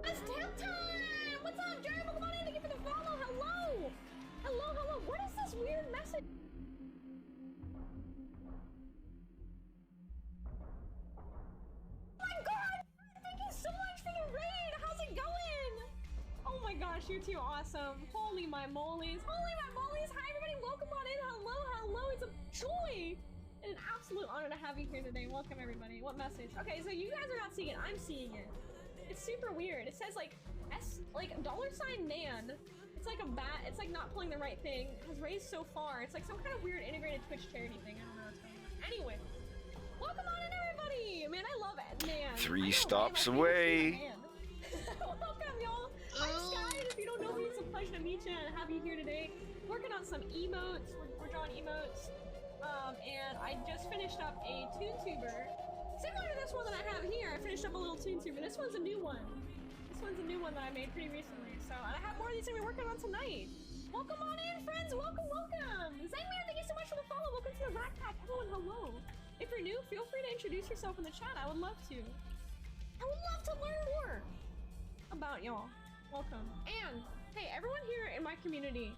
Speaker 9: It's tap time! What's up, Jeremy? Come on in. Thank you for the follow. Hello! Hello. What is this weird message? Oh my god! Thank you so much for the raid! How's it going? Oh my gosh, you two are awesome. Holy my molies. Holy my molies! Hi everybody, welcome on in. Hello. It's a joy! And an absolute honor to have you here today. Welcome everybody. What message? Okay, so you guys are not seeing it. I'm seeing it. It's super weird. It says like $man. It's like a bat. It's like not pulling the right thing. It has raised so far. It's like some kind of weird integrated Twitch charity thing. I don't know what's going on. Anyway, welcome on in everybody. Man, I love it. Man.
Speaker 1: 3 stops away.
Speaker 9: Welcome y'all. I'm Sky. If you don't know me, it's a pleasure to meet you and have you here today. Working on some emotes. We're drawing emotes. And I just finished up a ToonTuber. Similar to this one that I have here, I finished up a little ToonTuber. This one's a new one. This one's a new one that I made pretty recently. So, and I have more of these that we're working on tonight. Welcome on in, friends. Welcome, welcome. Zenman, thank you so much for the follow. Welcome to the Rat Pack. Hello and hello. If you're new, feel free to introduce yourself in the chat. I would love to. I would love to learn more about y'all. Welcome. And, hey, everyone here in my community,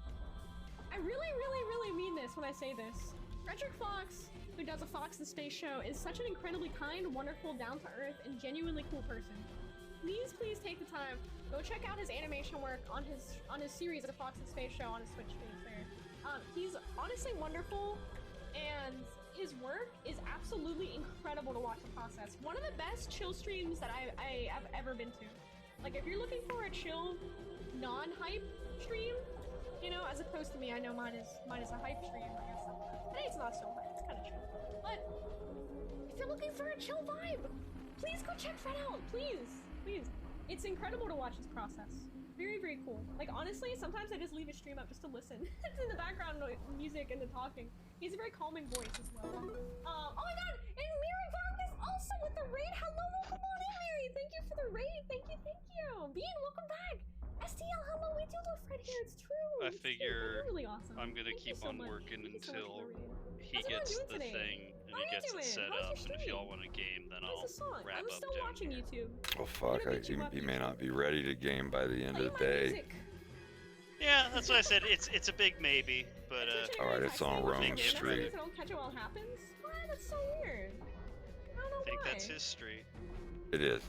Speaker 9: I really mean this when I say this. Frederick Fox, who does a Fox in Space show, is such an incredibly kind, wonderful, down-to-earth, and genuinely cool person. Please take the time. Go check out his animation work on his series of the Fox in Space show on his Twitch streams there. He's honestly wonderful, and his work is absolutely incredible to watch the process. One of the best chill streams that I have ever been to. Like, if you're looking for a chill, non-hype stream, you know, as opposed to me, I know mine is a hype stream, I guess. Today it's not so hype, it's kind of chill. But if you're looking for a chill vibe, please go check Fred out, please. It's incredible to watch his process. Very cool. Like, honestly, sometimes I just leave a stream up just to listen. It's in the background music and the talking. He has a very calming voice as well. Oh my god! And Mary Varg is also with the raid! Hello, welcome on in, Mary! Thank you for the raid! Thank you! Bean, welcome back! STL, hello, we do love Fred here, it's true!
Speaker 4: I figure
Speaker 9: really awesome.
Speaker 4: I'm gonna keep on working until he gets the thing and he gets it set up, and if y'all want a game, then I'll wrap
Speaker 9: I'm
Speaker 4: up
Speaker 9: still
Speaker 4: down
Speaker 9: watching
Speaker 4: here.
Speaker 9: YouTube.
Speaker 1: Oh fuck! He may not be ready to game by the end of the day.
Speaker 4: Yeah, that's what I said. It's a big maybe, but
Speaker 1: All right, it's on Rome Street.
Speaker 9: I don't catch it while it happens? What? That's so weird. I don't know
Speaker 4: I think
Speaker 9: why.
Speaker 4: that's his street.
Speaker 1: It is.